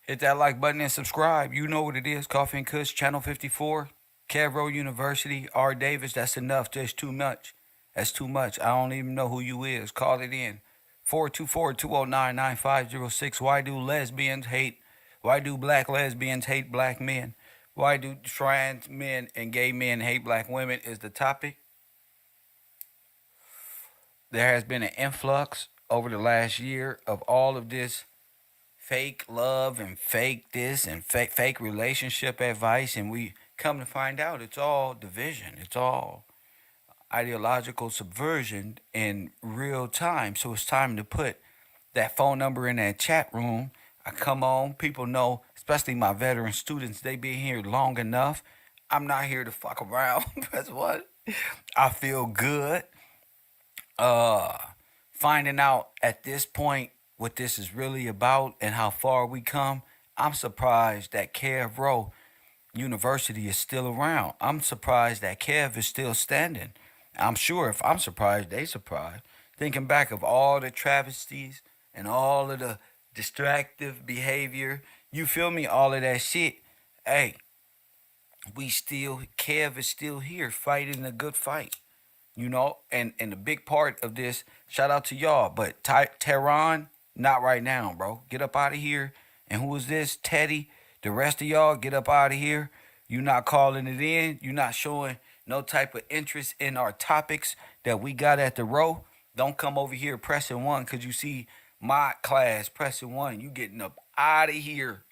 Hit that like button and subscribe. You know what it is. Coffee and Kush, Channel 54, KevRow University, R. Davis. That's enough. That's too much. That's too much. I don't even know who you is. Call it in. 424-209-9506. Why do lesbians hate? Why do black lesbians hate black men? Why do trans men and gay men hate black women is the topic. There has been an influx over the last year of all of this fake love and fake this and fake relationship advice, and we come to find out it's all division. It's all ideological subversion in real time. So it's time to put that phone number in that chat room. I come on, people know, especially my veteran students, they been here long enough. I'm not here to fuck around. That's what I feel good. Uh, Finding out at this point what this is really about and how far we come. I'm surprised that KevRow University is still around. I'm surprised that Kev is still standing. I'm sure if I'm surprised, they surprised. Thinking back of all the travesties and all of the distractive behavior, you feel me? All of that shit. Hey, Kev is still here fighting a good fight. And the big part of this, shout out to y'all, but Tehran, not right now, bro. Get up out of here. And who is this? Teddy. The rest of y'all, get up out of here. You not calling it in. You not showing no type of interest in our topics that we got at the row. Don't come over here pressing one because you see my class pressing one. You getting up out of here.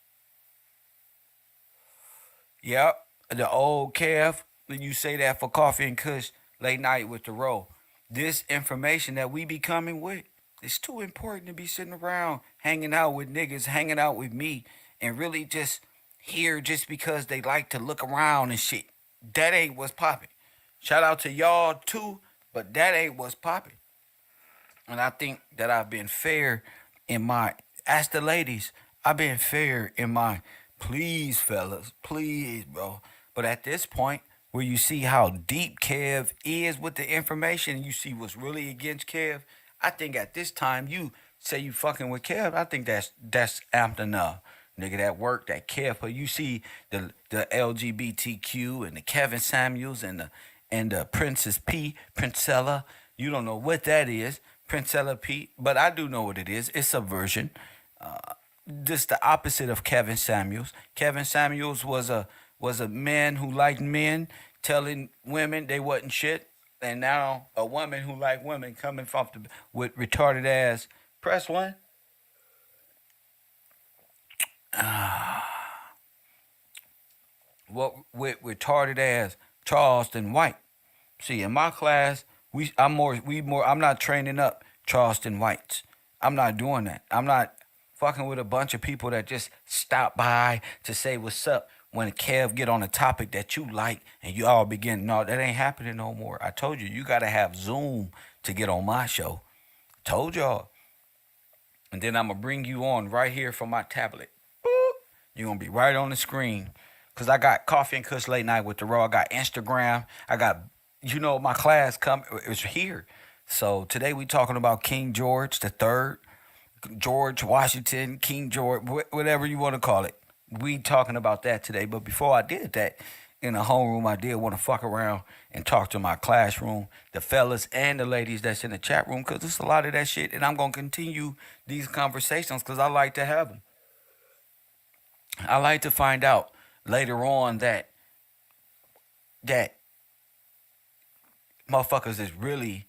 Yep, the old Kev. You say that for coffee and kush late night with the row. This information that we be coming with, it's too important to be sitting around hanging out with niggas, hanging out with me, and really just here just because they like to look around and shit. That ain't what's popping. Shout out to y'all too, but that ain't what's popping. And I think that I've been fair in my, ask the ladies, I've been fair in my, please fellas, please bro. But at this point, where you see how deep Kev is with the information and you see what's really against Kev, I think at this time you say you fucking with Kev, I think that's amped enough. Nigga, that work, that Kev, but you see the LGBTQ and the Kevin Samuels and the Princess P, Princella. You don't know what that is, Princella P, but I do know what it is. It's subversion. Just the opposite of Kevin Samuels. Kevin Samuels was a man who liked men, telling women they wasn't shit, and now a woman who liked women coming from with retarded ass. Press one. What with retarded ass Charleston White. See, in my class, I'm not training up Charleston Whites. I'm not doing that. I'm not fucking with a bunch of people that just stop by to say what's up when Kev get on a topic that you like and you all begin. No, that ain't happening no more. I told you, you gotta have Zoom to get on my show. Told y'all. And then I'm gonna bring you on right here from my tablet. Boop. You're gonna be right on the screen. Cause I got Coffee and Kush late night with the raw. I got Instagram. I got, my class come is here. So today we talking about King George the Third, George Washington, King George, whatever you want to call it. We talking about that today. But before I did that, in the homeroom, I did want to fuck around and talk to my classroom, the fellas and the ladies that's in the chat room, because there's a lot of that shit, and I'm gonna continue these conversations because I like to have them. I like to find out later on that motherfuckers is really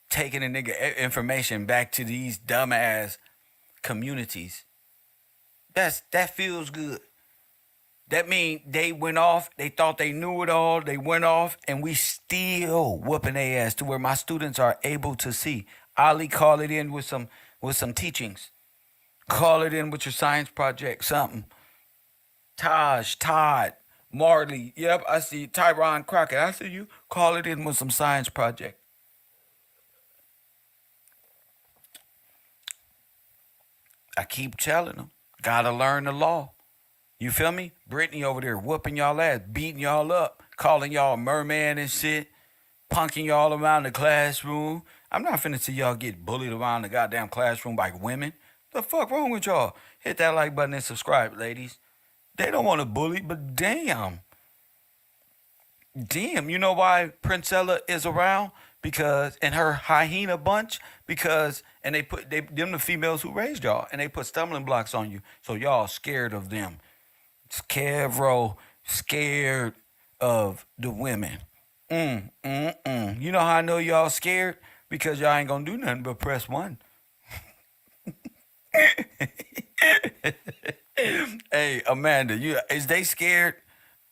taking a nigga information back to these dumbass communities. That feels good. That mean they went off, they thought they knew it all, they went off, and we still whooping their ass to where my students are able to see. Ali, call it in with some teachings. Call it in with your science project, something. Todd, Marley, yep, I see Tyron Crockett. I see you. Call it in with some science project. I keep telling them, gotta learn the law. You feel me? Brittany over there whooping y'all ass, beating y'all up, calling y'all merman and shit, punking y'all around the classroom. I'm not finna see y'all get bullied around the goddamn classroom by women. The fuck wrong with y'all? Hit that like button and subscribe, ladies. They don't want to bully, but damn. Damn, you know why Princella is around? Because and her hyena bunch, because and they them the females who raised y'all and they put stumbling blocks on you. So y'all scared of them. It's KevRow scared of the women. You know how I know y'all scared? Because y'all ain't gonna do nothing but press one. Hey, Amanda, is they scared?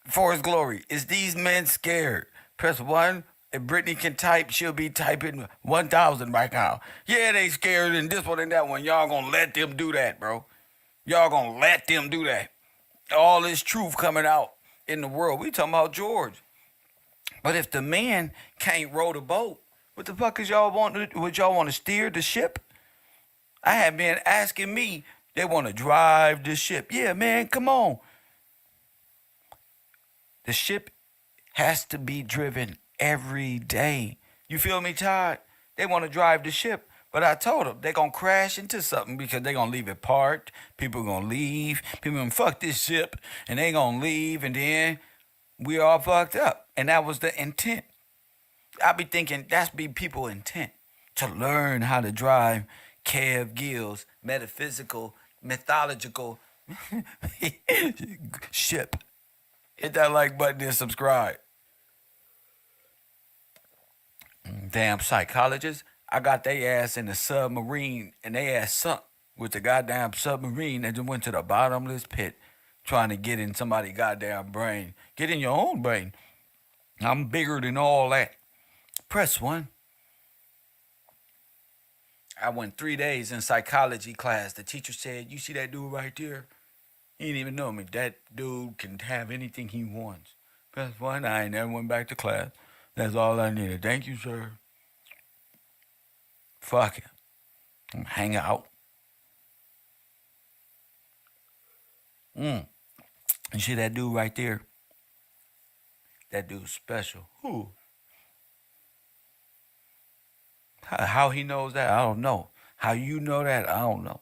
For his glory. Is these men scared? Press one. If Brittany can type, she'll be typing 1,000 right now. Yeah, they scared and this one and that one. Y'all gonna let them do that, bro. Y'all gonna let them do that. All this truth coming out in the world. We talking about George. But if the man can't row the boat, what the fuck is y'all want to, would y'all want to steer the ship? I have been asking me, they want to drive the ship. Yeah, man, come on. The ship has to be driven every day. You feel me, Todd? They want to drive the ship. But I told them they're going to crash into something because they're going to leave it parked. People going to leave. People going to fuck this ship and they going to leave and then we all fucked up. And that was the intent. I be thinking that's be people's intent to learn how to drive Kev Gill's metaphysical, mythological ship. Hit that like button and subscribe. Damn psychologists. I got their ass in the submarine and they ass sunk with the goddamn submarine and just went to the bottomless pit trying to get in somebody's goddamn brain. Get in your own brain. I'm bigger than all that. Press one. I went 3 days in psychology class. The teacher said, "You see that dude right there? He didn't even know me. That dude can have anything he wants." Press one. I ain't never went back to class. That's all I needed. Thank you, sir. Fuck it. Hang out. You see that dude right there? That dude's special. Who? How he knows that, I don't know. How you know that, I don't know.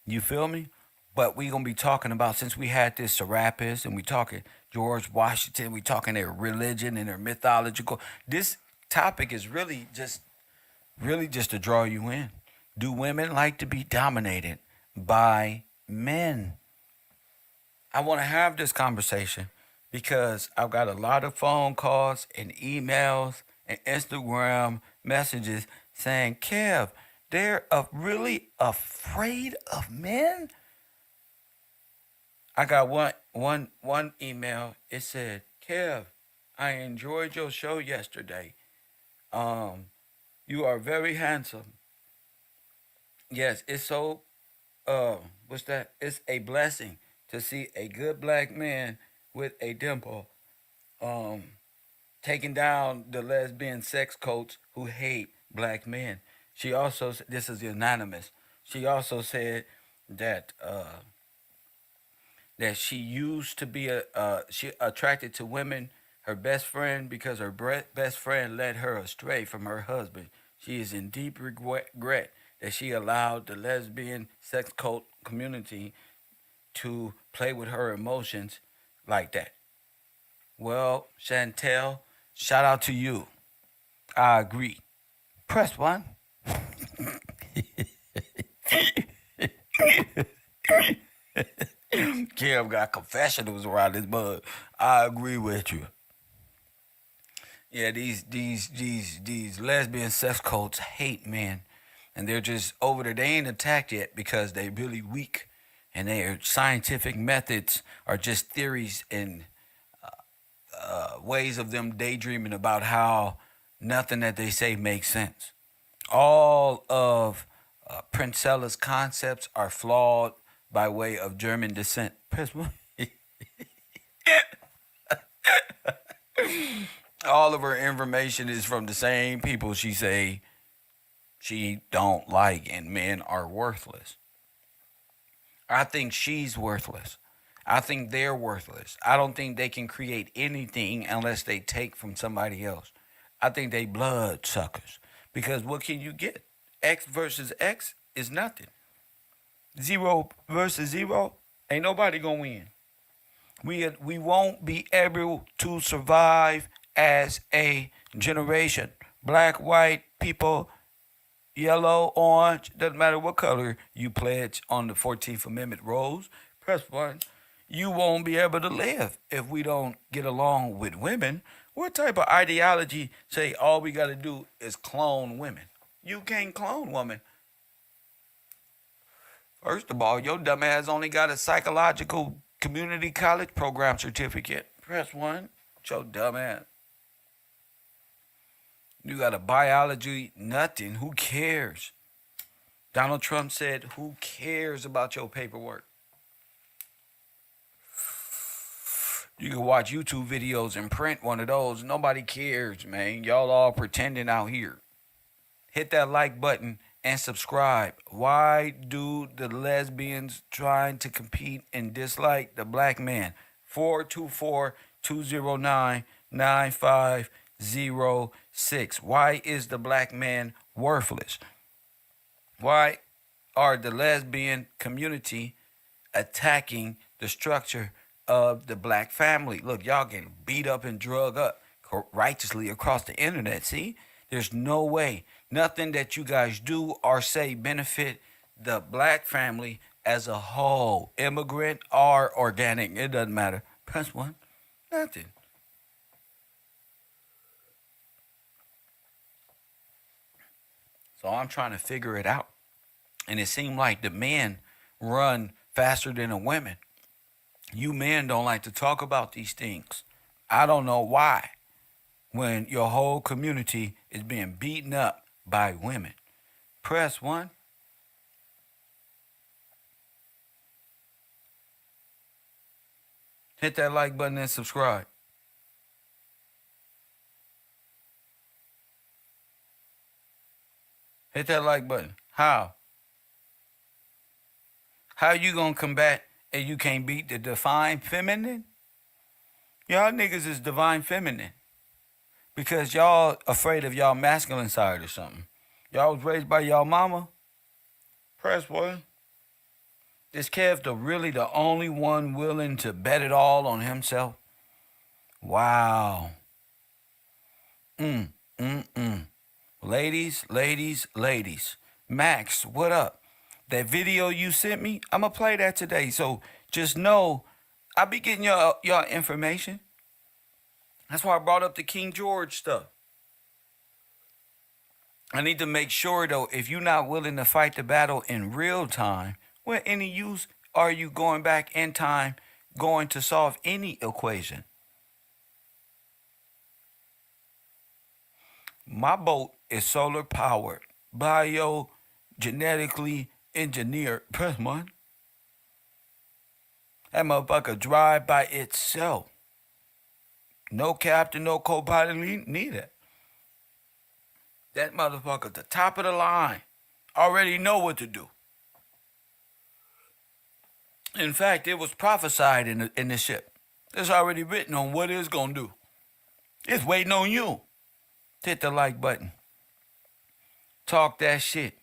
You feel me? But we gonna be talking about, since we had this Serapis and we talking George Washington, we talking their religion and their mythological. This topic is really just to draw you in. Do women like to be dominated by men? I want to have this conversation because I've got a lot of phone calls and emails and Instagram messages saying, "Kev, they're really afraid of men." I got one email. It said, "Kev, I enjoyed your show yesterday. You are very handsome. Yes, it's so what's that? It's a blessing to see a good black man with a dimple taking down the lesbian sex coats who hate black men." She also, this is anonymous. She also said that that she used to be she attracted to women. Her best friend, because her best friend led her astray from her husband. She is in deep regret that she allowed the lesbian sex cult community to play with her emotions like that. Well, Chantel, shout out to you. I agree. Press one. Kim got confessionals around this bud. I agree with you. Yeah, these lesbian sex cults hate men, and they're just over there. They ain't attacked yet because they really weak, and their scientific methods are just theories and ways of them daydreaming about how nothing that they say makes sense. All of Princella's concepts are flawed by way of German descent. All of her information is from the same people she say she don't like, and men are worthless. I think she's worthless. I think they're worthless. I don't think they can create anything unless they take from somebody else. I think they blood suckers. Because what can you get? X versus X is nothing. Zero versus zero, ain't nobody gonna win. We won't be able to survive as a generation. Black, white, people, yellow, orange, doesn't matter what color you pledge on the 14th Amendment rolls. Press one. You won't be able to live if we don't get along with women. What type of ideology say all we got to do is clone women? You can't clone women. First of all, your dumb ass only got a psychological community college program certificate. Press one. Your dumb ass. You got a biology nothing. Who cares? Donald Trump said, who cares about your paperwork? You can watch YouTube videos and print one of those. Nobody cares, man. Y'all all pretending out here. Hit that like button and subscribe. Why do the lesbians trying to compete and dislike the black man? 424-209-9506. Why is the black man worthless? Why are the lesbian community attacking the structure of the black family? Look, y'all getting beat up and drug up righteously across the internet. See, there's no way, nothing that you guys do or say benefit the black family as a whole, immigrant or organic. It doesn't matter. Press one. Nothing. So I'm trying to figure it out. And it seemed like the men run faster than the women. You men don't like to talk about these things. I don't know why. When your whole community is being beaten up by women. Press one. Hit that like button and subscribe. Hit that like button. How? How you gonna combat and you can't beat the divine feminine? Y'all niggas is divine feminine. Because y'all afraid of y'all masculine side or something. Y'all was raised by y'all mama? Press one. Is Kev really the only one willing to bet it all on himself? Wow. Mm. Ladies, ladies, ladies. Max, what up? That video you sent me, I'm going to play that today. So just know I'll be getting y'all information. That's why I brought up the King George stuff. I need to make sure, though, if you're not willing to fight the battle in real time, what any use are you going back in time going to solve any equation? My boat is solar powered, biogenetically engineered. Press one. That motherfucker drive by itself. No captain, no co-pilot neither. That motherfucker, the top of the line, already know what to do. In fact, it was prophesied in the ship. It's already written on what it's gonna do. It's waiting on you. Hit the like button. Talk that shit.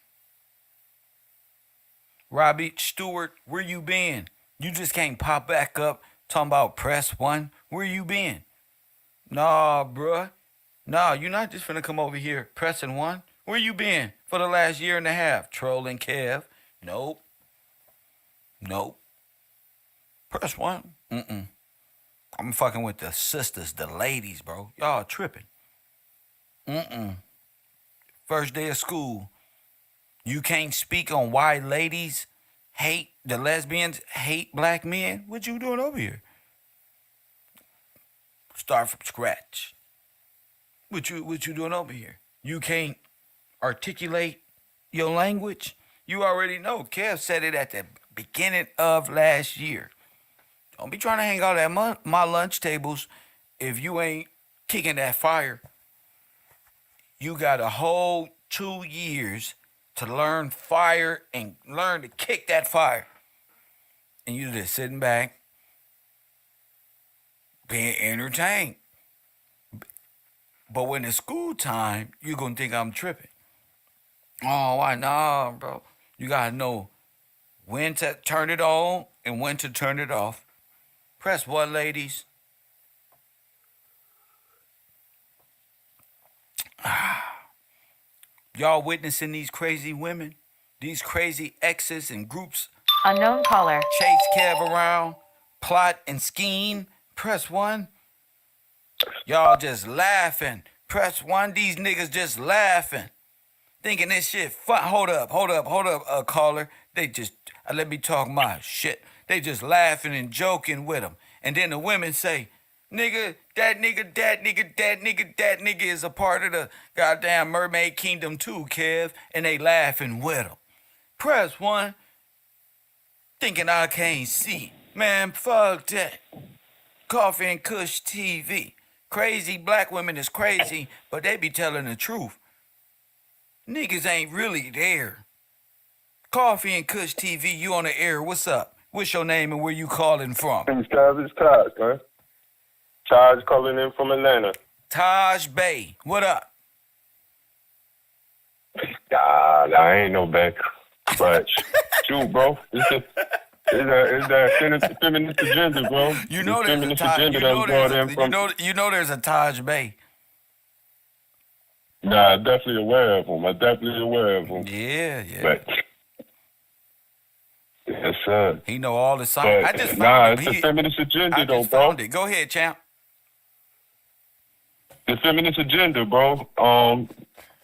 Robbie Stewart, where you been? You just can't pop back up talking about press one. Where you been? Nah, bruh. Nah, you're not just finna come over here pressing one. Where you been for the last year and a half? Trolling Kev? Nope. Press one? I'm fucking with the sisters, the ladies, bro. Y'all tripping. First day of school. You can't speak on why ladies hate, the lesbians hate black men? What you doing over here? Start from scratch. What you doing over here? You can't articulate your language? You already know. Kev said it at the beginning of last year. Don't be trying to hang out at my lunch tables if you ain't kicking that fire. You got a whole 2 years to learn fire and learn to kick that fire. And you just sitting back, being entertained. But when it's school time, you're going to think I'm tripping. Oh, why? Nah, bro. You gotta know when to turn it on and when to turn it off. Press one, ladies. Y'all witnessing these crazy women, these crazy exes and groups. Unknown caller. Chase Kev around, plot and scheme. Press one. Y'all just laughing. Press one. These niggas just laughing. Thinking this shit fun. Hold up, caller. They just, let me talk my shit. They just laughing and joking with them. And then the women say, nigga, that nigga is a part of the goddamn mermaid kingdom too, Kev. And they laughing with them. Press one. Thinking I can't see. Man, fuck that. Coffee and Kush TV. Crazy black women is crazy, but they be telling the truth. Niggas ain't really there. Coffee and Kush TV, you on the air. What's up? What's your name and where you calling from? It's Taj, man. Taj calling in from Atlanta. Taj Bay. What up? I ain't no back. But shoot, bro. It's that feminist agenda, bro. You know there's a Taj. You know there's a Taj Bay. Nah, I'm definitely aware of him. Yeah. But yes, sir. He know all the science. I just found it. It's the feminist agenda, I just found it. Go ahead, champ. The feminist agenda, bro.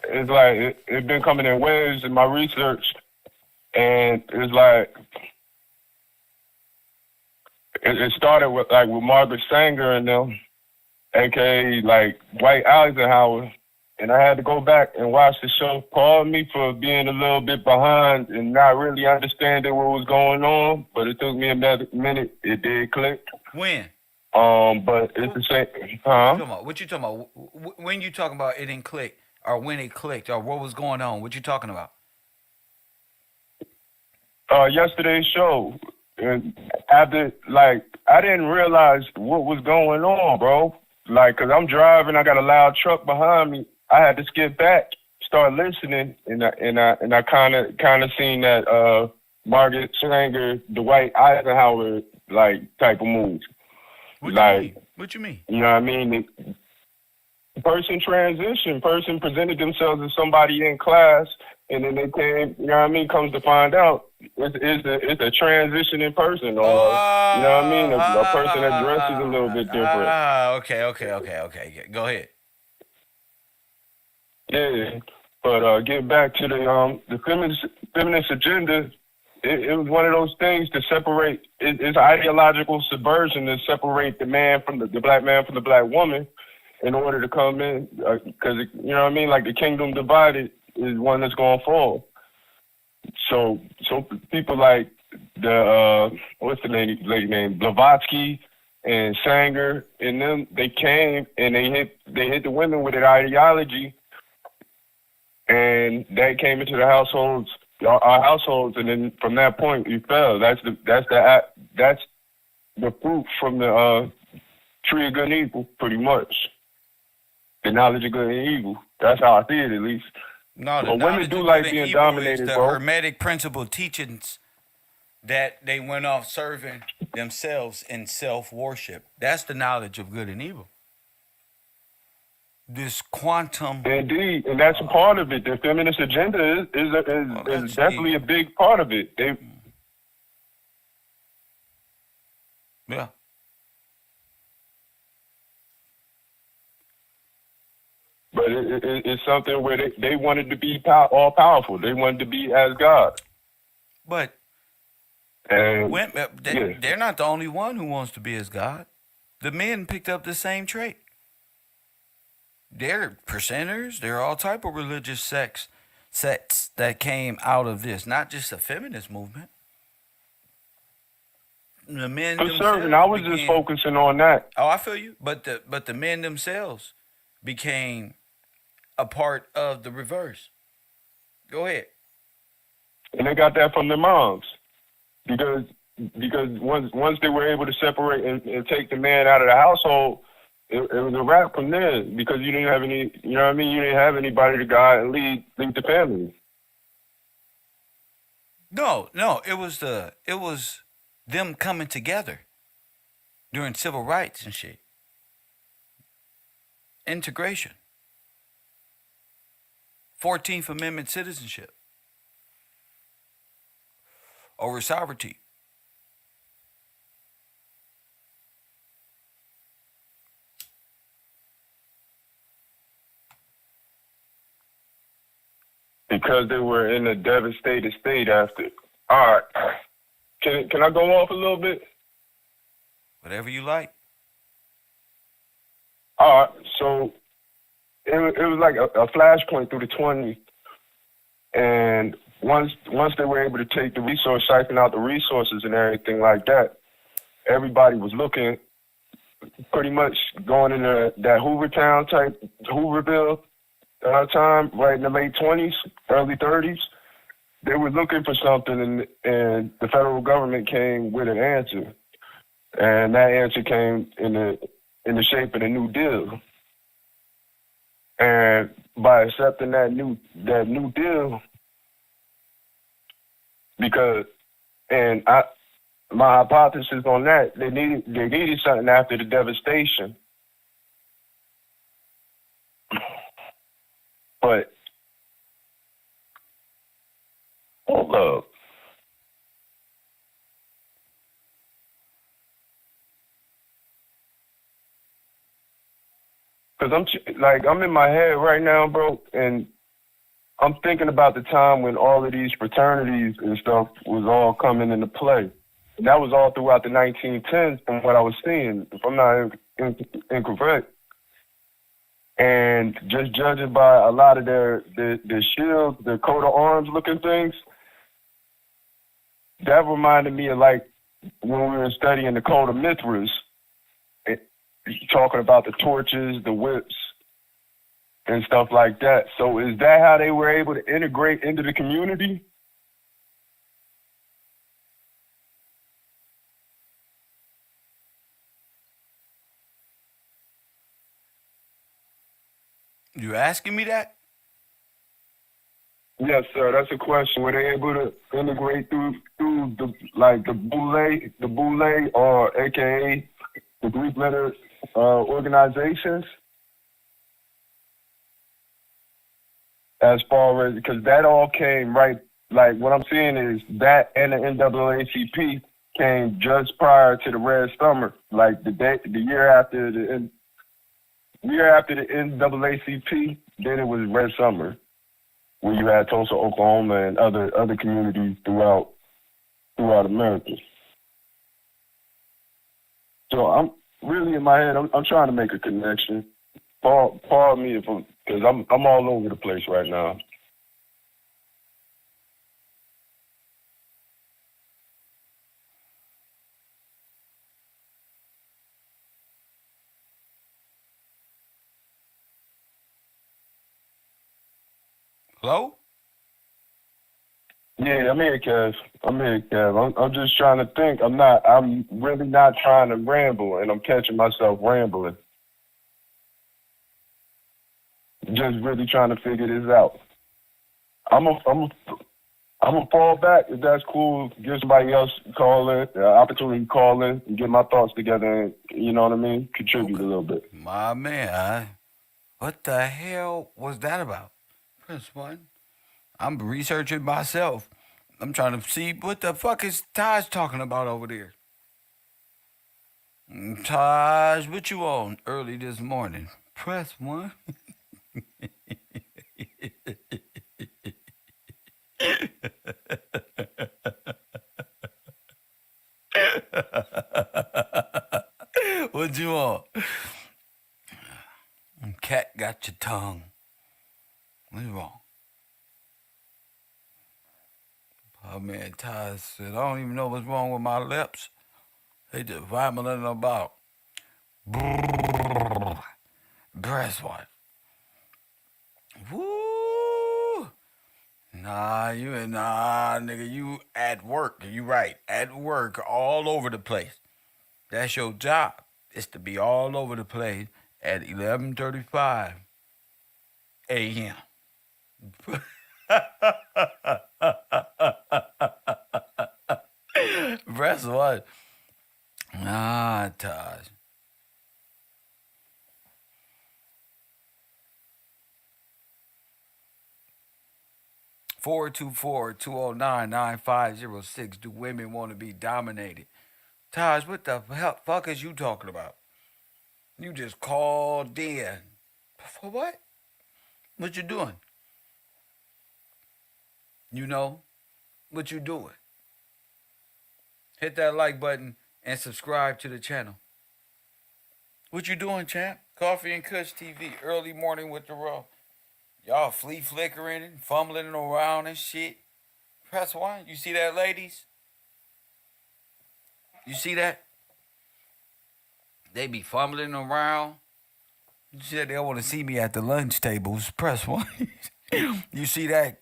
It's like it's been coming in waves in my research, and it's like it started with Margaret Sanger and them, aka like Dwight Eisenhower. And I had to go back and watch the show. Pardon me for being a little bit behind and not really understanding what was going on, but it took me another minute. It did click. When? But it's the same. Huh? What you talking about? When you talking about it didn't click, or when it clicked, or what was going on? What you talking about? Yesterday's show. And after, I didn't realize what was going on, bro. Cause I'm driving, I got a loud truck behind me. I had to skip back, start listening, and I kind of seen that Margaret Sanger, Dwight Eisenhower type of move. What you mean? You know what I mean? The person presented themselves as somebody in class, and then they came. You know what I mean? Comes to find out, it's a transitioning person, or you know what I mean? A person that dresses a little bit different. Okay. Go ahead. Yeah, but getting back to the feminist agenda, it was one of those things to separate. It's ideological subversion to separate the man from the black man from the black woman, in order to come in, because you know what I mean. Like the kingdom divided is one that's going to fall. So people like the what's the lady name Blavatsky and Sanger and them, they came and they hit the women with an ideology. And that came into the households, our households, and then from that point we fell. That's the fruit from the tree of good and evil, pretty much. The knowledge of good and evil. That's how I see it, at least. No, but women do like being dominated, the bro. Hermetic principle teachings that they went off serving themselves in self-worship. That's the knowledge of good and evil. This quantum. Indeed, and that's a part of it. The feminist agenda is definitely a big part of it. Yeah. But it's something where they wanted to be all powerful. They wanted to be as God. But and they're not the only one who wants to be as God. The men picked up the same trait. They're percenters. There are all type of religious sects that came out of this, not just a feminist movement. The men themselves. I was just focusing on that. Oh, I feel you. But the men themselves became a part of the reverse. Go ahead. And they got that from their moms, because once they were able to separate and take the man out of the household, it was a wrap from there, because you didn't have any, you know what I mean? You didn't have anybody to guide and lead the family. No, no, it was them coming together during civil rights and shit. Integration. 14th Amendment citizenship over sovereignty. because they were in a devastated state after. All right, can I go off a little bit? Whatever you like. All right, so it was like a flashpoint through the 20s, and once they were able to take the resource, siphon out the resources and everything like that, everybody was looking pretty much going into that Hoovertown type Hooverville time, right in the late 20s, early 30s. They were looking for something, and the federal government came with an answer, and that answer came in the shape of the New Deal. And by accepting that new deal, because and I my hypothesis on that, they needed something after the devastation. But hold up, because I'm in my head right now, bro, and I'm thinking about the time when all of these fraternities and stuff was all coming into play. And that was all throughout the 1910s, from what I was seeing, if I'm not incorrect. And just judging by a lot of their shields, their coat of arms looking things, that reminded me of like when we were studying the Code of Mithras, it, talking about the torches, the whips, and stuff like that. So is that how they were able to integrate into the community? You asking me that? Yes, sir. That's a question. Were they able to integrate through the boule, or AKA the Greek letter organizations? As far as, because that all came right, like what I'm seeing is that and the NAACP came just prior to the Red Summer, like the year after the NAACP, then it was Red Summer, where you had Tulsa, Oklahoma, and other communities throughout America. So I'm really in my head. I'm trying to make a connection. Pardon me if because I'm all over the place right now. Hello? Yeah, I'm here, Kev. I'm just trying to think. I'm really not trying to ramble, and I'm catching myself rambling. Just really trying to figure this out. I'm a, I'm a, I'm gonna fall back if that's cool. Give somebody else call in, opportunity to call in and get my thoughts together, and you know what I mean. Contribute Okay. a little bit. My man, what the hell was that about? Press one. I'm researching myself. I'm trying to see what the fuck is Taj talking about over there. Taj, what you on early this morning? Press one. What you on? Cat got your tongue. What's wrong? Oh man, Taj said, I don't even know what's wrong with my lips. They just vomiting about. Press one. Woo! Nah, nigga, you at work. You right. At work all over the place. That's your job. It's to be all over the place at 11:35 a.m. Press one. Ah, Taj. 424-209-9506. Do women want to be dominated? Taj, what the hell fuck is you talking about? You just called in. For what? What you doing? You know what you doing? Hit that like button and subscribe to the channel. What you doing, champ? Coffee and Kush TV, early morning with the Row. Y'all flea flickering and fumbling around and shit. Press one. You see that, ladies? You see that? They be fumbling around. You see that? They want to see me at the lunch tables. Press one. You see that?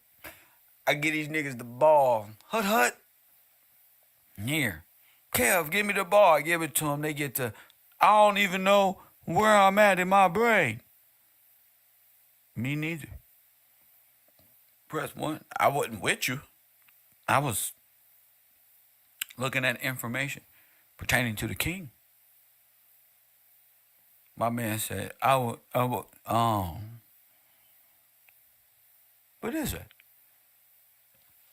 I get these niggas the ball. Hut hut. Here. Kev, give me the ball. I give it to them. They get to, I don't even know where I'm at in my brain. Me neither. Press one. I wasn't with you. I was looking at information pertaining to the king. My man said, what is it?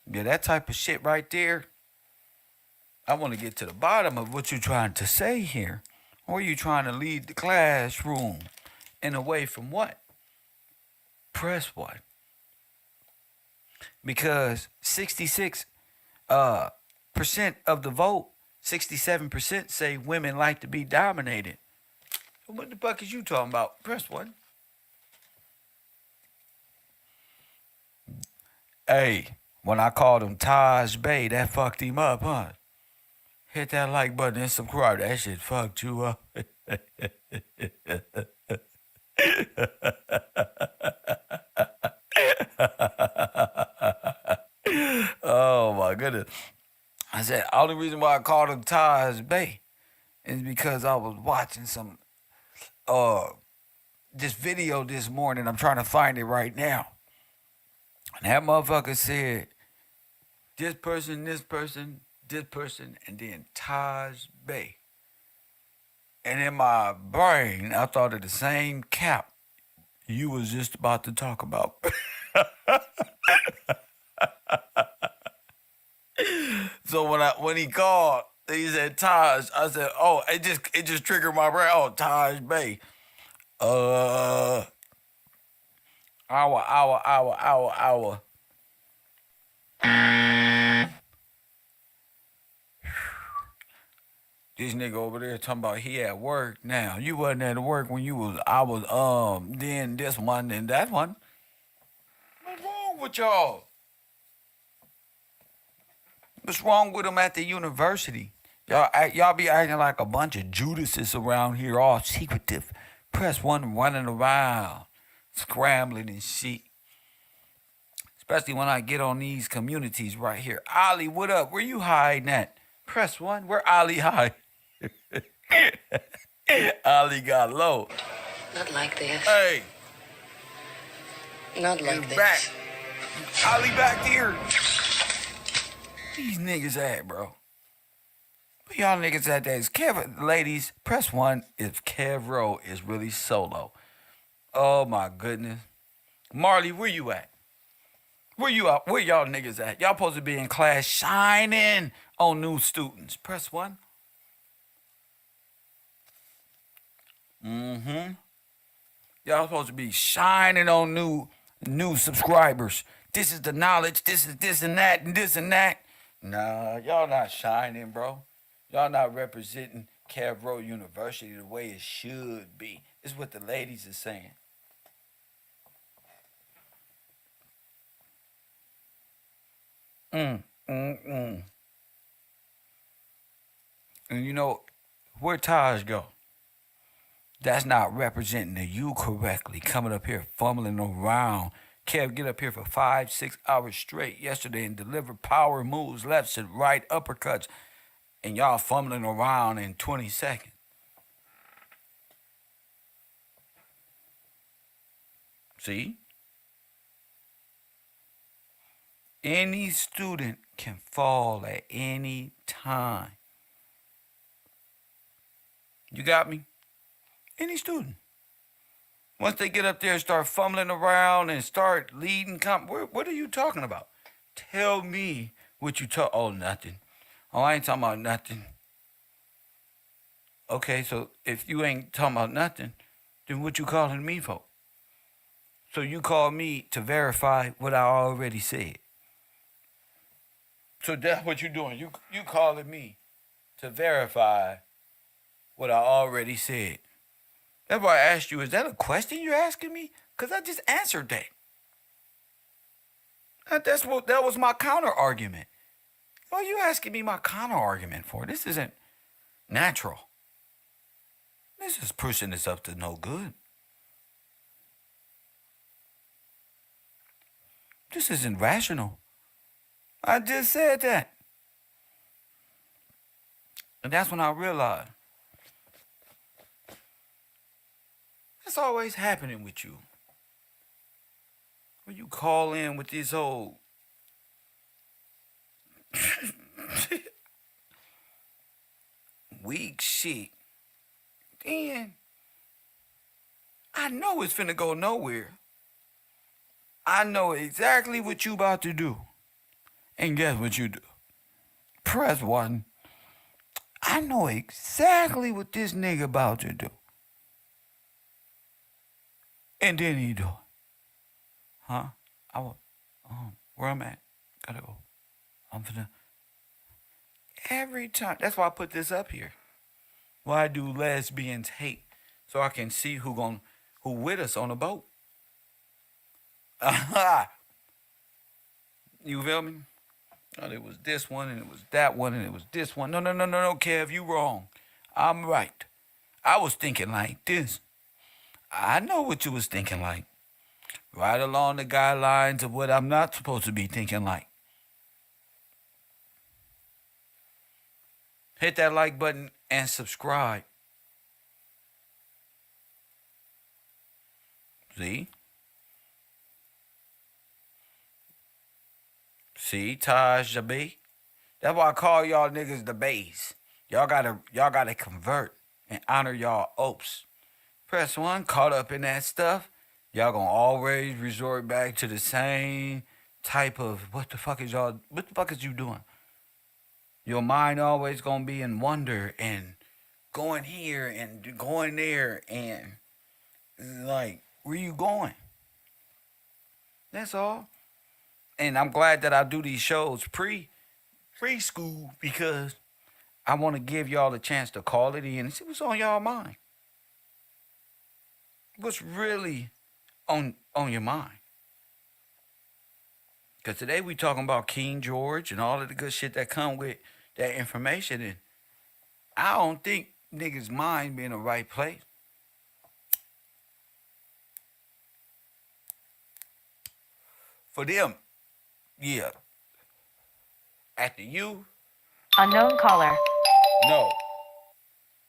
Yeah, that type of shit right there. I want to get to the bottom of what you're trying to say here. Or are you trying to lead the classroom and away from what? Press one. Because 66% percent of the vote, 67% say women like to be dominated. So what the fuck is you talking about? Press one. Hey, when I called him Taj Bay, that fucked him up, huh? Hit that like button and subscribe. That shit fucked you up. Oh my goodness. I said, only reason why I called him Taj Bay is because I was watching some this video this morning. I'm trying to find it right now. And that motherfucker said, this person, this person, this person, and then Taj Bay. And in my brain, I thought of the same cap you was just about to talk about. So when he called, he said Taj. I said, oh, it just triggered my brain. Oh, Taj Bay. Hour. This nigga over there talking about he at work now. You wasn't at work when I was then this one and that one. What's wrong with y'all? What's wrong with them at the university? Y'all be acting like a bunch of Judases around here, all secretive. Press one running around, scrambling and shit. Especially when I get on these communities right here. Ali, what up? Where you hiding at? Press one. Where Ali hide? Ali got low. Not like this. Hey. Not like this. Back. Ali back here. These niggas at, bro. Where y'all niggas at that is ladies, press one if KevRow is really solo. Oh my goodness. Marley, where you at? Where you at? Where y'all niggas at? Y'all supposed to be in class shining on new students. Press one. Y'all supposed to be shining on new subscribers. This is the knowledge. This is this and that and this and that. Nah, y'all not shining, bro. Y'all not representing KevRow University the way it should be. It's what the ladies are saying. And you know, where Taj go? That's not representing you correctly. Coming up here, fumbling around. Kev get up here for 5-6 hours straight yesterday and deliver power moves, lefts and right uppercuts. And y'all fumbling around in 20 seconds. See? Any student can fall at any time. You got me? Any student. Once they get up there and start fumbling around and start leading, what are you talking about? Tell me what you talk. Oh, nothing. Oh, I ain't talking about nothing. Okay, so if you ain't talking about nothing, then what you calling me for? So you call me to verify what I already said. So that's what you're doing. You calling me to verify what I already said. That's why I asked you, is that a question you're asking me? Because I just answered that. That was my counter argument. What are you asking me my counter argument for? This isn't natural. This is pushing this up to no good. This isn't rational. I just said that. And that's when I realized that's always happening with you. When you call in with this old weak shit, then I know it's finna go nowhere. I know exactly what you about to do. And guess what you do? Press 1. I know exactly what this nigga about to do. And then he do it. Huh? Where I'm at? Gotta go. I'm finna. Every time. That's why I put this up here. Why do lesbians hate? So I can see who with us on the boat. Aha! You feel me? Oh, it was this one, and it was that one, and it was this one. No, Kev, you wrong. I'm right. I was thinking like this. I know what you was thinking like. Right along the guidelines of what I'm not supposed to be thinking like. Hit that like button and subscribe. See? See, Taj the B? That's why I call y'all niggas the bays. Y'all gotta convert and honor y'all oaths. Press 1, caught up in that stuff. Y'all gonna always resort back to the same type of what the fuck is you doing? Your mind always gonna be in wonder and going here and going there and like, where you going? That's all. And I'm glad that I do these shows preschool because I want to give y'all a chance to call it in and see what's on y'all mind. What's really on your mind? Because today we talking about King George and all of the good shit that come with that information. And I don't think niggas' mind be in the right place. For them, yeah. After you, unknown caller. no.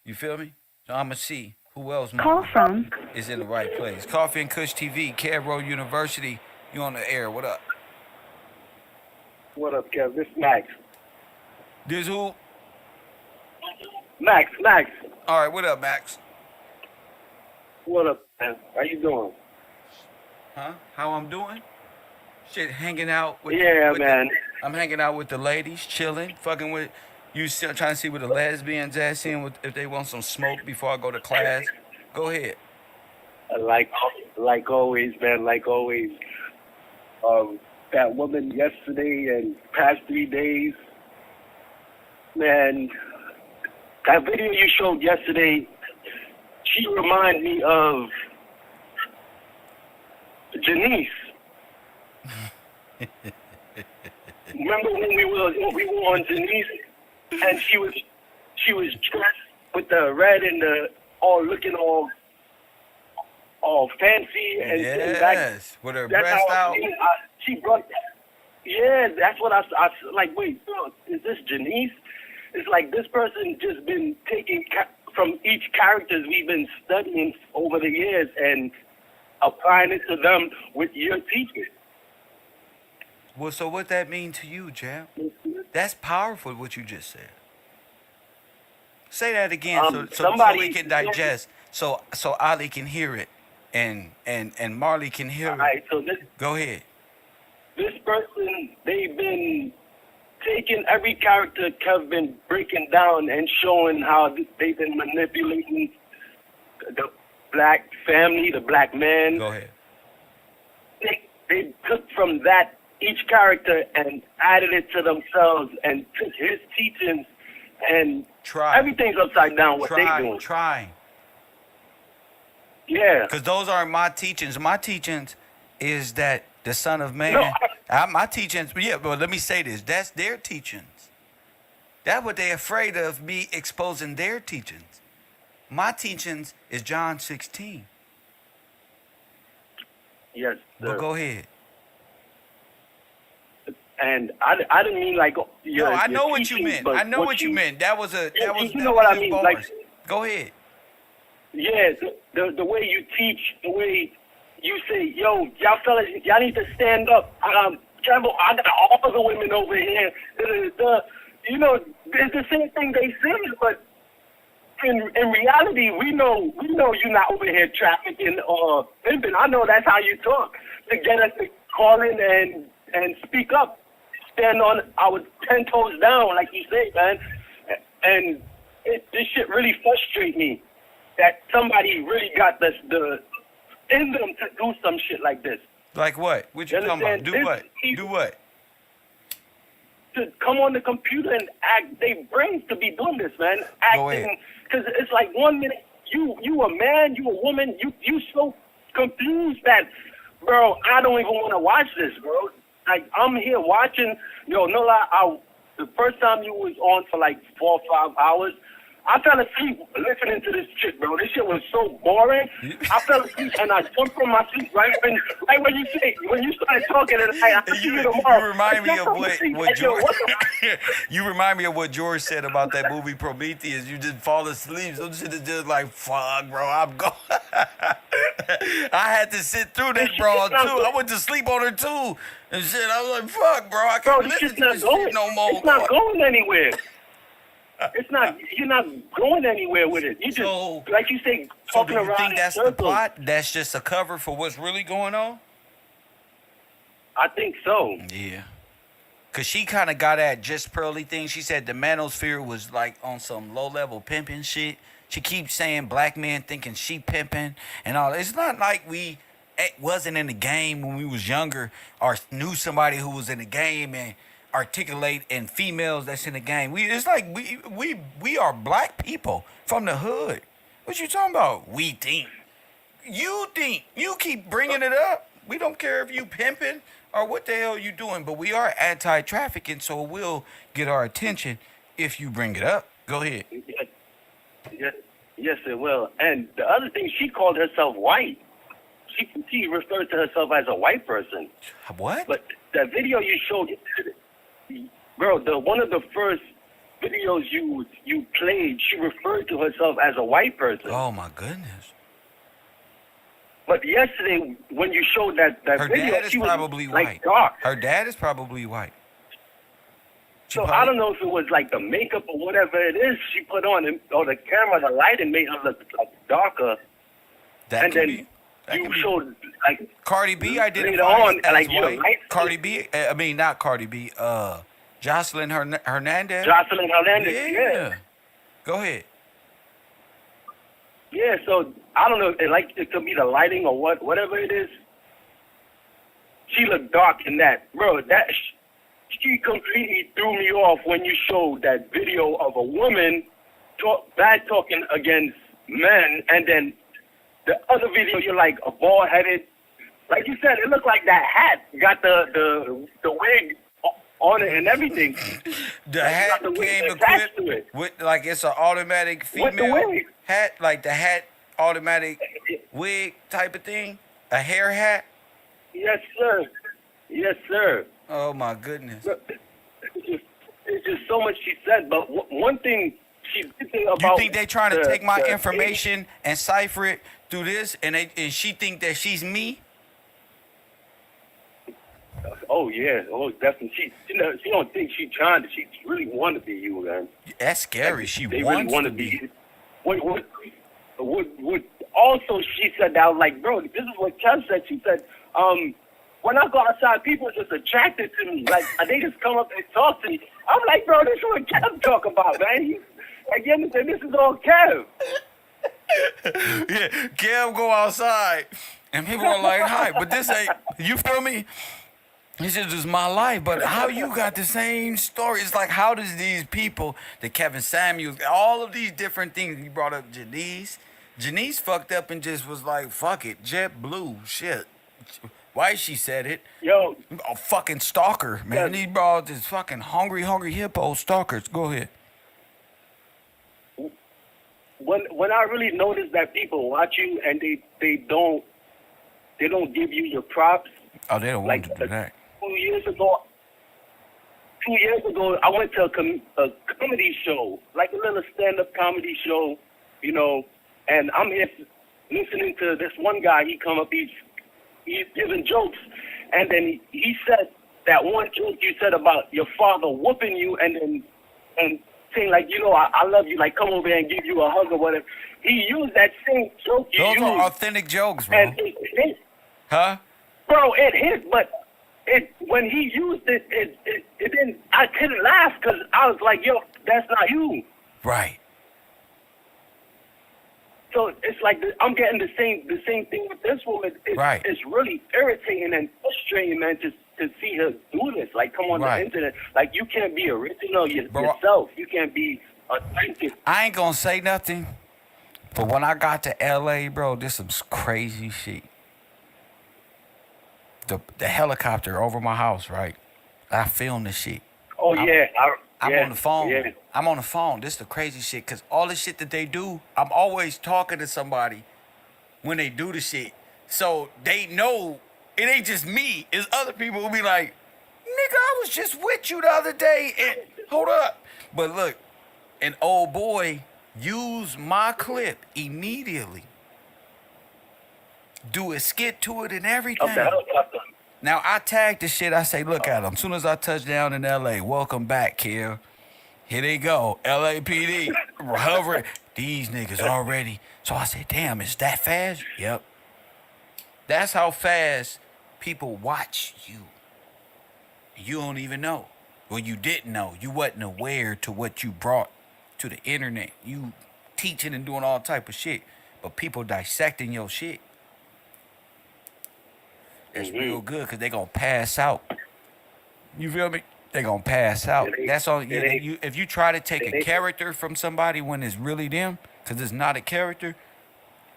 You feel me? So I'ma see who else Call from is in the right place. Coffee and Kush TV, KevRow University. You on the air? What up? What up, Kev? This is Max. This who? Max. All right. What up, Max? What up, man? How you doing? Huh? How I'm doing? Shit, hanging out with. Yeah, man. I'm hanging out with the ladies, chilling, fucking with. You still trying to see what the lesbians at, seeing if they want some smoke before I go to class. Go ahead. Like always, man. Like always. That woman yesterday and past 3 days, man. That video you showed yesterday, she reminded me of Janice. Remember when we were on Janice, and she was dressed with the red and the looking all fancy and yes, with her breast out. She brought. Yeah, that's what I like. Wait, is this Janice? It's like this person just been taking from each characters we've been studying over the years and applying it to them with your teaching. Well, so what that mean to you, Jam? That's powerful what you just said. Say that again so we can digest. So Ali can hear it and Marley can hear All it. right, so Go ahead. this person, they've been taking every character Kev been breaking down and showing how they've been manipulating the black family, the black man. Go ahead. They took from that each character and added it to themselves and took his teachings and everything's upside down what they doing. Trying. Yeah. Because those aren't my teachings. My teachings is that the Son of Man. No, My teachings, yeah, but let me say this. That's their teachings. That's what they're afraid of, me exposing their teachings. My teachings is John 16. yes, But sir. go ahead. And I didn't mean like your, No, I your know what you teachings, meant. but I know what you meant. That was a that was you that know was what I his mean, bars. like Go ahead. yeah, the way you teach, the way you say, yo, y'all fellas, y'all need to stand up. Trevor, I got all the women over here. You know, it's the same thing they say, but in reality, we know you're not over here trafficking or pimping. I know that's how you talk to get us to call in and speak up, stand on our 10 toes down, like you say, man. And this shit really frustrates me that somebody really got the in them to do some shit like this. Like what? What you talking about? Do what? Do what? To come on the computer and act they brains to be doing this, man. Go ahead. Acting, because it's like 1 minute you a man, you a woman, you so confused that, bro, I don't even want to watch this, bro. Like I'm here watching, no lie, the first time you was on for like 4 or 5 hours, I fell asleep listening to this shit, bro. This shit was so boring. I fell asleep and I jumped from my seat right when you started talking and I see you tomorrow. You remind me of what George. What the You remind me of what George said about that movie Prometheus. You just fall asleep. Some shit is just like, fuck, bro. I'm going. I had to sit through that, bro, too. I went to sleep on her too, and shit. I was like, fuck, bro. I can't listen to this shit no more. It's not going anywhere. It's not. You're not going anywhere with it. You just, So- like you say, So do talking you around think in that's the circles. plot? That's just a cover for what's really going on? I think so. Yeah. Cause she kind of got at just Pearly thing. She said the manosphere was like on some low level pimping shit. She keeps saying black men thinking she pimping and all. It's not like we wasn't in the game when we was younger or knew somebody who was in the game and articulate and females that's in the game. It's like we are black people from the hood. What you talking about? We think. You think. You keep bringing it up. We don't care if you pimping or what the hell you doing, but we are anti-trafficking, so it will get our attention if you bring it up. Go ahead. Yes, it will. And the other thing, she called herself white. She referred to herself as a white person. What? But that video you showed, bro, one of the first videos you played, she referred to herself as a white person. Oh my goodness. But yesterday, when you showed that Her video, dad is she was probably like white. dark. Her dad is probably white. So I don't know if it was like the makeup or whatever it is she put on, or the camera, the lighting made her look like darker. That And could then be. That you could be. showed like Cardi B later identifies on, as like, you know, white. light- Cardi B. I mean, not Cardi B. Jocelyn Hernandez. Jocelyn Hernandez. Yeah. Go ahead. Yeah, so I don't know. It could be the lighting or whatever it is. She looked dark in that, bro. She completely threw me off when you showed that video of a woman bad talking against men, and then the other video you're like a bald headed, like you said, it looked like that hat got the wig on it and everything. The hat got the wig came attached equipped to it. with like it's an automatic With the female wig. hat, like the hat automatic wig type of thing, a hair hat. Yes, sir. Yes, sir. Oh my goodness! It's just so much she said, but one thing she did say about. You think they trying to take my the- information and cipher it through this, and she think that she's me? Oh yeah, oh definitely. She don't think she trying to. She really want to be you, man. That's scary. Like, She they wants really want to to be. be. What? Also, she said that I was like, bro, this is what Kev said. She said, when I go outside, people are just attracted to me. Like they just come up and talk to me. I'm like, bro, this is what Kev talk about, man. Like, you understand? This is all Kev. Yeah, Kev go outside, and people are like, "Hi," but this ain't. You feel me? This is just my life. But how you got the same story? It's like, how does these people, the Kevin Samuels, all of these different things? You brought up Janice. Janice fucked up and just was like, "Fuck it, JetBlue, shit." Why she said it? Yo, A fucking stalker, man. Yeah. These bros is fucking hungry hippo stalkers. Go ahead. when I really notice that people watch you and they don't give you your props. Oh, they don't want Like to do that. 2 years ago, I went to a comedy show, like a little stand-up comedy show, you know, and I'm here listening to this one guy. He come up, he's giving jokes, and then he said that one joke you said about your father whooping you, and saying like, you know, I love you, like come over here and give you a hug or whatever. He used that same joke you Those used, are authentic jokes, bro. and it hit, Huh? bro. It hit, but when he used it, it didn't. I couldn't laugh because I was like, yo, that's not you. Right. So it's like I'm getting the same thing with this woman. Right. It's really irritating and frustrating, man, to see her do this. Like, come on Right. the internet. Like, you can't be original Bro, yourself. You can't be authentic. I ain't gonna say nothing, but when I got to LA, bro, this some crazy shit. The helicopter over my house, right? I filmed the shit. Oh yeah, I'm yeah, on the phone. Yeah. I'm on the phone. This is the crazy shit, because all the shit that they do, I'm always talking to somebody when they do the shit. So they know it ain't just me. It's other people who be like, nigga, I was just with you the other day. And hold up. But look, an old boy used my clip immediately. Do a skit to it and everything. Of the helicopter. Now, I tagged the shit. I say, look at them. As soon as I touch down in L.A., welcome back, Kev. Here they go. LAPD. Hovering. These niggas already. So I said, damn, is that fast? Yep. That's how fast people watch you. You don't even know. Well, you didn't know. You wasn't aware to what you brought to the internet. You teaching and doing all type of shit. But people dissecting your shit. It's real good because they going to pass out. You feel me? They going to pass out. That's all. If you try to take a character from somebody when it's really them, because it's not a character,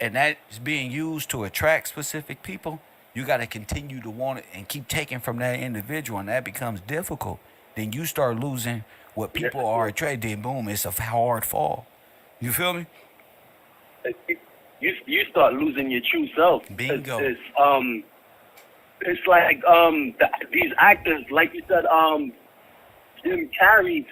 and that is being used to attract specific people, you got to continue to want it and keep taking from that individual, and that becomes difficult. Then you start losing what people are attracted. Then boom, it's a hard fall. You feel me? You start losing your true self. Bingo. It's like these actors, like you said, Jim Carrey,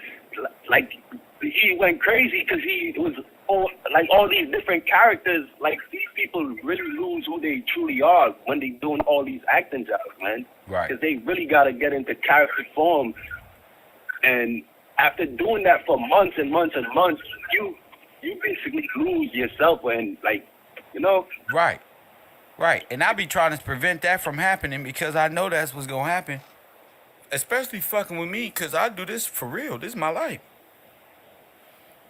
like he went crazy because he was all these different characters. Like these people really lose who they truly are when they doing all these acting jobs, man. Right. Because they really got to get into character form, and after doing that for months and months and months, you basically lose yourself and you know. Right. Right. And I be trying to prevent that from happening because I know that's what's going to happen. Especially fucking with me because I do this for real. This is my life.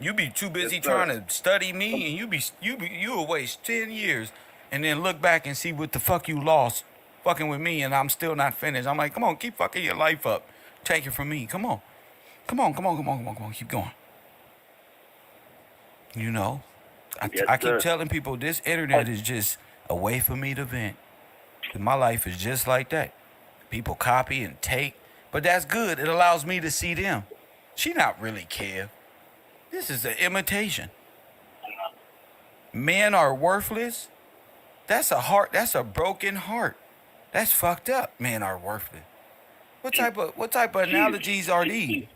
You be too busy trying to study me and you'll waste 10 years and then look back and see what the fuck you lost fucking with me and I'm still not finished. I'm like, come on, keep fucking your life up. Take it from me. Come on. Come on. Keep going. You know, I keep telling people this internet is just a way for me to vent. My life is just like that. People copy and take, but that's good. It allows me to see them. She not really Kev. This is an imitation. Men are worthless. That's a broken heart. That's fucked up. Men are worthless. What type of analogies are these?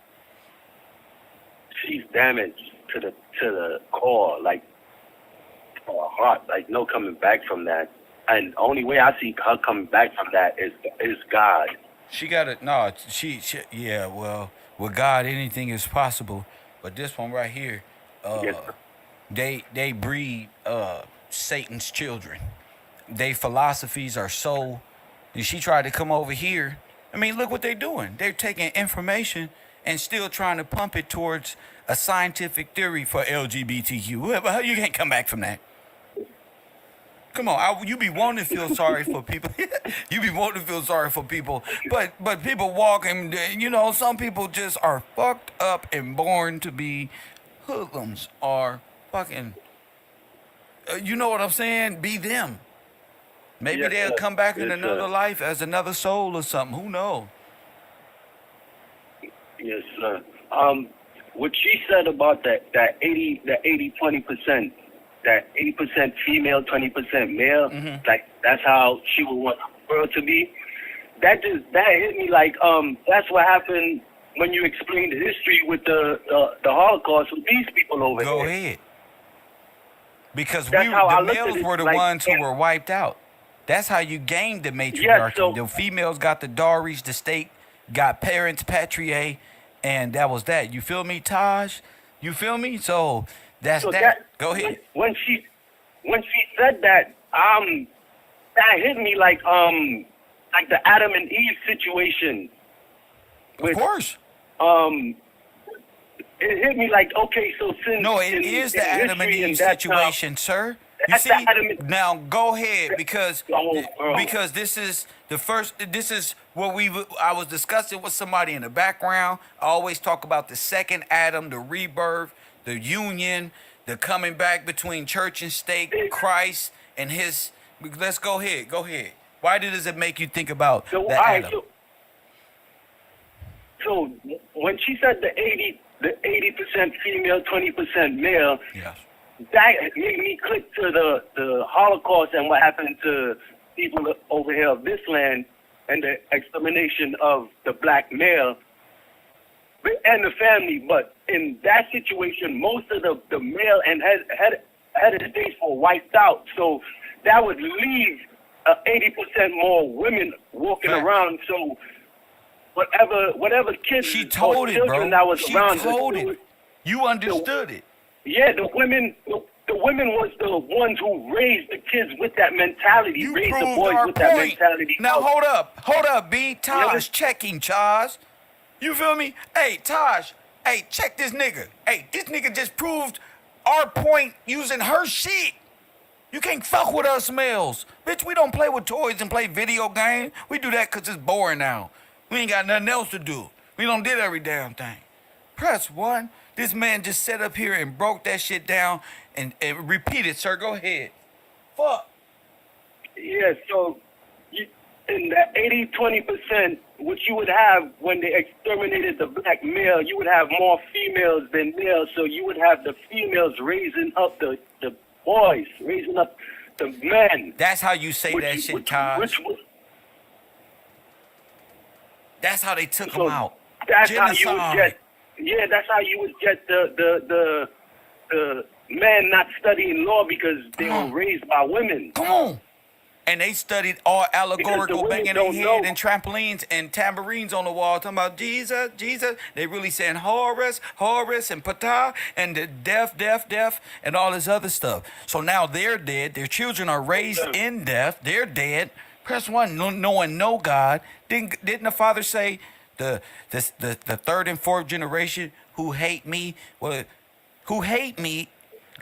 She's damaged to the core, like her heart, like no coming back from that. And the only way I see her coming back from that is God. She got it. No, yeah. Well, with God, anything is possible. But this one right here, Yes, uh, they breed Satan's children. They philosophies are so. And she tried to come over here. I mean, look what they're doing. They're taking information and still trying to pump it towards a scientific theory for LGBTQ. Well, you can't come back from that. Come on, you be wanting to feel sorry for people. You be wanting to feel sorry for people, but people walking. You know, some people just are fucked up and born to be hoodlums or fucking. You know what I'm saying? Be them. Maybe yes, they'll sir. come back in Yes, another sir. life as another soul or something. Who knows? Yes, sir. What she said about that 20%, that 80% female, 20% male, like that's how she would want the world to be. That hit me like that's what happened when you explained the history with the Holocaust with these people over Go here. ahead. Because That's how I the looked at males it, were the like, ones who yeah. were wiped out. That's how you gained the matriarchy. so- The females got the dowries, the state got parents patriae, and that was that. You feel me, Taj? You feel me? So that's So that. Go ahead. When she said that, that hit me like the Adam and Eve situation. Of course. It hit me like, okay, so since No, it is the Adam and history Eve that situation, sir. You that's see, the Adam and- now go ahead because bro. this is the first. This is what I was discussing with somebody in the background. I always talk about the second Adam, the rebirth, the union, the coming back between church and state, Christ and his. Let's go ahead. Go ahead. Why does it make you think about So, the all right, Adam? so when she said the 80% female, 20% male, Yes. that made me click to the Holocaust and what happened to people over here of this land and the extermination of the black male and the family. But in that situation, most of the male and head of states were wiped out. So that would leave 80% more women walking Facts. around. So whatever kids She or told it, children bro. that was She around, told it. You understood it. yeah, the women was the ones who raised the kids with that mentality, You raised the proved boys our with that point. mentality. Now of- hold up, B. Taj, Yeah. checking, Chaz. You feel me? Hey, Taj, hey, check this nigga. Hey, this nigga just proved our point using her shit. You can't fuck with us males. Bitch, we don't play with toys and play video games. We do that because it's boring now. We ain't got nothing else to do. We don't did every damn thing. Press 1. This man just sat up here and broke that shit down and repeated, sir. Go ahead. Fuck. Yeah, so in that 80-20%, what you would have when they exterminated the black male, you would have more females than males. So you would have the females raising up the boys, raising up the men. That's how you say that shit, Taj. That's how they took So them out. That's how you would Genocide. get. Yeah, that's how you would get the men not studying law because they were raised by women. Come on. And they studied all allegorical women banging their don't head know. and trampolines and tambourines on the wall talking about Jesus, Jesus. They really saying Horus, Horus and Ptah and the deaf and all this other stuff. So now they're dead. Their children are raised in death. They're dead. Press 1, knowing no God. Didn't the Father say the third and fourth generation who hate me? Well, who hate me?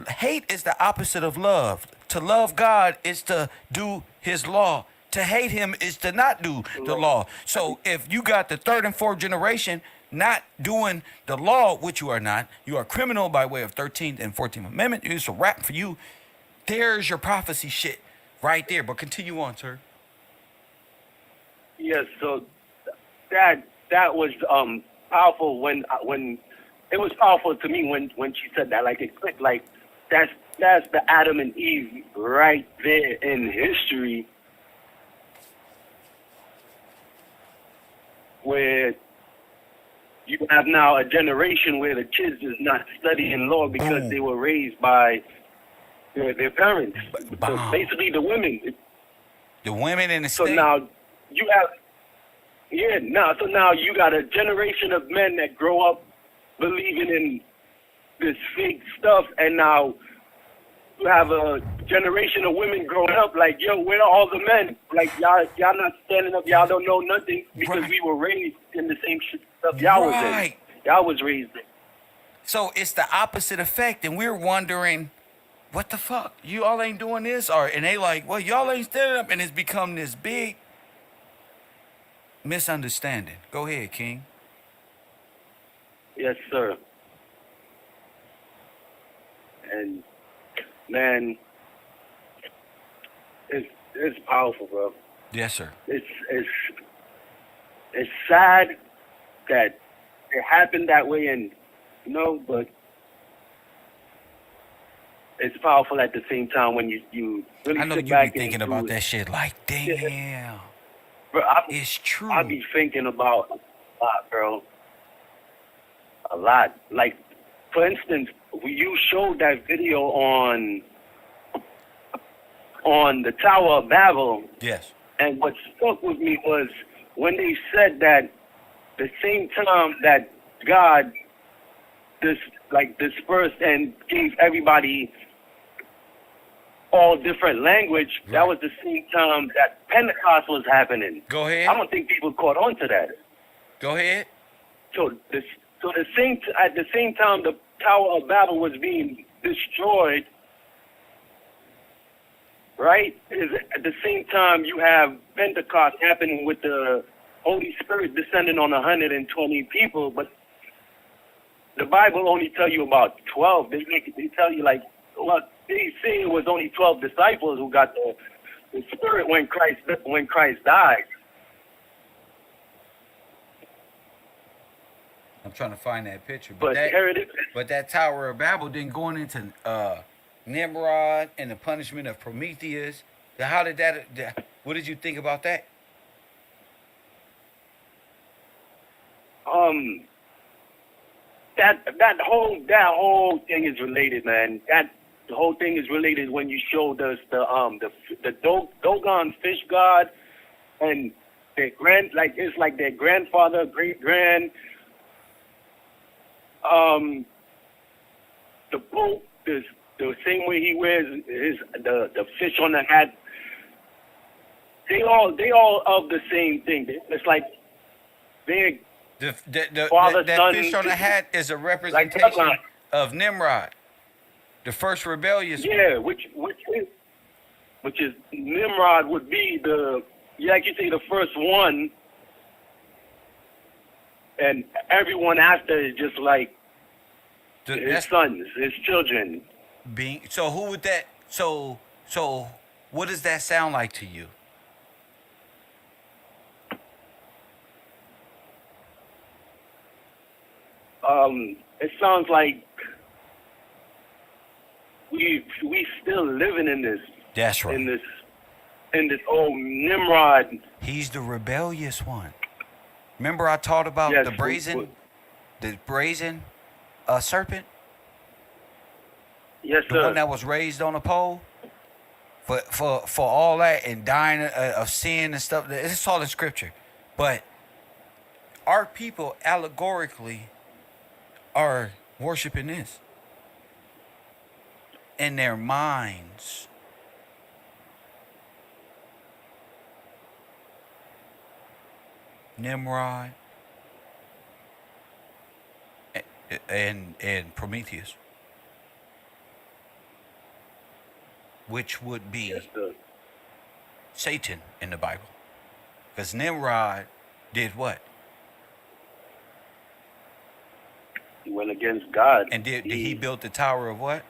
Hate is the opposite of love. To love God is to do his law. To hate him is to not do the law. So if you got the third and fourth generation not doing the law, which you are not, you are criminal by way of 13th and 14th Amendment. It's a wrap for you. There's your prophecy shit right there. But continue on, sir. Yes, so that was powerful when it was powerful to me when she said that. Like it clicked. Like that's the Adam and Eve right there in history, where you have now a generation where the kids is not studying law because they were raised by their parents. So Bomb. basically, the women. The women in the So state. now you have Yeah, so now you got a generation of men that grow up believing in this fake stuff, and now you have a generation of women growing up like, yo, where are all the men? Like, y'all not standing up, y'all don't know nothing because Right. we were raised in the same shit stuff y'all was in. Right. Y'all was raised in. So it's the opposite effect, and we're wondering, what the fuck? You all ain't doing this, and they like, well, y'all ain't standing up, and it's become this big misunderstanding. Go ahead, King. Yes, sir. And man, it's powerful, bro. Yes, sir. It's sad that it happened that way, and but it's powerful at the same time when you really I know sit you be back thinking and about do it. that shit like, damn, Bro, it's true. I be thinking about a lot, bro. A lot. Like, for instance, you showed that video on the Tower of Babel, Yes. and what stuck with me was when they said that the same time that God dispersed and gave everybody all different language, Right. that was the same time that Pentecost was happening. Go ahead. I don't think people caught on to that. Go ahead. So at the same time the Tower of Babel was being destroyed, right? Is at the same time you have Pentecost happening with the Holy Spirit descending on 120 people, but the Bible only tell you about 12. They tell you like, well, they say it was only 12 disciples who got the Spirit when Christ died. I'm trying to find that picture, But here it is. but that Tower of Babel didn't going into Nimrod and the punishment of Prometheus. How did that? What did you think about that? That whole thing is related, man. The whole thing is related when you showed us the Dogon fish god and their it's like their grandfather, great grand. The Pope is the same way he wears the fish on the hat. They all of the same thing. It's like they're Father, That son, fish on the hat is a representation of Nimrod, the first rebellious one. yeah, which is Nimrod would be like you say, the first one, and everyone after is just like his sons, his children. So who would that? So what does that sound like to you? It sounds like we still living in this. That's right. In this old Nimrod. He's the rebellious one. Remember I taught about Yes, the brazen serpent? Yes, The sir. one that was raised on a pole? For all that and dying of sin and stuff. It's all in scripture. But our people allegorically are worshiping this in their minds. Nimrod and Prometheus, which would be Yes, sir. Satan in the Bible. Because Nimrod did what? He went against God. And did he build the Tower of what?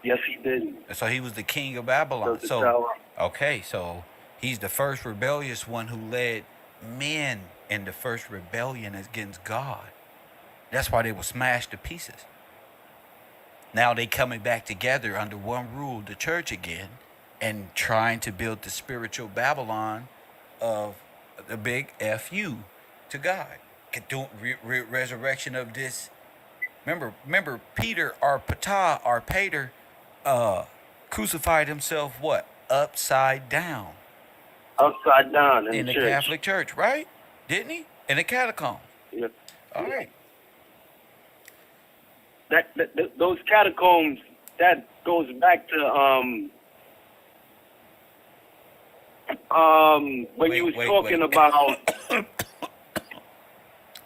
Yes, he did. So he was the king of Babylon. Built the tower. Okay, so he's the first rebellious one who led men in the first rebellion against God. That's why they were smashed to pieces. Now they coming back together under one rule, the church again, and trying to build the spiritual Babylon of the big FU to God. Resurrection of this. Remember Peter, our Pater, crucified himself what? Upside down. upside down in in the the church. Catholic Church, right? Didn't he? In the catacombs. Yeah. All right. Those catacombs, that goes back to when you was talking about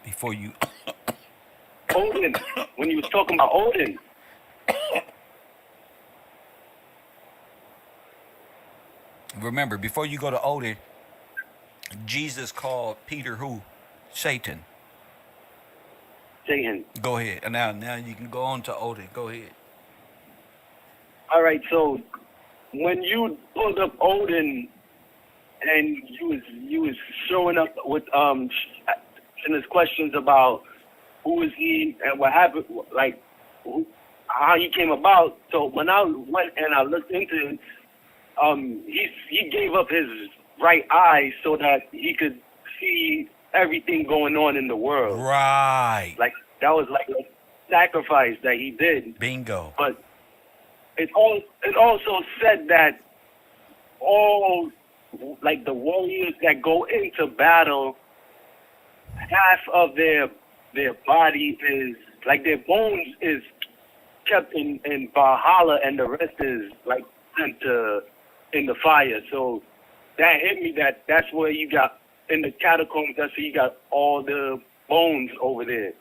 Before you. Odin. When you was talking about Odin. Remember, before you go to Odin, Jesus called Peter who? Satan. Satan. Go ahead. And now you can go on to Odin. Go ahead. All right, so when you pulled up Odin and you was showing up with and his questions about who is he and what happened, like how he came about. So when I went and I looked into it, he gave up his right eye so that he could see everything going on in the world. Right. Like that was like a sacrifice that he did. Bingo. But it also said that all like the warriors that go into battle, half of their body is like their bones is kept in Valhalla, and the rest is like sent to in the fire. So that hit me. That's where you got in the catacombs. That's where you got all the bones over there,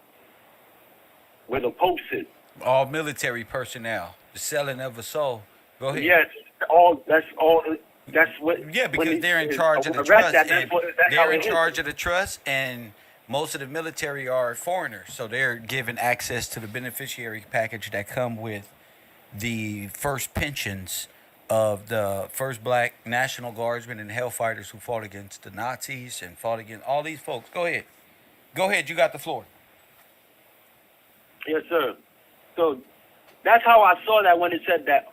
where the Pope sits. All military personnel. The selling of a soul. Go ahead. Yes, all. That's all. That's what. Yeah, because they're in charge of the arrest trust. that, And that's how they're in it is. charge of the trust, and most of the military are foreigners, so they're given access to the beneficiary package that come with the first pensions of the first black National Guardsmen and Hellfighters who fought against the Nazis and fought against all these folks. Go ahead. Go ahead. You got the floor. Yes, sir. So that's how I saw that when it said that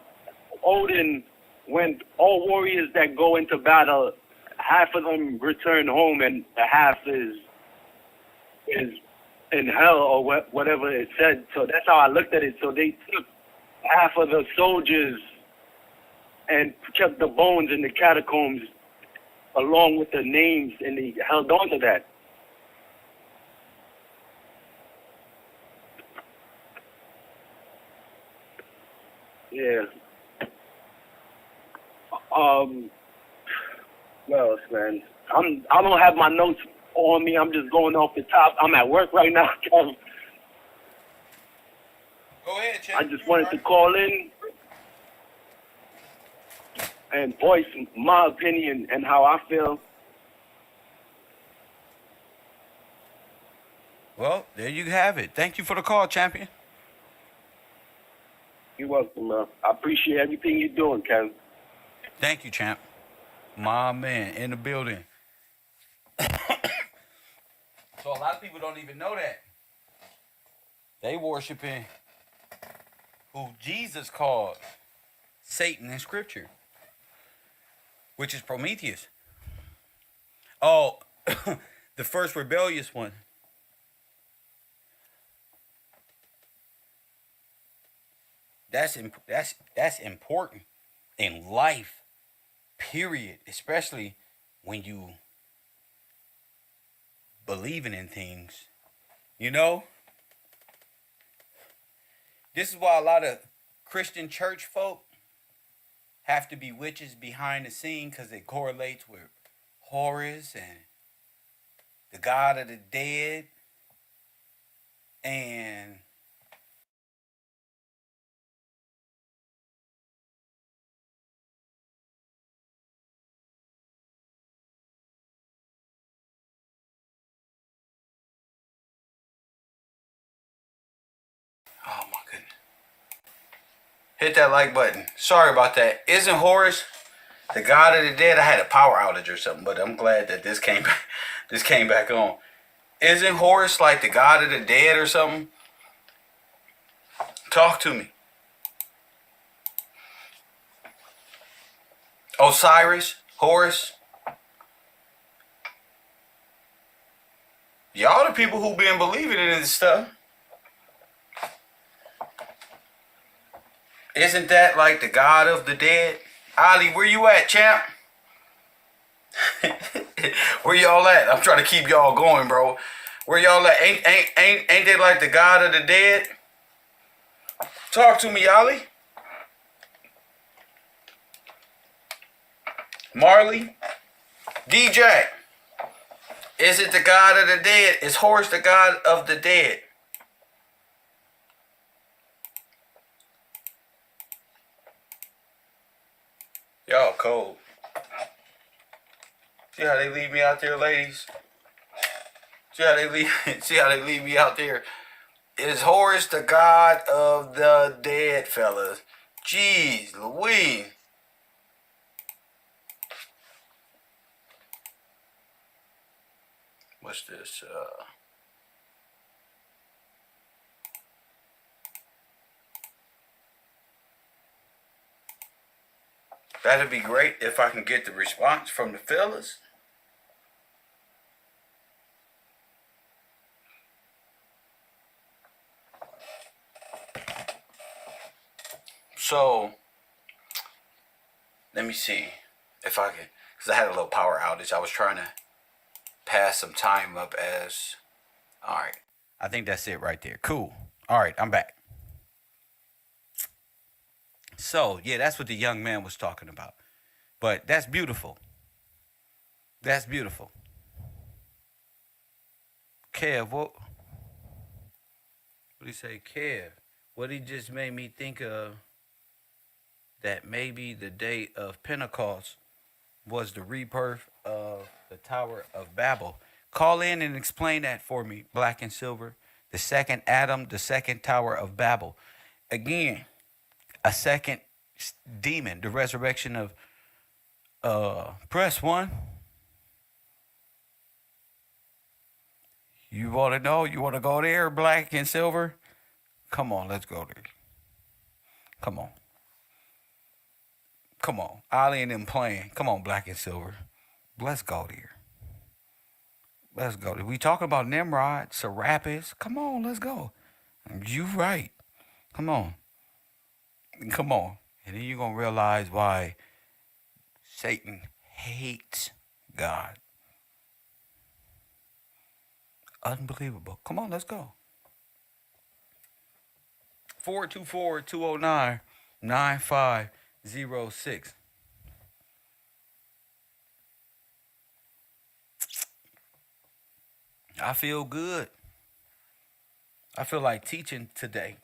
Odin, when all warriors that go into battle, half of them return home and the half is in hell or whatever it said. So that's how I looked at it. So they took half of the soldiers and kept the bones in the catacombs along with the names, and they held on to that. Yeah. What else, man? I don't have my notes on me. I'm just going off the top. I'm at work right now. Go ahead, Chip. I just wanted to call in and voice my opinion and how I feel. Well, there you have it. Thank you for the call, champion. You're welcome, man. I appreciate everything you're doing, Kev. Thank you, champ. My man in the building. So a lot of people don't even know that. They worshiping who Jesus called Satan in Scripture, which is Prometheus. Oh, the first rebellious one. That's important in life, period. Especially when you believing in things, you know. This is why a lot of Christian church folk have to be witches behind the scene, because it correlates with Horus and the God of the dead and oh my goodness. Hit that like button. Sorry about that. Isn't Horus the God of the dead? I had a power outage or something, but I'm glad that this came back on. Isn't Horus like the God of the dead or something? Talk to me. Osiris? Horus? Y'all the people who been believing in this stuff. Isn't that like the God of the dead? Ali, where you at, champ? Where y'all at? I'm trying to keep y'all going, bro. Where y'all at? Ain't they like the God of the dead? Talk to me, Ollie. Marley. DJ. Is it the God of the dead? Is Horus the God of the dead? Y'all cold. See how they leave me out there, ladies? See how they leave see how they leave me out there? Is Horus the God of the dead, fellas? Jeez Louise. What's this? That'd be great if I can get the response from the fellas. So, let me see if I can, because I had a little power outage. I was trying to pass some time up as, all right. I think that's it right there. Cool. All right, I'm back. So, yeah, that's what the young man was talking about. But that's beautiful. That's beautiful. Kev, what did he say? Kev, what he just made me think of, that maybe the day of Pentecost was the rebirth of the Tower of Babel. Call in and explain that for me, Black and Silver. The second Adam, the second Tower of Babel. Again, a second demon, the resurrection of press one. You want to know? You want to go there, Black and Silver? Come on, let's go there. Come on. Come on. Ollie and them playing. Come on, Black and Silver. Let's go there. Let's go. We talking about Nimrod, Serapis. Come on, let's go. You right. Come on. Come on. And then you're going to realize why Satan hates God. Unbelievable. Come on, let's go. 424-209-9506. I feel good. I feel like teaching today.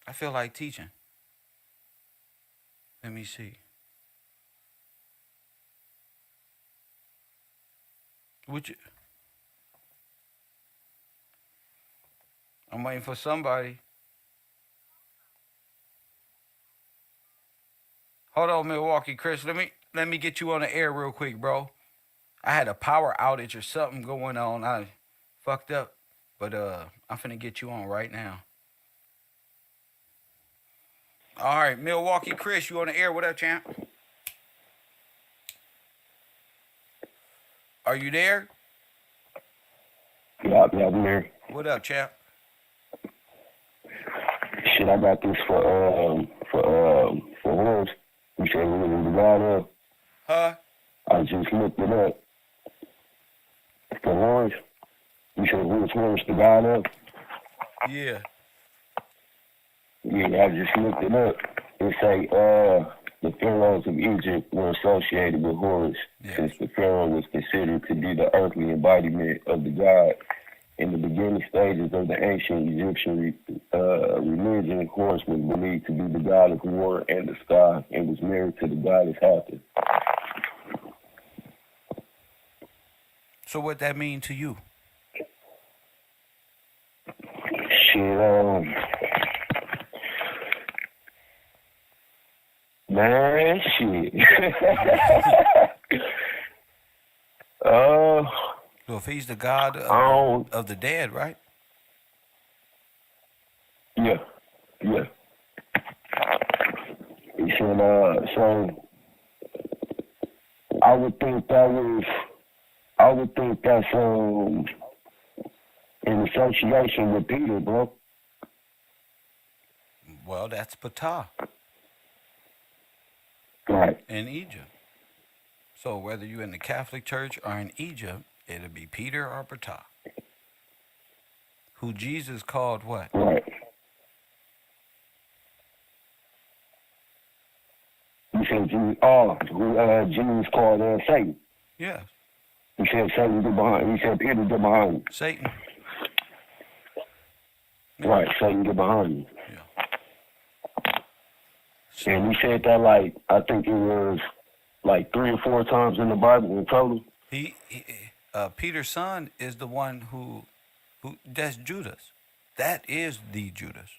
I feel like teaching. Let me see. Would you? I'm waiting for somebody. Hold on, Milwaukee, Chris. Let me get you on the air real quick, bro. I had a power outage or something going on. I fucked up, but I'm finna get you on right now. All right, Milwaukee, Chris, you on the air? What up, champ? Are you there? Yeah, I'm here. What up, champ? Shit, I got this for Horus. You said we was the God of. Huh? I just looked it up. For Horus, you said we was Horus the God of. Yeah. Yeah, I just looked it up. It say the pharaohs of Egypt were associated with Horus, since the pharaoh was considered to be the earthly embodiment of the god. In the beginning stages of the ancient Egyptian religion, Horus was believed to be the god of war and the sky, and was married to the goddess Hathor. So what that mean to you? Shit, man, shit. So if he's the God of the dead, right? Yeah. He said, so I would think that's in association with Peter, bro. Well, that's Ptah. Right. in Egypt. So whether you're in the Catholic Church or in Egypt, it'll be Peter or Ptah, who Jesus called what? Right. You said Jesus. Oh, Jesus called Satan. Yes, He said Satan get behind. He said Peter get behind you. Satan. Yeah. Right. Satan get behind you. Yeah. So, And he said that like I think it was like 3 or 4 times in the Bible in total. Peter's son is the one who that's Judas. That is the Judas.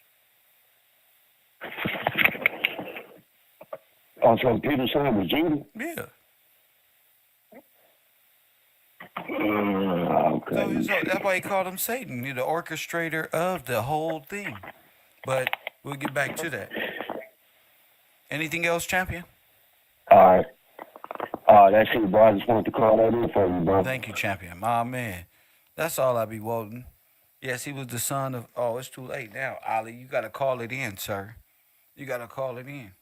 Also, Peter's son was Judas. Yeah. Okay. So that's why he called him Satan, the orchestrator of the whole thing. But we'll get back to that. Anything else, champion? All right. That's it, bro. I just wanted to call that in for you, bro. Thank you, champion. My man. That's all I be wanting. Yes, he was the son of. Oh, it's too late now, Ali. You got to call it in, sir. You got to call it in.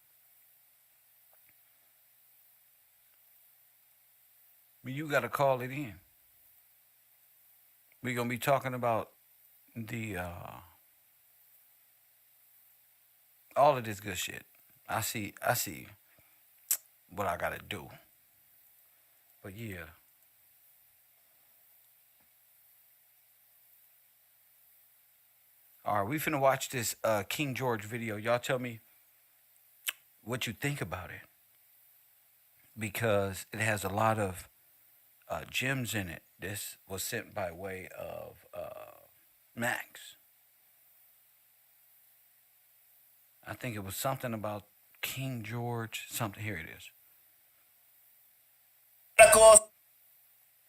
You got to call it in. We're going to be talking about the all of this good shit. I see what I got to do. But yeah. All right, we finna watch this King George video. Y'all tell me what you think about it. Because it has a lot of gems in it. This was sent by way of Max. I think it was something about King George. Something. Here it is.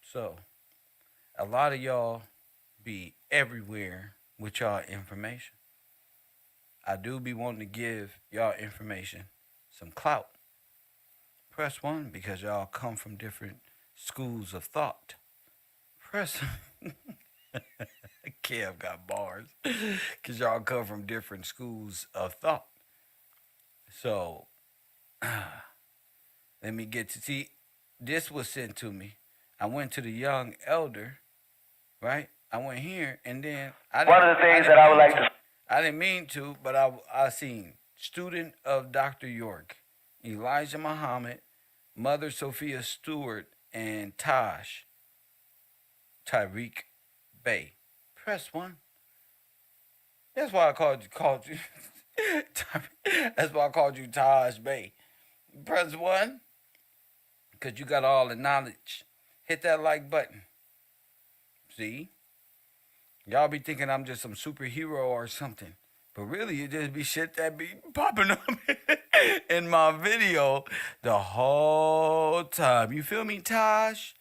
So, a lot of y'all be everywhere with y'all information. I do be wanting to give y'all information some clout. Press 1 because y'all come from different schools of thought. Press Kev got bars because y'all come from different schools of thought. So let me get to see. This was sent to me. I went to the young elder, right? I went here and then One of the things that I would like to. I didn't mean to, but I seen student of Dr. York, Elijah Muhammad, Mother Sophia Stewart, and Tyreek Bay. Press 1. That's why I called you. That's why I called you Taj Bay. Press 1, because you got all the knowledge. Hit that like button. See? Y'all be thinking I'm just some superhero or something. But really, it just be shit that be popping up in my video the whole time. You feel me, Taj?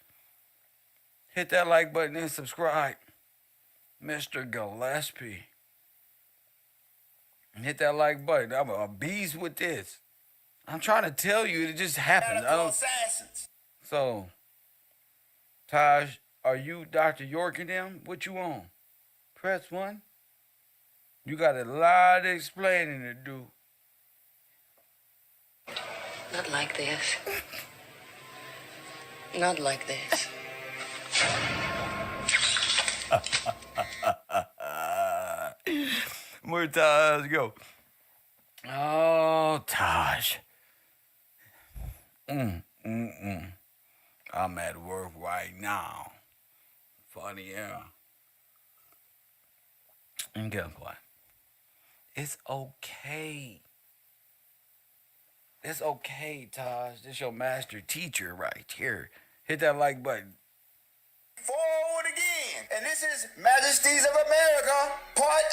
Hit that like button and subscribe. Mr. Gillespie. Hit that like button. I'm a beast with this. I'm trying to tell you, it just happened. So, Taj, are you Dr. York and them? What you on? Press 1. You got a lot of explaining to do. Not like this. Not like this. Where Taj go? Oh, Taj. I'm at work right now. Funny, yeah. And guess what? It's okay. It's okay, Taj. This your master teacher right here. Hit that like button. Forward again. And this is Majesties of America, Part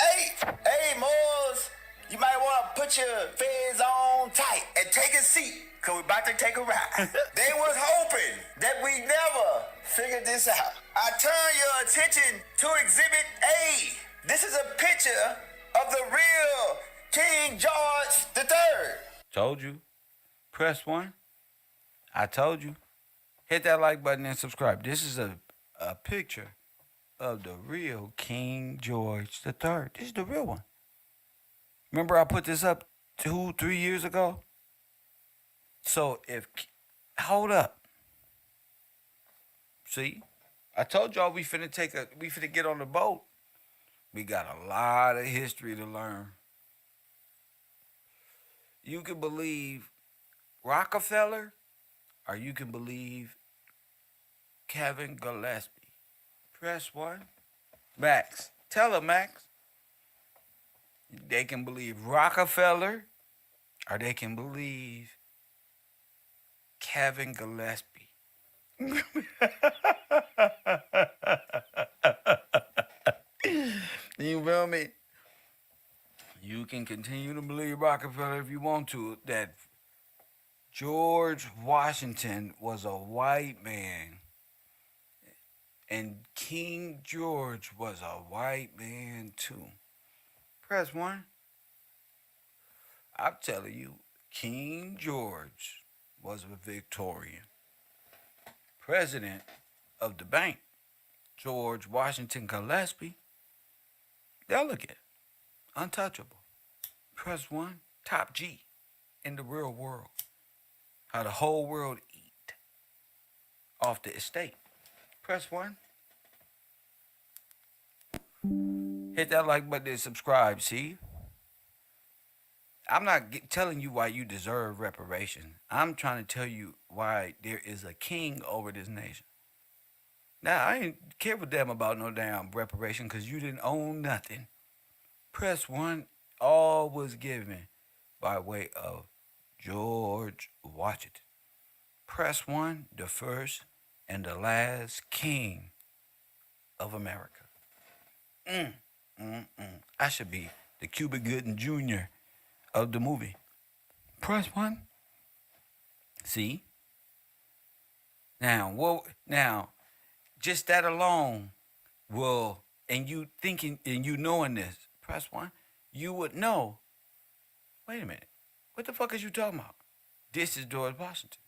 8. Hey, Moors, you might want to put your feds on tight and take a seat, because we're about to take a ride. They was hoping that we never figured this out. I turn your attention to Exhibit A. This is a picture of the real King George III. Told you. Press 1. I told you. Hit that like button and subscribe. This is a picture of the real King George III. This is the real one. Remember I put this up 2-3 years ago? So hold up. See, I told y'all we finna get on the boat. We got a lot of history to learn. You can believe Rockefeller, or you can believe Kevin Gillespie. Press one. Max, tell her, Max. They can believe Rockefeller, or they can believe Kevin Gillespie. You feel me? You can continue to believe Rockefeller if you want to, that George Washington was a white man and King George was a white man too. Press one. I'm telling you, King George was a Victorian. President of the bank, George Washington Gillespie, delegate, untouchable. Press one. Top G in the real world. How the whole world eat off the estate. Press one. Hit that like button and subscribe, see? I'm not telling you why you deserve reparation. I'm trying to tell you why there is a king over this nation. Now, I ain't care a damn about no damn reparation because you didn't own nothing. Press one. All was given by way of George Washington. Press one, the first and the last king of America. I should be the Cuba Gooding Jr. of the movie. Press one. See? Now, just that alone will, and you thinking and you knowing this, press one, you would know, wait a minute, what the fuck is you talking about? This is George Washington.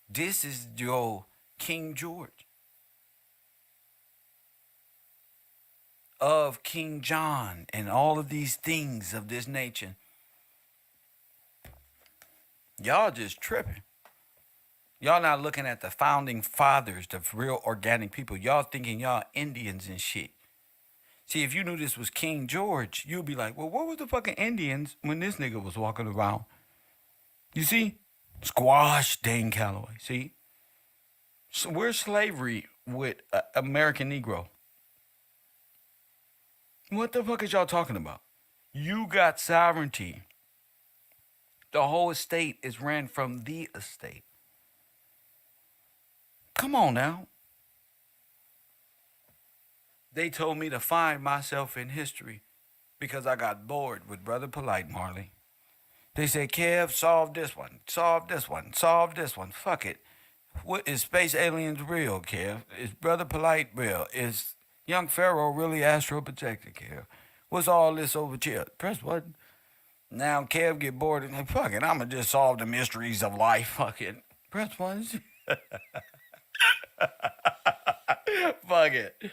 This is your King George. Of King John and all of these things of this nature. Y'all just tripping. Y'all not looking at the founding fathers, the real organic people. Y'all thinking y'all Indians and shit. See, if you knew this was King George, you'd be like, well, what was the fucking Indians when this nigga was walking around? You see? Squash Dane Calloway. See? So where's slavery with American Negro? What the fuck is y'all talking about? You got sovereignty. The whole estate is ran from the estate. Come on now. They told me to find myself in history because I got bored with Brother Polite Marley. They said, Kev, solve this one, solve this one, solve this one. Fuck it. What is space aliens real, Kev? Is Brother Polite real? Is young Pharaoh really astral projected, Kev? What's all this over here? Press button. Now Kev get bored and like, fuck it, I'ma just solve the mysteries of life. Fuck it. Press one. Fuck it.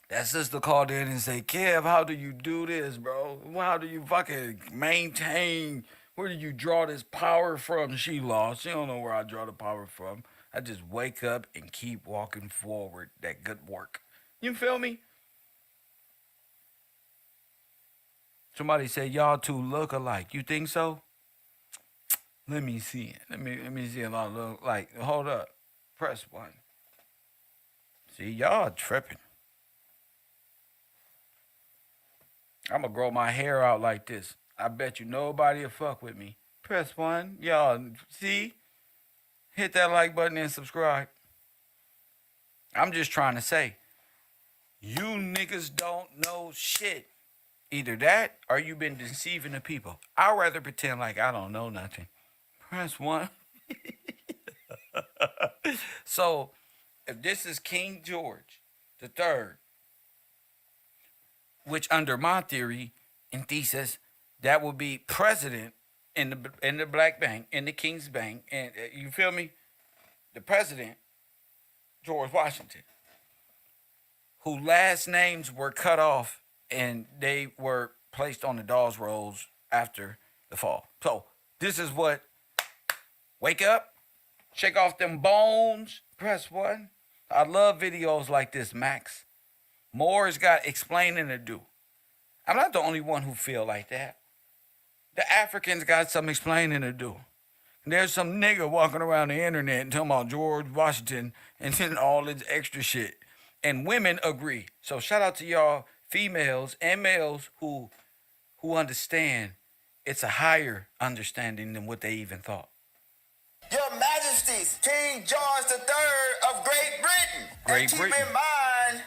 That sister called in and said, Kev, how do you do this, bro? How do you fucking maintain? Where do you draw this power from? She lost. She don't know where I draw the power from. I just wake up and keep walking forward. That good work. You feel me? Somebody said y'all two look alike. You think so? Let me see it. Let me see if I look like. Hold up. Press one. See, y'all tripping. I'm gonna grow my hair out like this. I bet you nobody will fuck with me. Press one. Y'all, see? Hit that like button and subscribe. I'm just trying to say, you niggas don't know shit. Either that or you been deceiving the people. I'd rather pretend like I don't know nothing. Press one. So, if this is King George the Third, which under my theory and thesis, that would be president in the Black Bank, in the King's Bank, and you feel me? The president, George Washington, who last names were cut off and they were placed on the Dawes rolls after the fall. So this is what Wake up, shake off them bones, press one. I love videos like this, Max. Moore's got explaining to do. I'm not the only one who feel like that. The Africans got some explaining to do. There's some nigga walking around the internet and talking about George Washington and then all this extra shit. And women agree. So shout out to y'all females and males who understand it's a higher understanding than what they even thought. Your Majesties, King George III of Great Britain. Great and keep Britain. in mind,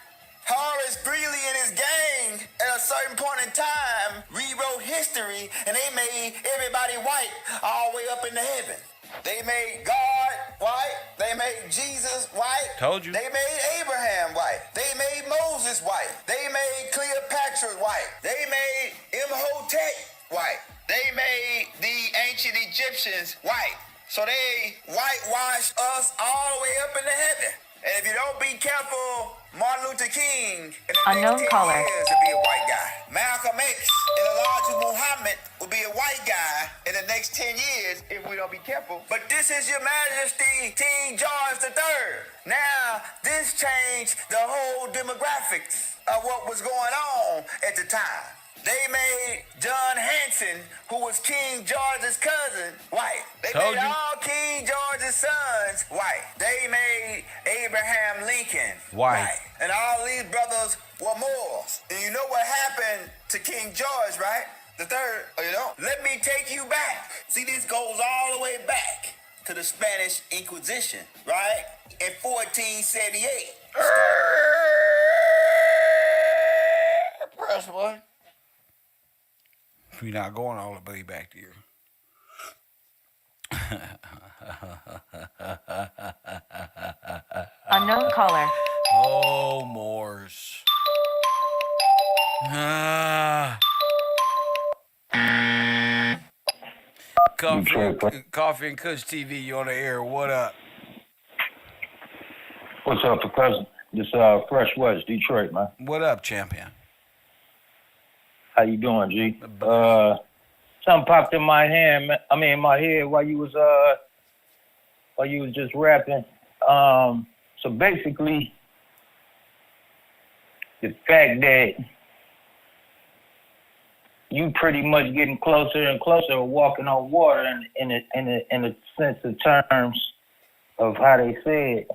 Horace Greeley and his gang at a certain point in time rewrote history and they made everybody white all the way up into heaven. They made God white. They made Jesus white. Told you. They made Abraham white. They made Moses white. They made Cleopatra white. They made Imhotep white. They made the ancient Egyptians white. So they whitewashed us all the way up into heaven. And if you don't be careful, Martin Luther King in the Unknown next 10 caller. years will be a white guy. Malcolm X and Elijah Muhammad will be a white guy in the next 10 years if we don't be careful. But this is Your Majesty, King George III. Now, this changed the whole demographics of what was going on at the time. They made John Hanson, who was King George's cousin, white. They Told made you. all King George's sons white. They made Abraham Lincoln White. And all these brothers were Moors. And you know what happened to King George, right? The third, you know? Let me take you back. See, this goes all the way back to the Spanish Inquisition, right? In 1478. Press one. We're not going all the way back there. Unknown caller. Oh, Moors. Coffee and Kush TV, you on the air. What up? What's up, Professor? This Fresh West, Detroit, man. What up, champion? How you doing, G? Something popped in my hand. In my head while you was just rapping. So basically, the fact that you pretty much getting closer and closer to walking on water in a sense of terms of how they say it,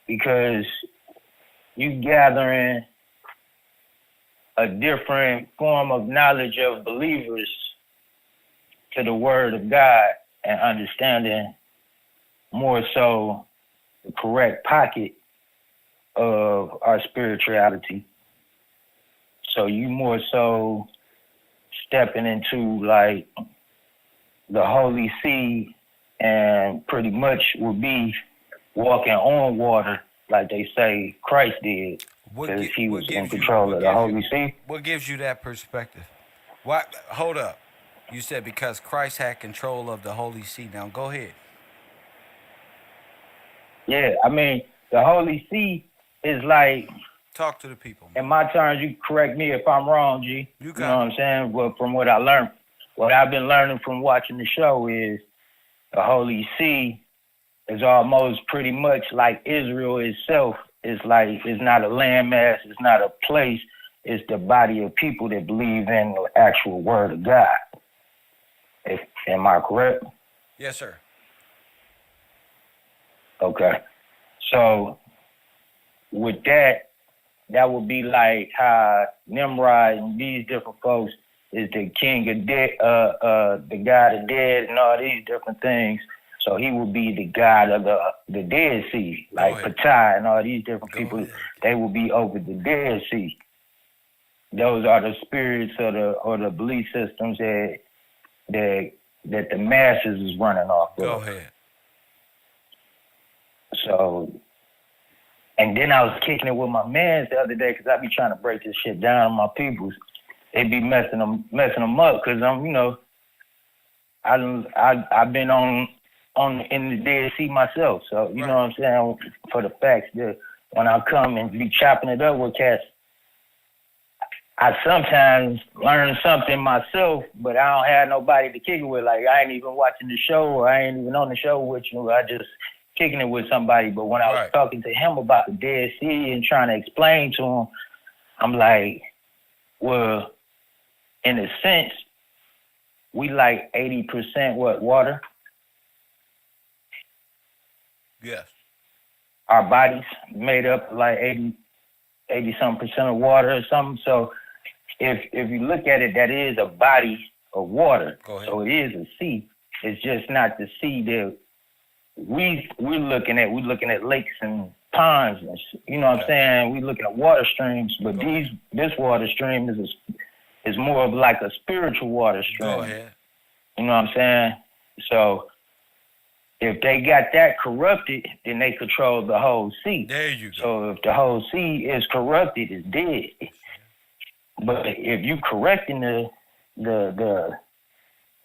because you gathering a different form of knowledge of believers to the word of God and understanding more so the correct pocket of our spirituality. So you more so stepping into like the Holy See and pretty much will be walking on water like they say Christ did, because he was in control of the Holy See. What gives you that perspective? Why? Hold up. You said because Christ had control of the Holy See. Now go ahead. Yeah, the Holy See is like, talk to the people. In my terms, you correct me if I'm wrong, G. You know what I'm saying? But from what I learned, what I've been learning from watching the show is the Holy See is almost pretty much like Israel itself. It's like, it's not a landmass, it's not a place, it's the body of people that believe in the actual word of God. Am I correct? Yes, sir. Okay. So with that would be like how Nimrod and these different folks is the king of the god of dead and all these different things. So he will be the god of the Dead Sea, like Ptah and all these different people. They will be over the Dead Sea. Those are the spirits or the belief systems that the masses is running off of. Go ahead. So, and then I was kicking it with my mans the other day because I be trying to break this shit down on my peoples. They be messing them up because I'm, I've been in the Dead Sea myself. So you know what I'm saying, for the facts that when I come and be chopping it up with cats, I sometimes learn something myself, but I don't have nobody to kick it with. Like, I ain't even watching the show, or I ain't even on the show with you. I just kicking it with somebody. But when I was talking to him about the Dead Sea and trying to explain to him, I'm like, well, in a sense, we like 80% water. Yes. Our bodies made up like 80-something% of water or something. So if you look at it, that is a body of water. So it is a sea. It's just not the sea that we're looking at. We're looking at lakes and ponds, and you know what I'm saying? We're looking at water streams, but this water stream is more of like a spiritual water stream. Go ahead. You know what I'm saying? So if they got that corrupted, then they control the whole sea. There you go. So if the whole sea is corrupted, it's dead. But if you correcting the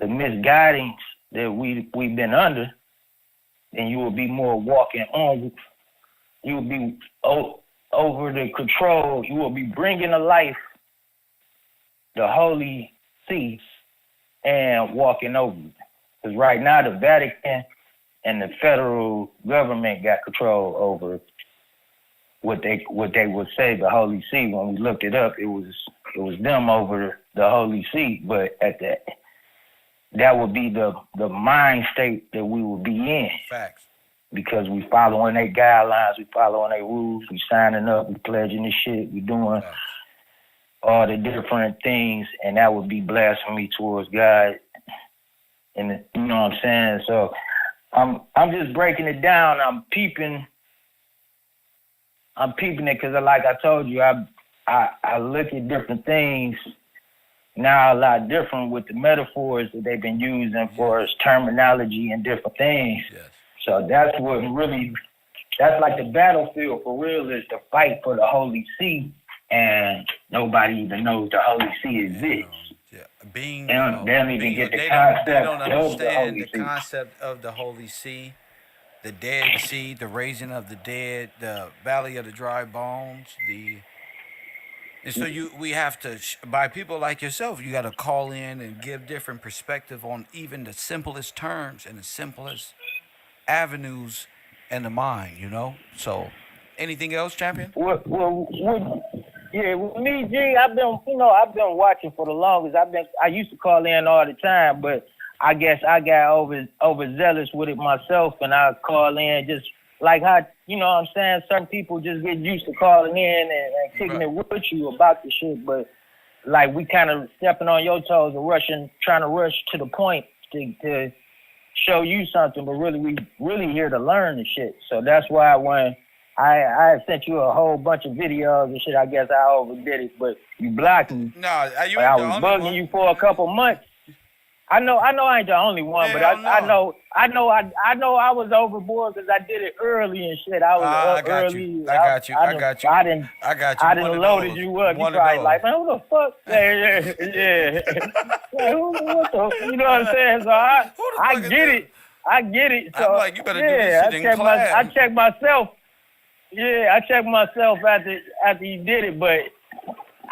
misguidings that we've been under, then you will be more walking on. You will be over the control. You will be bringing to life the holy sea and walking over it. Because right now the Vatican and the federal government got control over what they would say the Holy See. When we looked it up, it was them over the Holy See. But that would be the mind state that we would be in. Facts. Because we following their guidelines, we following their rules, we signing up, we pledging this shit, we doing all the different things, and that would be blasphemy towards God. And you know what I'm saying? So I'm just breaking it down. I'm peeping it because, like I told you, I look at different things now a lot different with the metaphors that they've been using for as terminology and different things. Yes. So that's like the battlefield for real, is to fight for the Holy See, and nobody even knows the Holy See exists. They don't even get the concept. They don't understand the concept of the Holy See, the Dead Sea, the raising of the dead, the Valley of the Dry Bones, and so we have to, by people like yourself, you got to call in and give different perspective on even the simplest terms and the simplest avenues in the mind, you know? So, anything else, champion? With me, G, I've been watching for the longest. I used to call in all the time, but I guess I got overzealous with it myself, and I call in just like how, you know what I'm saying, certain people just get used to calling in and kicking it with you about the shit, but like we kind of stepping on your toes and trying to rush to the point to show you something, but really we really here to learn the shit. So that's why when I sent you a whole bunch of videos and shit, I guess I overdid it, but you blocked me. No, you I ain't was the only bugging one. you for a couple months. I know I ain't the only one, but I know I was overboard because I did it early and shit. I was up early. I got you. I didn't loaded you up. You probably like, man, who the fuck? Yeah. What the? You know what I'm saying? So I get it. I get it. So I'm like, you better do this shit in class. I checked myself. Yeah, I checked myself after you did it, but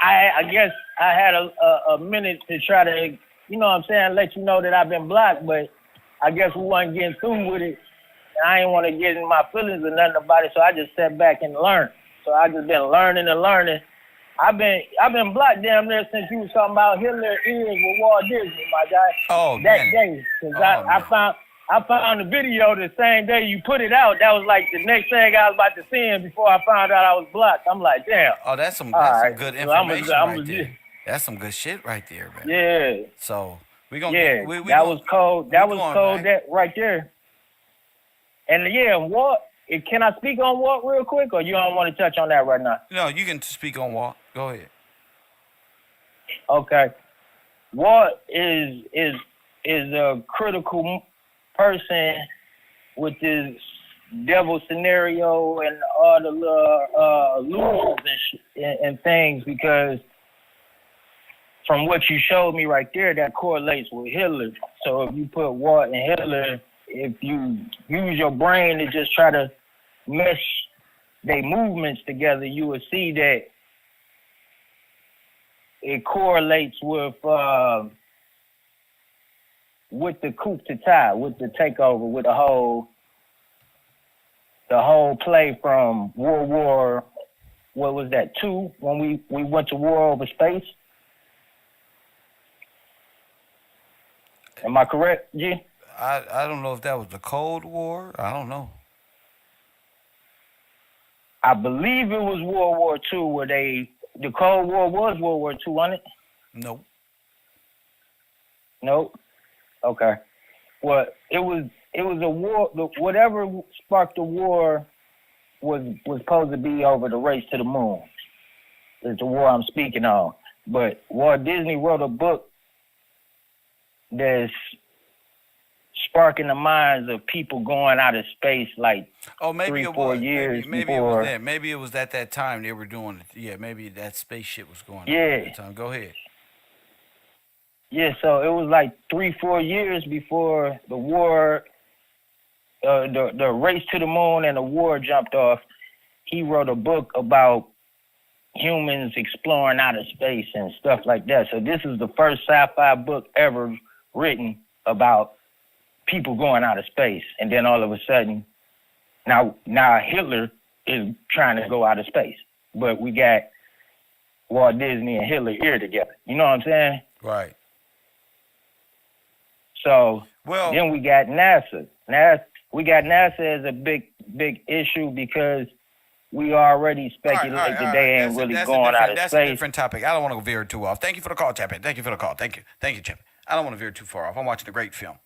I guess I had a minute to try to, you know what I'm saying, let you know that I've been blocked, but I guess we wasn't getting through with it. I ain't want to get in my feelings or nothing about it, so I just sat back and learned. So I just been learning and learning. I've been blocked damn near since you was talking about Hitler ears with Walt Disney, my guy. Oh, that man. day, because I found the video the same day you put it out. That was like the next thing I was about to see him before I found out I was blocked. I'm like, damn. Oh, that's some good information right there. That's some good shit right there, man. Yeah. So we gonna that was cold. That was cold. That right there. And Walt. Can I speak on Walt real quick, or you don't want to touch on that right now? No, you can speak on Walt. Go ahead. Okay. Walt is a critical person with this devil scenario and all the lures and things, because from what you showed me right there, that correlates with Hitler. So if you put Walt and Hitler, if you use your brain to just try to mesh their movements together, you will see that it correlates with the coup d'etat, with the takeover, with the whole play from World War, what was that, II, when we went to war over space. Am I correct, G? I don't know if that was the Cold War. I don't know. I believe it was World War II where the Cold War was World War II, wasn't it? Nope. Nope. Okay. Well, it was a war. Whatever sparked the war was supposed to be over the race to the moon. It's the war I'm speaking on. But Walt Disney wrote a book that's sparking the minds of people going out of space like maybe 3-4 years maybe before. It was that. Maybe it was at that time they were doing it. Yeah, maybe that space shit was going on Yeah. at that time. Go ahead. Yeah, so it was like 3-4 years before the war, the race to the moon and the war jumped off. He wrote a book about humans exploring outer space and stuff like that. So this is the first sci-fi book ever written about people going out of space. And then all of a sudden, now Hitler is trying to go out of space. But we got Walt Disney and Hitler here together. You know what I'm saying? Right. So Well, then we got NASA. We got NASA as a big issue because we already speculate that they ain't really going out of That's space. a different topic. I don't want to veer too off. Thank you for the call, Champion. Thank you for the call. Thank you, Champion. I don't want to veer too far off. I'm watching a great film,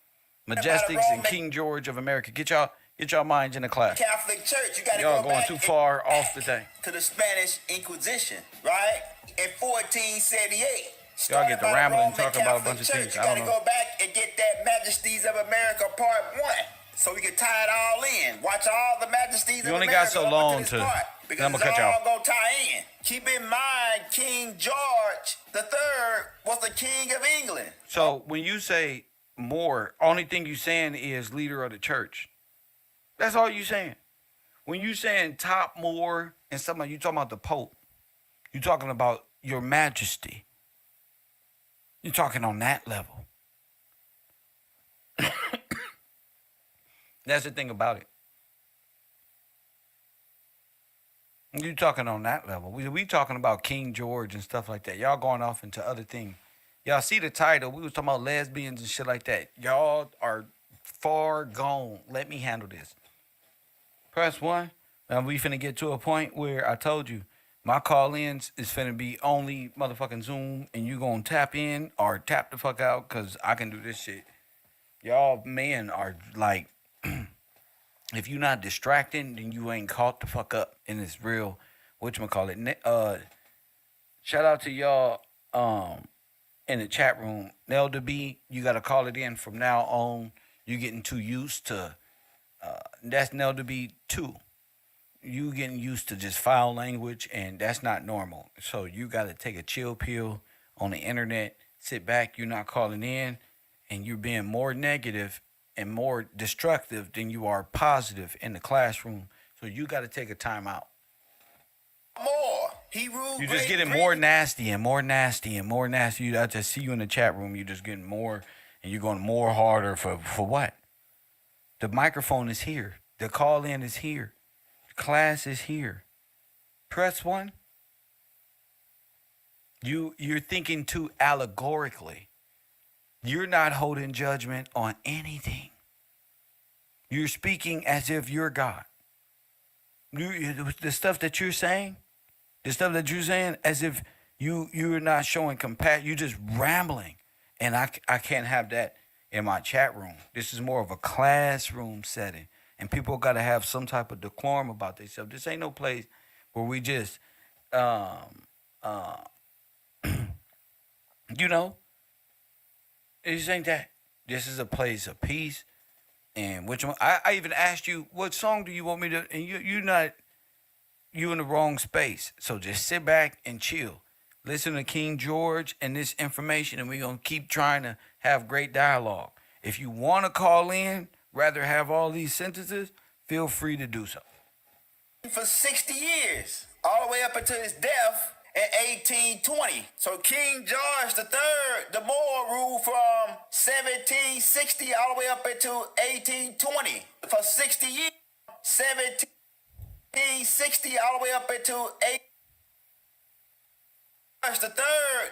Majestics and King George of America. Get y'all minds in the class. Catholic Church, you got to Y'all go going back too far off the thing. to the Spanish Inquisition, right? In 1478. Y'all get to started by the rambling, Roman talking about a bunch Catholic of Church. things. You I got don't to know. go back and get that Majesties of America Part 1, so we can tie it all in. Watch all the Majesties You of only America got so up long this to- part, because I'm gonna it's cut you all off. gonna tie in. Keep in mind, King George III was the King of England. So when you say more, only thing you saying is leader of the church. That's all you saying. When you saying top more and stuff like you talking about the Pope, you talking about your Majesty. You're talking on that level. That's the thing about it. You talking on that level. We talking about King George and stuff like that. Y'all going off into other things. Y'all see the title. We was talking about lesbians and shit like that. Y'all are far gone. Let me handle this. Press 1. Now we finna get to a point where I told you my call-ins is finna be only motherfucking Zoom, and you gonna tap in or tap the fuck out, because I can do this shit. Y'all men are like, if you not distracting, then you ain't caught the fuck up. And it's real, whatchamacallit. Shout out to y'all in the chat room. Nelda B, you gotta call it in from now on. You getting too used to, that's Nelda B 2. You getting used to just foul language, and that's not normal. So you got to take a chill pill on the internet, sit back, you're not calling in, and you're being more negative and more destructive than you are positive in the classroom. So you got to take a time out. More. He ruled. You're just getting more nasty and more nasty and more nasty. I just see you in the chat room. You're just getting more, and you're going more harder for what? The microphone is here. The call in is here. Class is here. Press 1. You're thinking too allegorically. You're not holding judgment on anything. You're speaking as if you're God. The stuff that you're saying, as if you're not showing compassion. You're just rambling, and I can't have that in my chat room. This is more of a classroom setting. And people got to have some type of decorum about themselves. This ain't no place where we just, this ain't that. This is a place of peace. And which one? I even asked you, what song do you want me to? And you in the wrong space. So just sit back and chill. Listen to King George and this information, and we're gonna keep trying to have great dialogue. If you want to call in, rather have all these sentences, feel free to do so. For 60 years, all the way up until his death. in 1820. So King George III, the Moor, ruled from 1760 all the way up into 1820 for 60 years. 1760 all the way up into 1820. George III,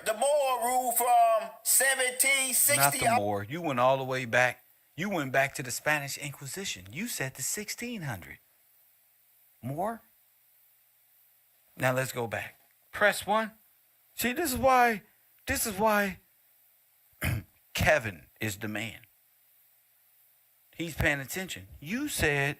the Moor, ruled from 1760. Not the Moor. You went all the way back. You went back to the Spanish Inquisition. You said the 1600. Moor? Now let's go back. Press 1. See, this is why Kevin is the man. He's paying attention. You said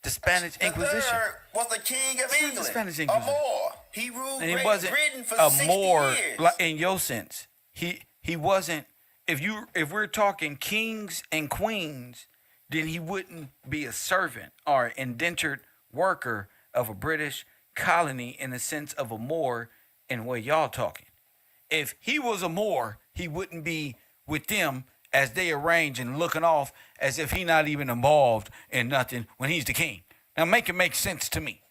the Spanish Inquisition. III was the king of England. The Spanish A Inquisition. Moor. He ruled And he Great wasn't Britain for a 60 Moor years. in your sense. He wasn't. If we're talking kings and queens, then he wouldn't be a servant or indentured worker of a British colony in the sense of a Moor in what y'all talking. If he was a Moor, he wouldn't be with them as they arrange and looking off as if he not even involved in nothing when he's the king. Now make it make sense to me.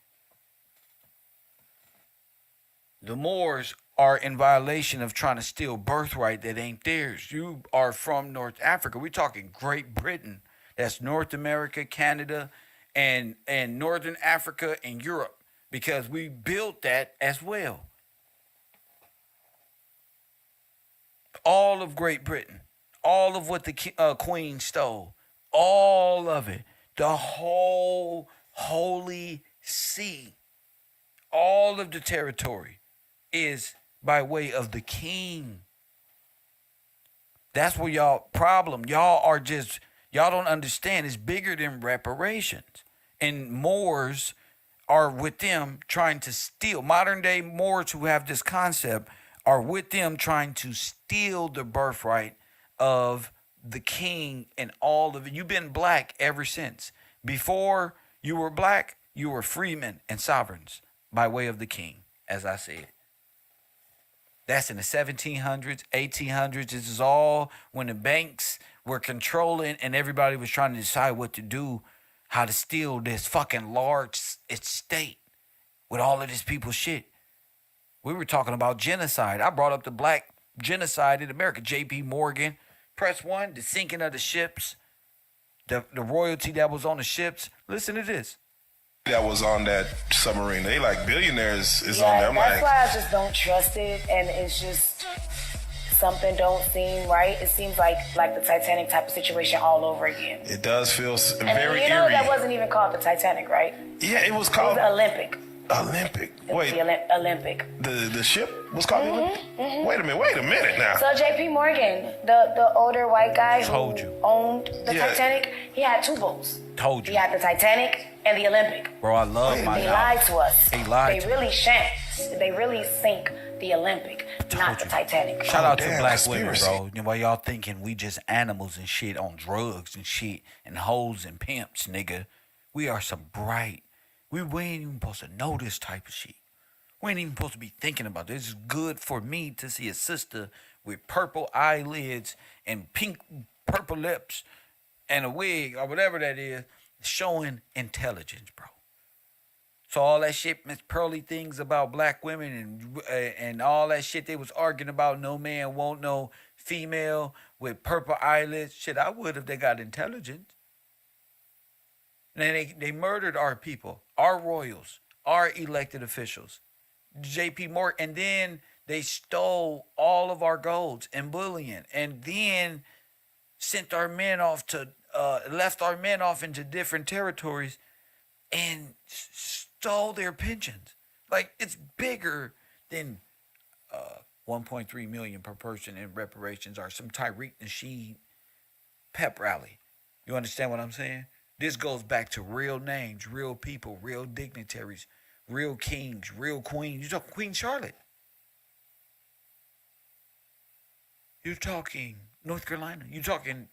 The Moors are in violation of trying to steal birthright that ain't theirs. You are from North Africa. We're talking Great Britain. That's North America, Canada, and Northern Africa and Europe, because we built that as well. All of Great Britain, all of what the Queen stole, all of it, the whole Holy See, all of the territory is by way of the king. That's where y'all problem. Y'all don't understand. It's bigger than reparations. And Moors are with them trying to steal. Modern day Moors who have this concept are with them trying to steal the birthright of the king and all of it. You've been black ever since. Before you were black, you were freemen and sovereigns by way of the king, as I said. That's in the 1700s, 1800s. This is all when the banks were controlling and everybody was trying to decide what to do, how to steal this fucking large estate with all of this people's shit. We were talking about genocide. I brought up the black genocide in America. J.P. Morgan, press 1, the sinking of the ships, the royalty that was on the ships. Listen to this. That was on that submarine. They like billionaires is Yeah, on there. I'm that's like, why I just don't trust it, and it's just something don't seem right. It seems like the Titanic type of situation all over again. it does feel And very you know eerie. that wasn't even called the Titanic, right? Yeah, it was It called was Olympic. Olympic. It was Wait, the Olympic. the ship was called the Olympic? Wait a minute now. So J.P. Morgan, the older white guy Told who you. owned the Yeah. Titanic, he had two boats. Told you. He had the Titanic and the Olympic. Bro, I love my They guy. lied to us. They lied They to really shan't. They really sink the Olympic, not the you. Titanic. Shout out to damn, black women, conspiracy. bro. You know, why y'all thinking we just animals and shit on drugs and shit and hoes and pimps, nigga. We are some bright. We ain't even supposed to know this type of shit. We ain't even supposed to be thinking about this. It's good for me to see a sister with purple eyelids and purple lips and a wig or whatever that is showing intelligence, bro. So all that shit, Miss Pearly things about black women and all that shit they was arguing about, no man won't no female with purple eyelids. Shit, I would if they got intelligence. And then they murdered our people, our royals, our elected officials, J.P. Morgan, and then they stole all of our golds and bullion, and then sent our men off to left our men off into different territories and stole their pensions. Like, it's bigger than 1.3 million per person in reparations or some Tariq Nasheed pep rally. You understand what I'm saying? This goes back to real names, real people, real dignitaries, real kings, real queens. You're talking Queen Charlotte. You're talking North Carolina. You're talking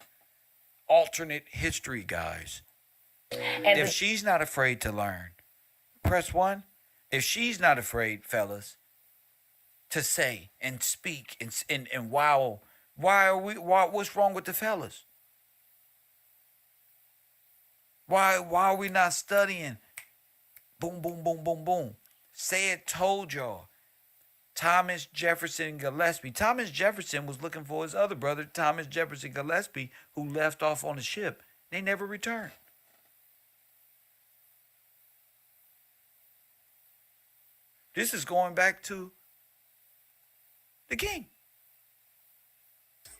alternate history, guys. And If she's not afraid to learn, press 1. If she's not afraid, fellas, to say and speak and wow, what's wrong with the fellas? Why are we not studying? Boom, boom, boom, boom, boom. Say it told y'all. Thomas Jefferson Gillespie. Thomas Jefferson was looking for his other brother, Thomas Jefferson Gillespie, who left off on the ship. They never returned. This is going back to the king.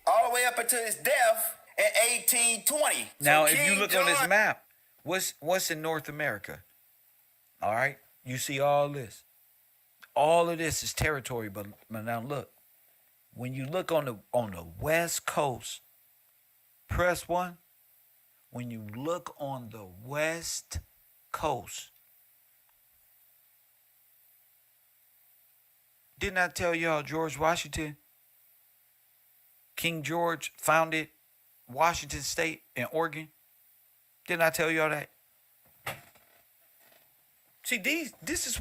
All the way up until his death in 1820. Now, So if you King look on this George- map, what's in North America? All right, you see all this. All of this is territory, but now look. When you look on the West Coast, press 1. When you look on the West Coast, didn't I tell y'all George Washington, King George founded Washington State in Oregon? Didn't I tell y'all that? See, this is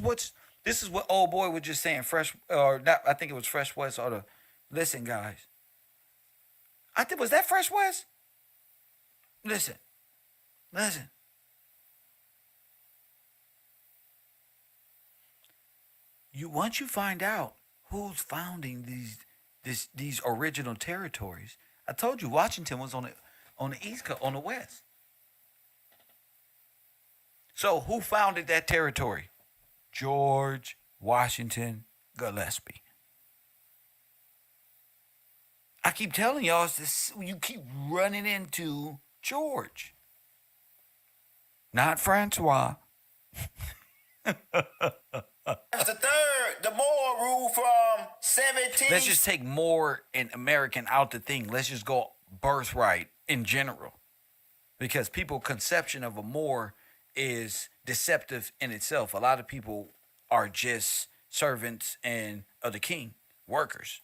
what old boy was just saying. Fresh or not? I think it was Fresh West or the listen, guys. I think was that Fresh West. Listen. Once you find out who's founding these original territories, I told you Washington was on the East Coast, on the West. So who founded that territory? George Washington Gillespie. I keep telling y'all, it's this, you keep running into George, not Francois. That's the third. The Moore rule from 17. Let's just take Moore and American out the thing. Let's just go birthright in general, because people's conception of a Moor is deceptive in itself. A lot of people are just servants and of the king, workers.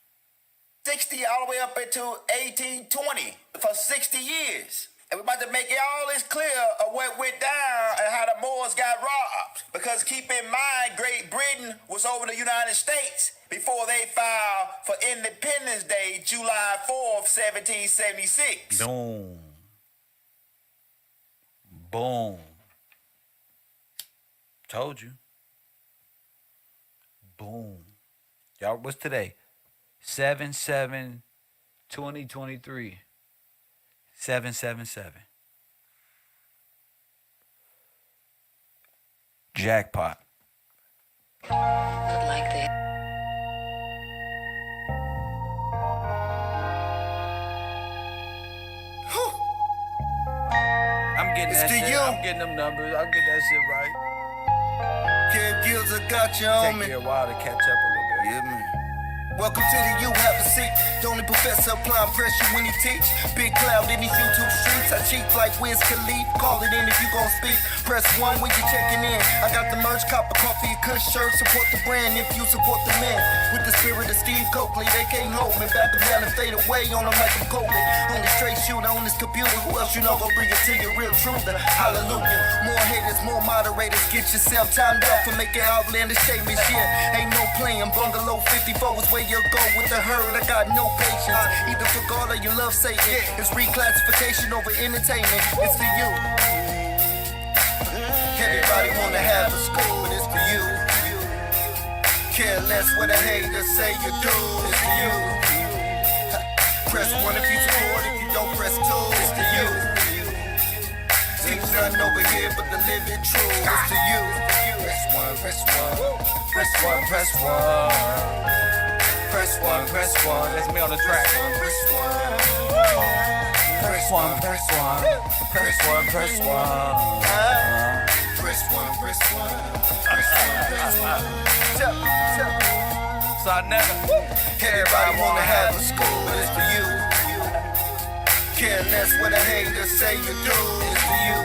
60 all the way up into 1820 for 60 years. And we're about to make it all this clear of what went down and how the Moors got robbed. Because keep in mind, Great Britain was over the United States before they filed for Independence Day, July 4th, 1776. Boom. Told you. Boom. Y'all, what's today? 7/7/2023. 777. Jackpot. Not like this. I'm getting It's that to shit. you. I'm getting them numbers. I'll get that shit right. Kev Gills, I got you Take on me. me a while to catch up a little bit. Yeah, man. Welcome to the U, have a seat. The only professor applying pressure when he teach. Big cloud in these YouTube streets. I cheat like Wiz Khalif. Call it in if you gon' speak. Press 1 when you checking in. I got the merch, cop a coffee, a cush shirt. Support the brand if you support the man. With the spirit of Steve Coakley, they can't hold me. Back them down and fade away on them like I'm Coakley. Only straight shooter on this computer. Who else you know gon' bring it to you? Real truther. Hallelujah. More haters, more moderators. Get yourself timed out for making outlandish statements. Yeah, ain't no playing. Bungalow 54 is where you go with the herd. I got no patience. Either for God or you love Satan. It's reclassification over entertainment. It's for you. Everybody wanna have a school, but it's for you. Care less what a hater say you do. It's for you. Press 1 if you support. If you don't press 2, it's for you. Teach nothing over here but the living true. It's to you. Press 1, press 1. Press 1, press 1. Press 1, press 1. That's me on the track. Press 1. Press 1, press 1. Press 1, press 1. Press 1, press 1. Press 1, press 1. So I never. Everybody wanna have a school, but it's for you. Care less what a hater say you do, it's for you.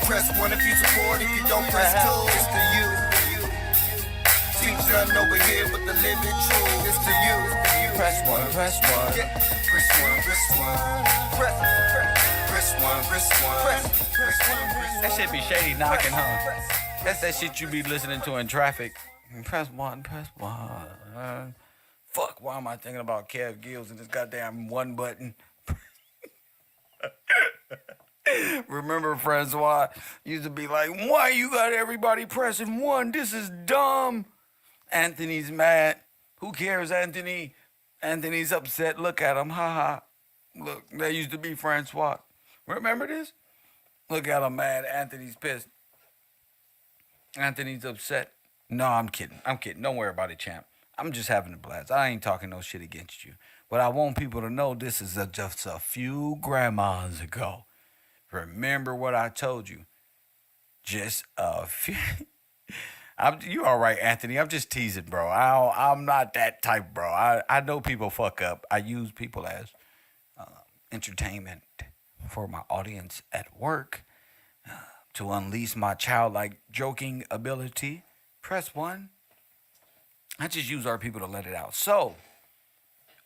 Press 1 if you support, if you don't press 2, it's for you. Teach nothing over here but the living truth, it's to you. Press 1, press 1. Press 1, press 1. Press 1, press 1. Press 1, press 1. That shit be shady knocking, huh? That's that shit you be listening to in traffic. Press 1, press 1. Fuck, why am I thinking about Kev Gills and this goddamn one button? Remember, Francois used to be like, why you got everybody pressing 1? This is dumb. Anthony's mad. Who cares, Anthony? Anthony's upset. Look at him. Ha ha. Look, they used to be Francois. Remember this? Look at him mad. Anthony's pissed. Anthony's upset. No, I'm kidding. I'm kidding. Don't worry about it, champ. I'm just having a blast. I ain't talking no shit against you. But I want people to know this is just a few grandmas ago. Remember what I told you. Just a few. You all right, Anthony? I'm just teasing, bro. I'm not that type, bro. I know people fuck up. I use people as entertainment for my audience at work to unleash my childlike joking ability. Press 1. I just use our people to let it out. So,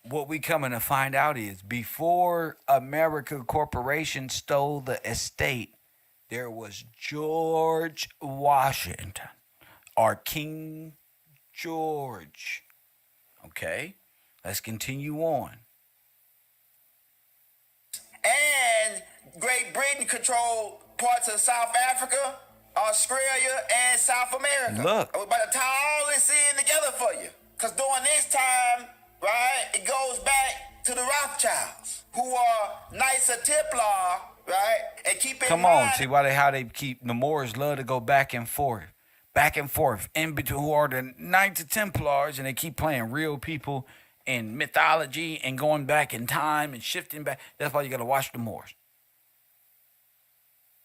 what we coming to find out is before America Corporation stole the estate, there was George Washington, our King George. Okay, let's continue on. And Great Britain controlled parts of South Africa, Australia, and South America. Look. We're about to tie all this in together for you. Because during this time, right, it goes back to the Rothschilds, who are Knights of Templar, right? And keep in Come mind, on, see how they keep the Moors love to go back and forth in between, who are the Knights of Templars, and they keep playing real people in mythology and going back in time and shifting back. That's why you gotta watch the Moors,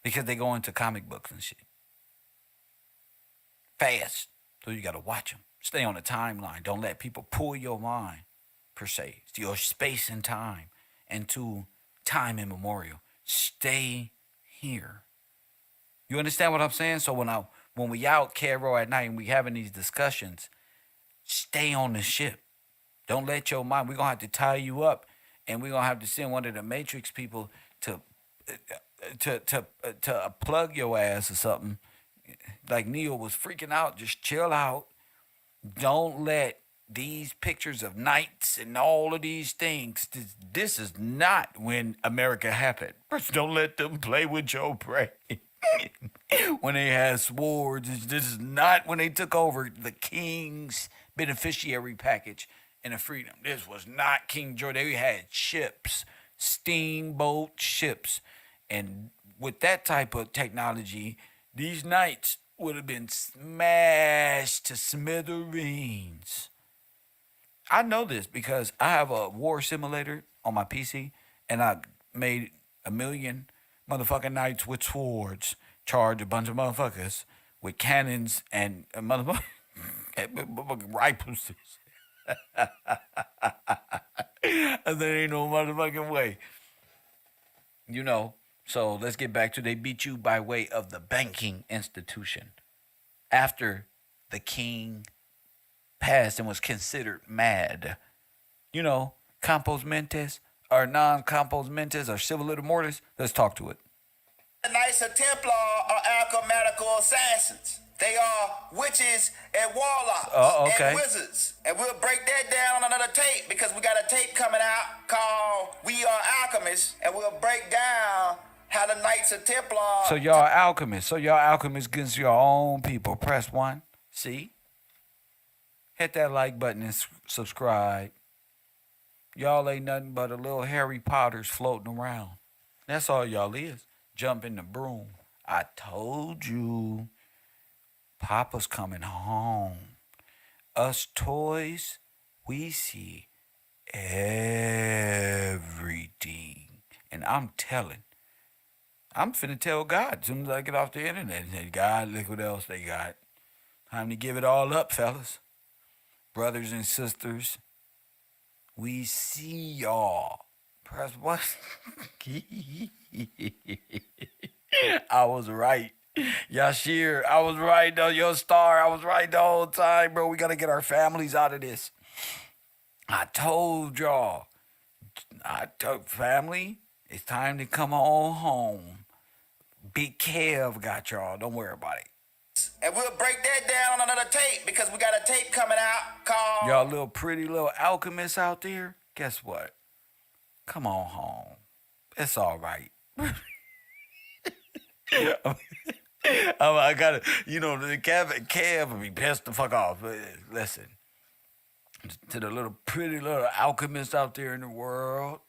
because they go into comic books and shit fast. So you gotta watch them. Stay on the timeline. Don't let people pull your mind, per se. It's your space and time, and to time immemorial. Stay here. You understand what I'm saying? So when we out KevRow at night and we having these discussions, stay on the ship. Don't let your mind. We're gonna have to tie you up, and we're gonna have to send one of the Matrix people to plug your ass or something. Like Neo was freaking out. Just chill out. Don't let these pictures of knights and all of these things. This is not when America happened. Don't let them play with your brain. When they had swords, this is not when they took over the king's beneficiary package and the freedom. This was not King George. They had ships, steamboat ships. And with that type of technology, these knights would have been smashed to smithereens. I know this because I have a war simulator on my PC, and I made 1 million motherfucking knights with swords, charge a bunch of motherfuckers with cannons and motherfucking rifles. And there ain't no motherfucking way. You know, so let's get back to they beat you by way of the banking institution. After the king passed and was considered mad. You know, compos mentis or non-compos mentis or civilita mortis. Let's talk to it. the Knights of Templar are alchemical assassins. They are witches and warlocks and wizards. And we'll break that down on another tape because we got a tape coming out called We Are Alchemists, and we'll break down how the Knights of Templar... So y'all alchemists. So y'all alchemists against your own people. Press 1. See? Hit that like button and subscribe. Y'all ain't nothing but a little Harry Potters floating around. That's all y'all is. Jump in the broom. I told you. Papa's coming home. Us toys, we see everything. And I'm finna tell God as soon as I get off the internet. And say, God, look what else they got. Time to give it all up, fellas. Brothers and sisters, we see y'all. Press 1. I was right. Yashir, I was right though. Your star, I was right the whole time, bro. We gotta get our families out of this. I told y'all. Family, it's time to come on home. Big Kev got y'all. Don't worry about it. And we'll break that down on another tape because we got a tape coming out called... Y'all little pretty little alchemists out there, guess what? Come on I gotta, the Kev will be pissed the fuck off. But listen, to the little pretty little alchemist out there in the world,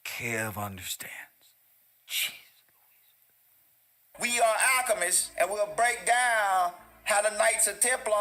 Kev understands. Jeez. We are alchemists, and we'll break down how the Knights of Templar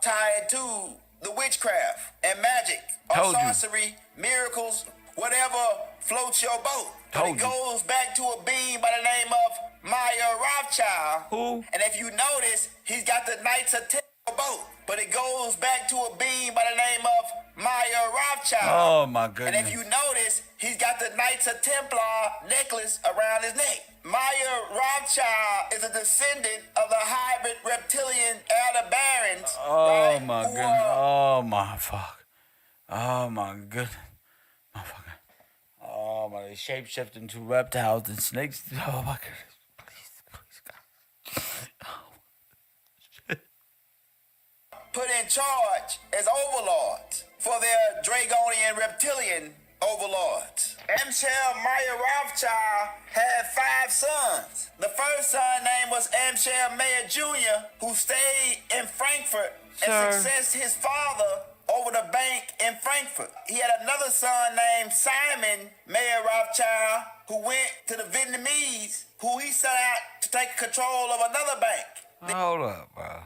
tie into the witchcraft and magic or Told you. sorcery, miracles, whatever floats your boat. But Told it you. goes back to a being by the name of Meyer Rothschild. Who? And if you notice, he's got the Knights of Templar boat. But it goes back to a being by the name of Meyer Rothschild. Oh my And goodness. if you notice, he's got the Knights of Templar necklace around his neck. Meyer Rothschild is a descendant of the hybrid reptilian elder barons. Oh right, my who goodness. are- Oh my fuck. Oh my goodness. Motherfucker. Oh my, they shape shift into reptiles and snakes. Oh my goodness. Please, God. put in charge as overlords for their Dragonian reptilian overlords. Amschel Meyer Rothschild had 5 sons. The first son name was Amschel Mayer Jr., who stayed in Frankfurt Sir. and successed his father over the bank in Frankfurt. He had another son named Simon Mayer Rothschild, who went to the Vietnamese, who he sent out to take control of another bank. Hold up, bro.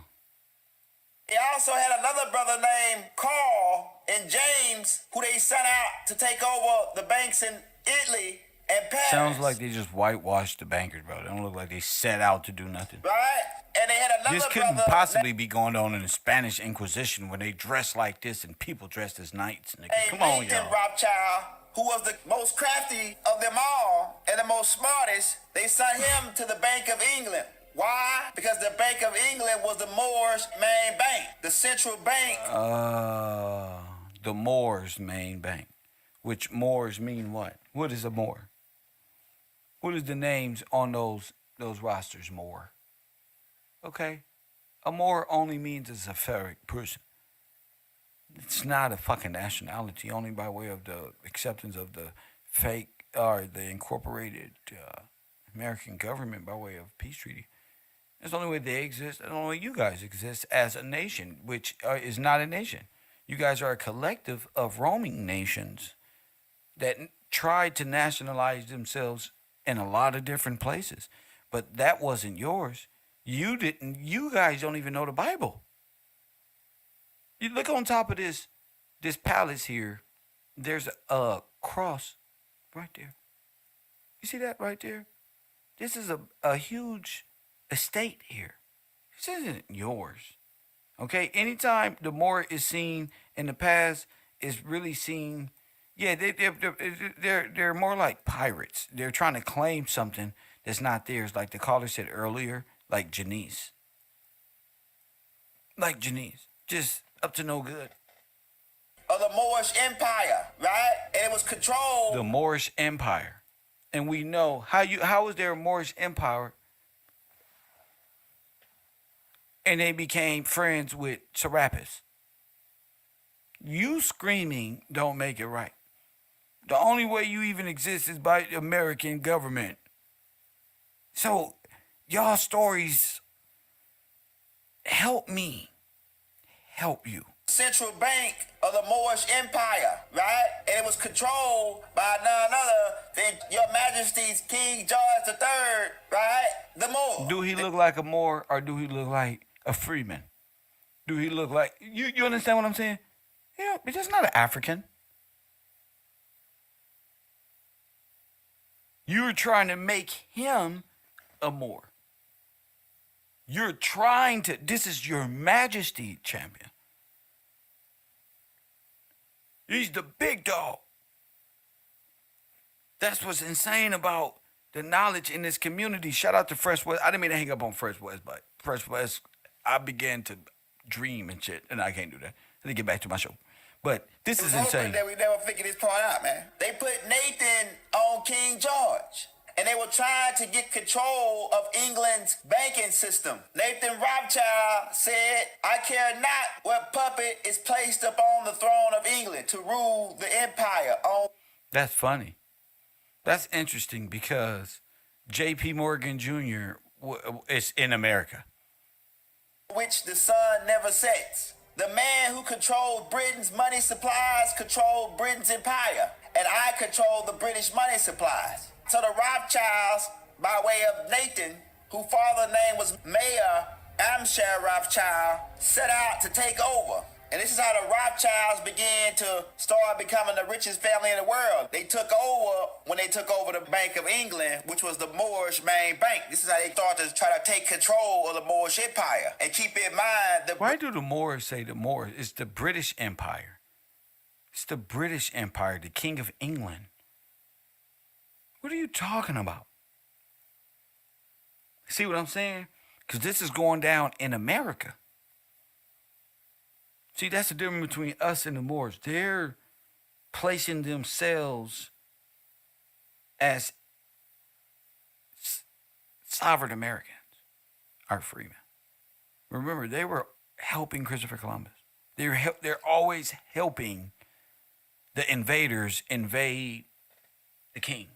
He also had another brother named Carl and James, who they sent out to take over the banks in Italy and Paris. Sounds like they just whitewashed the bankers, bro. They don't look like they set out to do nothing. Right? And they had another This couldn't brother possibly be going on in the Spanish Inquisition when they dress like this and people dressed as knights. Nigga. named Come on, Nathan y'all. Rothschild, who was the most crafty of them all and the most smartest. They sent him to the Bank of England. Why? Because the Bank of England was the Moors' main bank, the central bank. The Moors' main bank. Which Moors mean what? What is a Moor? What is the names on those rosters, Moor? Okay? A Moor only means a Zafaric person. It's not a fucking nationality, only by way of the acceptance of the fake or the incorporated American government by way of peace treaty. That's the only way they exist. And the only way you guys exist as a nation, which is not a nation. You guys are a collective of roaming nations that tried to nationalize themselves in a lot of different places. But that wasn't yours. You didn't. You guys don't even know the Bible. You look on top of this palace here. There's a cross right there. You see that right there? This is a huge estate here. This isn't yours. Okay? Anytime the Moor is seen in the past, is really seen. Yeah, they're more like pirates. They're trying to claim something that's not theirs, like the caller said earlier, like Janice. Like Janice. Just up to no good. Of the Moorish Empire, right? And it was controlled. The Moorish Empire. And we know how is there a Moorish Empire and they became friends with Serapis? You screaming don't make it right. The only way you even exist is by the American government. So, y'all stories help me help you. Central bank of the Moorish Empire, right? And it was controlled by none other than Your Majesty's King George III, right? The Moor. Do he look like a Moor or do he look like a freeman? Do he look like you understand what I'm saying? Yeah, but just not an African. You're trying to make him a Moor. You're trying to. This is Your Majesty, champion. He's the big dog. That's what's insane about the knowledge in this community. Shout out to Fresh West. I didn't mean to hang up on Fresh West, but Fresh West, I began to dream and shit, and I can't do that. Let me get back to my show. But this is insane. That we never figured this part out, man. They put Nathan on King George. And they were trying to get control of England's banking system. Nathan Rothschild said, I care not what puppet is placed upon the throne of England to rule the empire on. That's funny. That's interesting because J.P. Morgan Jr. Is in America. Which the sun never sets. The man who controlled Britain's money supplies controlled Britain's empire, and I control the British money supplies. So the Rothschilds, by way of Nathan, whose father's name was Mayor Amshar Rothschild, set out to take over. And this is how the Rothschilds began to start becoming the richest family in the world. They took over when they took over the Bank of England, which was the Moorish main bank. This is how they started to try to take control of the Moorish Empire. And keep in mind, Why do the Moors say the Moors? It's the British Empire. It's the British Empire, the King of England. What are you talking about? See what I'm saying? Because this is going down in America. See, that's the difference between us and the Moors. They're placing themselves as sovereign Americans, our freemen. Remember, they were helping Christopher Columbus. They're always helping the invaders invade the king.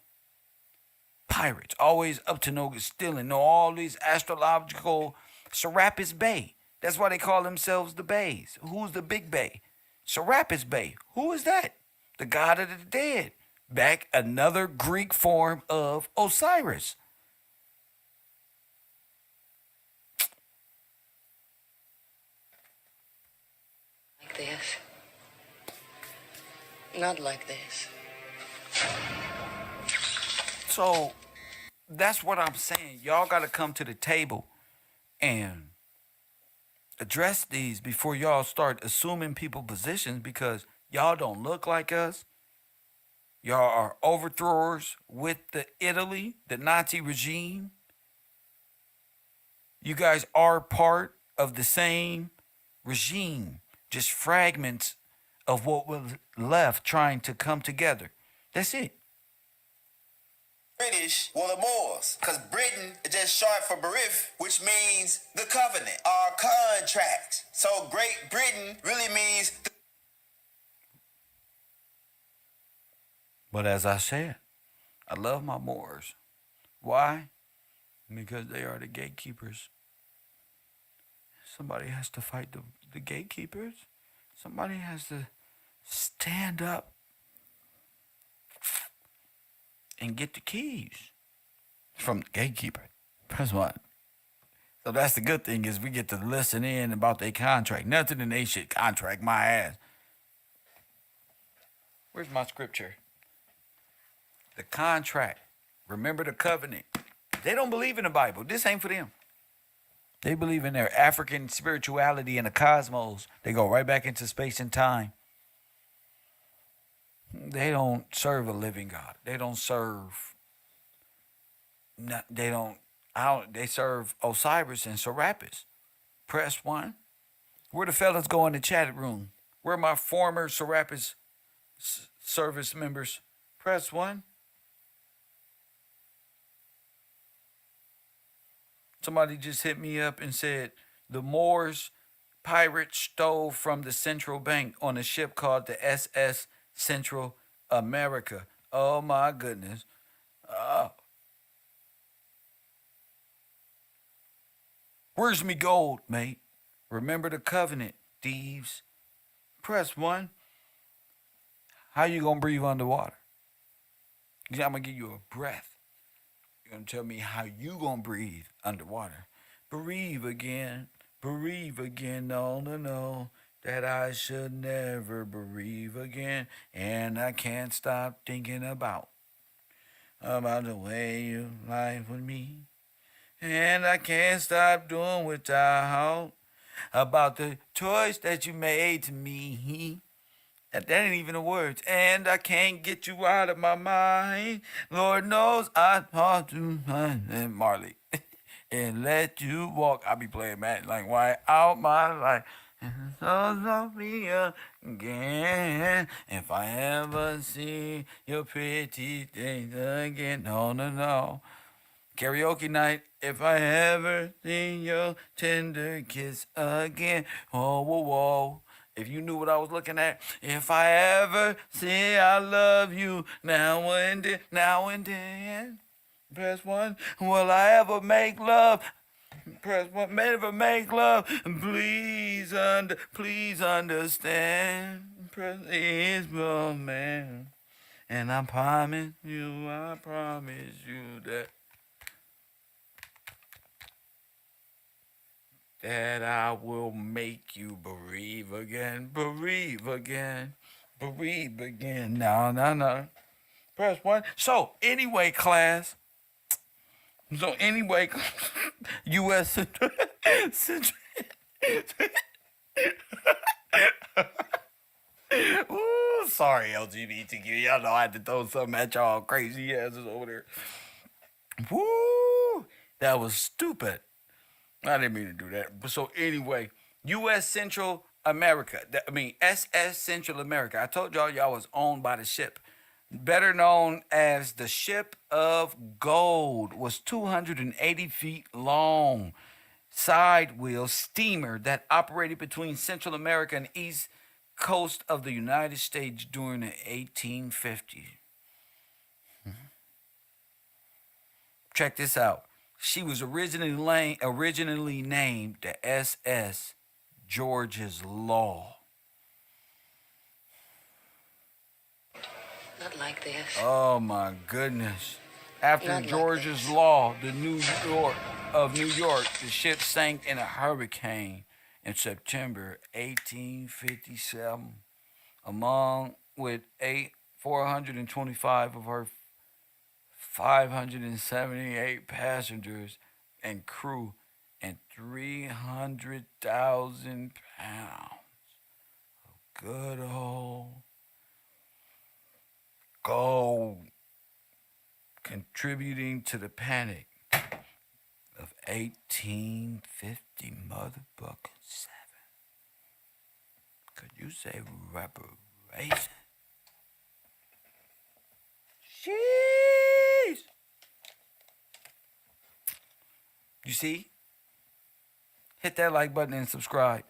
Pirates, always up to no good, stealing. Know all these astrological Serapis Bay. That's why they call themselves the Bays. Who's the big Bay? Serapis Bay. Who is that? The god of the dead. Back another Greek form of Osiris. Like this. Not like this. So that's what I'm saying. Y'all got to come to the table and address these before y'all start assuming people positions, because y'all don't look like us. Y'all are overthrowers with the Italy, the Nazi regime. You guys are part of the same regime, just fragments of what was left trying to come together. That's it. British were the Moors, because Britain is just short for Berith, which means the covenant or contract. So Great Britain really means. But as I said, I love my Moors. Why? Because they are the gatekeepers. Somebody has to fight the gatekeepers. Somebody has to stand up and get the keys from the gatekeeper. That's what. So that's the good thing, is we get to listen in about their contract. Nothing in they should contract my ass. Where's my scripture? The contract. Remember the covenant. They don't believe in the Bible. This ain't for them. They believe in their African spirituality and the cosmos. They go right back into space and time. They don't serve a living God. They don't serve. They serve Osiris and Serapis. Press 1. Where the fellas go in the chat room? Where my former Serapis service members? Press 1. Somebody just hit me up and said the Moors pirates stole from the central bank on a ship called the SS Central America. Oh my goodness. Where's me gold, mate? Remember the covenant, thieves. Press 1. How you gonna breathe underwater? I'm gonna give you a breath. You're gonna tell me how you gonna breathe underwater. Breathe again. Breathe again. No, no, no. That I should never breathe again. And I can't stop thinking about the way you life with me. And I can't stop doing without about the choice that you made to me. That ain't even the words. And I can't get you out of my mind. Lord knows I talk to and Marley. And let you walk. I be playing Matt like why out my life. And so me again. If I ever see your pretty things again. No, no, no. Karaoke night. If I ever see your tender kiss again. Oh, whoa, whoa. If you knew what I was looking at. If I ever say I love you now and then, now and then. Press 1. Will I ever make love? Press 1. Ever make love? Please understand. Press is man. And I promise you that I will make you bereave again. No. Press 1. So, anyway, class. U.S. Central. Ooh, sorry, LGBTQ. Y'all know I had to throw something at y'all crazy asses over there. Woo! That was stupid. I didn't mean to do that. But so anyway, U.S. Central America. SS Central America. I told y'all was owned by the ship. Better known as the Ship of Gold, was 280 feet long. Side wheel steamer that operated between Central America and East Coast of the United States during the 1850s. Check this out. She was originally named the SS George's Law. Not like this. Oh my goodness. After Not like George's this. Law, the New York, the ship sank in a hurricane in September 1857. With 425 of her 578 passengers and crew and 300,000 pounds of good old gold, contributing to the panic of 1850 motherfucking 7. Could you say reparation? Jeez. You see? Hit that like button and subscribe.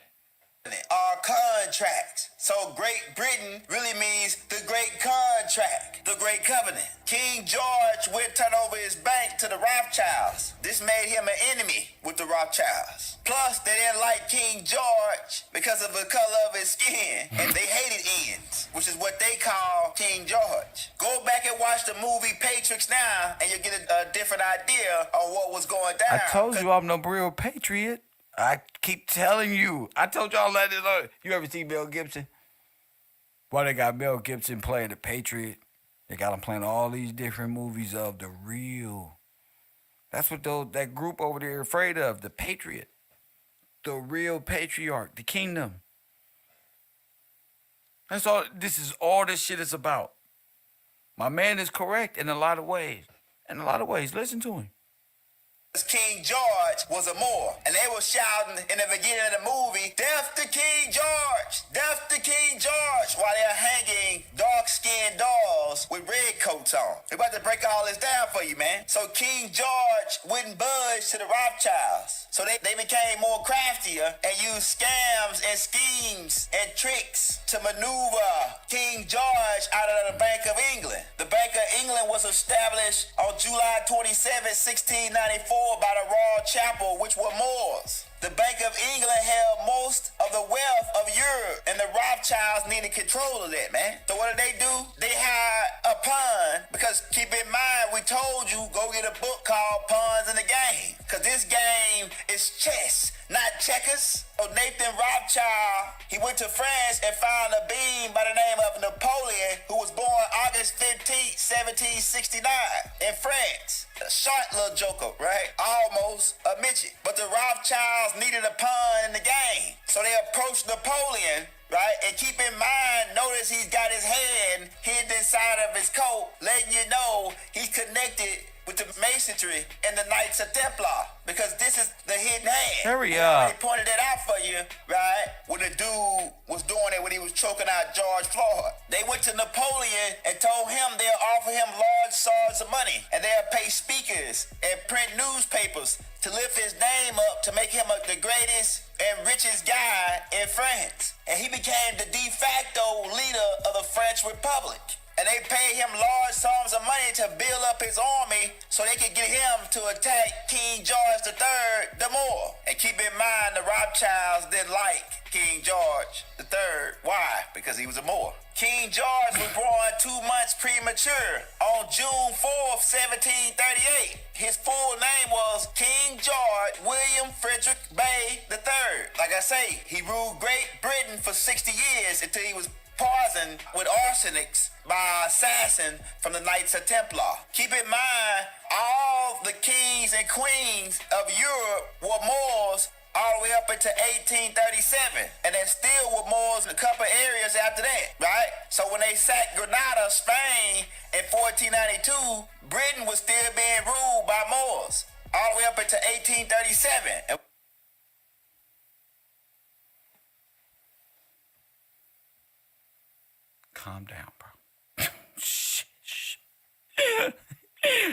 Are contracts. So Great Britain really means the Great Contract, the Great Covenant. King George would turn over his bank to the Rothschilds. This made him an enemy with the Rothschilds. Plus, they didn't like King George because of the color of his skin, and they hated Indians, which is what they call King George. Go back and watch the movie Pt.6 now, and you'll get a different idea on what was going down. I told you I'm no real patriot. I keep telling you. I told y'all that. You ever see Mel Gibson? Why they got Mel Gibson playing the Patriot? They got him playing all these different movies of the real. That's what that group over there afraid of. The Patriot. The real patriarch. The kingdom. That's all. This is all this shit is about. My man is correct in a lot of ways. Listen to him. King George was a Moor, and they were shouting in the beginning of the movie, "Death to King George! Death to King George!" while they're hanging dark-skinned dolls with red coats on. We're about to break all this down for you, man. So King George wouldn't budge to the Rothschilds. So they became more craftier and used scams and schemes and tricks to maneuver King George out of the Bank of England. The Bank of England was established on July 27, 1694 by the Royal Chapel, which were Moors. The Bank of England held most of the wealth of Europe, and the Rothschilds needed control of that, man. So what did they do? They hired a pawn, because keep in mind, we told you, go get a book called Pawns in the Game, because this game is chess, not checkers. So Nathan Rothschild, he went to France and found a being by the name of Napoleon, who was born August 15, 1769 in France. A short little joker, right? Almost a midget. But the Rothschilds needed a pawn in the game. So they approached Napoleon, right? And keep in mind, notice he's got his hand hidden inside of his coat, letting you know he's connected with the masonry and the Knights of Templar, because this is the hidden hand. Hurry I up. already pointed that out for you, right? When the dude was doing it when he was choking out George Floyd. They went to Napoleon and told him they'll offer him large sums of money, and they'll pay speakers and print newspapers to lift his name up to make him the greatest and richest guy in France. And he became the de facto leader of the French Republic. and they paid him large sums of money to build up his army so they could get him to attack King George III the Moor. And keep in mind, the Rothschilds didn't like King George III. Why? Because he was a Moor. King George was born 2 months premature on June 4th, 1738. His full name was King George William Frederick Bay III. Like I say, he ruled Great Britain for 60 years until he was poisoned with arsenics by an assassin from the Knights of Templar. Keep in mind, all the kings and queens of Europe were Moors all the way up into 1837. And there still were Moors in a couple areas after that, right? So when they sacked Granada, Spain, in 1492, Britain was still being ruled by Moors all the way up into 1837. Calm down, bro. Shh.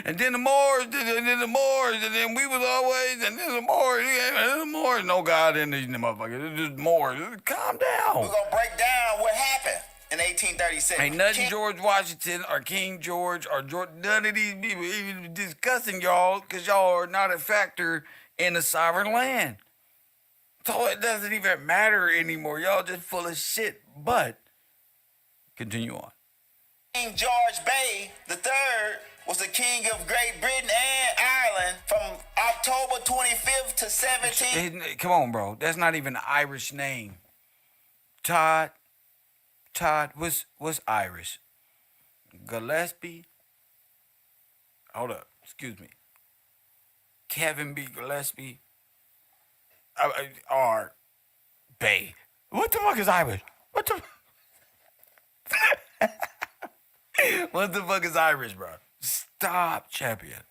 And then the Moors, and then we was always, and then the Moors, no God in these motherfuckers. It's just Moors. Calm down. We're gonna break down what happened in 1837. Ain't nothing George Washington or King George or none of these people even discussing y'all because y'all are not a factor in a sovereign land. So it doesn't even matter anymore. Y'all just full of shit. But continue on. King George Bay III was the king of Great Britain and Ireland from October 25th to 17th. Come on, bro. That's not even an Irish name. Todd was Irish. Gillespie. Hold up. Excuse me. Kevin B. Gillespie. Or Bay. What the fuck is Irish? What the What the fuck is Irish, bro? Stop, champion.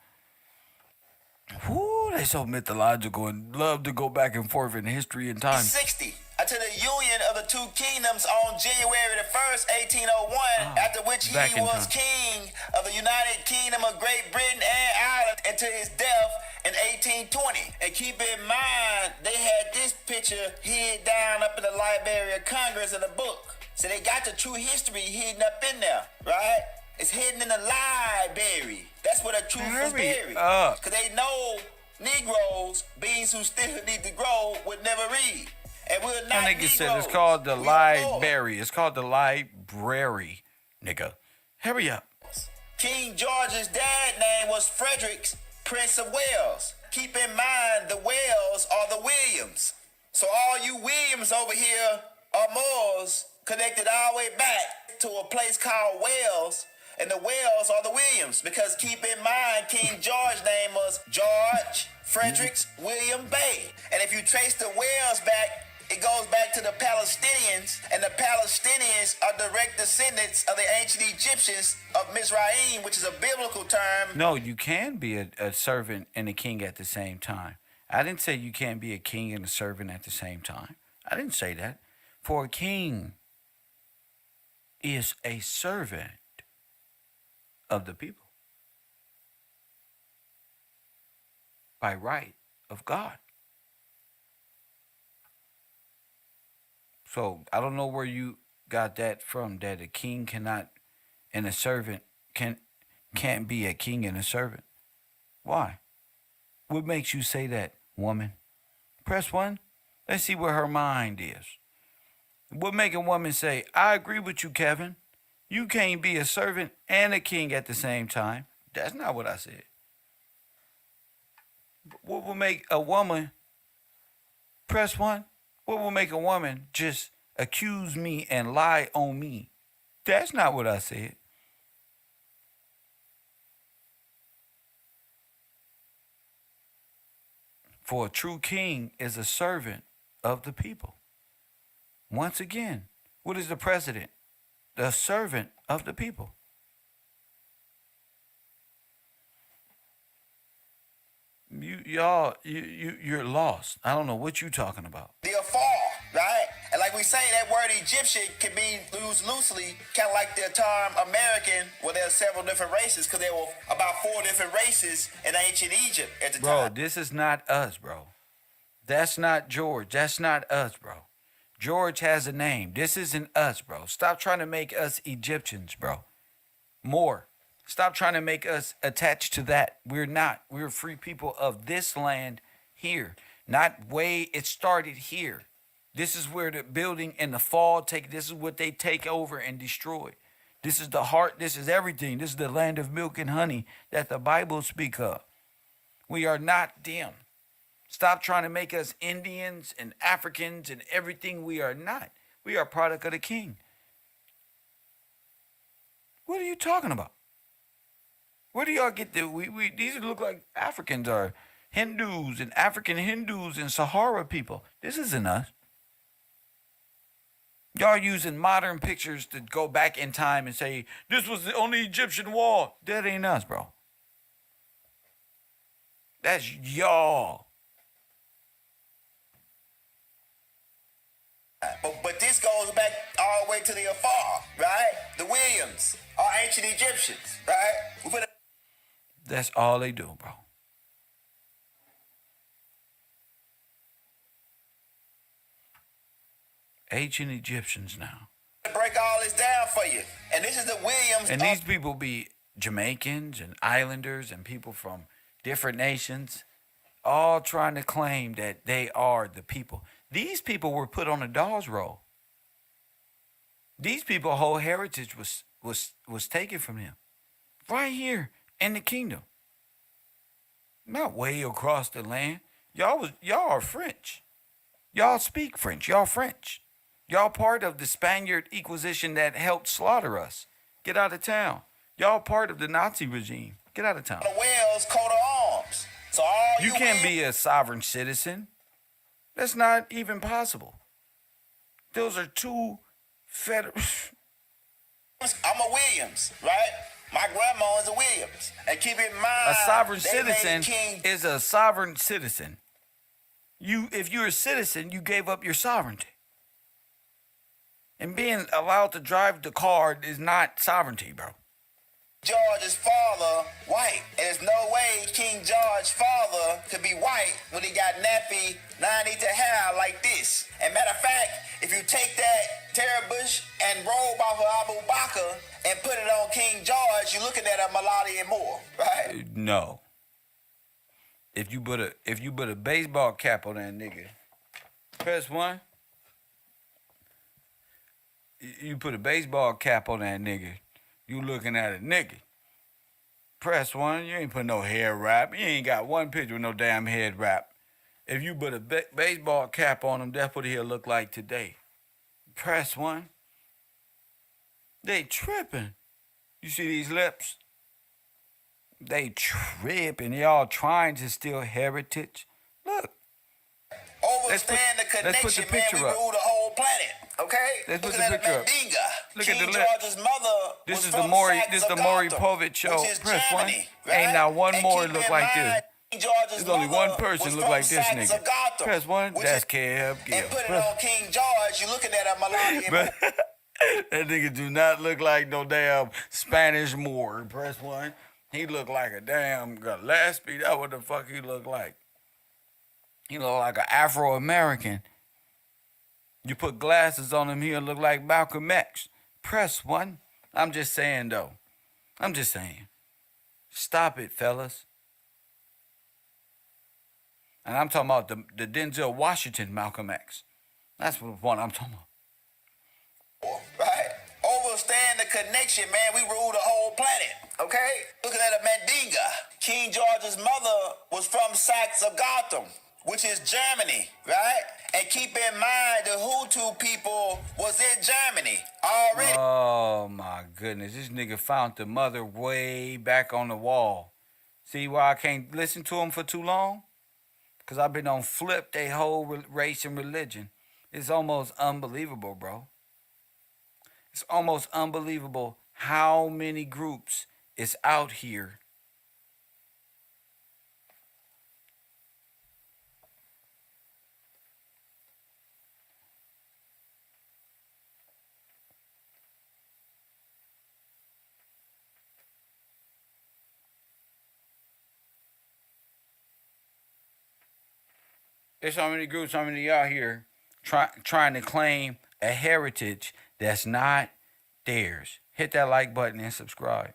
Whoo, they so mythological and love to go back and forth in history and time. 60 until the union of the two kingdoms on January the 1st, 1801, after which he was king of the United Kingdom of Great Britain and Ireland until his death in 1820. And keep in mind, they had this picture hid down up in the Library of Congress in the book. So they got the true history hidden up in there, right? It's hidden in the library. That's where the truth is buried. Because they know Negroes, beings who still need to grow, would never read. And we're not That nigga Negroes. said it's called the library. It's called the library, nigga. Hurry up. King George's dad name was Frederick, Prince of Wales. Keep in mind, the Wales are the Williams. So all you Williams over here are Moors connected all the way back to a place called Wales. And the Wales are the Williams, because keep in mind, King George's name was George Frederick William Bay. And if you trace the Wales back, it goes back to the Palestinians, and the Palestinians are direct descendants of the ancient Egyptians of Mizraim, which is a biblical term. No, you can be a servant and a king at the same time. I didn't say you can't be a king and a servant at the same time. I didn't say that. For a king is a servant of the people by right of God. So I don't know where you got that from, that a king cannot and a servant can't be a king and a servant. Why? What makes you say that, woman? Press 1. Let's see where her mind is. What make a woman say, I agree with you, Kevin. You can't be a servant and a king at the same time. That's not what I said. What will make a woman, press 1, what will make a woman just accuse me and lie on me? That's not what I said. For a true king is a servant of the people. Once again, what is the president? The servant of the people. You're lost. I don't know what you're talking about. The afar, right? And like we say, that word Egyptian can be used loosely, kind of like the term American, where there are several different races, because there were about 4 different races in ancient Egypt at the time. Bro, this is not us, bro. That's not George. That's not us, bro. George has a name. This isn't us, bro. Stop trying to make us Egyptians, bro. more. Stop trying to make us attached to that. We're not. We're free people of this land here. Not way it started here. This is where the building and the fall take. This is what they take over and destroy. This is the heart. This is everything. This is the land of milk and honey that the Bible speaks of. We are not them. Stop trying to make us Indians and Africans and everything we are not. We are a product of the king. What are you talking about? Where do y'all get the these look like Africans are Hindus and African Hindus and Sahara people. This isn't us. Y'all using modern pictures to go back in time and say this was on the Egyptian wall. That ain't us, bro. That's y'all. But this goes back all the way to the afar, right? The Williams are ancient Egyptians, right? We put That's all they do, bro. Ancient Egyptians now. break all this down for you. And this is the Williams. And these people be Jamaicans and islanders and people from different nations, all trying to claim that they are the people. These people were put on a dog's roll. These people, whole heritage was taken from them. Right here in the kingdom. Not way across the land. Y'all are French. Y'all speak French. Y'all French. Y'all part of the Spaniard Inquisition that helped slaughter us. Get out of town. Y'all part of the Nazi regime. Get out of town. The Wales coat of arms. So all You can't be a sovereign citizen. That's not even possible. Those are two federal. I'm a Williams, right? My grandma is a Williams. And keep in mind, A sovereign they made citizen King is a sovereign citizen. If you're a citizen, you gave up your sovereignty. And being allowed to drive the car is not sovereignty, bro. George's father white. And there's no way King George's father could be white when he got nappy 90 hair like this. And matter of fact, if you take that Terry Bush and robe off of Abu Bakr and put it on King George, you're looking at a Malati and Moore, right? No. If you put a baseball cap on that nigga, press one. You put a baseball cap on that nigga, you looking at a nigga. Press one. You ain't put no hair wrap. You ain't got one picture with no damn head wrap. If you put a baseball cap on him, that's what he'll look like today. Press one. They tripping. You see these lips? They tripping. They all trying to steal heritage. Look. Overstand the connection, let's put the picture man. We up. rule the whole planet. Okay? Let's put Look the at picture up. Mandinga. Look King at the lips. George's mother This was is the from Maury. Saxe This is the of Maury Gotham, Povich show. which is Press Germany, one. right? Ain't not one And more keep look in like mind, this. King George's There's only mother one person was look from like this Saxe nigga. of Gotham, Press one. which That's is- Kev. And put it on King George, you're looking at a Malati. But that nigga do not look like no damn Spanish Moor. Press one. He look like a damn Gillespie. That's what the fuck he look like. He look like an Afro-American. You put glasses on him, he'll look like Malcolm X. Press one. I'm just saying, though. I'm just saying. Stop it, fellas. And I'm talking about the Denzel Washington Malcolm X. That's what I'm talking about. Right? Overstand the connection, man. We rule the whole planet. Okay? Looking at a Mandinga. King George's mother was from Saxe of Gotham, which is Germany, right? And keep in mind the Hutu people was in Germany already. Oh my goodness. This nigga found the mother way back on the wall. See why I can't listen to him for too long? Because I've been on flip they whole race and religion. It's almost unbelievable, bro. It's almost unbelievable how many groups is out here. There's so many groups, so many out here trying to claim a heritage that's not theirs. hit that like button and subscribe.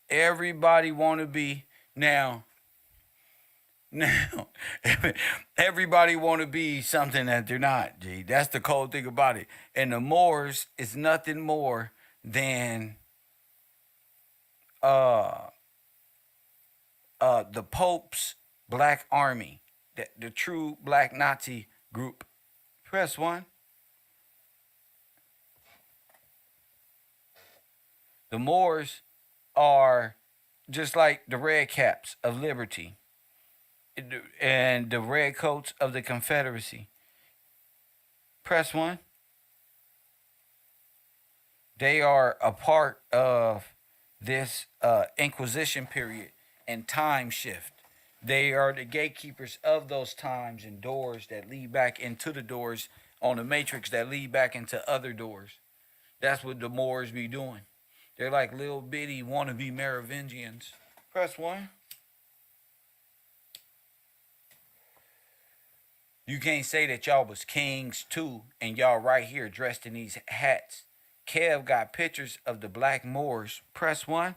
Everybody want to be now. Now, everybody want to be something that they're not. G, that's the cold thing about it. And the Moors is nothing more than the Pope's Black Army, the true Black Nazi group. Press 1. The Moors are just like the Red Caps of Liberty and the Red Coats of the Confederacy. Press 1. They are a part of this Inquisition period and time shift. They are the gatekeepers of those times and doors that lead back into the doors on the matrix that lead back into other doors. That's what the Moors be doing. They're like little bitty wannabe Merovingians. Press 1. You can't say that y'all was kings too and y'all right here dressed in these hats. Kev got pictures of the Black Moors. Press 1.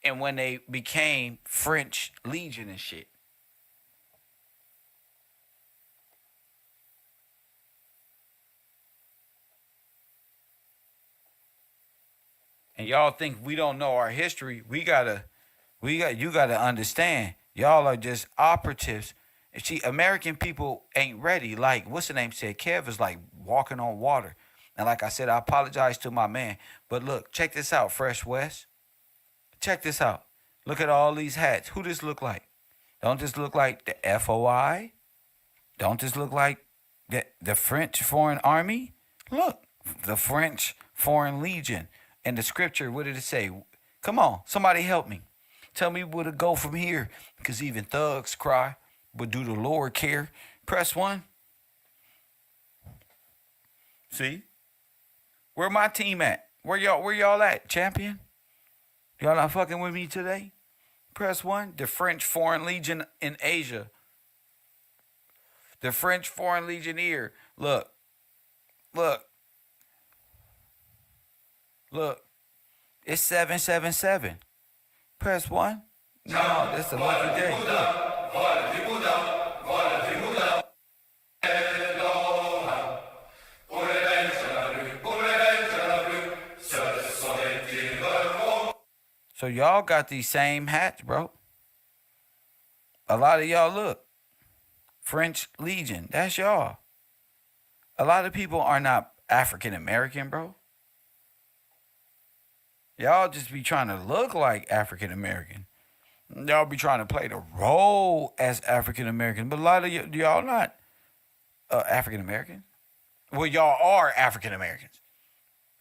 And when they became French Legion and shit. And y'all think we don't know our history. You gotta understand. Y'all are just operatives. And see, American people ain't ready. Like, what's the name said? Kev is like walking on water. And like I said, I apologize to my man. But look, check this out, Fresh West. Check this out. Look at all these hats. Who this look like? Don't this look like the FOI? Don't this look like the French Foreign Army? Look, the French Foreign Legion. And the scripture, what did it say? Come on, somebody help me. Tell me where to go from here. Because even thugs cry, but do the Lord care? Press 1. See? Where my team at? Where y'all at, champion? Y'all not fucking with me today? Press 1. The French Foreign Legion in Asia. The French Foreign Legionnaire. Look. It's 777. Press 1. No, that's a lucky day. Look. So y'all got these same hats, bro. A lot of y'all look. French Legion, that's y'all. A lot of people are not African American, bro. Y'all just be trying to look like African American. Y'all be trying to play the role as African American. But a lot of y'all not African American. Well, y'all are African Americans.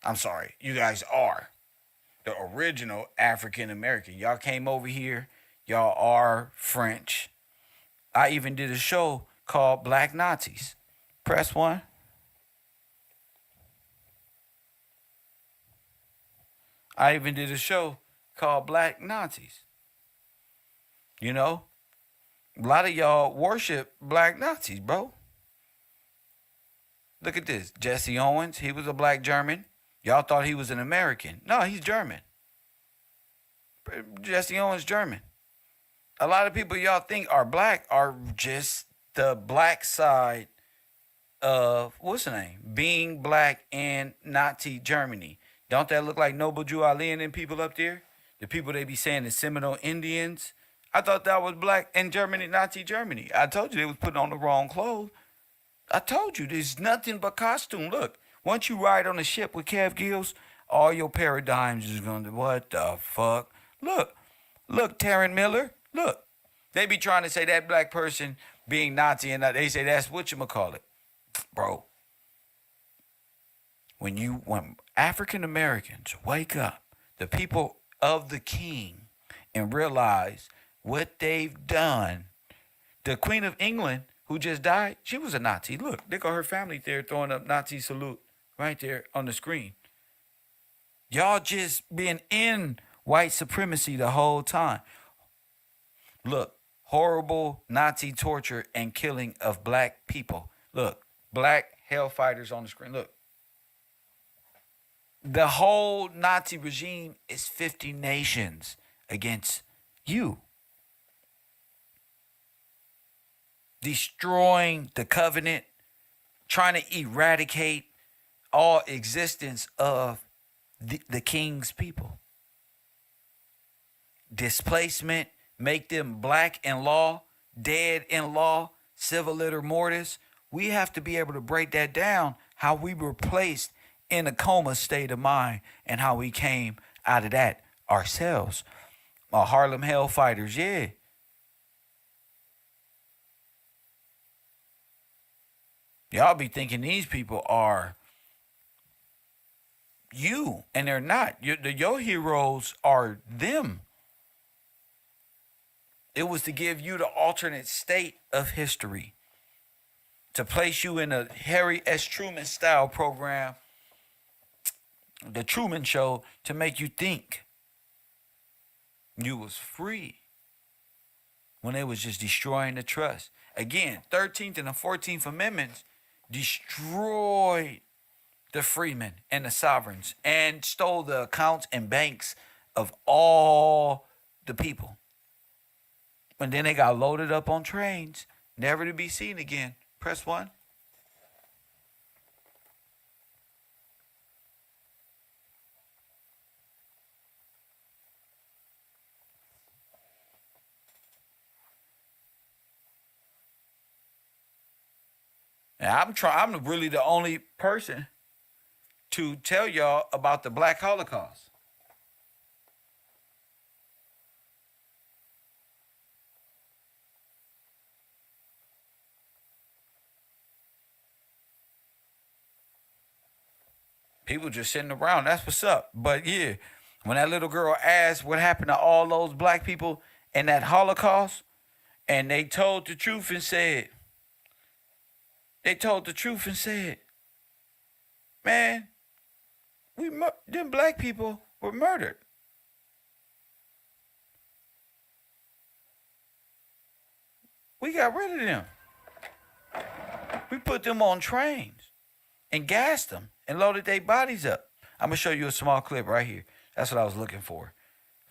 I'm sorry. You guys are the original African American. Y'all came over here. Y'all are French. I even did a show called Black Nazis. Press 1. I even did a show called Black Nazis. You know, a lot of y'all worship Black Nazis, bro. Look at this. Jesse Owens, he was a black German. Y'all thought he was an American. No, he's German. Jesse Owens, German. A lot of people y'all think are black are just the black side of, what's the name? Being black in Nazi Germany. Don't that look like Noble Jew Ali and them people up there? The people they be saying the Seminole Indians. I thought that was black in Germany, Nazi Germany. I told you they was putting on the wrong clothes. I told you there's nothing but costume. Look, once you ride on a ship with Kev Gills, all your paradigms is going to, what the fuck? Look, Taryn Miller, look. They be trying to say that black person being Nazi and they say that's whatchamacallit. Bro, when African Americans wake up, the people of the king, and realize what they've done, the Queen of England, who just died, she was a Nazi. Look, they got her family there throwing up Nazi salute right there on the screen. Y'all just been in white supremacy the whole time. Look, horrible Nazi torture and killing of black people. Look, black hellfighters on the screen. Look. The whole Nazi regime is 50 nations against you. Destroying the covenant, trying to eradicate all existence of the king's people. Displacement, make them black in law, dead in law, civil liter mortis. We have to be able to break that down, how we were placed in a coma state of mind and how we came out of that ourselves. Harlem Hellfighters, yeah. Y'all be thinking these people are you, and they're not. Your heroes are them. It was to give you the alternate state of history, to place you in a Harry S. Truman style program, the Truman Show, to make you think you was free when they was just destroying the trust. Again, 13th and the 14th Amendments destroyed the freemen and the sovereigns and stole the accounts and banks of all the people. And then they got loaded up on trains, never to be seen again. Press 1. And I'm really the only person to tell y'all about the Black Holocaust. People just sitting around. That's what's up. But yeah, when that little girl asked what happened to all those black people in that Holocaust, and they told the truth and said, man, them black people were murdered. We got rid of them. We put them on trains and gassed them and loaded their bodies up. I'm going to show you a small clip right here. That's what I was looking for.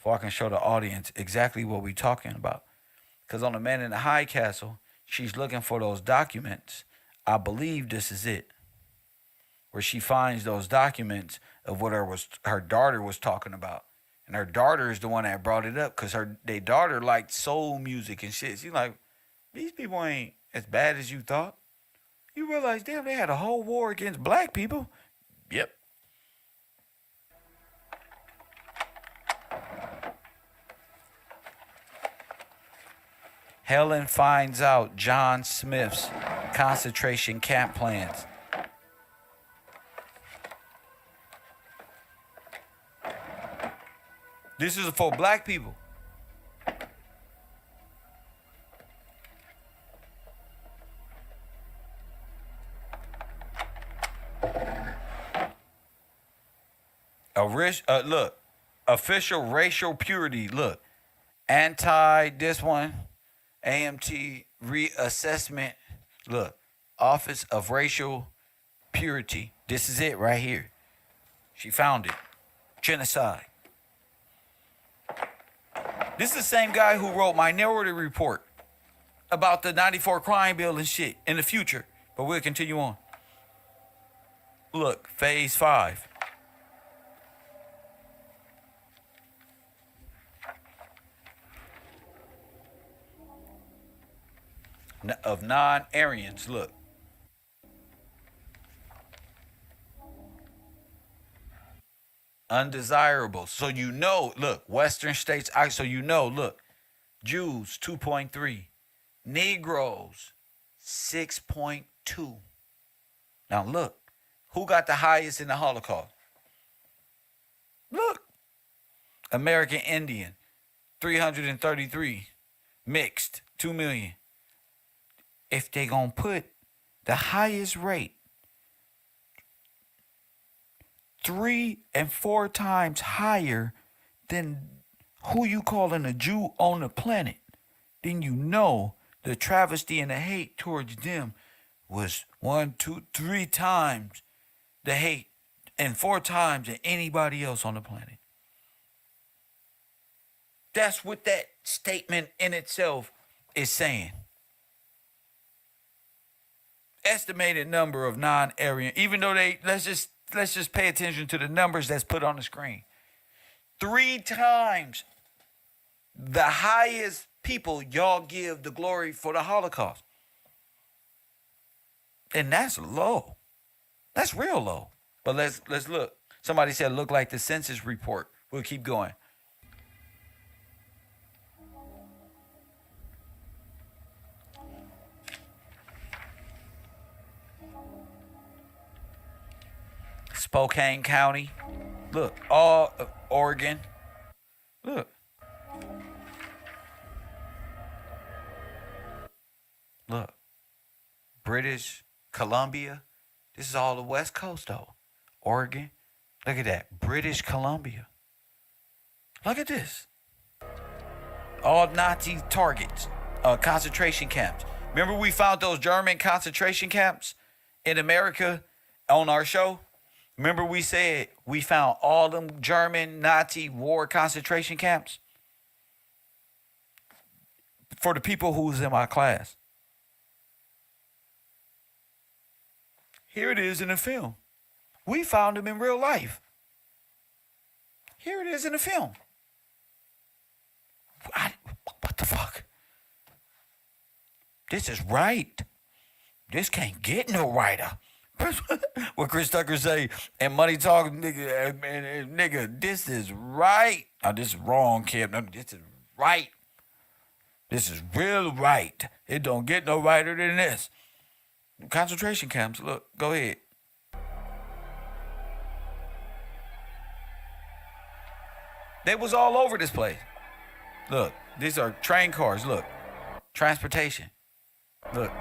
So I can show the audience exactly what we're talking about. Because on the Man in the High Castle, she's looking for those documents. I believe this is it, where she finds those documents of what her daughter was talking about. And her daughter is the one that brought it up because their daughter liked soul music and shit. She's like, these people ain't as bad as you thought. You realize, damn, they had a whole war against black people? Yep. Helen finds out John Smith's concentration camp plans. This is for black people. Look, official racial purity. Look, this one, AMT reassessment. Look, Office of Racial Purity. This is it right here. She found it. Genocide. This is the same guy who wrote Minority Report about the 94 crime bill and shit in the future. But we'll continue on. Look, phase 5. Of non-Aryans, look. Undesirable. So you know, look, Western states, so you know, look, Jews, 2.3. Negroes, 6.2. Now look, who got the highest in the Holocaust? Look, American Indian, 333. Mixed, 2 million. If they gonna put the highest rate 3 and 4 times higher than who you calling a Jew on the planet, then you know the travesty and the hate towards them was 1, 2, 3 times the hate and 4 times than anybody else on the planet. That's what that statement in itself is saying. Estimated number of non-Aryan, even though let's just pay attention to the numbers that's put on the screen. 3 times the highest people y'all give the glory for the Holocaust. And that's low. That's real low. But let's look. Somebody said look like the census report. We'll keep going. Spokane County. Look, all Oregon. Look. Look. British Columbia. This is all the West Coast, though. Oregon. Look at that. British Columbia. Look at this. All Nazi targets. Concentration camps. Remember we found those German concentration camps in America on our show? Remember we said we found all them German Nazi war concentration camps? For the people who was in my class. Here it is in the film. We found them in real life. Here it is in the film. What the fuck? This is right. This can't get no righter. What Chris Tucker say, and Money Talk, nigga, this is right. Oh, this is wrong, Kev. No, this is right. This is real right. It don't get no righter than this. Concentration camps, look, go ahead. They was all over this place. Look, these are train cars, look. Transportation. Look,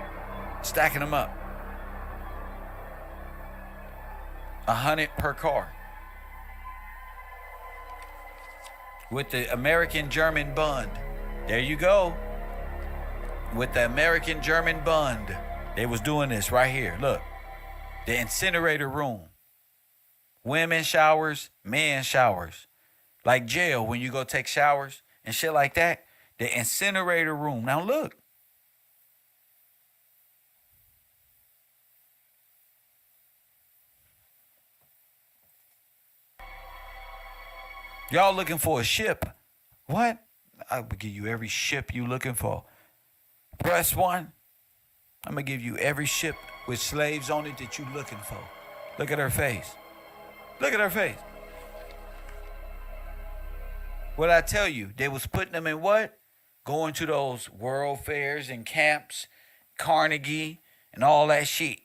stacking them up. 100 per car. With the American-German bond. There you go. With the American-German bond. They was doing this right here. Look. The incinerator room. Women showers, men showers. Like jail when you go take showers and shit like that. The incinerator room. Now look. Y'all looking for a ship. What? I will give you every ship you looking for. Press 1. I'm going to give you every ship with slaves on it that you looking for. Look at her face. Look at her face. What I tell you, they was putting them in what? Going to those world fairs and camps, Carnegie, and all that shit.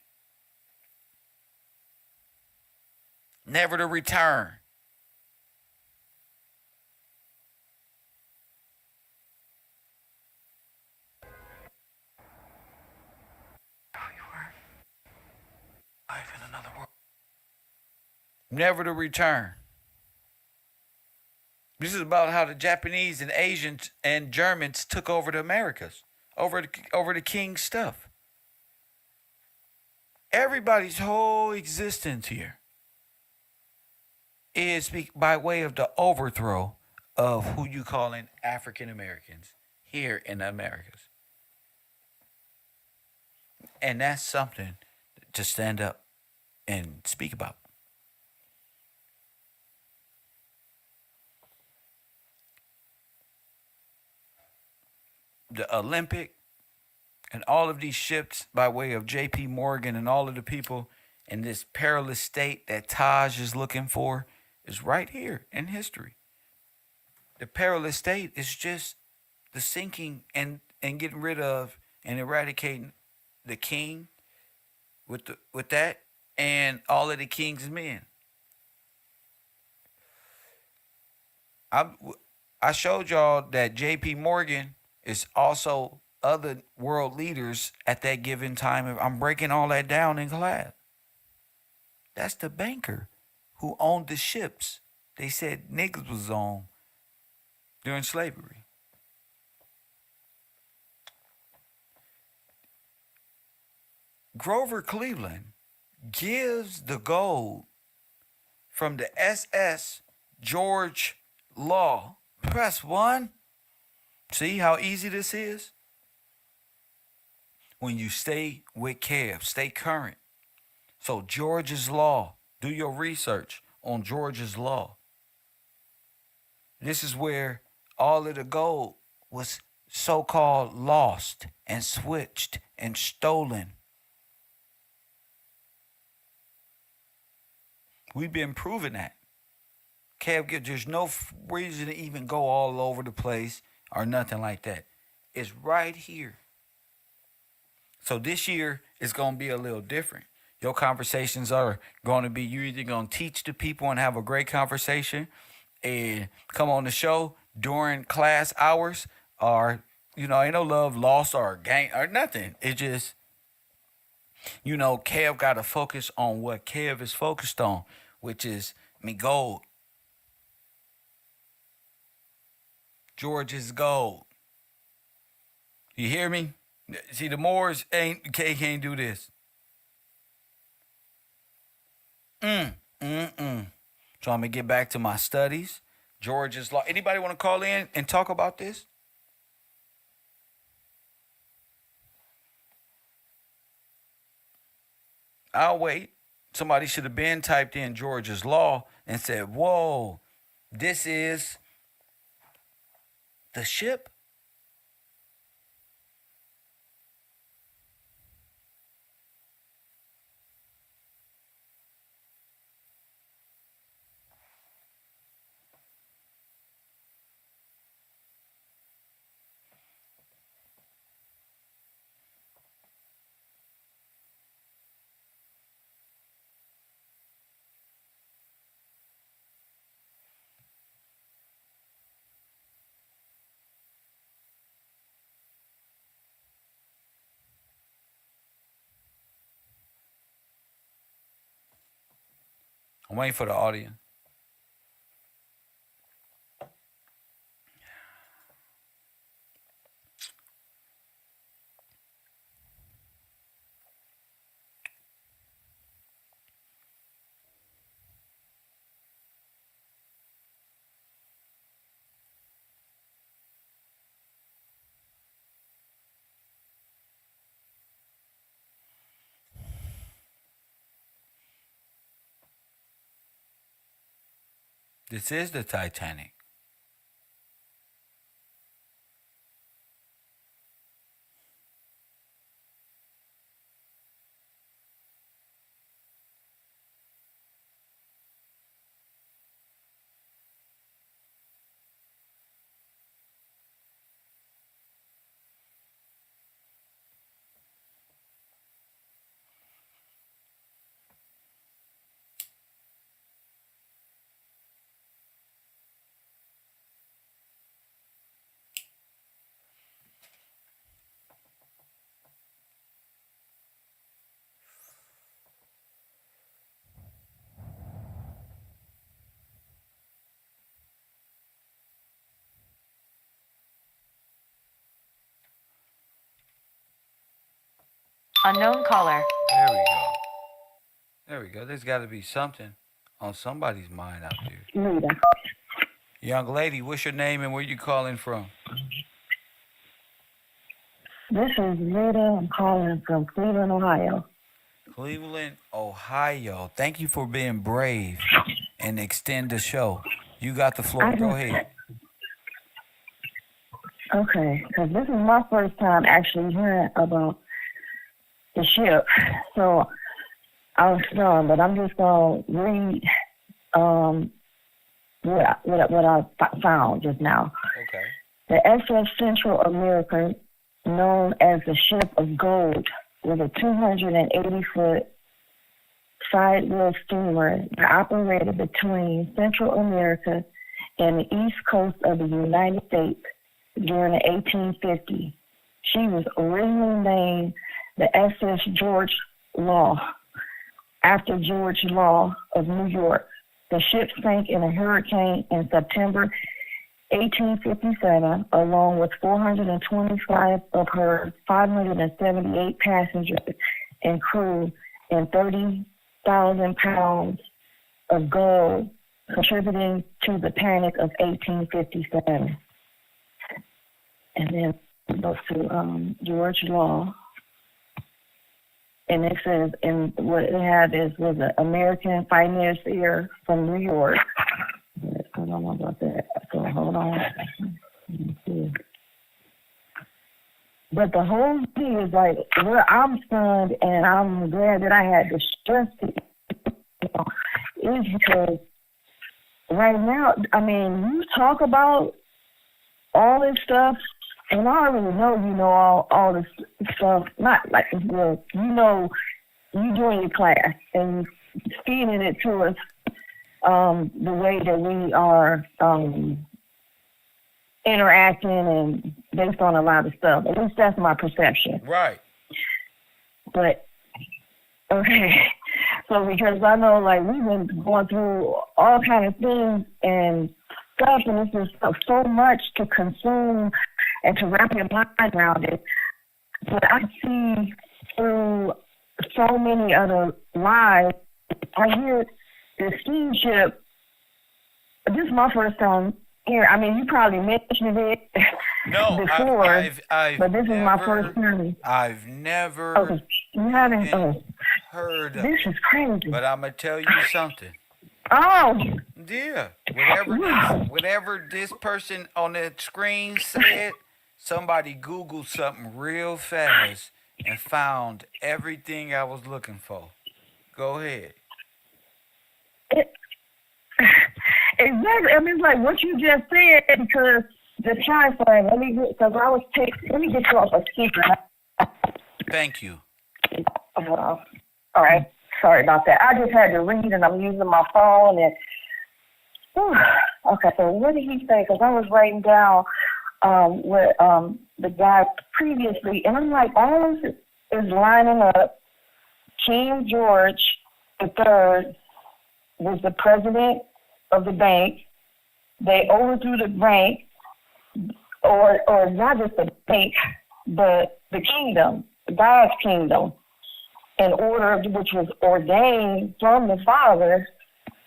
Never to return. Life in another world. Never to return. This is about how the Japanese and Asians and Germans took over the Americas, over the king's stuff. Everybody's whole existence here is by way of the overthrow of who you calling African Americans here in the Americas. And that's something to stand up and speak about. The Olympic and all of these ships by way of J.P. Morgan and all of the people in this perilous state that Taj is looking for is right here in history. The perilous state is just the sinking and getting rid of and eradicating the king with that and all of the king's men. I showed y'all that J.P. Morgan is also other world leaders at that given time. I'm breaking all that down in class. That's the banker who owned the ships they said niggas was on during slavery. Grover Cleveland gives the gold from the SS George Law. Press 1. See how easy this is? When you stay with Kev, stay current. So George's Law, do your research on George's Law. This is where all of the gold was so-called lost and switched and stolen. We've been proving that. Kev, there's no reason to even go all over the place or nothing like that. It's right here. So this year is going to be a little different. Your conversations are going to be, you're either going to teach the people and have a great conversation and come on the show during class hours, or, ain't no love lost or gain or nothing. It just, Kev got to focus on what Kev is focused on, which is, gold. George's gold. You hear me? See, the Moors can't do this. So I'm gonna get back to my studies. George's Law. Anybody want to call in and talk about this? I'll wait. Somebody should have been typed in George's Law and said, whoa, this is the ship. I'm waiting for the audience. This is the Titanic. Unknown caller. There we go. There we go. There's got to be something on somebody's mind out there. Rita. Young lady, what's your name and where you calling from? This is Rita. I'm calling from Cleveland, Ohio. Cleveland, Ohio. Thank you for being brave and extend the show. You got the floor. Go ahead. Okay, because this is my first time actually hearing about the ship. So I was stunned, but I'm just going to read what I found just now. Okay. The SS Central America, known as the Ship of Gold, was a 280-foot sidewheel steamer that operated between Central America and the east coast of the United States during the 1850s. She was originally named the SS George Law, after George Law of New York. The ship sank in a hurricane in September 1857, along with 425 of her 578 passengers and crew, and 30,000 pounds of gold contributing to the panic of 1857. And then it goes to George Law. And it says, and what it had was an American financier from New York. But I don't know about that. So hold on. Let me see. But the whole thing is like, where I'm stunned, and I'm glad that I had to stress it, is because right now, I mean, you talk about all this stuff, and I already know you know all this stuff. Not like, well, you know, you doing your class and feeding it to us the way that we are interacting and based on a lot of stuff. At least that's my perception. Right. But, okay. So because I know, like, we've been going through all kind of things and stuff, and it's just so much to consume and to wrap your mind around it. But I see through so many other lives, I hear the steamship. This is my first time here. I mean, you probably mentioned it before, I've but this never, is my first time. I've never Okay. You haven't heard of this it. is crazy. But I'm going to tell you something. Oh. Yeah. Whatever this person on the screen said, somebody Googled something real fast and found everything I was looking for. Go ahead. Exactly. I mean, it's like what you just said, because the time frame. Let me get you off a speaker. Thank you. Hold on. All right. Sorry about that. I just had to read, and I'm using my phone. And okay, so what did he say? Because I was writing down what the guy previously, and I'm like, all this is lining up. King George III was the president of the bank. They overthrew the bank, or not just the bank, but the kingdom, God's kingdom, in order which was ordained from the Father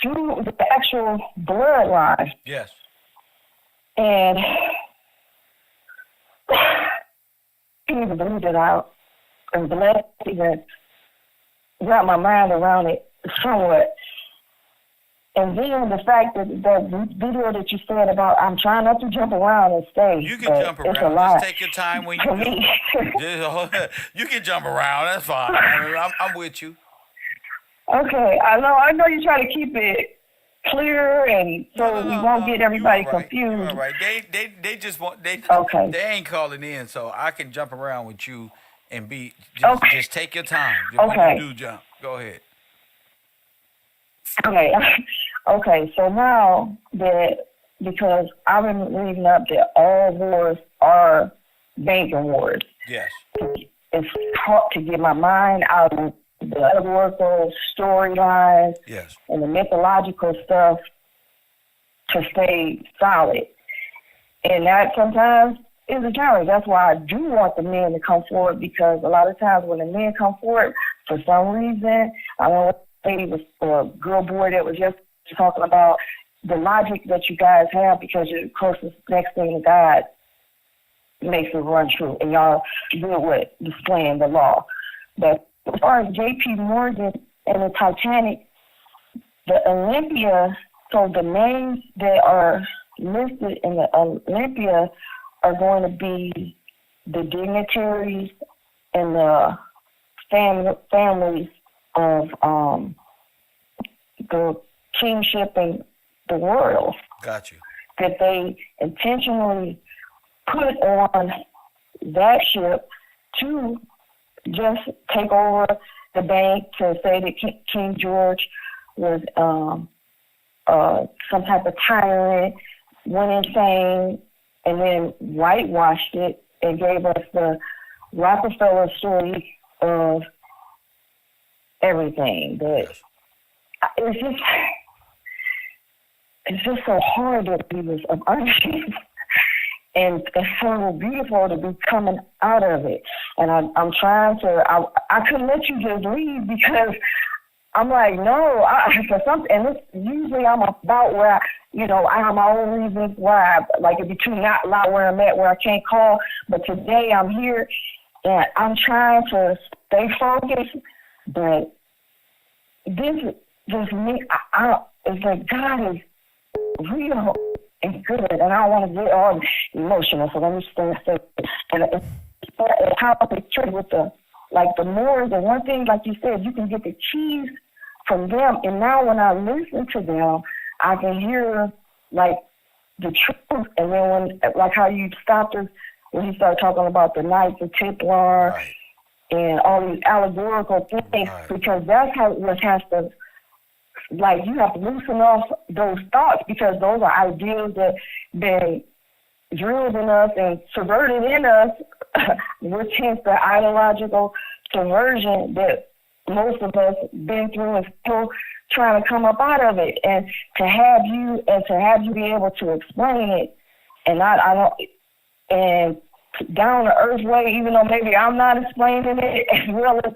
through the actual bloodline. Yes. And I can't even believe that I am blessed to even wrap my mind around it somewhat. And then the fact that the video that you said about, I'm trying not to jump around and stay. You can jump around. It's a lot. Just take your time when you do. You can jump around. That's fine. I mean, I'm with you. Okay. I know you try to keep it clear, and so you won't get everybody confused. You're all right. They just want they ain't calling in, so I can jump around with you and just take your time. When you do jump, go ahead. Okay. Okay, so now that, because I've been reading up that all wars are banking wars. Yes. It's hard to get my mind out of the allegorical storylines and the mythological stuff to stay solid. And that sometimes is a challenge. That's why I do want the men to come forward, because a lot of times when the men come forward, for some reason, I don't know what lady was, or a girl boy that was just talking about the logic that you guys have, because you're closest next thing to God makes it run true, and y'all good with displaying the law. But as far as J.P. Morgan and the Titanic, the Olympia, so the names that are listed in the Olympia are going to be the dignitaries and the families of the kingship and the royals. Got you. That they intentionally put on that ship to just take over the bank, to say that King George was some type of tyrant, went insane, and then whitewashed it and gave us the Rockefeller story of everything. But it's just so hard that we was underneath, and it's so beautiful to be coming out of it. And I'm trying to. I couldn't let you just leave, because I'm like, no, for something, and it's, usually I'm about where I have my own reasons why, like it'd be too not loud where I'm at, where I can't call. But today I'm here, and I'm trying to stay focused. But this just me, it's like God is real and good, and I don't want to get all emotional, so let me stay. And it's how I picture with the more, the one thing, like you said, you can get the keys from them, and now when I listen to them, I can hear like the truth. And then when, like how you stopped us when you started talking about the Knights of Templar and all these allegorical things, because that's how what has to, like, you have to loosen off those thoughts, because those are ideas that been drilled in us and subverted in us, which hence the ideological subversion that most of us been through and still trying to come up out of it. And to have you be able to explain it, and I don't, and down the earth way, even though maybe I'm not explaining it as well as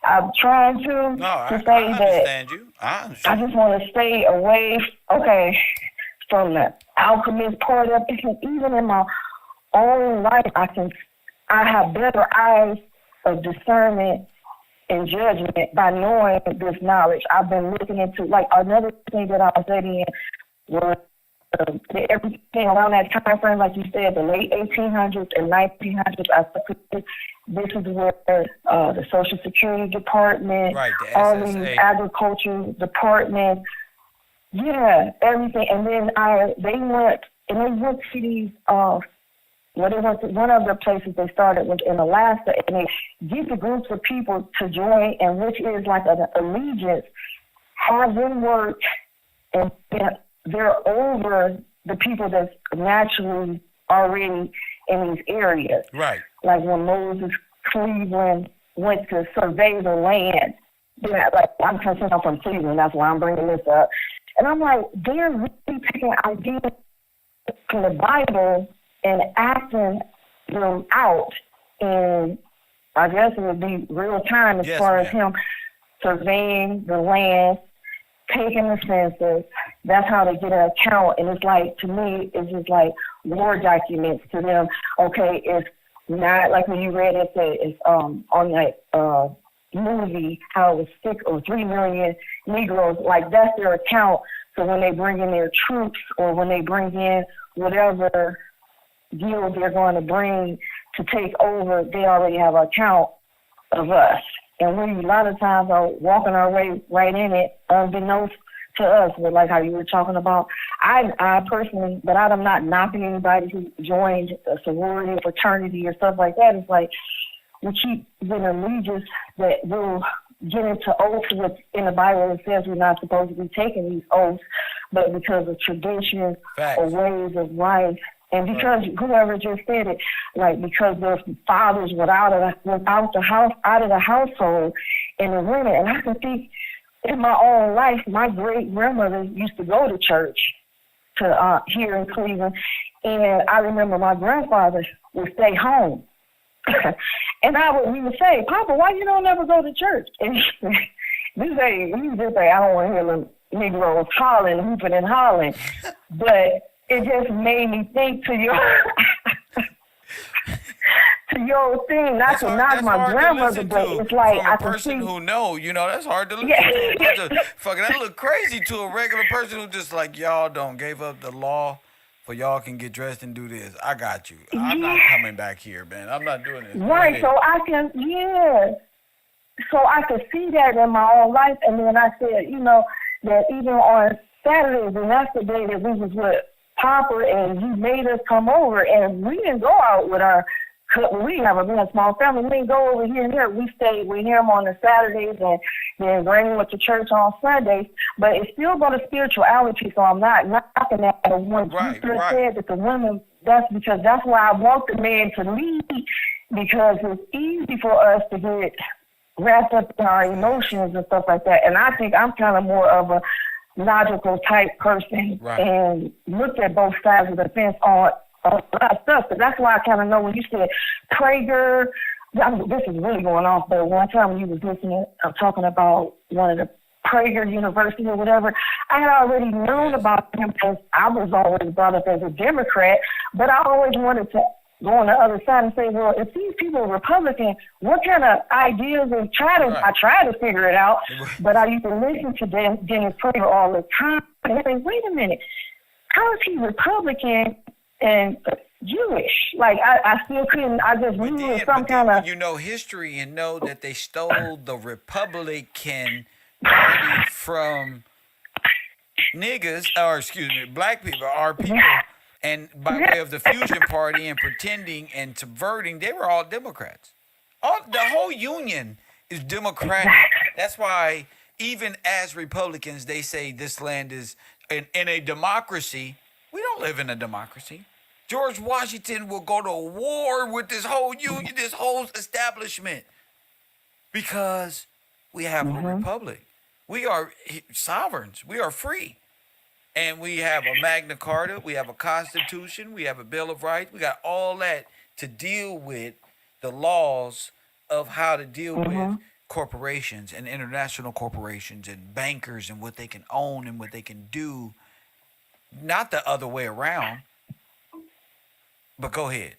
I'm trying to. No, I understand you. I just want to stay away, from the alchemist part of it. And even in my own life, I have better eyes of discernment and judgment by knowing this knowledge. I've been looking into, like, another thing that I was studying was everything around that time frame, like you said, the late 1800s and 1900s. I think this is where the Social Security Department, all these agriculture departments, everything. And then they went to these one of the places they started was in Alaska, and they get the groups of people to join, and which is like an allegiance, have them work, and they're over the people that's naturally already in these areas. Right. Like when Moses Cleveland went to survey the land. Like, I'm from Cleveland, that's why I'm bringing this up. And I'm like, they're really taking ideas from the Bible and acting them out. And I guess it would be real time as far as him surveying the land, taking the census. That's how they get an account. And it's like, to me, it's just like war documents to them. Okay, it's not like when you read it, it's on that movie, how it was 6 or 3 million Negroes. Like, that's their account. So when they bring in their troops, or when they bring in whatever deal they're going to bring to take over, they already have an account of us. And we a lot of times are walking our way right in it, unbeknownst to us, with like how you were talking about. I personally, but I'm not knocking anybody who joined a sorority or fraternity or stuff like that. It's like we keep getting allegiance that we'll get into oaths, which in the Bible it says we're not supposed to be taking these oaths, but because of tradition or ways of life, and because whoever just said it, like because their fathers were out of the household, and the women, and I can think in my own life, my great grandmother used to go to church to here in Cleveland, and I remember my grandfather would stay home. And we would say, Papa, why you don't ever go to church? And we just say, I don't want to hear them Negroes hollering, hooping and hollering. But it just made me think to your thing, not to knock my grandmother, but it's like I can see. From a person who know, that's hard to listen to. That look crazy to a regular person who just like, y'all don't gave up the law. But y'all can get dressed and do this. I got you. I'm not coming back here, man. I'm not doing this. Right, so I can, So I could see that in my own life. And then I said, that even on Saturdays, and that's the day that we was with Papa, and he made us come over, and we didn't go out with our, we have a small family. We didn't go over here and there. We stayed with him on the Saturdays, and then Granny went to church on Sundays. But it's still about a spirituality, so I'm not knocking that. But when you said that the women, that's because that's why I want the man to lead, because it's easy for us to get wrapped up in our emotions and stuff like that. And I think I'm kind of more of a logical type person, and looked at both sides of the fence on a lot of stuff. But that's why I kind of know when you said Prager, this is really going off. But one time when you was listening, I'm talking about one of the Prager University or whatever. I had already known about him because I was always brought up as a Democrat, but I always wanted to go on the other side and say, well, if these people are Republican, what kind of ideas and I try to figure it out, but I used to listen to Dennis Prager all the time and I say, wait a minute, how is he Republican and Jewish? Like, I still couldn't, I just knew it was some kind of... You know history and know that they stole the Republican Party from niggas, or excuse me, black people, our people, and by way of the Fusion Party and pretending and subverting, they were all Democrats. The whole union is Democratic. That's why even as Republicans, they say this land is in a democracy. We don't live in a democracy. George Washington will go to war with this whole union, this whole establishment, because we have a republic. We are sovereigns. We are free. And we have a Magna Carta. We have a Constitution. We have a Bill of Rights. We got all that to deal with the laws of how to deal with corporations and international corporations and bankers and what they can own and what they can do. Not the other way around. But go ahead.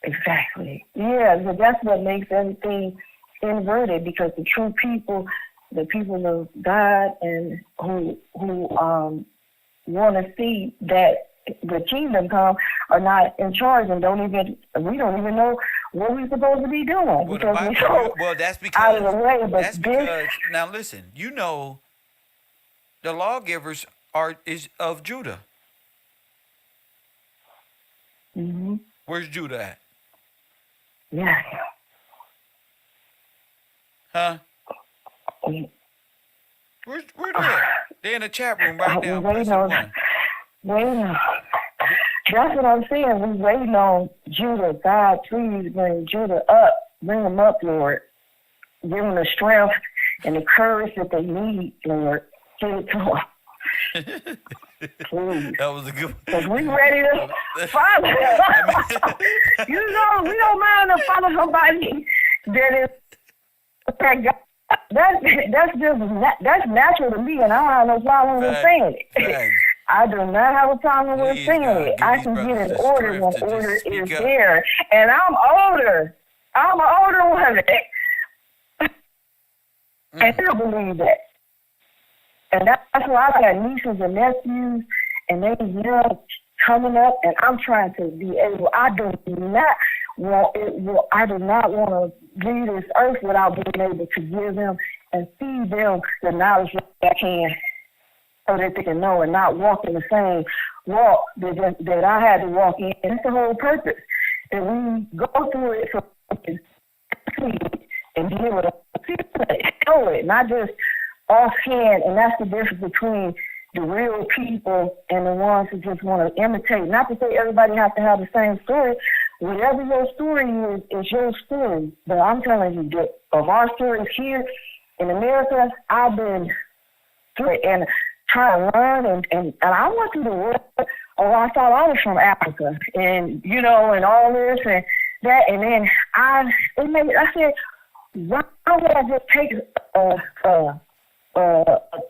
Exactly. Yeah, but that's what makes everything inverted, because the true people, the people of God, and who want to see that the kingdom come, are not in charge and we don't even know what we're supposed to be doing, because we're so that's because out of the way. But that's because now listen, you know, the lawgivers is of Judah. Where's Judah at? Yeah. Huh? Where they at? They're in the chat room right now. Waiting on. That's what I'm saying. We're waiting on Judah. God, please bring Judah up. Bring them up, Lord. Give them the strength and the courage that they need, Lord. Give it to them. Please. That was a good one. Because we ready to follow. You know, we don't mind to follow somebody that is that's natural to me, and I don't have no problem with saying it. I do not have a problem with saying it. I can get an order when order is there, and I'm older. I'm an older woman, and I still believe that. And that's why I got nieces and nephews, and they young coming up, and I'm trying to be able. I do not want to leave this earth without being able to give them and feed them the knowledge that I can, so that they can know and not walk in the same walk that I had to walk in. And it's the whole purpose, that we go through it so we can see it and be able to show it, not just offhand. And that's the difference between the real people and the ones who just want to imitate. Not to say everybody has to have the same story. Whatever your story is your story. But I'm telling you that of our stories here in America, I've been through it and trying to learn, and I went through the world. Oh, I thought I was from Africa, and you know, and all this and that, and then I said, why would I just take a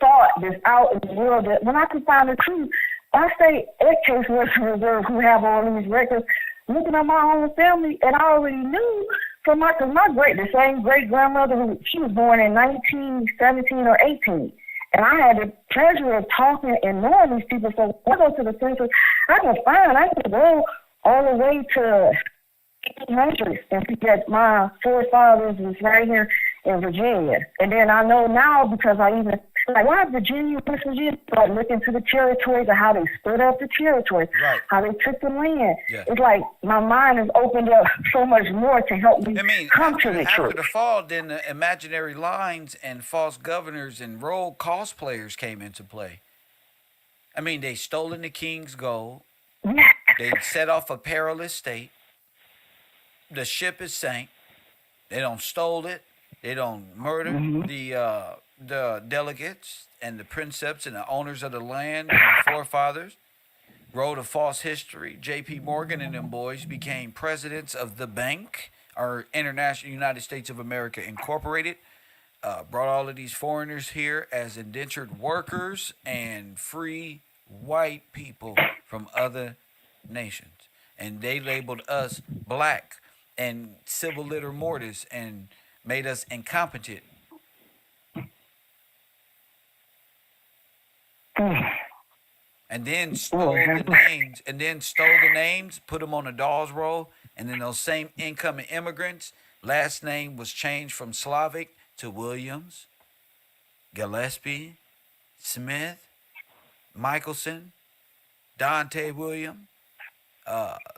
thought that's out in the world that when I can find the truth? I say, that case Western Reserve, who have all these records, looking at my own family, and I already knew from my same great grandmother, who she was born in 1917 or 18. And I had the pleasure of talking and knowing these people. So when I go to the census, I can go all the way to 1800s and see that my forefathers was right here in Virginia. And then I know now, because why Virginia, West Virginia, start looking to the territories and how they split up the territories, how they took the land. Yeah. It's like my mind has opened up so much more to help me come to the truth. After the fall, then the imaginary lines and false governors and role cosplayers came into play. I mean, they stolen the king's gold. Yeah. They set off a perilous state. The ship is sank. They don't stole it. They don't murder the delegates and the princeps and the owners of the land and the forefathers. Wrote a false history. J.P. Morgan and them boys became presidents of the bank, or International United States of America Incorporated. brought all of these foreigners here as indentured workers and free white people from other nations. And they labeled us black and civil litter mortis and made us incompetent. And then stole the names, put them on a doll's roll, and then those same incoming immigrants, last name was changed from Slavic to Williams, Gillespie, Smith, Michelson, Dante William.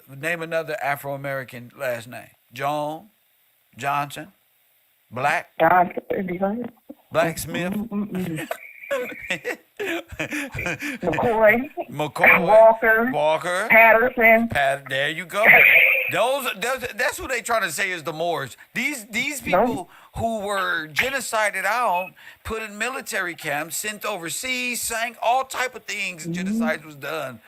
Name another Afro-American last name. Johnson, Blacksmith. McCoy, Walker, Patterson. There you go. That's who they trying to say is the Moors. These people who were genocided out, put in military camps, sent overseas, sank, all type of things. Genocide was done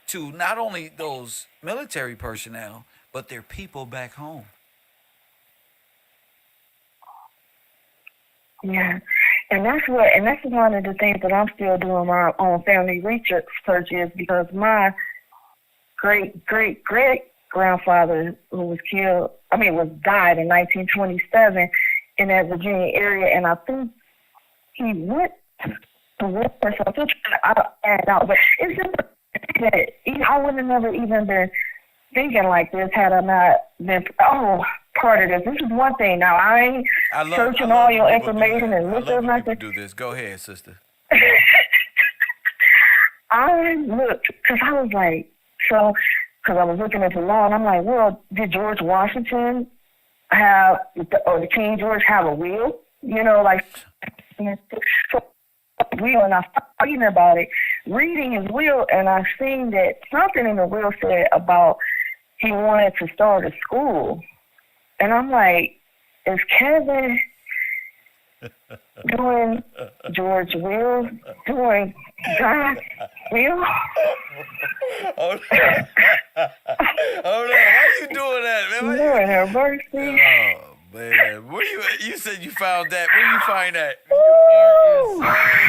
to not only those military personnel, but their people back home. Yeah. And that's one of the things that I'm still doing my own family research is because my great grandfather who died in 1927 in that Virginia area, and I think he went to war, so I'm still trying to add out, but it's just that I would have never even been thinking like this had I not been part of this. This is one thing. Now I ain't searching all your information and looking like this. Do this. Go ahead, sister. I looked because I was like, because I was looking at the law, and I'm like, well, did George Washington or the King George have a will? Will, and I started reading about it, reading his will, and I seen that something in the will said about he wanted to start a school. And I'm like, is Kevin doing George will, doing God will? Hold on. Why you doing that, man? Lord have mercy. Oh, man. Where you said you found that. Where you find that?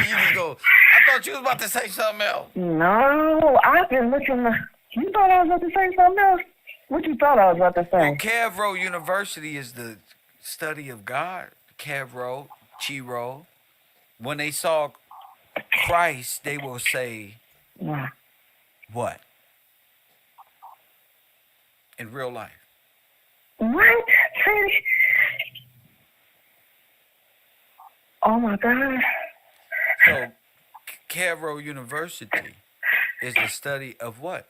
You just go, I thought you was about to say something else. No, I've been looking. You thought I was about to say something else? What you thought I was about to say? Well, KevRow University is the study of God. KevRow, Chiro. When they saw Christ, they will say, what? In real life. What? Oh, my God. So, KevRow University is the study of what?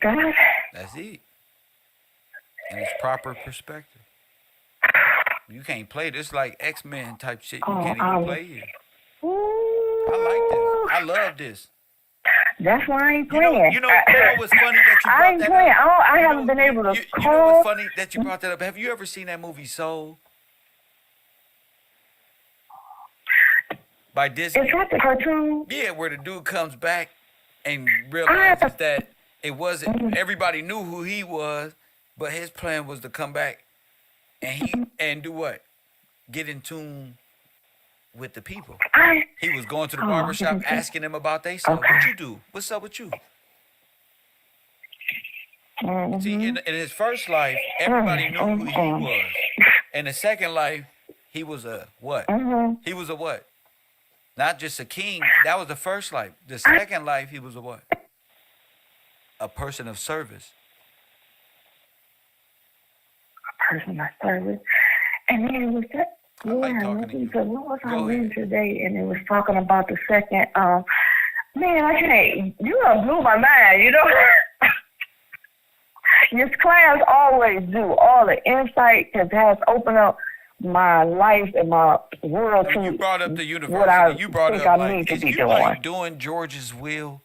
God. That's it. And it's proper perspective. You can't play this like X-Men type shit. You can't even play it. I like this. I love this. That's why I ain't playing. You know what's funny that you brought I ain't that playing. up? I haven't been able to call. You know what's funny that you brought that up? Have you ever seen that movie Soul? By Disney? Is that the cartoon? Yeah, where the dude comes back and realizes that it wasn't, everybody knew who he was, but his plan was to come back and do what? Get in tune with the people. He was going to the barbershop asking them about they self. What you do? What's up with you? See, in his first life, everybody knew who he was. In the second life, he was a what? He was a what? Not just a king. That was the first life. The second life, he was a what? A person of service. A person of service. And then it was that. I like talking to you. What was I reading today? And it was talking about the second. Man, I can't. You done blew my mind. You know. This class always do all the insight that has opened up my life and my world to you brought up the university. What I you brought think up I need to be doing. Like doing George's will.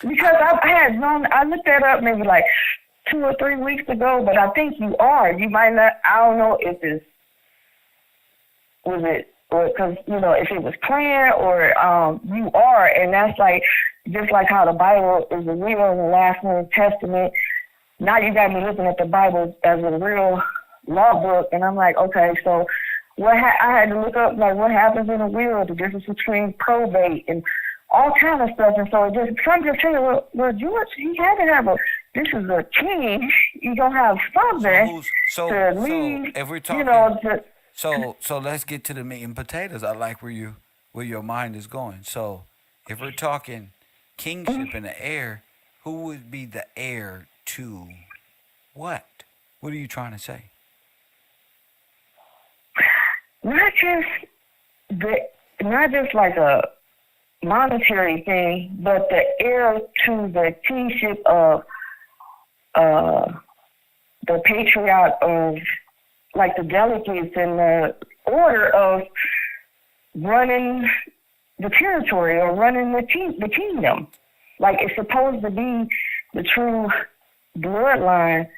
Because I had known, I looked that up maybe like 2 or 3 weeks ago, but I think you are. You might not. I don't know if because if it was planned or you are, and that's like just like how the Bible is the real and the last New Testament. now you got me looking at the Bible as a real law book, and I'm like, okay, so what? I had to look up like what happens in a will, the difference between probate, and all kind of stuff. And so it just some just say, well, George, he had to have a. This is a king. You don't have something to leave. If we're talking, so let's get to the meat and potatoes. I like where your mind is going. So if we're talking kingship in the air, who would be the heir to what? What are you trying to say? Not just like a monetary thing, but the heir to the kingship of the patriarch of like the delegates and the order of running the territory or running the kingdom. Like it's supposed to be the true bloodline.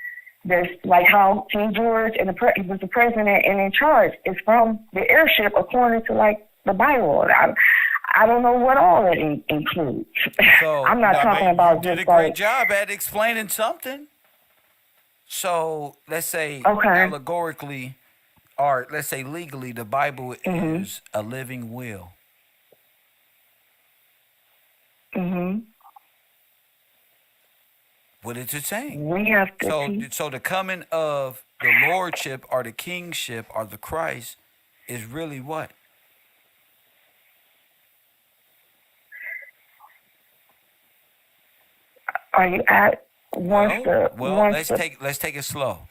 That's like how King George and was the president and in charge. It's from the heirship according to like the Bible. I don't know what all it includes. So, I'm not talking about you just did a great job at explaining something. So let's say allegorically, or let's say legally, the Bible is a living will. Mm-hmm. What is it saying? We have to so the coming of the lordship or the kingship or the Christ is really what? Are you at let's take it slow.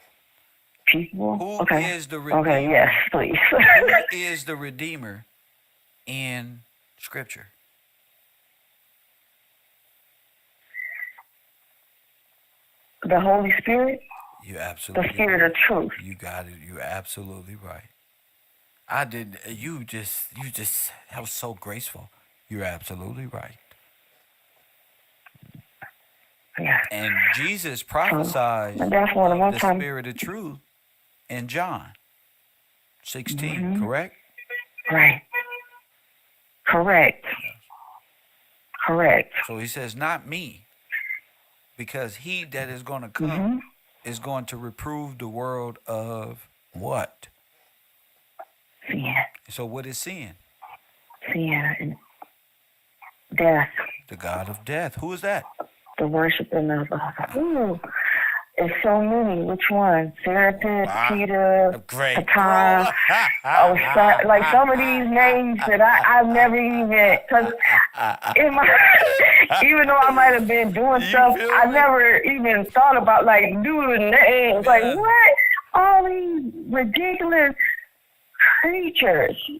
People? Who is the Redeemer? Okay, yes, please. Who is the Redeemer in Scripture? The Holy Spirit? You absolutely. The Spirit of truth. You got it. You're absolutely right. I did. You just. That was so graceful. You're absolutely right. Yeah. And Jesus prophesied the Spirit of truth in John 16, correct? Right. Correct. Correct. So he says, not me, because he that is going to come is going to reprove the world of what? Sin. So what is sin? Sin and death. The God of death. Who is that? The worshiping of it's so many. Which one? Serapis, Peter, Patan. Like some of these names that I've never even, because even though I might have been doing stuff, I never even thought about like doing names. Like what? All these ridiculous creatures.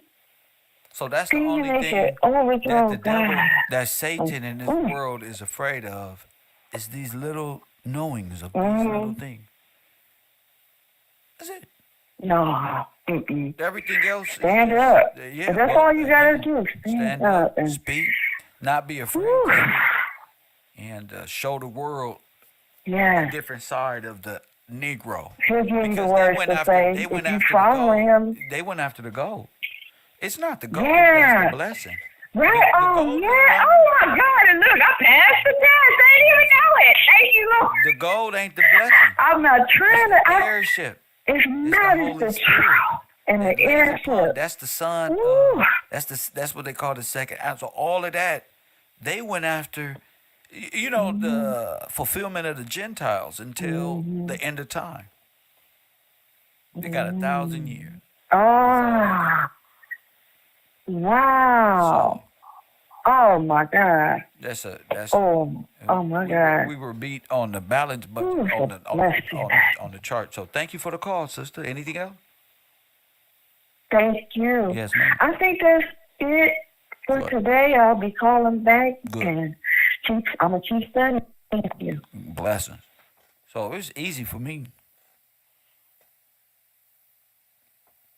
So that's the only thing that the devil, that Satan in this world is afraid of, is these little knowings of these little things. That's it. No. Everything else. Stand up. Yeah, that's all you gotta do. Stand up and speak. Not be afraid to speak. And show the world a different side of the Negro. He'll give you the words to say. If you follow him. They went after the gold. It's not the gold, that's the blessing. Right, oh my God, and look, I passed the test, I didn't even know it. Thank you, Lord. The gold ain't the blessing. I'm not trying to. Airship. It's not the truth and the airship. That's the son. That's what they call the second. So all of that, they went after, the fulfillment of the Gentiles until the end of time. They got 1,000 years. Wow. Oh my God. That's oh my God. We were beat on the balance button on the chart. So thank you for the call, sister. Anything else? Thank you. Yes, ma'am. I think that's it for today. I'll be calling back and I'm gonna keep studying. Thank you. Blessings. So it's easy for me.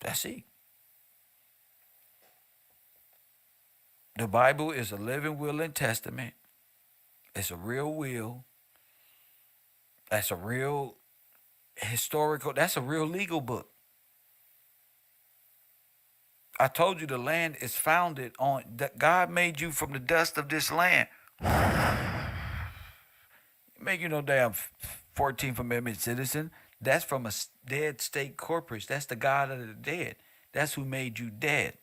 That's it. The Bible is a living will and testament. It's a real will. That's a real historical, that's a real legal book. I told you the land is founded on, that God made you from the dust of this land. He made you no damn 14th Amendment citizen. That's from a dead state corpus. That's the God of the dead. That's who made you dead,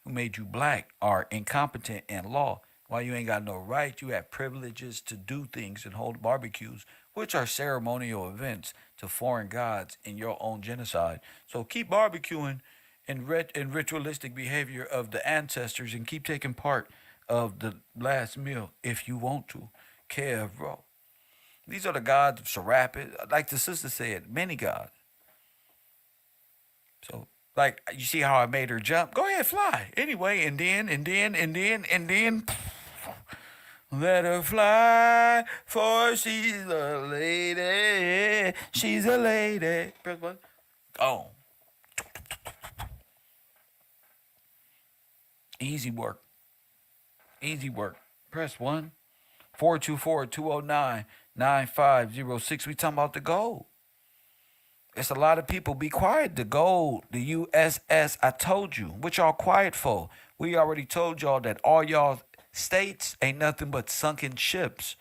who made you black or incompetent in law. Why you ain't got no right? You have privileges to do things and hold barbecues, which are ceremonial events to foreign gods in your own genocide. So keep barbecuing and ritualistic behavior of the ancestors and keep taking part of the last meal if you want to. KevRow. These are the gods of Serapis. Like the sister said, many gods. So, like, you see how I made her jump? Go ahead, fly. Anyway, and then, let her fly, for she's a lady. She's a lady. Press what? Gone. Easy work. Easy work. Press 1. 424-209-9506. We talking about the gold. It's a lot of people. Be quiet. The gold, the USS, I told you. What y'all quiet for? We already told y'all that all y'all states ain't nothing but sunken ships.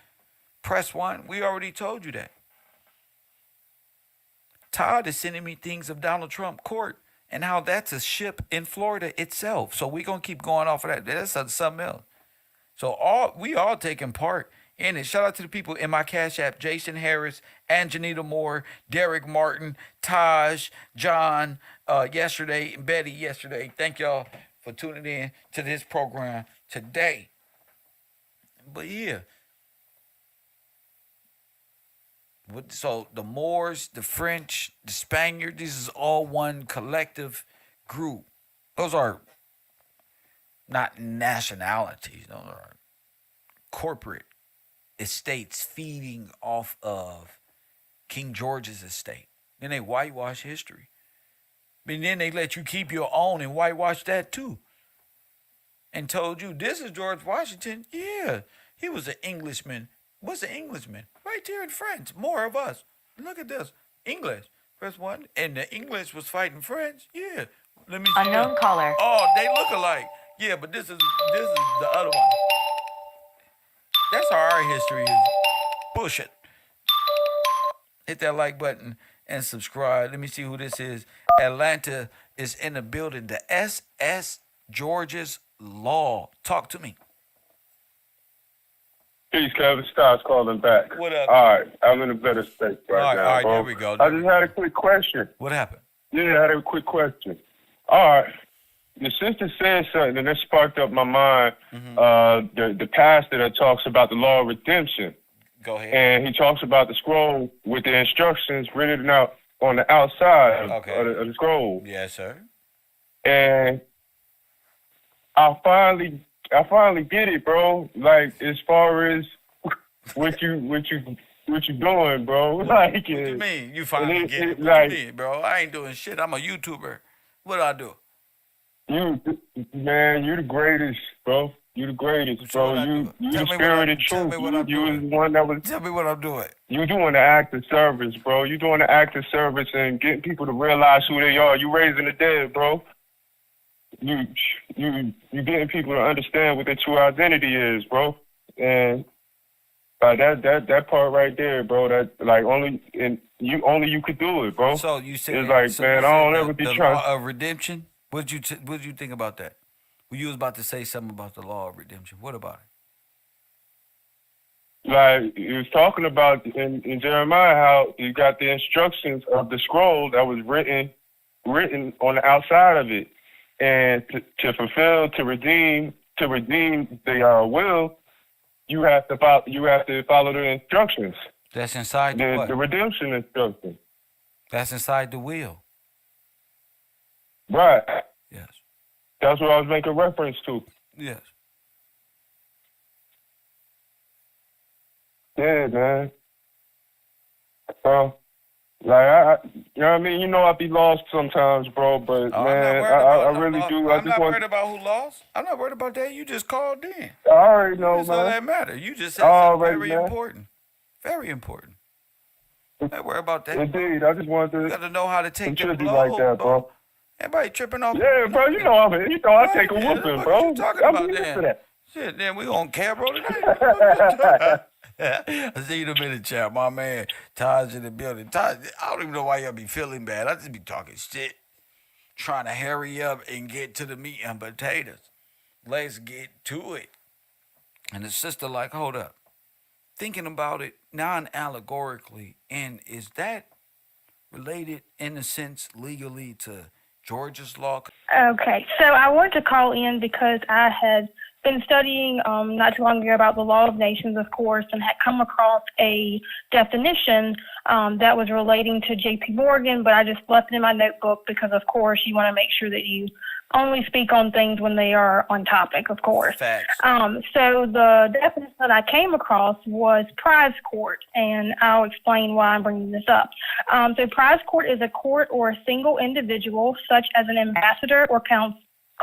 Press 1. We already told you that. Todd is sending me things of Donald Trump court and how that's a ship in Florida itself. So we going to keep going off of that. That's something else. So we all taking part in it. Shout out to the people in my Cash App: Jason Harris, Anjanita Moore, Derek Martin, Taj, John, yesterday, and Betty yesterday. Thank y'all for tuning in to this program today. But yeah. So the Moors, the French, the Spaniards, this is all one collective group. Those are not nationalities. Those are corporate estates feeding off of King George's estate. Then they whitewash history. And then they let you keep your own and whitewash that too. And told you, this is George Washington. Yeah, he was an Englishman. What's an Englishman? Right there in France. More of us. Look at this. English. Press 1. And the English was fighting French. Yeah. Let me see. Unknown caller. Oh, they look alike. Yeah, but this is the other one. That's how our history is. Bullshit. Hit that like button and subscribe. Let me see who this is. Atlanta is in the building. The SS George's Law. Talk to me. Peace, Kevin. Styles calling back. What up? All right, I'm in a better state right now, all right, bro. there we go. I just had a quick question. What happened? Yeah, I had a quick question. All right. The sister said something, and that sparked up my mind. The pastor that talks about the law of redemption. Go ahead. And he talks about the scroll with the instructions written out on the outside of the scroll. Yes, sir. And I finally get it, bro. Like, as far as what you doing, bro. Like, what you mean? You finally get it? What like, you mean, bro? I ain't doing shit. I'm a YouTuber. What do I do? You the greatest, bro. You the greatest, bro. You the spirit of truth. You was the one that was. Tell me what I'm doing. You doing the act of service, bro. You doing the act of service and getting people to realize who they are. You raising the dead, bro. You getting people to understand what their true identity is, bro. And that part right there, bro. That like only you could do it, bro. So you say it's like, so man, I don't ever be the trying. Law of redemption. What did you think about that? Well, you was about to say something about the law of redemption. What about it? Like, he was talking about in Jeremiah how you got the instructions of the scroll that was written on the outside of it, and to fulfill, to redeem the will, you have to follow the instructions. That's inside the what? The redemption instructions. That's inside the will. Right. Yes. That's what I was making reference to. Yes. Yeah, man. Like you know what I mean? You know I be lost sometimes, bro. But man, I really do. I'm not worried about who lost. I'm not worried about that. You just called in. I already know, That's man. all that matter. You just said something very important. Very important. Don't worry about that. Indeed, I just wanted to. You got to know how to take the blows, like that, bro. Everybody tripping off. Yeah, bro. You know I take a whooping, bro. What you talking about, then? Shit, then we on KevRow tonight. I seen him in the chat. My man Taj in the building. Taj, I don't even know why y'all be feeling bad. I just be talking shit, trying to hurry up and get to the meat and potatoes. Let's get to it. And the sister like, hold up. Thinking about it non-allegorically, and is that related in a sense legally to Georgia's law? Okay, so I wanted to call in because I had been studying not too long ago about the law of nations, of course, and had come across a definition that was relating to J.P. Morgan, but I just left it in my notebook because, of course, you want to make sure that you only speak on things when they are on topic, of course. Facts. So the definition that I came across was prize court, and I'll explain why I'm bringing this up. So prize court is a court or a single individual, such as an ambassador or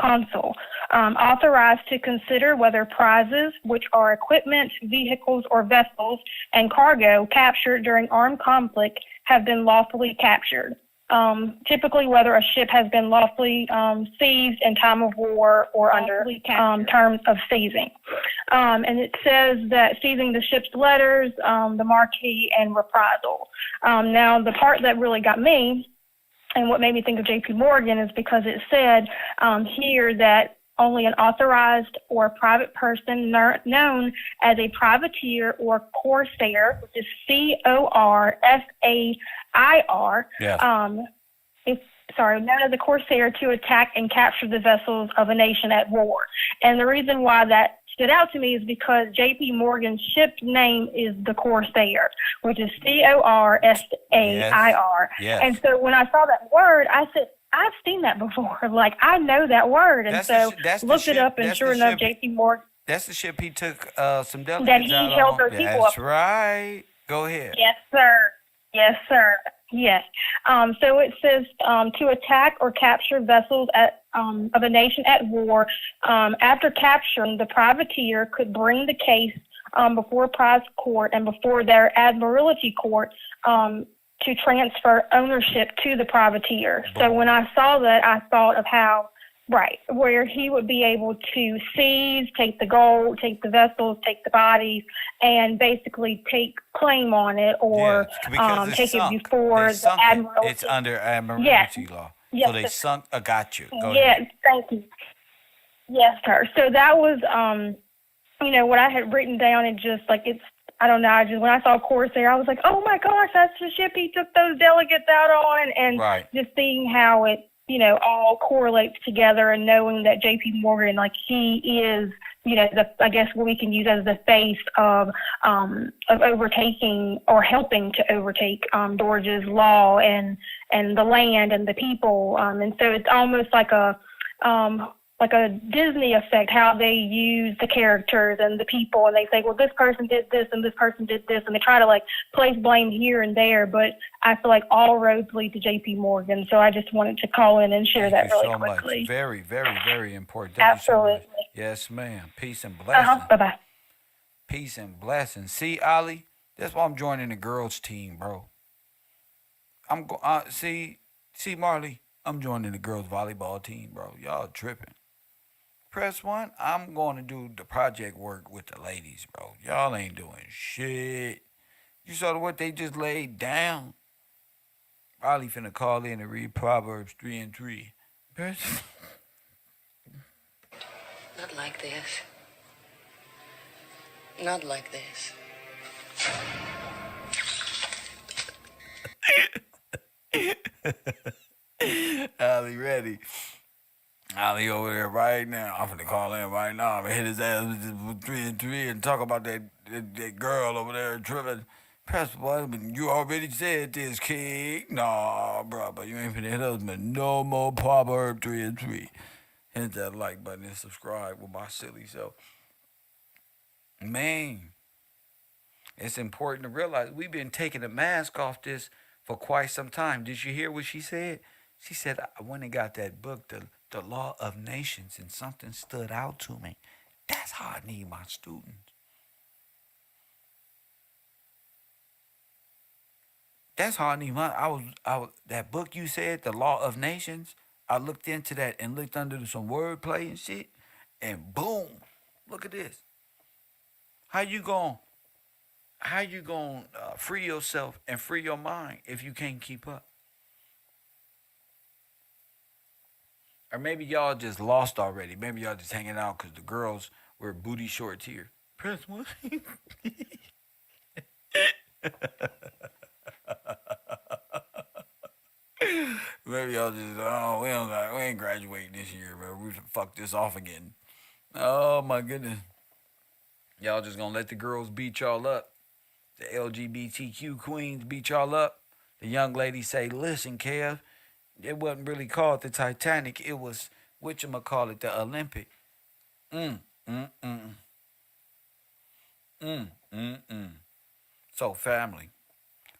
consul, authorized to consider whether prizes, which are equipment, vehicles, or vessels, and cargo captured during armed conflict, have been lawfully captured. Typically whether a ship has been lawfully seized in time of war or under terms of seizing. And it says that seizing the ship's letters, the marquee, and reprisal. Now, the part that really got me and what made me think of J.P. Morgan is because it said here that only an authorized or private person known as a privateer or corsair, which is C-O-R-S-A-I-R, Yes. known as a corsair, to attack and capture the vessels of a nation at war. And the reason why that stood out to me is because J.P. Morgan's ship name is the Corsair, which is C-O-R-S-A-I-R. Yes. And so when I saw that word, I said, I've seen that before. Like, I know that word. And looked it up, and sure enough, J.P. Morgan. That's the ship he took some delegates That he out held on. those people up. That's right. Go ahead. Yes, sir. Yes, sir. Yes. So it says to attack or capture vessels of a nation at war. After capturing, the privateer could bring the case before prize court and before their admiralty court to transfer ownership to the privateer. So when I saw that, I thought of how, where he would be able to seize, take the gold, take the vessels, take the bodies, and basically take claim on it, or take it before the admiralty. It's under admiralty law. Yes. So they sunk. Got you. Go Yes, ahead. thank you. Yes, sir. So that was, what I had written down, and just like I don't know. When I saw Corsair, I was like, oh my gosh, that's the ship he took those delegates out on, and just seeing how it, all correlates together, and knowing that J.P. Morgan, like, he is, I guess what we can use as the face of overtaking or helping to overtake Georgia's law and the land and the people, and so it's almost like a Disney effect, how they use the characters and the people, and they say, well, this person did this and this person did this, and they try to place blame here and there, but I feel like all roads lead to J.P. Morgan, so I just wanted to call in and share that really quickly. Much. Very, very, very important. Absolutely. You so much. Yes, ma'am. Peace and blessings. Bye-bye. Peace and blessings. See, Ali, that's why I'm joining the girls' team, bro. See, Marley, I'm joining the girls' volleyball team, bro. Y'all tripping. Press 1, I'm going to do the project work with the ladies, bro. Y'all ain't doing shit. You saw what they just laid down? Probably finna call in and read Proverbs 3:3. Not like this. Not like this. Ali ready. Ali over there right now. I'm finna call in right now. I'm gonna hit his ass with 3-3 and talk about that girl over there tripping. Press 1, you already said this, King. Nah, bro, but you ain't finna hit us with no more Proverb 3:3. Hit that like button and subscribe with my silly self. Man, it's important to realize we've been taking the mask off this for quite some time. Did you hear what she said? She said, I went and got that book, The Law of Nations, and something stood out to me. That's how I need my students. That's how I need my. I was that book you said, The Law of Nations. I looked into that and looked under some wordplay and shit, and boom, look at this. How you going? how you gonna free yourself and free your mind if you can't keep up? Or maybe y'all just lost already. Maybe y'all just hanging out because the girls wear booty shorts here. Press one. Maybe y'all just we ain't graduating this year, bro. We should fuck this off again. Oh my goodness. Y'all just gonna let the girls beat y'all up. The LGBTQ queens beat y'all up. The young lady say, listen, Kev, it wasn't really called the Titanic. It was, whatchamacallit, the Olympic. Mm, mm, mm, mm. So, family,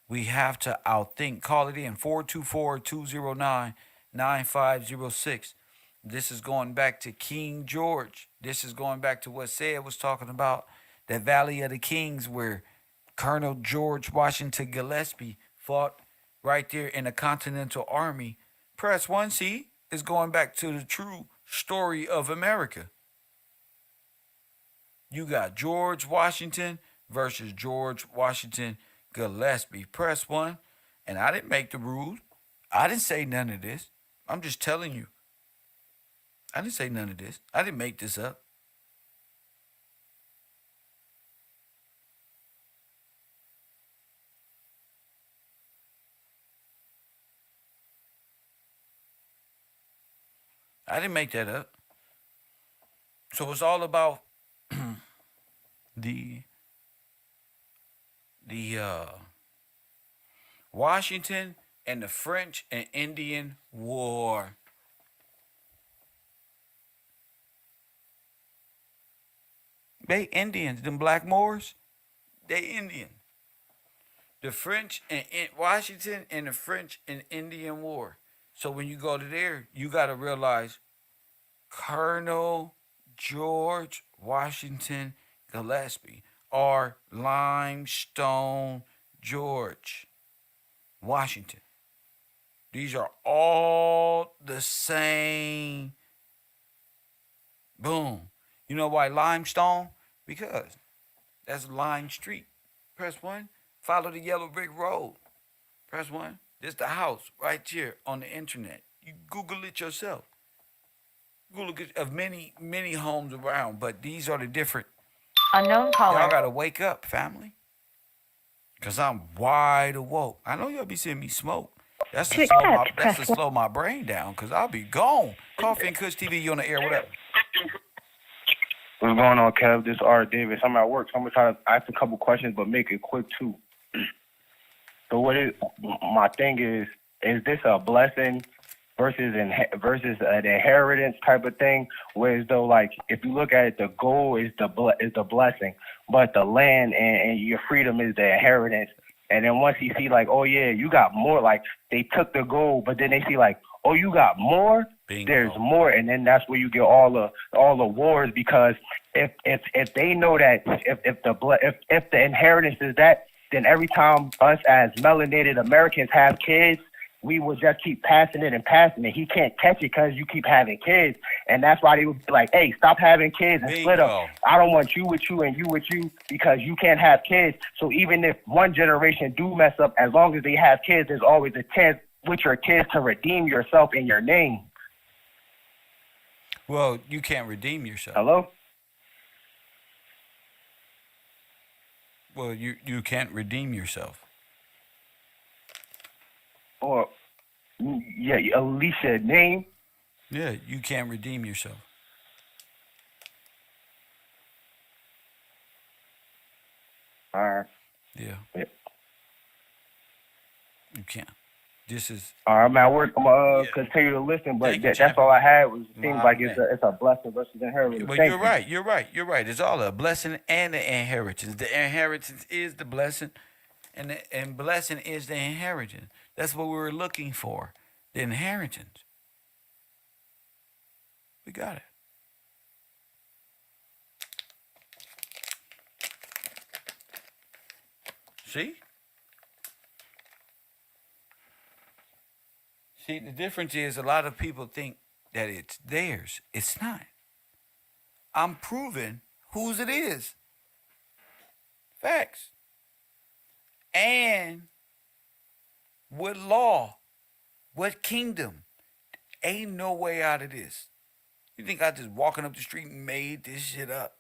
we have to outthink. Call it in 424-209-9506. This is going back to King George. This is going back to what Said was talking about, the Valley of the Kings, where Colonel George Washington Gillespie fought right there in the Continental Army. Press 1C is going back to the true story of America. You got George Washington versus George Washington Gillespie. Press 1. And I didn't make the rules. I didn't say none of this. I'm just telling you. I didn't say none of this. I didn't make this up. I didn't make that up. So it's all about the Washington and the French and Indian War. They Indians, them black Moors, they Indian. The French and Washington and the French and Indian War. So when you go to there, you got to realize Colonel George Washington Gillespie, or Limestone George Washington. These are all the same. Boom. You know why limestone? Because that's Lime Street. Press 1. Follow the yellow brick road. Press 1. This the house right here on the internet. You Google it yourself. Google it of many, many homes around, but these are the different. Unknown caller. Y'all gotta wake up, family. Cause I'm wide awoke. I know y'all be seeing me smoke. That's to slow my brain down, cause I'll be gone. Coffee and Kush TV, you on the air? What up? What's going on, Kev? This is Art Davis. I'm at work, so I'm gonna try to ask a couple questions, but make it quick too. So my thing is this a blessing versus an inheritance type of thing? Whereas though, like, if you look at it, the goal is the blessing, but the land and your freedom is the inheritance. And then once you see like, oh yeah, you got more, like they took the goal, but then they see like, oh, you got more. Bingo. There's more, and then that's where you get all the wars, because if they know that if the inheritance is that, then every time us as melanated Americans have kids, we will just keep passing it and passing it. He can't catch it because you keep having kids, and that's why they would be like, hey, stop having kids and split up. I don't want you with you and you with you because you can't have kids. So even if one generation do mess up, as long as they have kids, there's always a chance with your kids to redeem yourself in your name. Well, you can't redeem yourself. Hello? Well, you can't redeem yourself. Or, yeah, Alicia name? Yeah, you can't redeem yourself. All right. Yeah. You can't. This is. All right, I'm at work. I'm going to continue to listen, but that's all I had. Was things like it's a blessing versus inheritance. Well, you're right. You're right. It's all a blessing and an inheritance. The inheritance is the blessing, and blessing is the inheritance. That's what we were looking for, the inheritance. We got it. See? See, the difference is a lot of people think that it's theirs. It's not. I'm proving whose it is. Facts. And what law? What kingdom? Ain't no way out of this. You think I just walking up the street and made this shit up?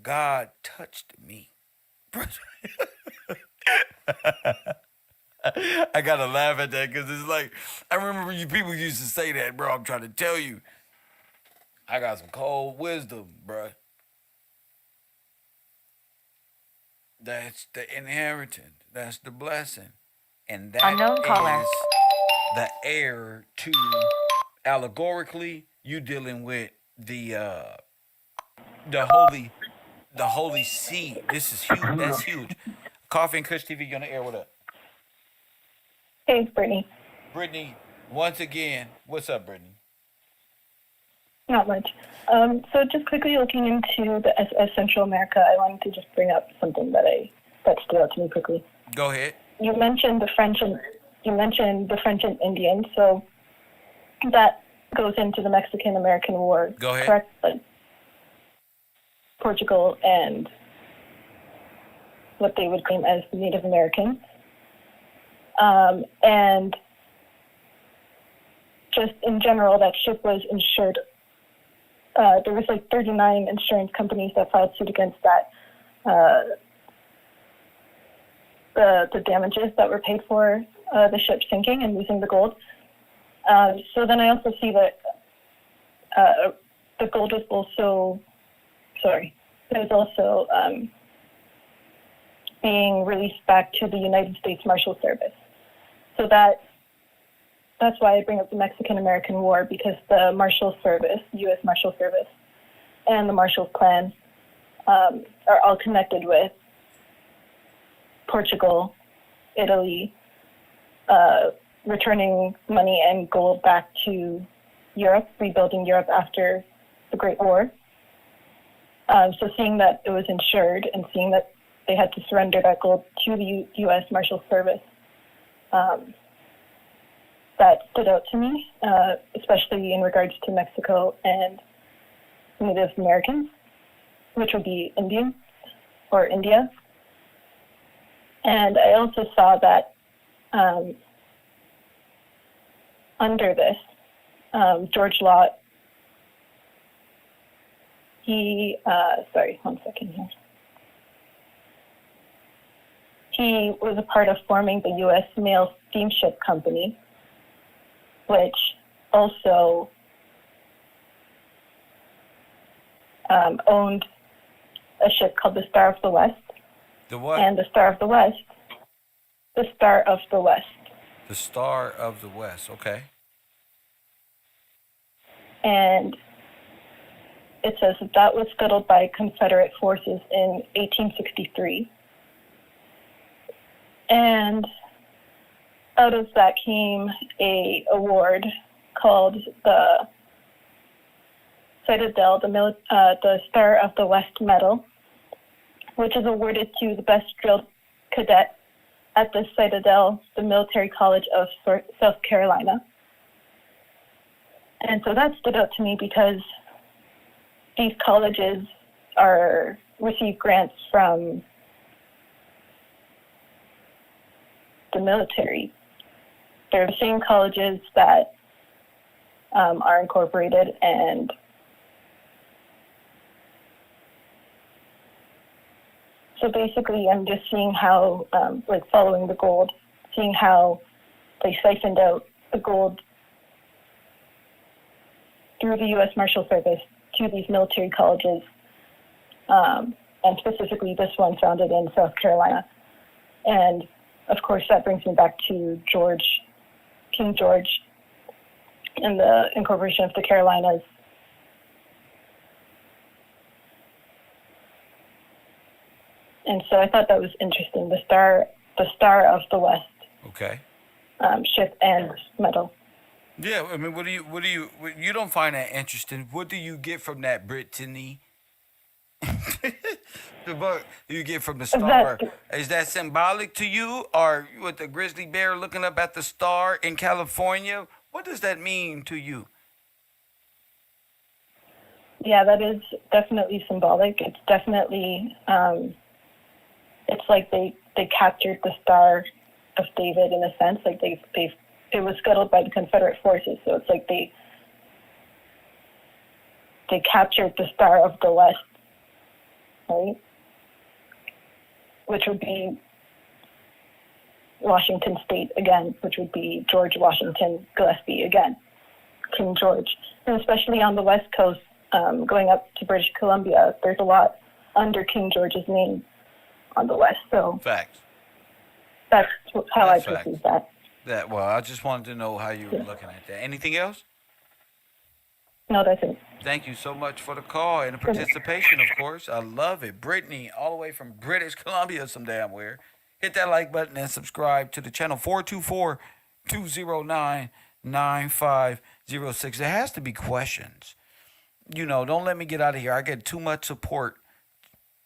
God touched me. I gotta laugh at that because it's like I remember you people used to say that, bro. I'm trying to tell you, I got some cold wisdom, bro. That's the inheritance. That's the blessing, and that Unknown caller. is the heir to. Allegorically, you dealing with the holy the holy seed. This is huge. That's huge. Coffee and Kush TV, you on the air? What up, Hey, it's Brittany. Brittany? Once again, what's up, Brittany? Not much. So just quickly looking into the Central America, I wanted to just bring up something that stood out to me quickly. Go ahead. You mentioned the French and Indians, so that goes into the Mexican-American War. Go ahead. Correct? Like Portugal and what they would claim as Native Americans. And just in general, that ship was insured. There was like 39 insurance companies that filed suit against that. The damages that were paid for the ship sinking and losing the gold. So then I also see that the gold was also, being released back to the United States Marshal Service. So that's why I bring up the Mexican-American War, because the Marshal Service, U.S. Marshal Service, and the Marshall's Plan are all connected with Portugal, Italy, returning money and gold back to Europe, rebuilding Europe after the Great War. So seeing that it was insured and seeing that they had to surrender that gold to the U.S. Marshal Service, that stood out to me, especially in regards to Mexico and Native Americans, which would be Indian or India. And I also saw that under this, George Lott, he was a part of forming the U.S. Mail Steamship Company, which also owned a ship called the Star of the West. The what? And the Star of the West. The Star of the West. The Star of the West. Okay. And it says that was scuttled by Confederate forces in 1863. And out of that came a award called the Citadel, the Star of the West Medal, which is awarded to the best drilled cadet at the Citadel, the Military College of South Carolina. And so that stood out to me because these colleges receive grants from the military. They're the same colleges that are incorporated, and so basically I'm just seeing how, following the gold, seeing how they siphoned out the gold through the U.S. Marshal Service to these military colleges, and specifically this one founded in South Carolina. And of course, that brings me back to King George, and the incorporation of the Carolinas. And so I thought that was interesting. The Star of the West. Okay. Ship and medal. Yeah, I mean, you don't find that interesting. What do you get from that, Brittany? What do you get from the star? Is that symbolic to you? Or with the grizzly bear looking up at the star in California? What does that mean to you? Yeah, that is definitely symbolic. It's definitely, it's like they they captured the Star of David in a sense. Like it was scuttled by the Confederate forces, so it's like they captured the Star of the West, right? Which would be Washington State again, which would be George Washington Gillespie again, King George. And especially on the West Coast, going up to British Columbia, there's a lot under King George's name on the West. So Facts. That's how That's I perceive that. Well, I just wanted to know how you were looking at that. Anything else? No, that's it. Thank you so much for the call and the participation, of course. I love it. Brittany, all the way from British Columbia, some damn where. Hit that like button and subscribe to the channel. 424-209-9506. There has to be questions. Don't let me get out of here. I get too much support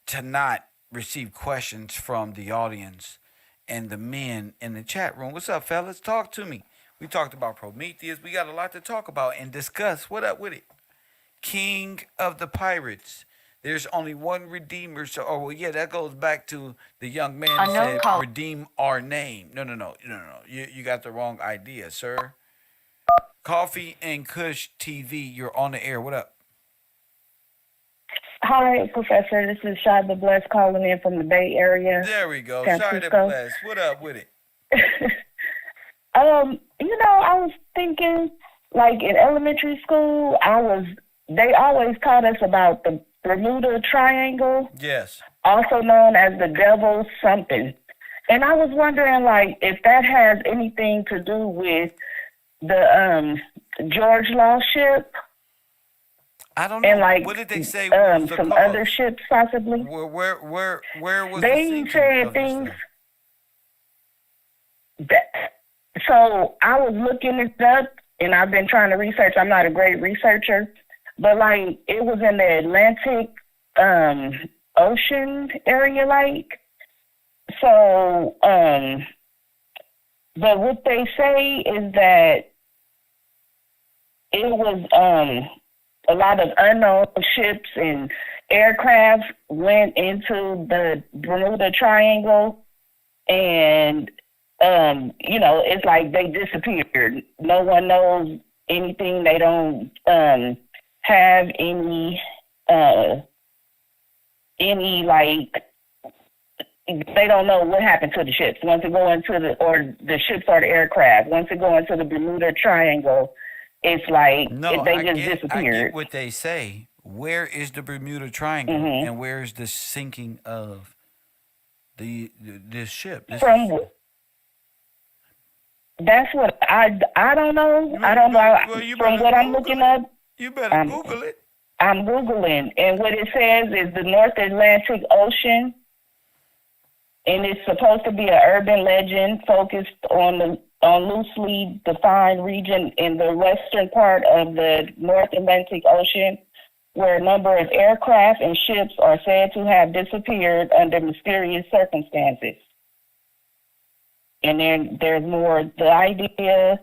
to not receive questions from the audience and the men in the chat room. What's up, fellas? Talk to me. We talked about Prometheus. We got a lot to talk about and discuss. What up with it? King of the Pirates. There's only one Redeemer. So, that goes back to the young man who said, redeem our name. No. You got the wrong idea, sir. Coffee and Kush TV, you're on the air. What up? Hi, Professor. This is Shai the Blessed calling in from the Bay Area. There we go. Shai the Blessed. What up with it? I was thinking, like in elementary school, they always taught us about the Bermuda Triangle. Yes. Also known as the Devil's something. And I was wondering, like, if that has anything to do with the George Law ship. I don't know. And like, what did they say? Some other ships, possibly. Where was they said things? So I was looking it up, and I've been trying to research. I'm not a great researcher, but like it was in the Atlantic Ocean area, like. So, but what they say is that it was a lot of unknown ships and aircraft went into the Bermuda Triangle, and it's like they disappeared. No one knows anything. They don't have any like, they don't know what happened to the ships once it go into the ships or the aircraft. Once it go into the Bermuda Triangle, it's like they just disappeared. I get what they say. Where is the Bermuda Triangle, and where is the sinking of this ship? That's what I don't know. I don't know. From what I'm looking up, you better Google it. I'm Googling, and what it says is the North Atlantic Ocean, and it's supposed to be an urban legend focused on loosely defined region in the western part of the North Atlantic Ocean, where a number of aircraft and ships are said to have disappeared under mysterious circumstances. And then there's more. The idea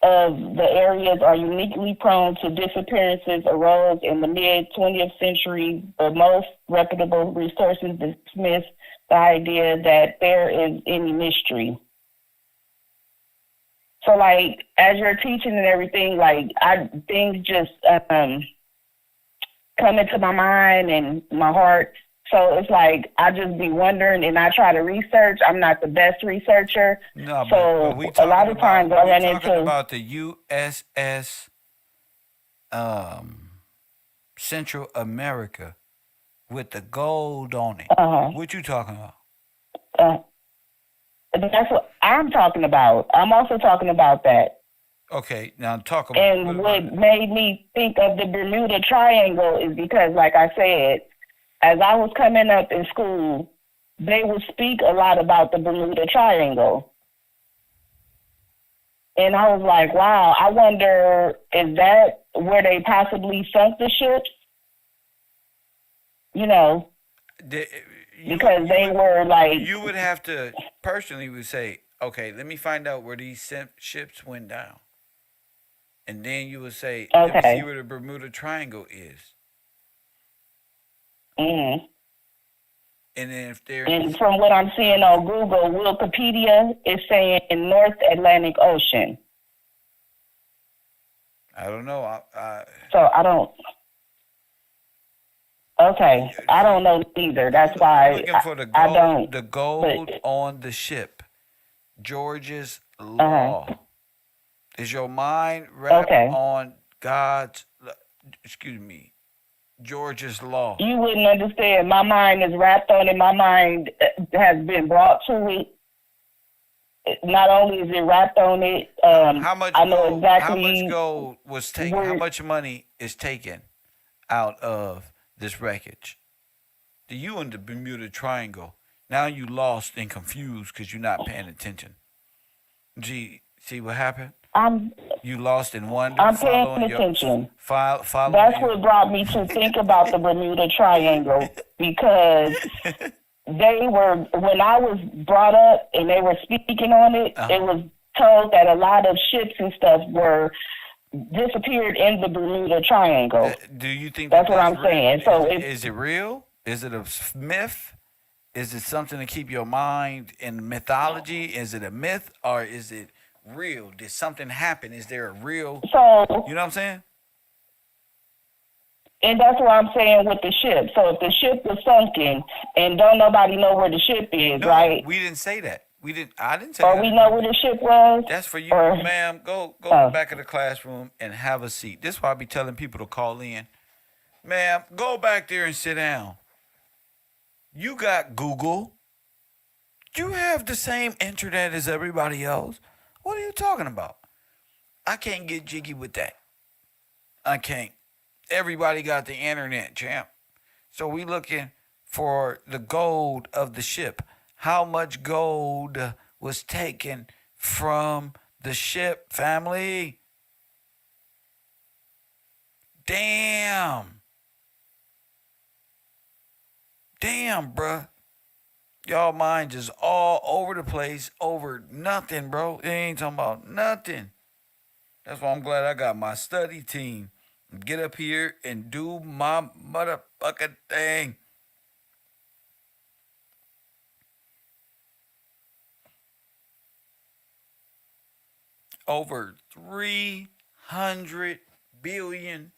of the areas are uniquely prone to disappearances arose in the mid-20th century, but most reputable resources dismiss the idea that there is any mystery. So, like, as you're teaching and everything, like, things just come into my mind and my heart. So it's like I just be wondering, and I try to research. I'm not the best researcher. No, so but a lot of times I run into about the USS Central America with the gold on it. What you talking about? That's what I'm talking about. I'm also talking about that. Okay, now talk about. And what made me think of the Bermuda Triangle is because, like I said, as I was coming up in school, they would speak a lot about the Bermuda Triangle. And I was like, wow, I wonder, is that where they possibly sunk the ships? Because they were like... You would have to, personally would say, okay, let me find out where these ships went down. And then you would say, let me see where the Bermuda Triangle is. And then if they're And from what I'm seeing on Google, Wikipedia is saying North Atlantic Ocean. I don't know. So I don't. Okay, I don't know either. That's I'm why looking for the I gold, don't. the gold on the ship. George's law. Is your mind wrapped on God's? Excuse me, George's law. You wouldn't understand. My mind is wrapped on it. My mind has been brought to it. Not only is it wrapped on it, how much I know gold, exactly. How much gold was taken? How much money is taken out of this wreckage? You in the Bermuda Triangle. Now you lost and confused because you're not paying attention. Gee, see what happened? You lost in wonder. I'm paying attention. That's what brought me to think about the Bermuda Triangle, because they were, when I was brought up and they were speaking on it, it was told that a lot of ships and stuff were disappeared in the Bermuda Triangle. Do you think that's what I'm saying? So is it real? Is it a myth? Is it something to keep your mind in mythology? Is it a myth or is it real? Did something happen? Is there a real? So you know what I'm saying? And that's what I'm saying with the ship. So if the ship was sunken and don't nobody know where the ship is, right? We didn't say that. I didn't say or that. We know where the ship was. That's for you, ma'am. Go back of the classroom and have a seat. This is why I be telling people to call in. Ma'am, go back there and sit down. You got Google. You have the same internet as everybody else. What are you talking about? I can't get jiggy with that. I can't. Everybody got the internet, champ. So we looking for the gold of the ship. How much gold was taken from the ship, family? Damn. Damn, bruh. Y'all mind just all over the place over nothing, bro. It ain't talking about nothing. That's why I'm glad I got my study team. Get up here and do my motherfucking thing. Over $300 billion.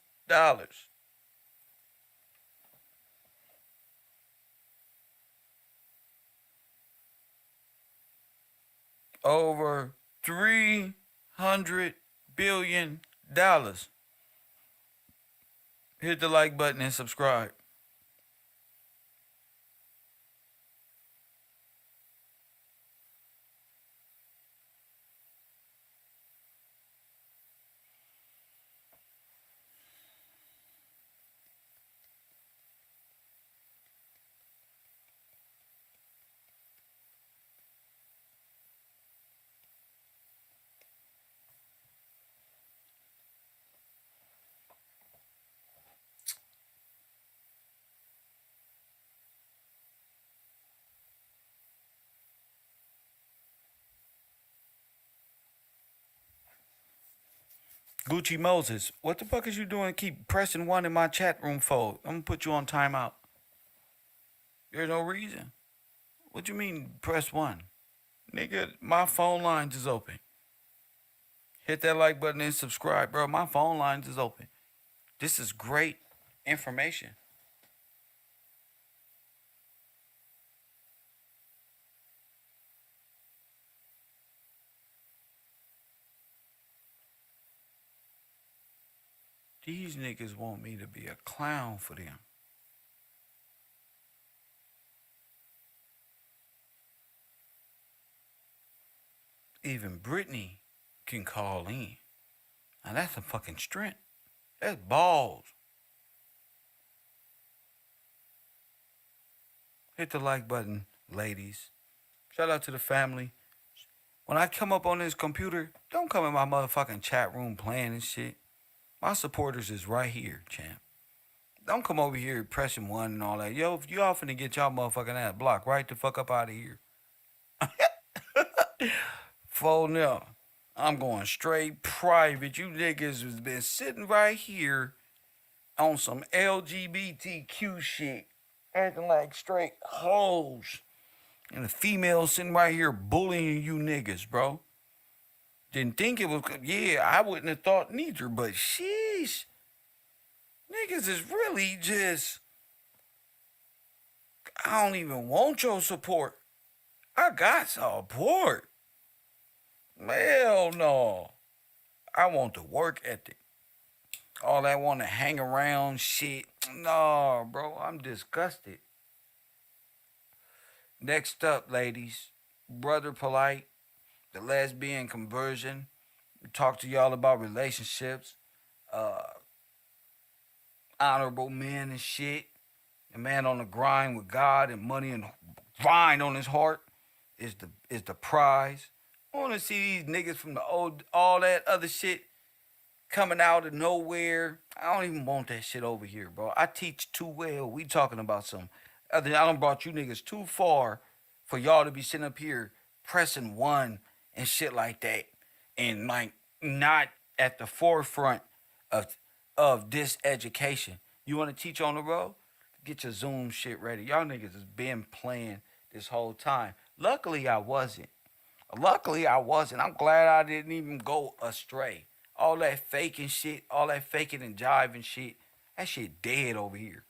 Over $300 billion. Hit the like button and subscribe. Gucci Moses, what the fuck is you doing? Keep pressing one in my chat room for? I'm gonna put you on timeout. There's no reason. What you mean press one? Nigga, my phone lines is open. Hit that like button and subscribe, bro. My phone lines is open. This is great information. These niggas want me to be a clown for them. Even Brittany can call in. Now that's a fucking strength. That's balls. Hit the like button, ladies. Shout out to the family. When I come up on this computer, don't come in my motherfucking chat room playing and shit. My supporters is right here, champ. Don't come over here pressing one and all that. Yo, if y'all finna get y'all motherfucking ass blocked, right the fuck up out of here. Fold up. I'm going straight private. You niggas has been sitting right here on some LGBTQ shit. acting like straight hoes. And the female sitting right here bullying you niggas, bro. Didn't think it was, yeah, I wouldn't have thought neither, but sheesh. Niggas is really just, I don't even want your support. I got support. Hell no. I want the work ethic. All that want to hang around shit. No, bro, I'm disgusted. Next up, ladies, Brother Polite, the lesbian conversion. We talk to y'all about relationships, uh, honorable men and shit. A man on the grind with God and money and grind on his heart is the prize. I want to see these niggas from the old, all that other shit coming out of nowhere. I don't even want that shit over here, bro. I teach too well. We talking about some other. I done brought you niggas too far for y'all to be sitting up here pressing one and shit like that, and like not at the forefront of this education. You want to teach on the road? Get your Zoom shit ready. Y'all niggas has been playing this whole time. Luckily, I wasn't. I'm glad I didn't even go astray. All that faking shit, all that faking and jiving shit, that shit dead over here.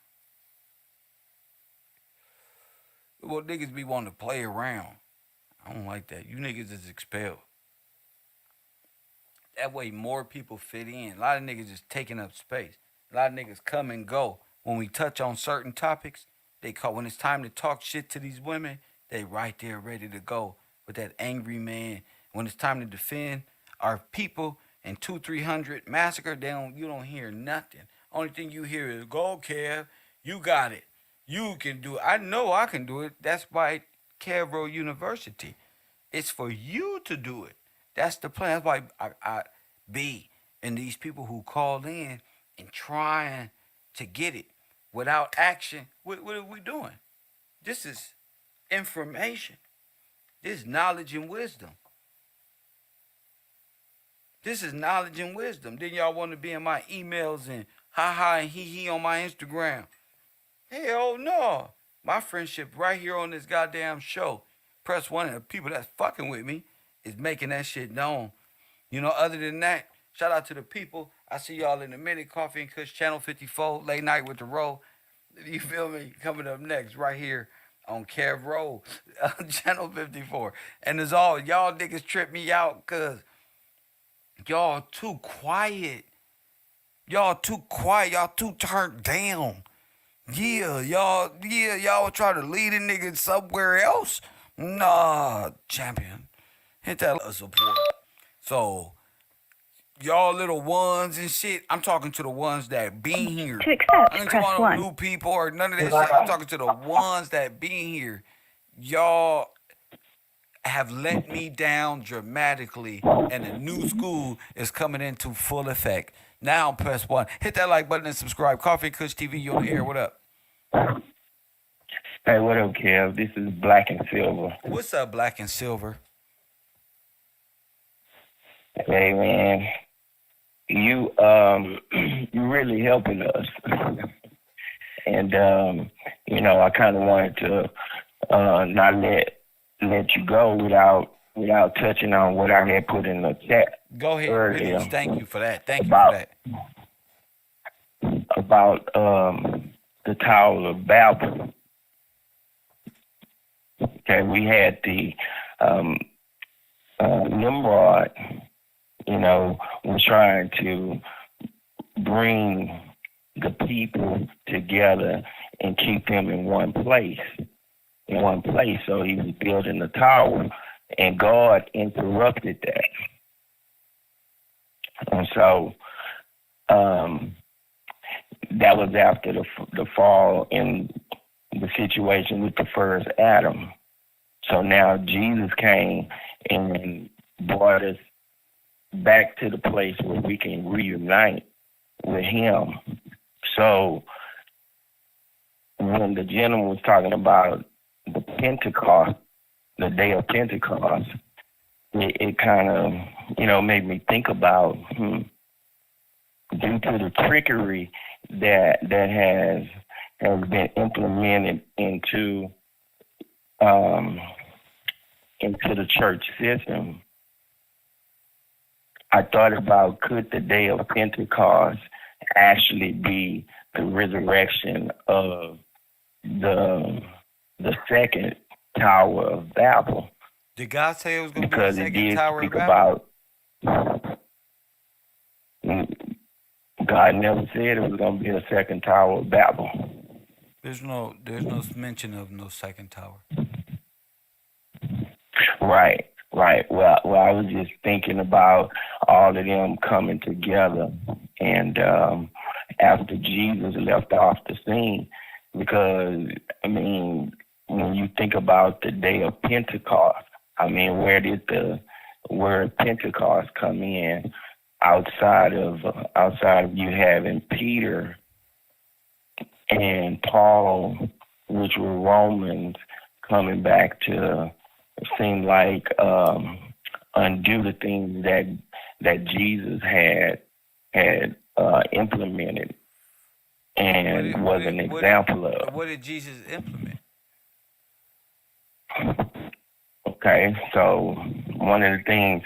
Well, niggas be wanting to play around. I don't like that. You niggas is expelled. That way more people fit in. A lot of niggas is taking up space. A lot of niggas come and go. When we touch on certain topics, when it's time to talk shit to these women, they right there ready to go with that angry man. When it's time to defend our people and 200-300 massacre, you don't hear nothing. Only thing you hear is, go Kev, you got it. You can do it. I know I can do it. That's why KevRow University. It's for you to do it. That's the plan. That's why I be and these people who call in and trying to get it without action. What are we doing? This is information. This is knowledge and wisdom. This is knowledge and wisdom. Then y'all want to be in my emails and ha and he on my Instagram. Hell no. My friendship right here on this goddamn show. Press one, and the people that's fucking with me is making that shit known. You know, other than that, shout out to the people. I see y'all in a minute. Coffee and Kush, Channel 54, Late Night with the Row. You feel me? Coming up next right here on KevRow, Channel 54. And as always, y'all niggas trip me out because y'all too quiet. Y'all too quiet. Y'all too turned down. Y'all try to lead a nigga somewhere else. Nah, champion. Hit that support. So, y'all little ones and shit, I'm talking to the ones that be here. To accept, I ain't press talking one. about new people or none of that shit. I'm talking to the ones that be here. Y'all have let me down dramatically, and the new school is coming into full effect. Now press one. Hit that like button and subscribe. Coffee and Kush TV, you on the air. What up? Hey, what up, Kev? This is Black and Silver. What's up, Black and Silver? Hey, man. You really helping us. And, I kind of wanted to not let you go without touching on what I had put in the chat. Go ahead. Earlier. Please. Thank you for that. Thank you for that. About the Tower of Babel. Okay, we had the Nimrod, was trying to bring the people together and keep them in one place. So he was building the tower, and God interrupted that. And so that was after the fall in the situation with the first Adam. So now Jesus came and brought us back to the place where we can reunite with him. So when the gentleman was talking about the Pentecost, the day of Pentecost, it kind of, made me think about, due to the trickery that has been implemented into the church system, I thought about, could the day of Pentecost actually be the resurrection of the second Tower of Babel? Did God say it was going to be the Because it second did Tower of speak Babel? about, God never said it was going to be a second Tower of Babel. There's no mention of no second tower. Right. Well, I was just thinking about all of them coming together, and after Jesus left off the scene, because I mean, when you think about the day of Pentecost, I mean, where did the word Pentecost come in? Outside of you having Peter and Paul, which were Romans, coming back to seem like undo the things that Jesus had implemented and was an example of. What did Jesus implement? Okay, so one of the things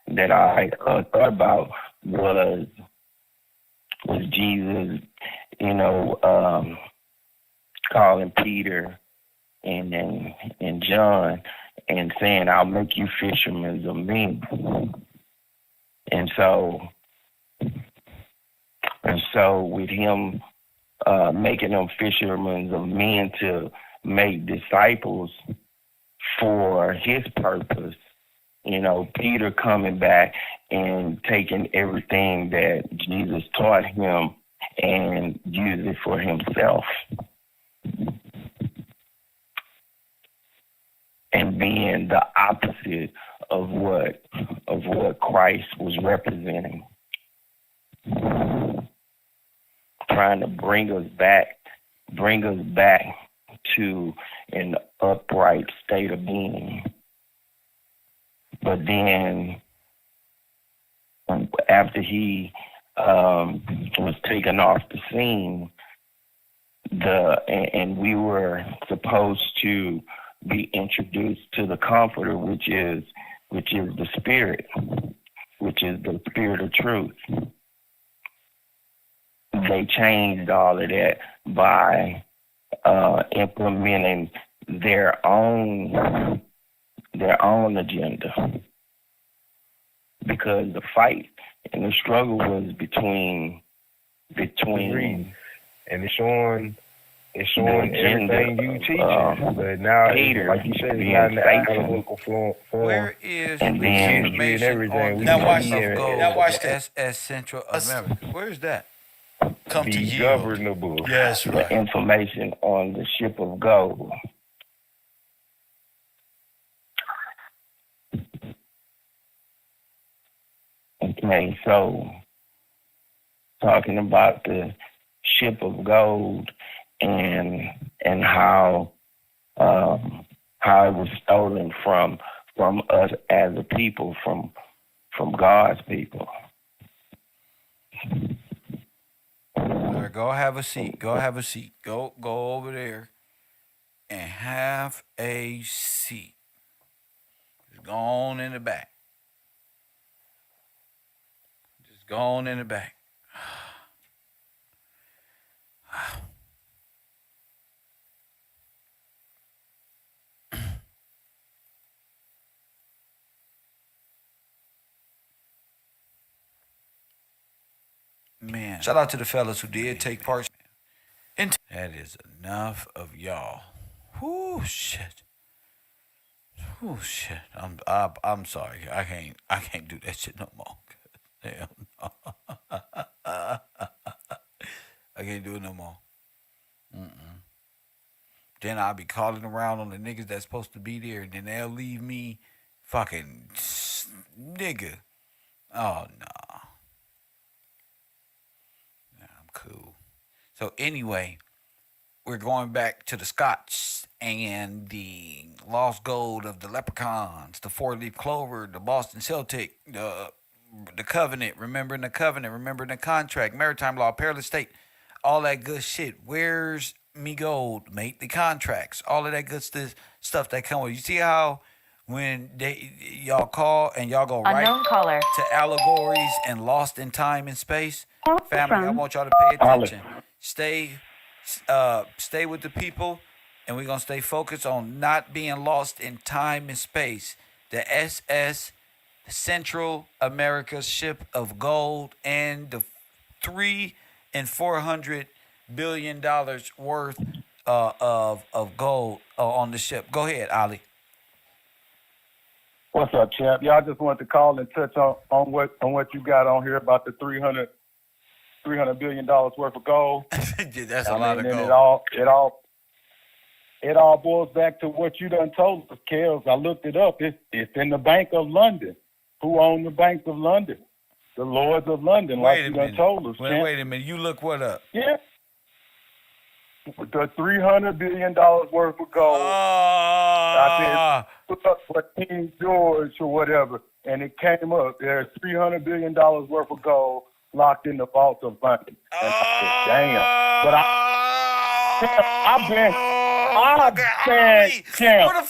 that I thought about was Jesus, calling Peter and John and saying, "I'll make you fishermen of men." And so with him making them fishermen of men to make disciples for his purpose, Peter coming back and taking everything that Jesus taught him and use it for himself, and being the opposite of what Christ was representing, trying to bring us back to an upright state of being. But then after he was taken off the scene, and we were supposed to be introduced to the Comforter, which is the Spirit, which is the Spirit of truth. They changed all of that by implementing their own agenda, because the fight and the struggle was between and it's showing everything you teach, but now, like you said, it's not in the analytical form. Where is and the then information on now watch this as Central America? Where is that? Come to be yield. governable. Yes, the right. information on the ship of gold. Okay, so talking about the ship of gold and how it was stolen from us as a people, from God's people. All right, go have a seat. Go have a seat. Go over there and have a seat. Just go on in the back. Just go on in the back. Man, shout out to the fellas who did take part. That is enough of y'all. Whoo shit. Whoo shit. I'm sorry. I can't do that shit no more. Hell no. I can't do it no more. Then I'll be calling around on the niggas that's supposed to be there, and then they'll leave me fucking nigga. Oh no. I'm cool. So anyway, we're going back to the Scotch and the lost gold of the Leprechauns, the four-leaf clover, the Boston Celtic, the covenant, remembering the contract, maritime law, perilous state, all that good shit. Where's me gold, make the contracts, all of that good stuff that come with. You see how when y'all call and y'all go right Unknown caller. to allegories and lost in time and space, family, I From want y'all to pay attention. Stay with the people, and we're gonna stay focused on not being lost in time and space. The SS Central America's ship of gold and the $300 and $400 billion worth of gold on the ship. Go ahead, Ali. What's up, champ? Yeah, I just wanted to call and touch on what you got on here about the $300 billion worth of gold. That's a lot of and gold. It all boils back to what you done told us, Kels. I looked it up. It's in the Bank of London. Who owned the Bank of London? The Lords of London, like you done told us. Wait a minute. You look what up? Yeah. The $300 billion worth of gold. I said, look up for King George or whatever, and it came up. There's $300 billion worth of gold locked in the vault of London. And I said, damn. But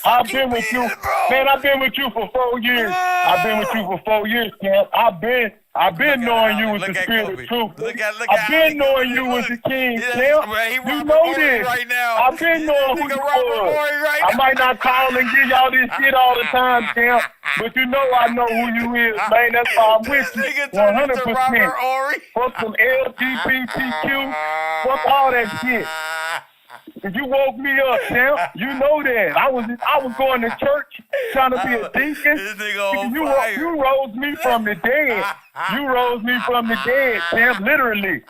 I've been with you. Man, I've been with you for 4 years. I've been with you for 4 years, champ. I've been knowing you was the spirit of truth. I've been knowing you was the king, champ. You know this. I've been knowing who you was. I might not call and give y'all this shit all the time, champ, but you know I know who you is, man. That's why I'm with you 100%. Fuck some LGBTQ. Fuck all that shit. You woke me up, champ. You know that. I was going to church trying to be a deacon. You rose me from the dead. You rose me from the dead, champ. Literally.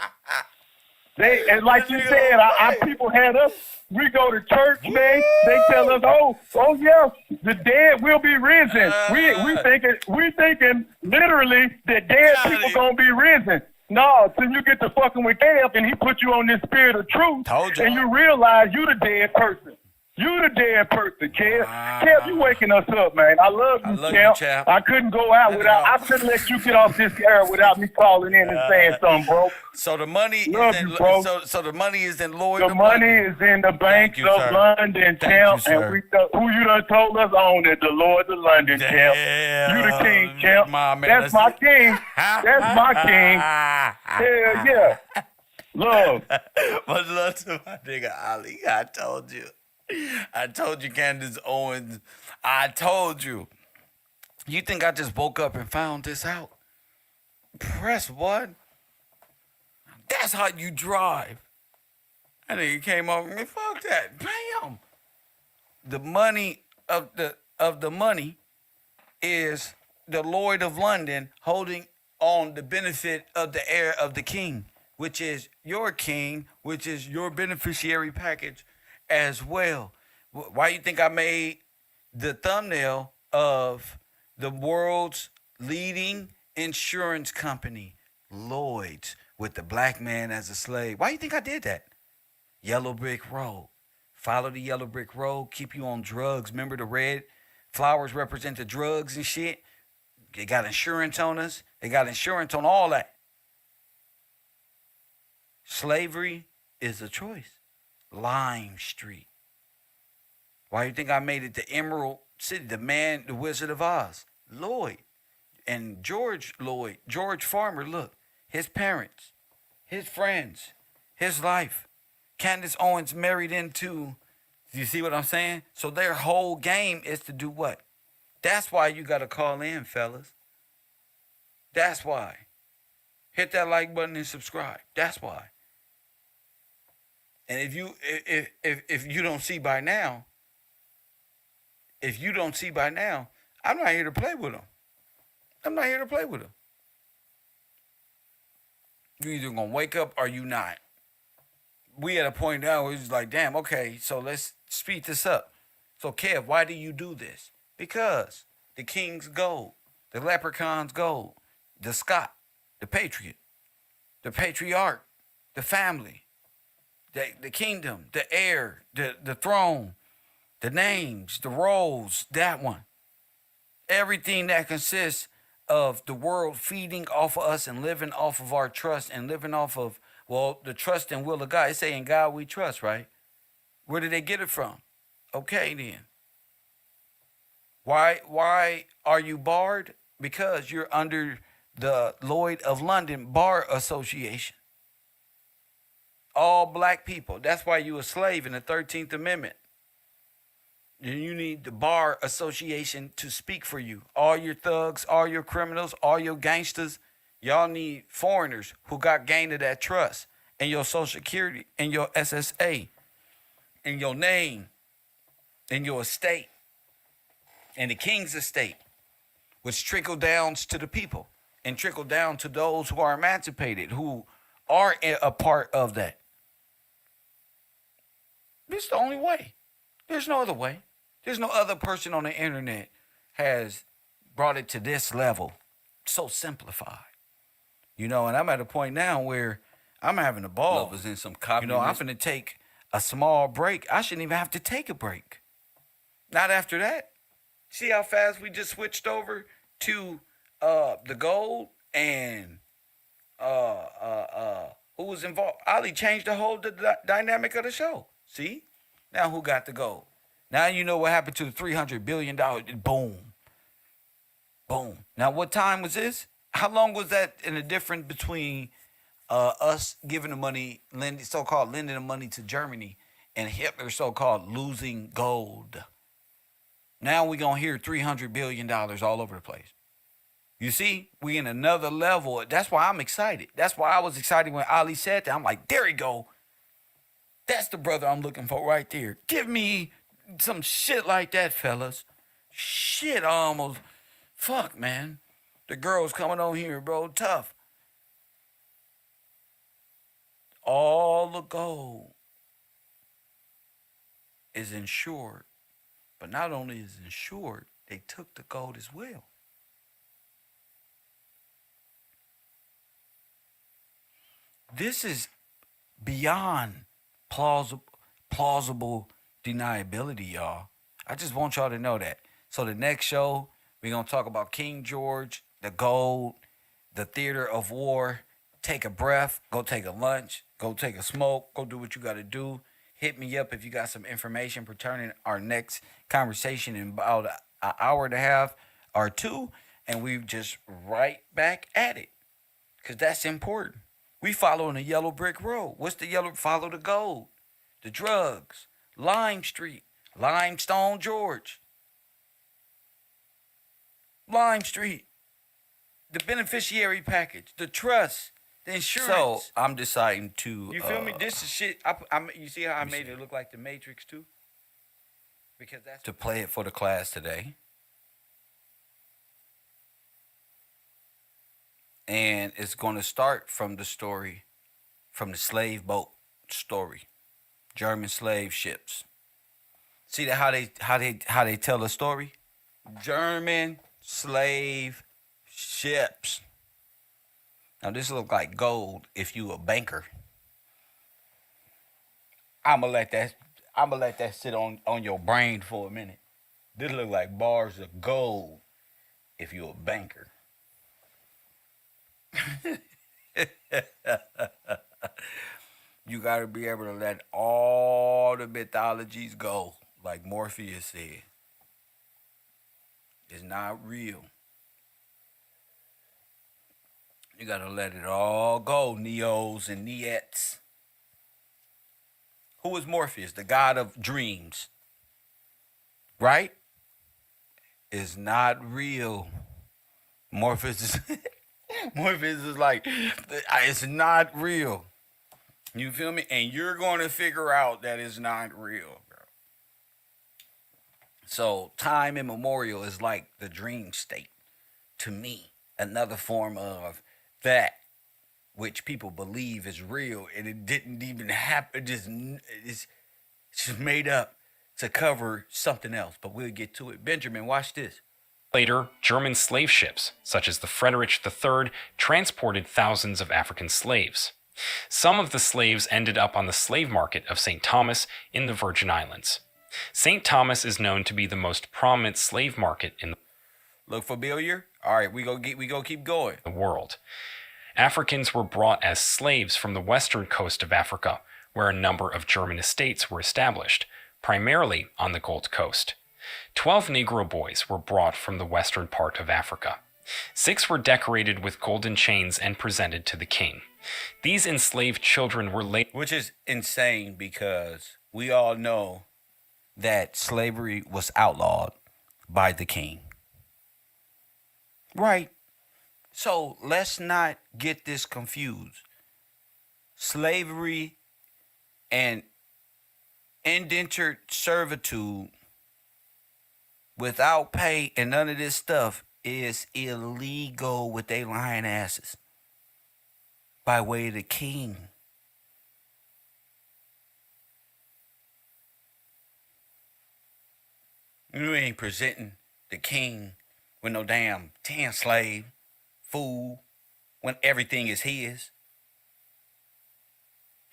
And like you said, our people had us. We go to church, man. They tell us, oh yeah, the dead will be risen. We thinking literally that dead people gonna be risen. No, till you get to fucking with Kev and he put you on this spirit of truth, and you realize you the dead person. You the dead person, Kev. Kev, you waking us up, man. I love you, champ. I couldn't go out I couldn't let you get off this air without me calling in and saying something, bro. So the money so the money is in Lloyd. The money is in the banks of London, champ. And who you done told us on it, the Lords of London, champ. You the king, champ. That's my king. That's my king. Hell yeah. Love. Much love to my nigga Ali. I told you, Candace Owens. I told you. You think I just woke up and found this out? Press what? That's how you drive. And then you came over and fuck that. Bam. The money of the money is the Lord of London holding on the benefit of the heir of the king, which is your king, which is your beneficiary package as well. Why you think I made the thumbnail of the world's leading insurance company, Lloyd's, with the black man as a slave? Why you think I did that? Yellow brick road. Follow the yellow brick road, keep you on drugs. Remember the red flowers represent the drugs and shit? They got insurance on us. They got insurance on all that. Slavery is a choice. Lime Street. Why you think I made it the Emerald City? The man, the Wizard of Oz, Lloyd. And George Lloyd, George Farmer, look, his parents, his friends, his life. Candace Owens married into, you see what I'm saying? So their whole game is to do what? That's why you got to call in, fellas. That's why. Hit that like button and subscribe. That's why. And if you don't see by now, I'm not here to play with them. I'm not here to play with them. You either gonna wake up or you not. We at a point now where it's like, damn, okay, so let's speed this up. So Kev, why do you do this? Because the king's gold, the leprechaun's gold, the Scot, the patriot, the patriarch, the family, the kingdom, the heir, the throne, the names, the roles, that one. Everything that consists of the world feeding off of us and living off of our trust and living off of, well, the trust and will of God. It's saying, God we trust, right? Where did they get it from? Okay, then. Why are you barred? Because you're under the Lloyd of London Bar Association. All black people. That's why you a slave in the 13th Amendment. You need the Bar Association to speak for you. All your thugs, all your criminals, all your gangsters, y'all need foreigners who got gain of that trust and your Social Security and your SSA and your name and your estate and the king's estate, which trickle down to the people and trickle down to those who are emancipated, who are a part of that. This is the only way. There's no other way. There's no other person on the internet has brought it to this level, so simplified. And I'm at a point now where I'm having a ball. Love is in some copy. I'm finna take a small break. I shouldn't even have to take a break. Not after that. See how fast we just switched over to the gold and who was involved? Ali changed the whole dynamic of the show. See? Now who got the gold? Now you know what happened to the $300 billion. Boom. Boom. Now what time was this? How long was that in the difference between us giving the money, so-called lending the money to Germany, and Hitler so-called losing gold? Now we're going to hear $300 billion all over the place. You see, we in another level. That's why I'm excited. That's why I was excited when Ali said that. I'm like, there you go. That's the brother I'm looking for right there. Give me some shit like that, fellas. Shit, almost. Fuck, man. The girls coming on here, bro, tough. All the gold is insured. But not only is it insured, they took the gold as well. This is beyond plausible deniability, y'all. I just want y'all to know that. So the next show, we're going to talk about King George, the gold, the theater of war. Take a breath, go take a lunch, go take a smoke, go do what you got to do. Hit me up if you got some information pertaining our next conversation in about an hour and a half or two, and we just right back at it, because that's important. We following the yellow brick road. What's the yellow? Follow the gold, the drugs, Lime Street, Limestone George, Lime Street, the beneficiary package, the trust, the insurance. So I'm deciding to. You feel me? This is shit. You see how I made it look like the Matrix too? Because that's to play it for the class today. And it's going to start from the story, from the slave boat story, German slave ships. See that how they tell a story? German slave ships. Now this look like gold if you a banker. I'ma let that sit on your brain for a minute. This look like bars of gold if you a banker. You got to be able to let all the mythologies go, like Morpheus said. It's not real. You got to let it all go, Neos and Nietzsche. Who is Morpheus? The god of dreams. Right? It's not real. Morpheus is like, it's not real. You feel me? And you're going to figure out that it's not real, bro. So time immemorial is like the dream state to me. Another form of that which people believe is real, and it didn't even happen. It's just made up to cover something else. But we'll get to it. Benjamin, watch this. Later, German slave ships, such as the Frederick III, transported thousands of African slaves. Some of the slaves ended up on the slave market of St. Thomas in the Virgin Islands. St. Thomas is known to be the most prominent slave market in the Look familiar? All right, we go keep going. world. Africans were brought as slaves from the western coast of Africa, where a number of German estates were established, primarily on the Gold Coast. 12 Negro boys were brought from the western part of Africa. 6 were decorated with golden chains and presented to the king. These enslaved children were later... Which is insane because we all know that slavery was outlawed by the king. Right. So let's not get this confused. Slavery and indentured servitude without pay and none of this stuff is illegal with they lying asses by way of the king. You ain't presenting the king with no damn 10 slave fool when everything is his.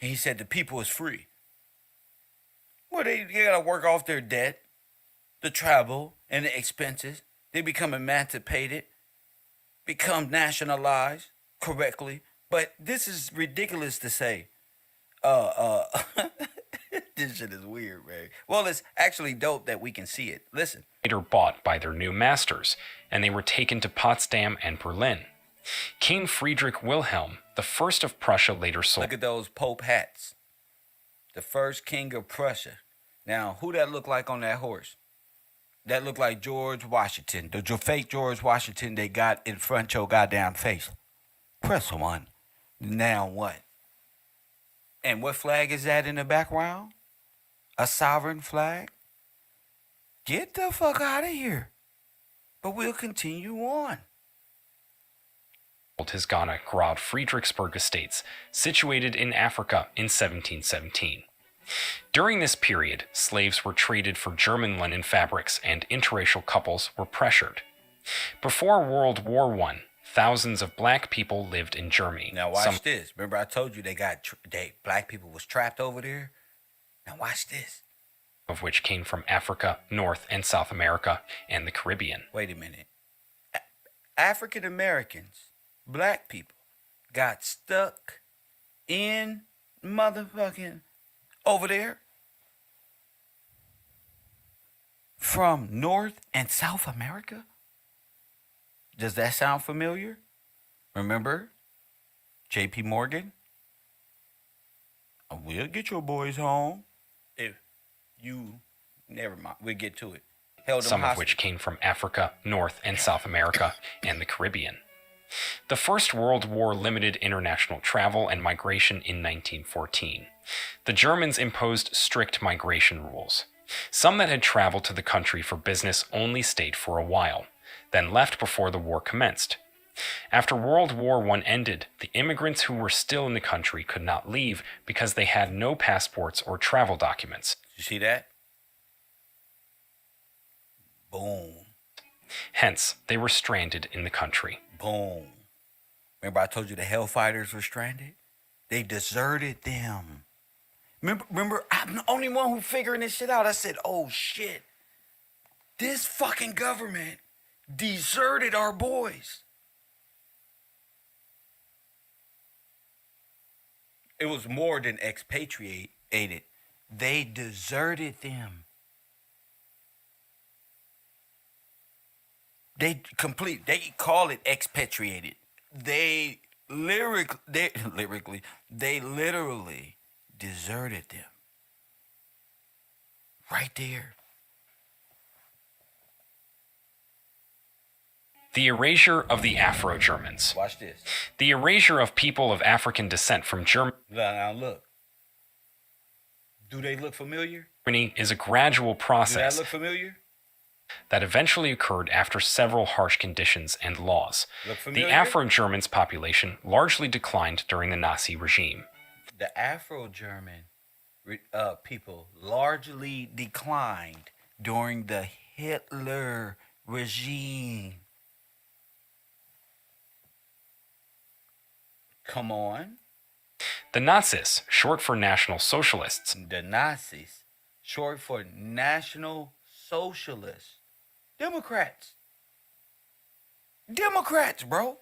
And he said the people is free. Well, they gotta work off their debt, the travel, and the expenses. They become emancipated, become nationalized correctly. But this is ridiculous to say. This shit is weird, man. Well, it's actually dope that we can see it. Listen. Later bought by their new masters, and they were taken to Potsdam and Berlin. King Friedrich Wilhelm, the first of Prussia, later sold... Look at those Pope hats. The first king of Prussia. Now, who that look like on that horse? That look like George Washington. The fake George Washington they got in front of your goddamn face. Press one. Now what? And what flag is that in the background? A sovereign flag? Get the fuck out of here. But we'll continue on. His Ghana Graud Friedrichsburg estates, situated in Africa in 1717. During this period, slaves were traded for German linen fabrics and interracial couples were pressured. Before World War I, thousands of black people lived in Germany. Now watch this. Remember I told you black people was trapped over there? Now watch this. Of which came from Africa, North and South America, and the Caribbean. Wait a minute. African Americans, black people, got stuck in motherfucking over there from North and South America? Does that sound familiar? Remember J.P. Morgan? We'll get your boys home if you... Never mind. We'll get to it. Some of which came from Africa, North and South America, and the Caribbean. The First World War limited international travel and migration in 1914. The Germans imposed strict migration rules. Some that had traveled to the country for business only stayed for a while, then left before the war commenced. After World War I ended, the immigrants who were still in the country could not leave because they had no passports or travel documents. You see that? Boom. Hence, they were stranded in the country. Boom. Remember I told you the Hellfighters were stranded? They deserted them. Remember, I'm the only one who figuring this shit out. I said, oh shit. This fucking government deserted our boys. It was more than expatriated. They deserted them. They call it expatriated. They literally deserted them. Right there. The erasure of the Afro-Germans. Watch this. The erasure of people of African descent from Germany. Now look. Do they look familiar? Is a gradual process. Do that look familiar? That eventually occurred after several harsh conditions and laws. The Afro-Germans population largely declined during the Nazi regime. The Afro-German people largely declined during the Hitler regime. Come on. The Nazis, short for National Socialists. The Nazis, short for National Socialists. Democrats. Democrats, bro.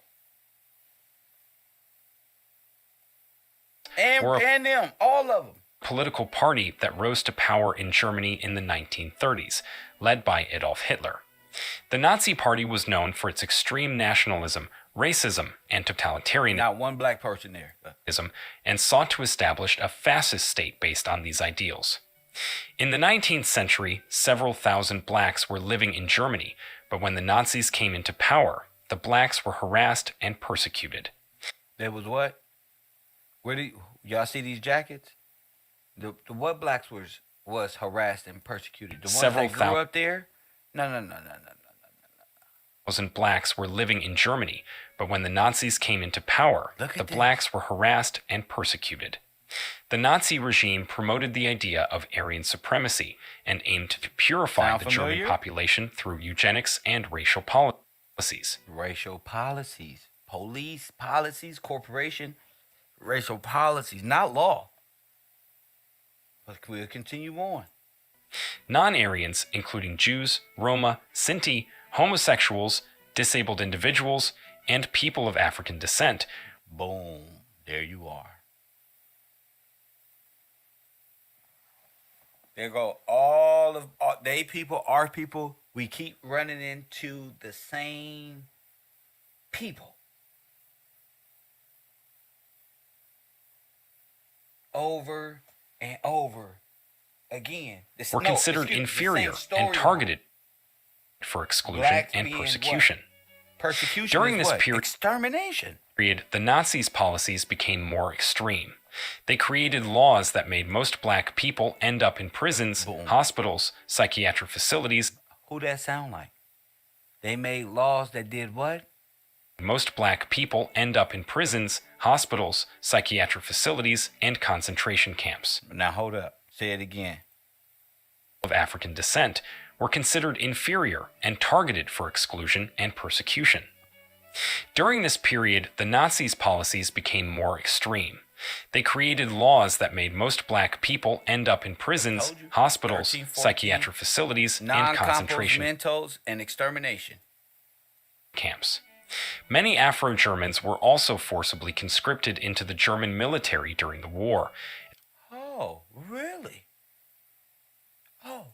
And them, all of them. political party that rose to power in Germany in the 1930s, led by Adolf Hitler. The Nazi Party was known for its extreme nationalism, racism, and totalitarianism. Not one black person there. And sought to establish a fascist state based on these ideals. In the 19th century, several thousand blacks were living in Germany, but when the Nazis came into power, the blacks were harassed and persecuted. There was what? Where do y'all see these jackets? The what blacks was harassed and persecuted? The ones Several that grew up there? No. Thousand blacks were living in Germany, but when the Nazis came into power, the blacks were harassed and persecuted. The Nazi regime promoted the idea of Aryan supremacy and aimed to purify the German population through eugenics and racial policies. Racial policies. Police policies, corporation, racial policies, not law. But we'll continue on. Non-Aryans, including Jews, Roma, Sinti, homosexuals, disabled individuals, and people of African descent. Boom. There you are. There go all they people, our people. We keep running into the same people. Over and over again. Were considered inferior and targeted for exclusion and persecution. Persecution during is this what? period, Extermination. The Nazis' policies became more extreme. They created laws that made most black people end up in prisons, hospitals, psychiatric facilities. Who that sound like? They made laws that did what? Most black people end up in prisons, hospitals, psychiatric facilities, and concentration camps. Now hold up. Say it again. Of African descent were considered inferior and targeted for exclusion and persecution. During this period, the Nazis' policies became more extreme. They created laws that made most black people end up in prisons, hospitals, 13, 14, psychiatric facilities, and concentration mentos and extermination camps. Many Afro-Germans were also forcibly conscripted into the German military during the war. Oh, really? Oh,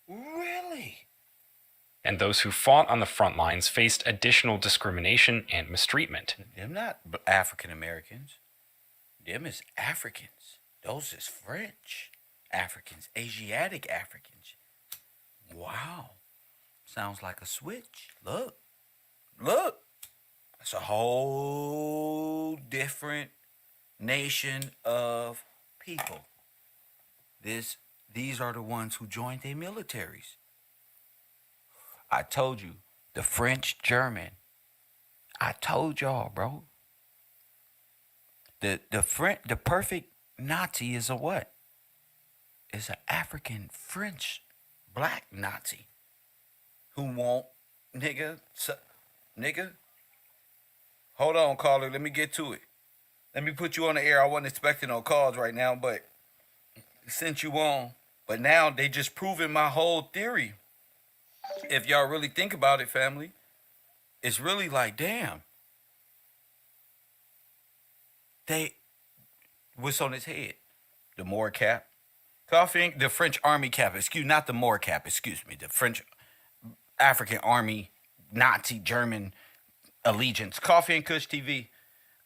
really? And those who fought on the front lines faced additional discrimination and mistreatment. Them not African Americans. Them is Africans. Those is French Africans, Asiatic Africans. Wow. Sounds like a switch. Look. It's a whole different nation of people. These are the ones who joined their militaries. I told you, the French, German. I told y'all, bro. The perfect Nazi is a what? Is an African French black Nazi who won't nigga. Hold on, caller. Let me get to it. Let me put you on the air. I wasn't expecting no calls right now, but sent you on. But now they just proving my whole theory. If y'all really think about it, family, it's really like, damn. What's on his head? The Moor cap. Coffee, the French army cap. Not the Moor cap, excuse me. The French African army, Nazi, German allegiance. Coffee and Kush TV.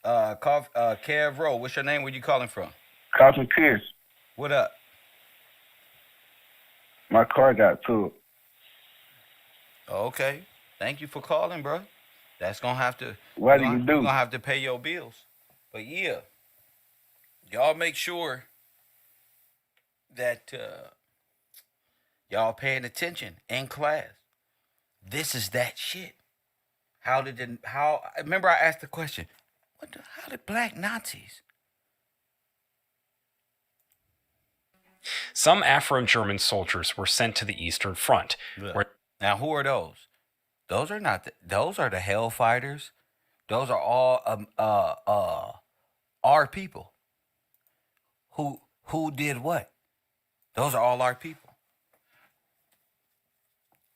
KevRow, what's your name? Where you calling from? Cosmic Pierce. What up? My car got to it. Okay. Thank you for calling, bro. That's gonna have to. What do you do? You're gonna have to pay your bills. But yeah, y'all make sure that y'all paying attention in class. This is that shit. Remember I asked the question, how did black Nazis? Some Afro-German soldiers were sent to the Eastern Front. Now, who are those? Those are not. Those are the hell fighters. Those are all our people. Who did what? Those are all our people.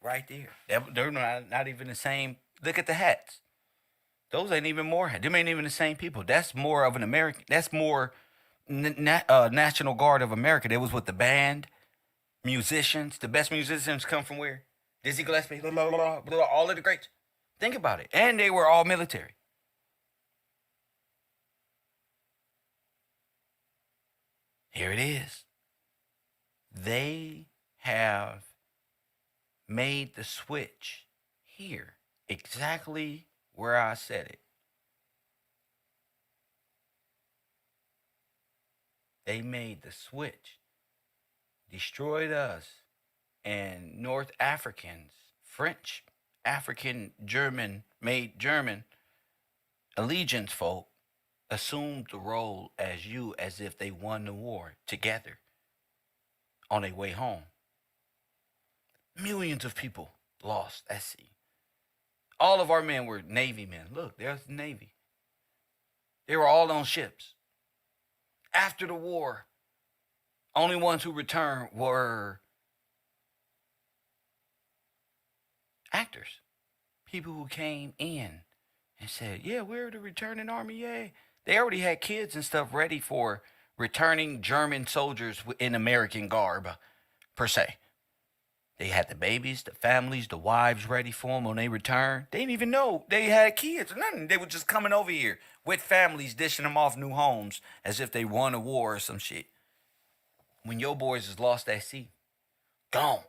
Right there. They're not even the same. Look at the hats. Those ain't even more hats. Them ain't even the same people. That's more of an American. That's more National Guard of America. They was with the band, musicians. The best musicians come from where? Dizzy Gillespie, blah, blah, blah, blah, all of the greats. Think about it. And they were all military. Here it is. They have made the switch here, exactly where I said it. They made the switch, destroyed us, and North Africans, French, African, German, made German allegiance folk assumed the role as you as if they won the war together on their way home. Millions of people lost at sea. All of our men were Navy men. Look, there's the Navy. They were all on ships. After the war, only ones who returned were actors. People who came in and said, yeah, we're the returning army, yay. They already had kids and stuff ready for returning German soldiers in American garb, per se. They had the babies, the families, the wives ready for them when they returned. They didn't even know they had kids or nothing. They were just coming over here with families, dishing them off new homes as if they won a war or some shit. When your boys is lost at sea, gone.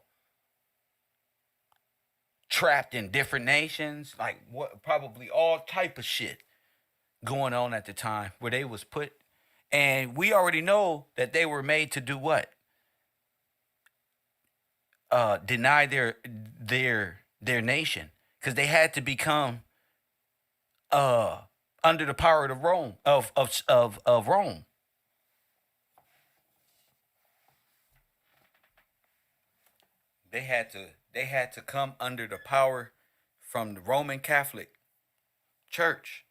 Trapped in different nations, like what, probably all type of shit going on at the time where they was put. And we already know that they were made to do what? Deny their nation, because they had to become under the power of Rome of Rome. They had to come under the power from the Roman Catholic Church.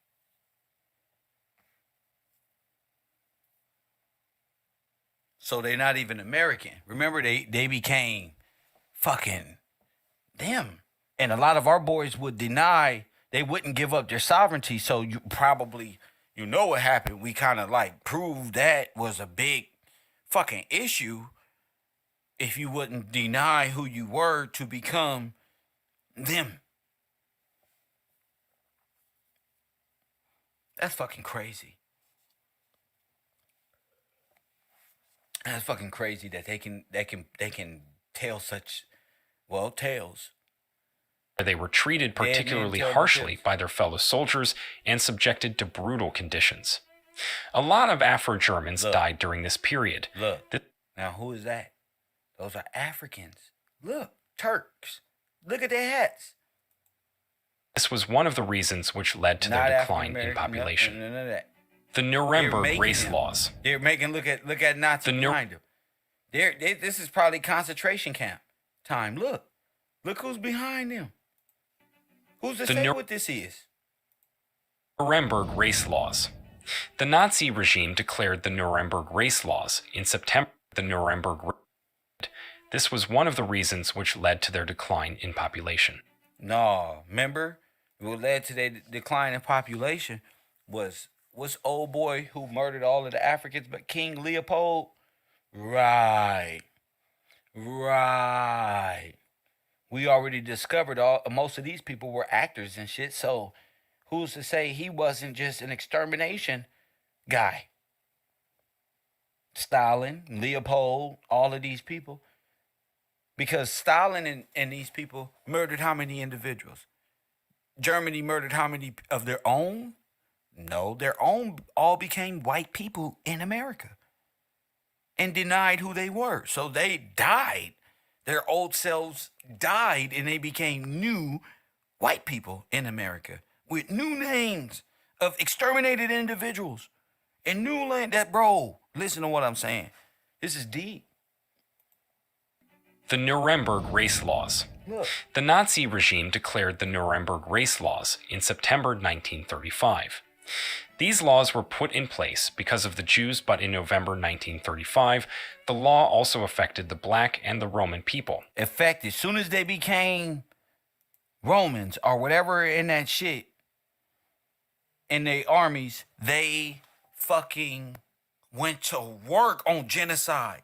So they're not even American. Remember, they became fucking them. And a lot of our boys would deny, they wouldn't give up their sovereignty. So you probably, you know what happened. We kind of like proved that was a big fucking issue if you wouldn't deny who you were to become them. That's fucking crazy. That's fucking crazy that they can tell such, well, tales. They were treated particularly harshly by their fellow soldiers and subjected to brutal conditions. A lot of Afro-Germans died during this period. Look, now who is that? Those are Africans. Look, Turks. Look at their hats. This was one of the reasons which led to their decline in population. None of that. The Nuremberg race laws. They're making look at Nazis behind them. This is probably concentration camp time. Look who's behind them. Who's to say what this is? Nuremberg race laws. The Nazi regime declared the Nuremberg race laws in September. The Nuremberg. This was one of the reasons which led to their decline in population. No, remember, what led to their decline in population was what's old boy who murdered all of the Africans, but King Leopold? Right. We already discovered most of these people were actors and shit, so who's to say he wasn't just an extermination guy? Stalin, Leopold, all of these people. Because Stalin and these people murdered how many individuals? Germany murdered how many of their own? No, their own all became white people in America and denied who they were. So they died. Their old selves died and they became new white people in America with new names of exterminated individuals and new land. Listen to what I'm saying. This is deep. The Nuremberg race laws. Look. The Nazi regime declared the Nuremberg race laws in September 1935. These laws were put in place because of the Jews, but in November 1935, the law also affected the black and the Roman people. Affected. As soon as they became Romans or whatever in that shit, in their armies, they fucking went to work on genocide.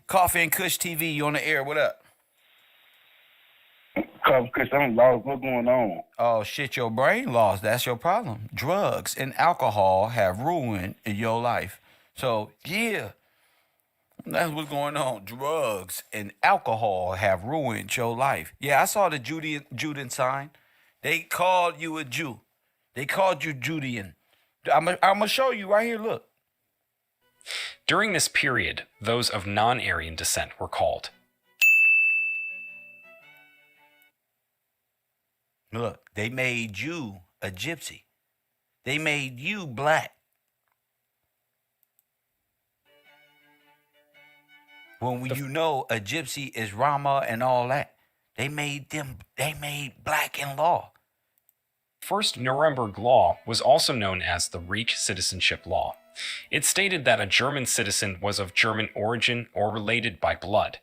Coffee and Kush TV, you on the air. What up? Cause I'm lost. What's going on? Oh, shit, your brain lost. That's your problem. Drugs and alcohol have ruined your life. So, yeah, that's what's going on. Drugs and alcohol have ruined your life. Yeah, I saw the Judean sign. They called you a Jew. They called you Judean. I'm going to show you right here. Look. During this period, those of non-Aryan descent were called. Look, they made you a gypsy. They made you black. When you know a gypsy is Rama and all that, they made black in law. First Nuremberg Law was also known as the Reich Citizenship Law. It stated that a German citizen was of German origin or related by blood.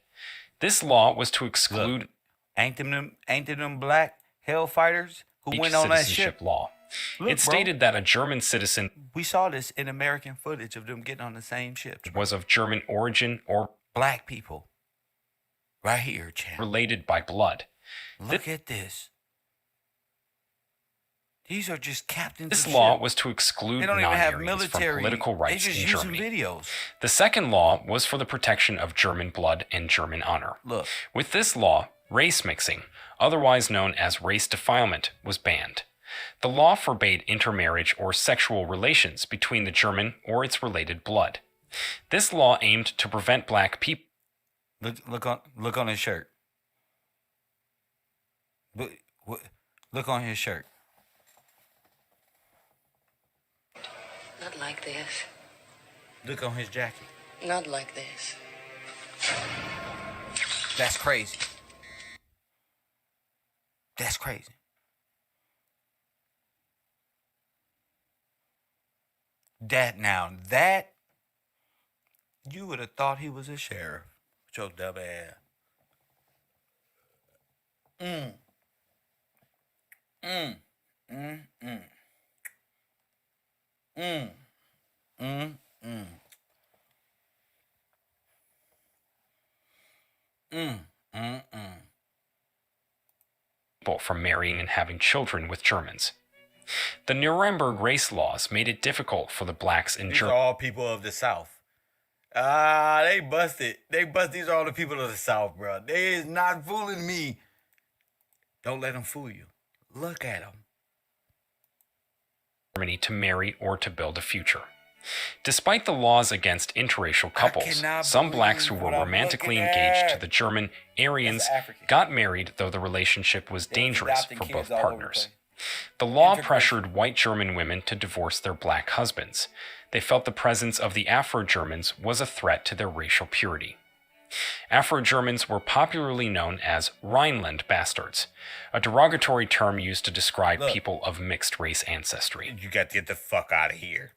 This law was to exclude... Look, ain't them black hellfighters who went on that ship? Law. Look, it stated that a German citizen... We saw this in American footage of them getting on the same ships. ...was of German origin or... Black people. Right here, champ. ...related by blood. Look at this. These are just captains. This law was to exclude non-Aryans from political rights in Germany. Videos. The second law was for the protection of German blood and German honor. Look. With this law, race mixing, otherwise known as race defilement, was banned. The law forbade intermarriage or sexual relations between the German or its related blood. This law aimed to prevent black people. Look on his shirt. Look on his shirt. Not like this. Look on his jacket. Not like this. That's crazy. That's crazy. That you would have thought he was a sheriff. With your dumb ass. People from marrying and having children with Germans. The Nuremberg race laws made it difficult for the blacks in These are Germany. all people of the South. They busted. These are all the people of the South, bro. They is not fooling me. Don't let them fool you. Look at them. Germany to marry or to build a future. Despite the laws against interracial couples, some blacks who were romantically engaged to the German Aryans got married, though the relationship was dangerous for both partners. The law pressured white German women to divorce their black husbands. They felt the presence of the Afro-Germans was a threat to their racial purity. Afro-Germans were popularly known as Rhineland bastards, a derogatory term used to describe people of mixed race ancestry. You got to get the fuck out of here.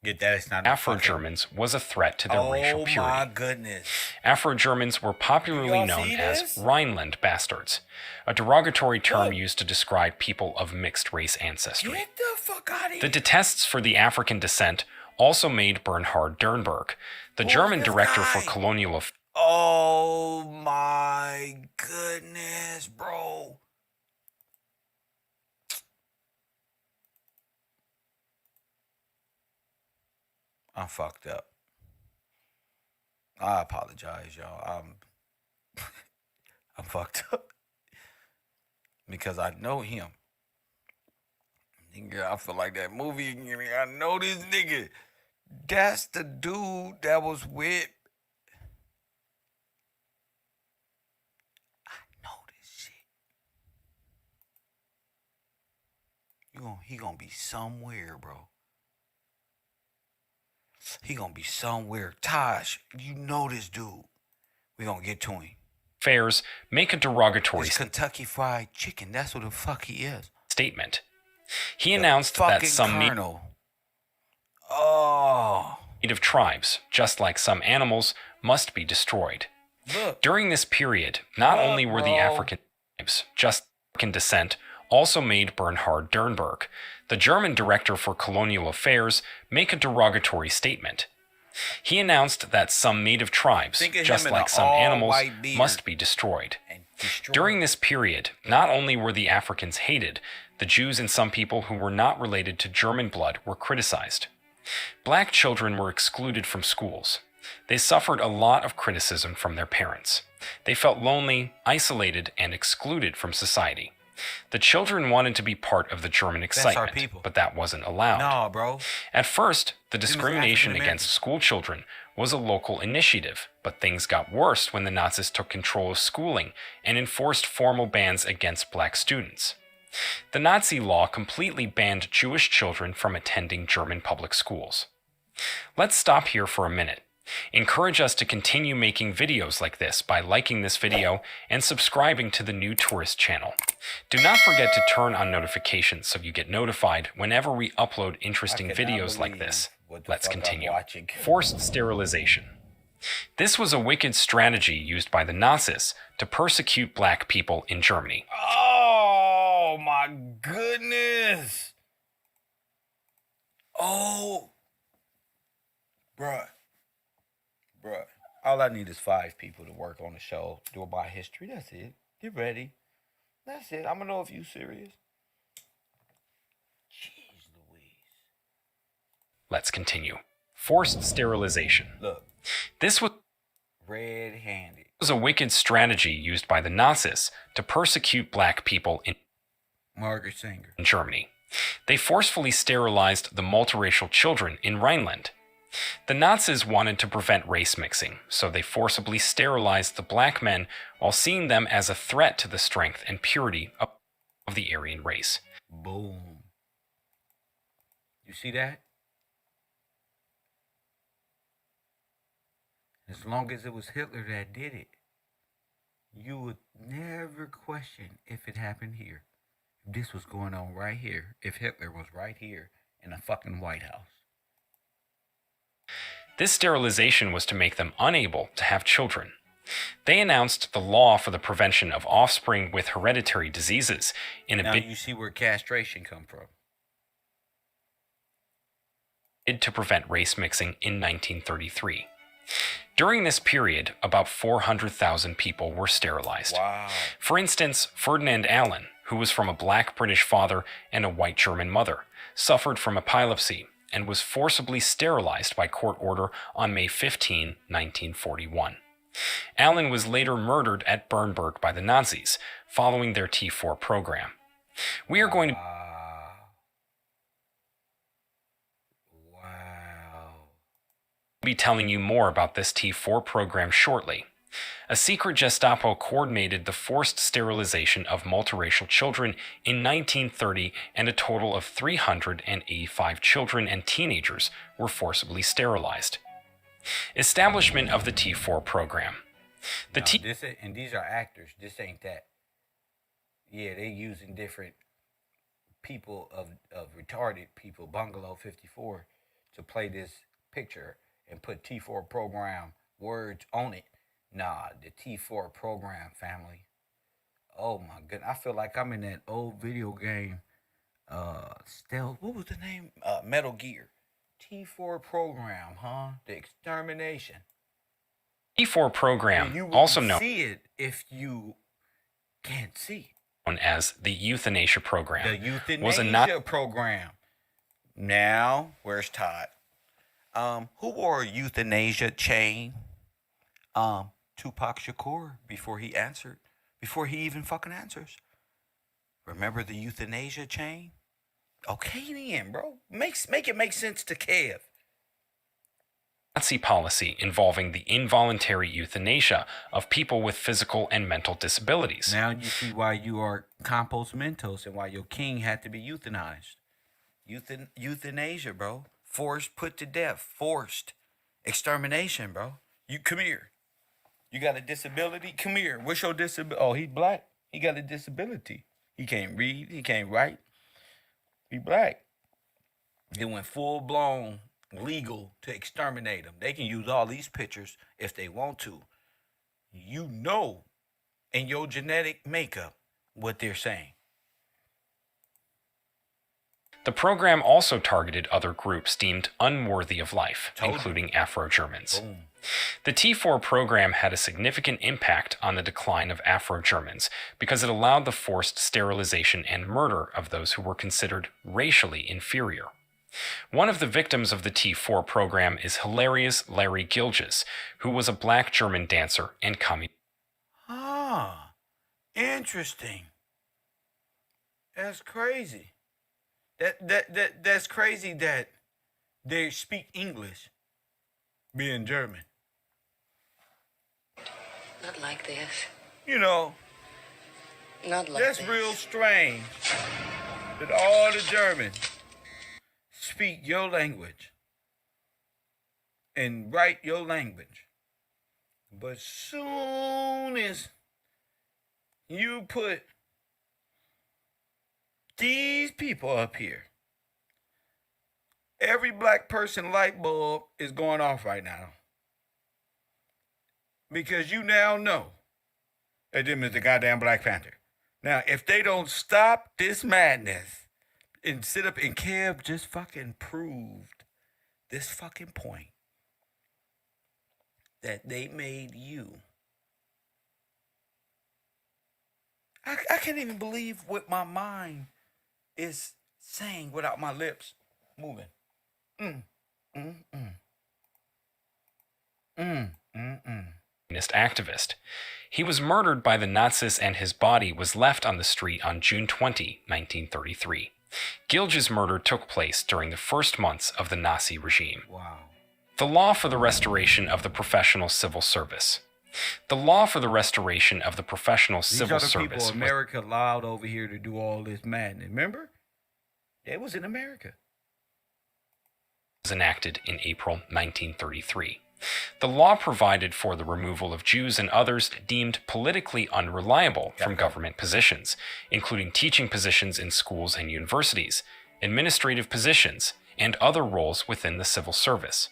Get that? It's not Afro-Germans was a threat to their racial purity. Oh my goodness. Afro-Germans were popularly known as Rhineland bastards, a derogatory term used to describe people of mixed race ancestry. Get the fuck out of here. The detests for the African descent also made Bernhard Dernberg, the German director for colonial affairs. Oh my goodness, bro. I'm fucked up. I apologize, y'all. I'm fucked up. Because I know him. Nigga, I feel like that movie. I know this nigga. That's the dude that was with. I know this shit. He gonna be somewhere, bro. He gonna be somewhere. Taj, you know this dude. We gonna get to him. Affairs make a derogatory Kentucky Fried Chicken. That's what the fuck he is. Statement. He announced that some native tribes, just like some animals, must be destroyed. Look. During this period, not only were the African tribes just African descent, also made Bernhard Dernberg, the the German director for colonial affairs make a derogatory statement. He announced that some native tribes, just like some animals, must be destroyed. During this period, not only were the Africans hated, the Jews and some people who were not related to German blood were criticized. Black children were excluded from schools. They suffered a lot of criticism from their parents. They felt lonely, isolated, and excluded from society. The children wanted to be part of the German excitement, but that wasn't allowed. No, bro. At first, the discrimination against school children was a local initiative, but things got worse when the Nazis took control of schooling and enforced formal bans against black students. The Nazi law completely banned Jewish children from attending German public schools. Let's stop here for a minute. Encourage us to continue making videos like this by liking this video and subscribing to the New Tourist channel. Do not forget to turn on notifications so you get notified whenever we upload interesting videos like this. Let's continue. Forced sterilization. This was a wicked strategy used by the Nazis to persecute black people in Germany. Oh my goodness. Oh. Bruh. All I need is 5 people to work on the show, do my history. That's it. Get ready. That's it. I'm going to know if you serious. Jeez Louise. Let's continue. Forced sterilization. Look. This was red-handed. Was a wicked strategy used by the Nazis to persecute black people in Margaret Sanger. In Germany. They forcefully sterilized the multiracial children in Rhineland. The Nazis wanted to prevent race mixing, so they forcibly sterilized the black men while seeing them as a threat to the strength and purity of the Aryan race. Boom. You see that? As long as it was Hitler that did it, you would never question if it happened here. If this was going on right here, if Hitler was right here in the fucking White House. This sterilization was to make them unable to have children. They announced the law for the prevention of offspring with hereditary diseases in a bid. You see where castration come from. To prevent race mixing in 1933. During this period, about 400,000 people were sterilized. Wow. For instance, Ferdinand Allen, who was from a black British father and a white German mother, suffered from epilepsy and was forcibly sterilized by court order on May 15, 1941. Allen was later murdered at Bernburg by the Nazis following their T4 program. We are going to be telling you more about this T4 program shortly. A secret Gestapo coordinated the forced sterilization of multiracial children in 1930, and a total of 385 children and teenagers were forcibly sterilized. Establishment of the T4 program. And these are actors. This ain't that. Yeah, they using different people of retarded people, Bungalow 54, to play this picture and put T4 program words on it. Nah, the T4 program, family. Oh my goodness. I feel like I'm in that old video game. Stealth. What was the name? Metal Gear. T4 program, huh? The extermination. T4 program, also known. See it if you can't see. As the euthanasia program. The euthanasia program. Now, where's Todd? Who wore a euthanasia chain? Tupac Shakur, before he even fucking answers. Remember the euthanasia chain? Okay then, bro. Make it make sense to Kev. Nazi policy involving the involuntary euthanasia of people with physical and mental disabilities. Now you see why you are compos mentos and why your king had to be euthanized. Euthanasia, bro. Forced, put to death. Forced. Extermination, bro. You come here. You got a disability? Come here. What's your disability? Oh, he's black. He got a disability. He can't read. He can't write. He black. They went full-blown legal to exterminate him. They can use all these pictures if they want to. You know in your genetic makeup what they're saying. The program also targeted other groups deemed unworthy of life, including Afro-Germans. The T4 program had a significant impact on the decline of Afro-Germans because it allowed the forced sterilization and murder of those who were considered racially inferior. One of the victims of the T4 program is hilarious Larry Gilges, who was a black German dancer and communist. Ah, interesting. That's crazy. That's crazy that they speak English, being German. Not like this. You know, Not like that's this. real strange that all the Germans speak your language and write your language. But soon as you put these people up here, every black person light bulb is going off right now. Because you now know that them is the goddamn Black Panther. Now, if they don't stop this madness and sit up, and Kev just fucking proved this fucking point that they made you. I can't even believe what my mind is saying without my lips moving. Activist. He was murdered by the Nazis and his body was left on the street on June 20, 1933. Gilges' murder took place during the first months of the Nazi regime. Wow. The law for the restoration of the professional civil service. The law for the restoration of the professional civil These are the service people America allowed over here to do all this madness. Remember? It was in America. Was enacted in April 1933. The law provided for the removal of Jews and others deemed politically unreliable from government positions, including teaching positions in schools and universities, administrative positions, and other roles within the civil service.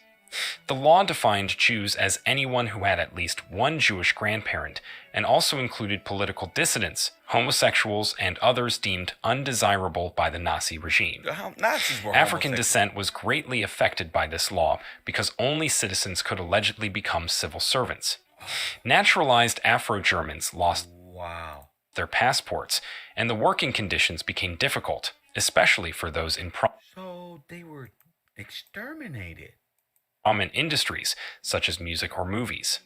The law defined Jews as anyone who had at least one Jewish grandparent and also included political dissidents, homosexuals, and others deemed undesirable by the Nazi regime. Nazis were African homosexual. descent was greatly affected by this law because only citizens could allegedly become civil servants. Naturalized Afro-Germans lost their passports, and the working conditions became difficult, especially for those in So they were exterminated. prominent industries, such as music or movies.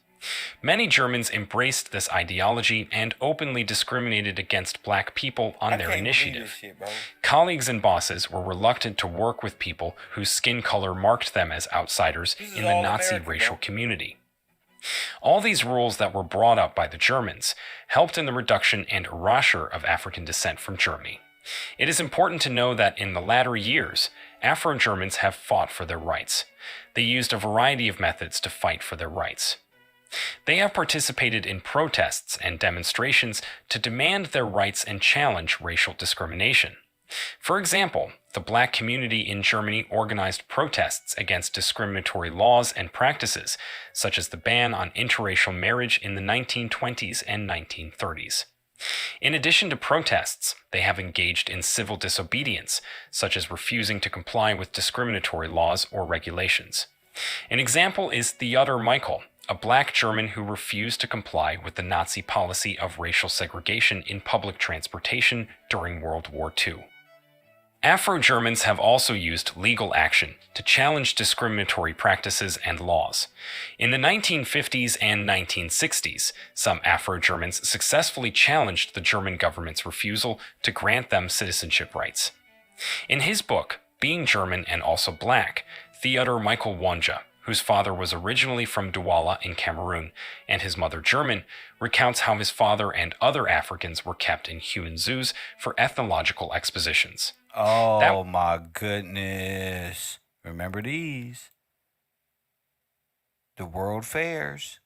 Many Germans embraced this ideology and openly discriminated against black people on their initiative. Colleagues and bosses were reluctant to work with people whose skin color marked them as outsiders in the Nazi racial community. All these rules that were brought up by the Germans helped in the reduction and erasure of African descent from Germany. It is important to know that in the latter years, Afro-Germans have fought for their rights. They used a variety of methods to fight for their rights. They have participated in protests and demonstrations to demand their rights and challenge racial discrimination. For example, the black community in Germany organized protests against discriminatory laws and practices, such as the ban on interracial marriage in the 1920s and 1930s. In addition to protests, they have engaged in civil disobedience, such as refusing to comply with discriminatory laws or regulations. An example is Theodor Michael, a black German who refused to comply with the Nazi policy of racial segregation in public transportation during World War II. Afro-Germans have also used legal action to challenge discriminatory practices and laws. In the 1950s and 1960s, some Afro-Germans successfully challenged the German government's refusal to grant them citizenship rights. In his book, Being German and Also Black, Theodor Michael Wanja, whose father was originally from Douala in Cameroon and his mother German, recounts how his father and other Africans were kept in human zoos for ethnological expositions. Oh my goodness. Remember these. The World Fairs.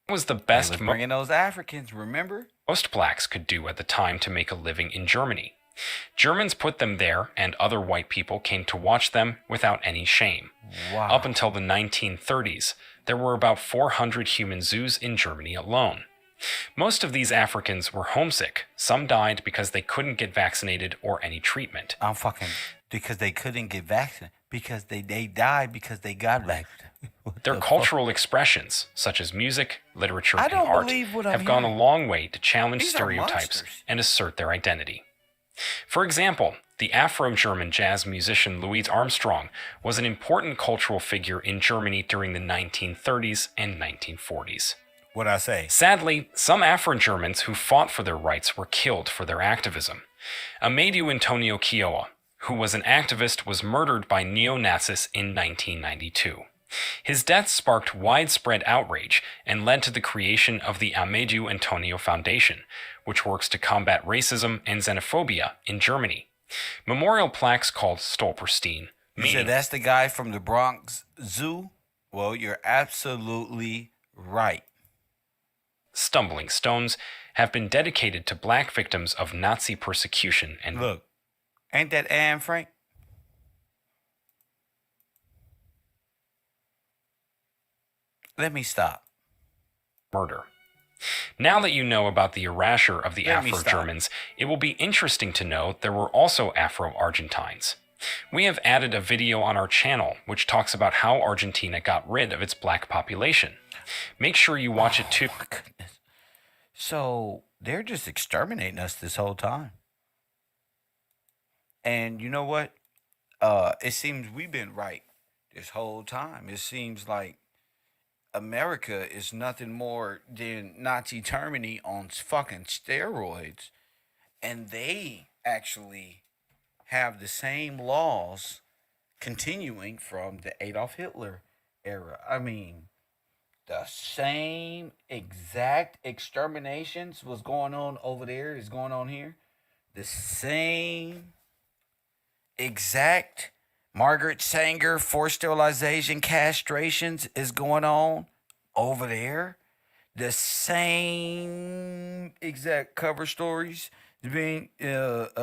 Was the best bringing those Africans, remember? Most blacks could do at the time to make a living in Germany. Germans put them there, and other white people came to watch them without any shame. Wow. Up until the 1930s, there were about 400 human zoos in Germany alone. Most of these Africans were homesick. Some died because they couldn't get vaccinated or any treatment. Because they couldn't get vaccinated. Because they died because they got vaccinated. Their cultural expressions, such as music, literature, I and don't art, believe what I'm have gone a hearing. long way to challenge These are stereotypes monsters. and assert their identity. For example, the Afro-German jazz musician Louis Armstrong was an important cultural figure in Germany during the 1930s and 1940s. What'd I say? Sadly, some Afro-Germans who fought for their rights were killed for their activism. Amadeu Antonio Quioa, who was an activist, was murdered by neo-Nazis in 1992. His death sparked widespread outrage and led to the creation of the Amadeu Antonio Foundation, which works to combat racism and xenophobia in Germany. Memorial plaques called Stolperstein. You said that's the guy from the Bronx Zoo? Well, you're absolutely right. Stumbling stones have been dedicated to black victims of Nazi persecution and Look, ain't that Anne Frank? Let me stop. murder. Now that you know about the erasure of the Let me Afro-Germans, it will be interesting to know there were also Afro-Argentines. We have added a video on our channel which talks about how Argentina got rid of its black population. Make sure you watch it too. My goodness. So they're just exterminating us this whole time. And you know what? It seems we've been right this whole time. It seems like America is nothing more than Nazi Germany on fucking steroids. And they actually have the same laws continuing from the Adolf Hitler era. I mean, the same exact exterminations was going on over there is going on here. The same exact Margaret Sanger forced sterilization castrations is going on over there. The same exact cover stories is being used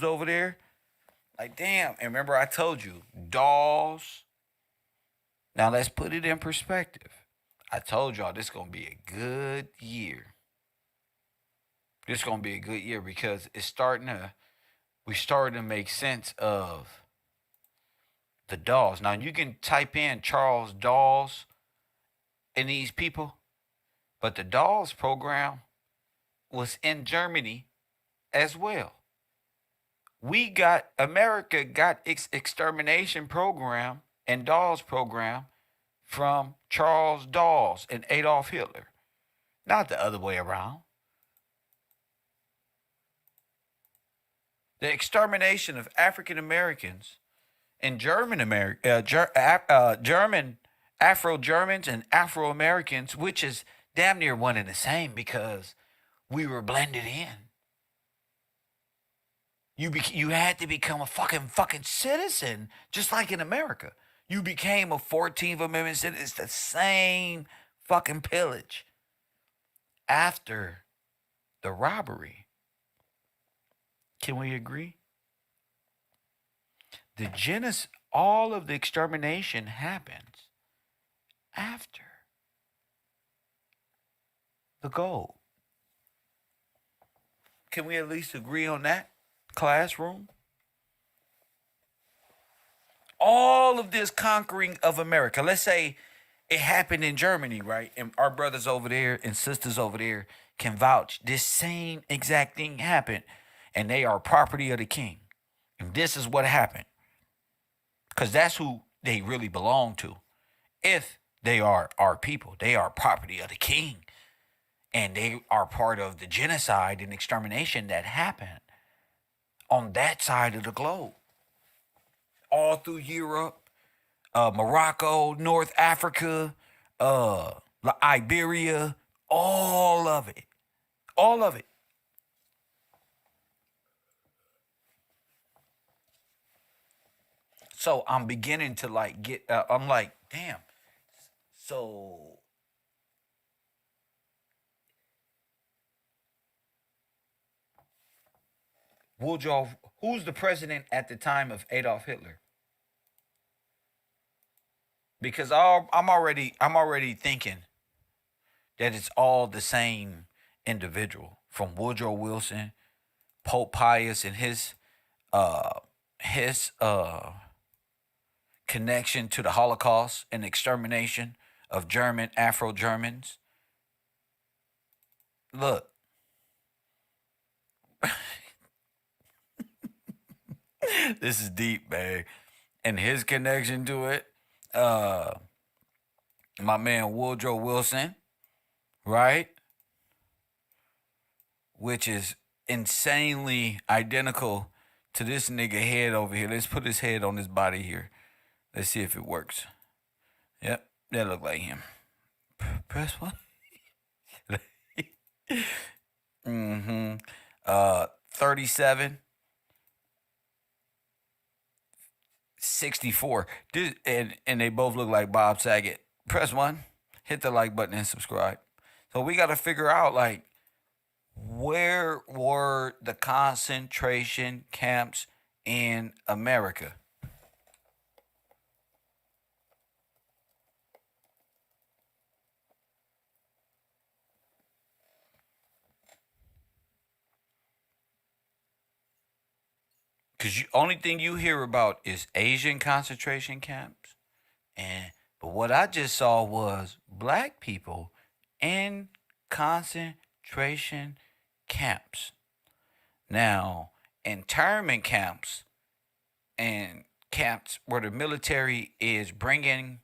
over there. Like, damn. And remember I told you, dolls. Now let's put it in perspective. I told y'all this is gonna be a good year. This is gonna be a good year because we starting to make sense of the dolls. Now you can type in Charles Dolls and these people, but the dolls program was in Germany as well. America got its extermination program and dolls program from Charles Dolls and Adolf Hitler, not the other way around. The extermination of African Americans and German Afro-Germans and Afro-Americans, which is damn near one and the same because we were blended in. You had to become a fucking citizen, just like in America. You became a 14th Amendment citizen. It's the same fucking pillage after the robbery. Can we agree? All of the extermination happens after the gold. Can we at least agree on that, classroom? All of this conquering of America, let's say it happened in Germany, right? And our brothers over there and sisters over there can vouch this same exact thing happened. And they are property of the king. And this is what happened. Because that's who they really belong to. If they are our people, they are property of the king. And they are part of the genocide and extermination that happened on that side of the globe. All through Europe, Morocco, North Africa, Iberia, all of it. All of it. So I'm beginning to I'm like, damn. So who's the president at the time of Adolf Hitler? Because I'm already thinking that it's all the same individual, from Woodrow Wilson, Pope Pius, and his connection to the Holocaust and extermination of Afro Germans. Look, this is deep, man. And his connection to it, my man Woodrow Wilson, right? Which is insanely identical to this nigga head over here. Let's put his head on his body here. Let's see if it works. Yep, that look like him. Press one. 37, 64. And they both look like Bob Saget. Press one. Hit the like button and subscribe. So we got to figure out, like, where were the concentration camps in America? Because the only thing you hear about is Asian concentration camps. But what I just saw was black people in concentration camps. Now, internment camps and camps where the military is bringing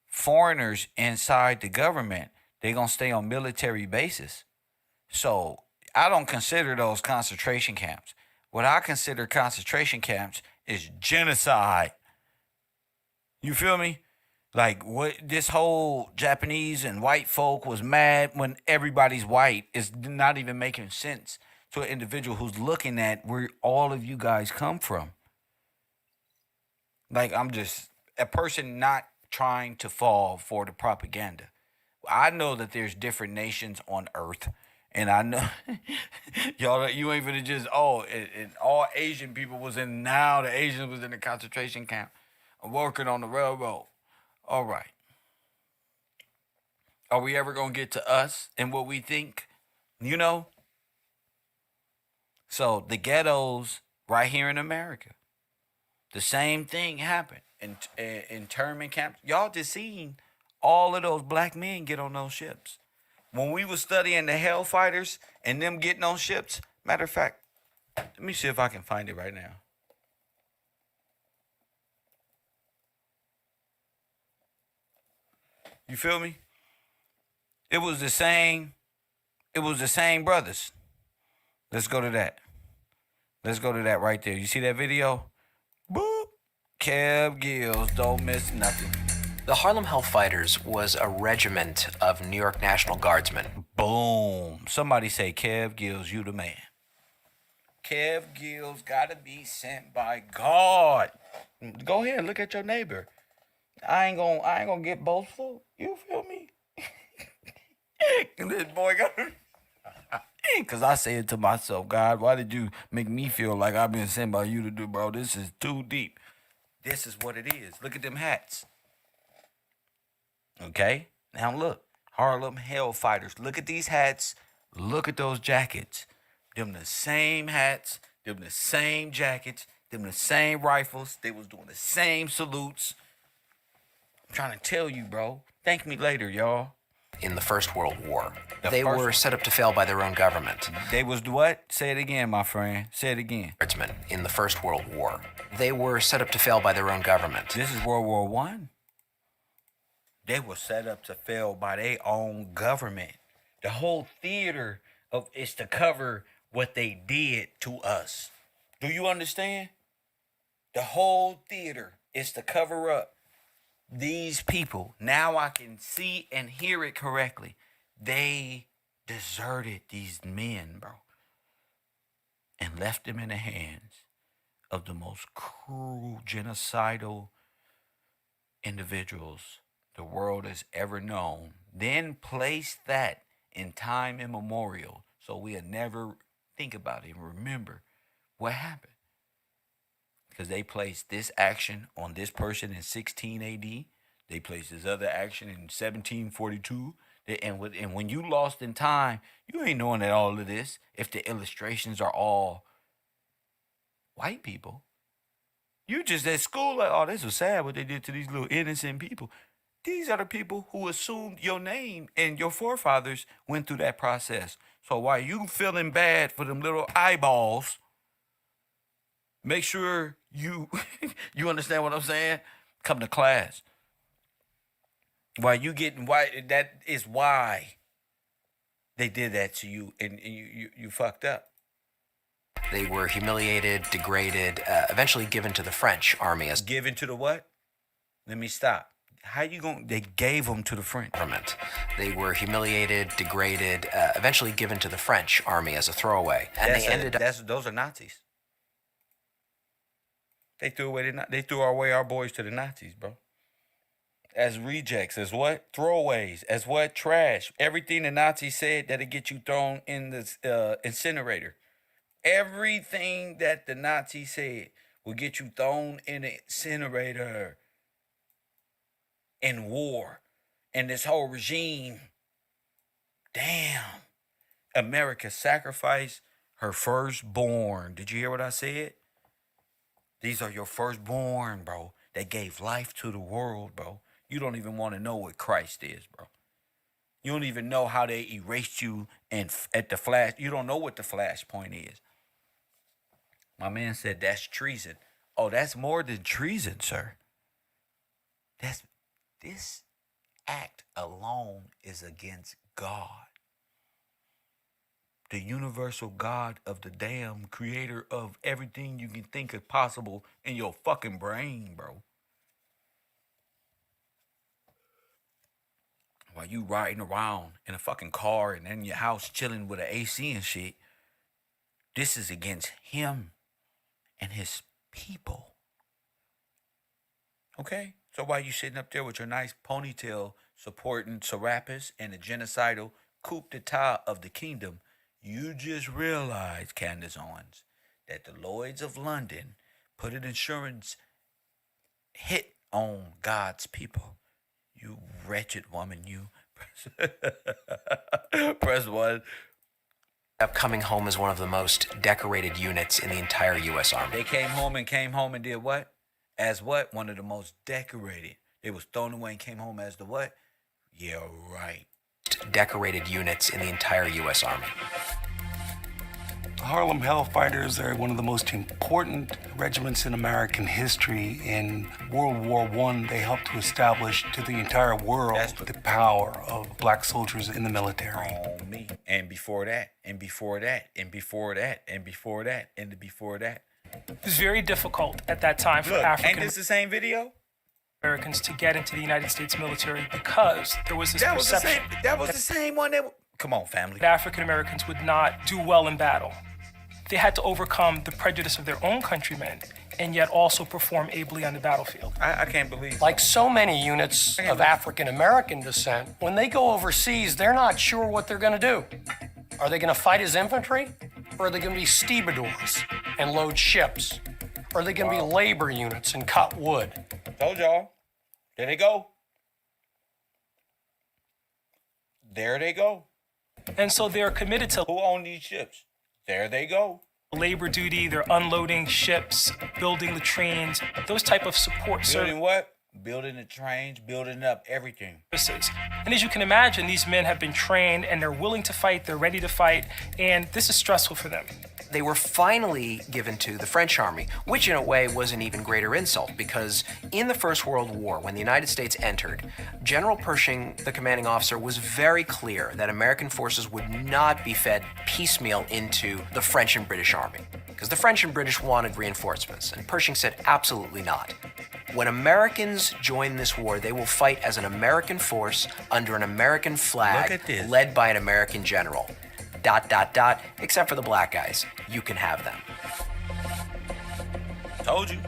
foreigners inside the government. They're going to stay on military bases. So I don't consider those concentration camps. What I consider concentration camps is genocide. You feel me? Like, what this whole Japanese and white folk was mad when everybody's white is not even making sense to an individual who's looking at where all of you guys come from. Like, I'm just a person not trying to fall for the propaganda. I know that there's different nations on earth, and I know y'all, you ain't gonna just and all Asian people was in, now the Asians was in the concentration camp working on the railroad. All right. Are we ever gonna get to us and what we think? You know? So the ghettos right here in America, the same thing happened in internment camps. Y'all just seen all of those black men get on those ships. When we was studying the Hellfighters and them getting on ships, matter of fact, let me see if I can find it right now. You feel me? It was the same brothers. Let's go to that. Let's go to that right there. You see that video? Boop. Kev Gills, don't miss nothing. The Harlem Hellfighters was a regiment of New York National Guardsmen. Boom. Somebody say, Kev Gills, you the man. Kev Gills gotta be sent by God. Go ahead, look at your neighbor. I ain't gonna get boastful. You feel me? This boy got. Cause I say it to myself, God, why did you make me feel like I've been sent by you to do, bro? This is too deep. This is what it is. Look at them hats. Okay? Now look. Harlem Hellfighters. Look at these hats. Look at those jackets. Them the same hats. Them the same jackets. Them the same rifles. They was doing the same salutes. I'm trying to tell you, bro. Thank me later, y'all. In the First World War. They were set up to fail by their own government. They was what? Say it again, my friend. Say it again. Guardsmen in the First World War. They were set up to fail by their own government. This is World War One. They were set up to fail by their own government. The whole theater of is to cover what they did to us. Do you understand? The whole theater is to cover up these people. Now I can see and hear it correctly. They deserted these men, bro, and left them in the hands of the most cruel, genocidal individuals the world has ever known. Then placed that in time immemorial so we'll never think about it and remember what happened. because they placed this action on this person in 16 AD. They placed this other action in 1742. And when you lost in time, you ain't knowing that all of this. If the illustrations are all white people, you just at school like, oh, this was sad what they did to these little innocent people. These are the people who assumed your name and your forefathers went through that process. So while you feeling bad for them little eyeballs, make sure you you understand what I'm saying. Come to class. Why that is why they did that to you, and you fucked up. They were humiliated, degraded, eventually given to the French army as given to the what? Let me stop. How you going? They gave them to the French government. They were humiliated, degraded, eventually given to the French army as a throwaway, and those are Nazis. They threw away our boys to the Nazis, bro. As rejects, as what? Throwaways, as what? Trash. Everything the Nazis said that'll get you thrown in the incinerator. Everything that the Nazis said will get you thrown in the incinerator. In war. And this whole regime. Damn. America sacrificed her firstborn. Did you hear what I said? These are your firstborn, bro. That gave life to the world, bro. You don't even want to know what Christ is, bro. You don't even know how they erased you and at the flash. You don't know what the flashpoint is. My man said that's treason. Oh, that's more than treason, sir. This act alone is against God. The universal God of the damn creator of everything you can think is possible in your fucking brain, bro. While you riding around in a fucking car and in your house chilling with an AC and shit, this is against him and his people. Okay? So while you sitting up there with your nice ponytail supporting Serapis and the genocidal coup d'etat of the kingdom, you just realized, Candace Owens, that the Lloyds of London put an insurance hit on God's people. You wretched woman, you. Press one. Coming home as one of the most decorated units in the entire U.S. Army. They came home and did what? As what? One of the most decorated. They was thrown away and came home as the what? Yeah, right. Decorated units in the entire U.S. Army. Harlem Hellfighters are one of the most important regiments in American history. In World War I, they helped to establish to the entire world the power of black soldiers in the military. Oh, me. And before that, and before that, and before that, and before that, and before that. It was very difficult at that time for African ain't this the same video? Americans to get into the United States military because there was this perception. That was the same one that... Come on, family. African Americans would not do well in battle. They had to overcome the prejudice of their own countrymen and yet also perform ably on the battlefield. I can't believe. Like so many units of African American descent, when they go overseas, they're not sure what they're going to do. Are they going to fight as infantry? Or are they going to be stevedores and load ships? Or are they going to be labor units and cut wood? Told y'all. There they go. There they go. And so they're committed to... Who own these ships? There they go. Labor duty, they're unloading ships, building the trains, those type of support services. Building what? Building the trains, building up everything. And as you can imagine, these men have been trained and they're willing to fight, they're ready to fight, and this is stressful for them. They were finally given to the French army, which in a way was an even greater insult because in the First World War, when the United States entered, General Pershing, the commanding officer, was very clear that American forces would not be fed piecemeal into the French and British army because the French and British wanted reinforcements, and Pershing said absolutely not. When Americans join this war, they will fight as an American force under an American flag led by an American general. ... except for the black guys. You can have them. Told you.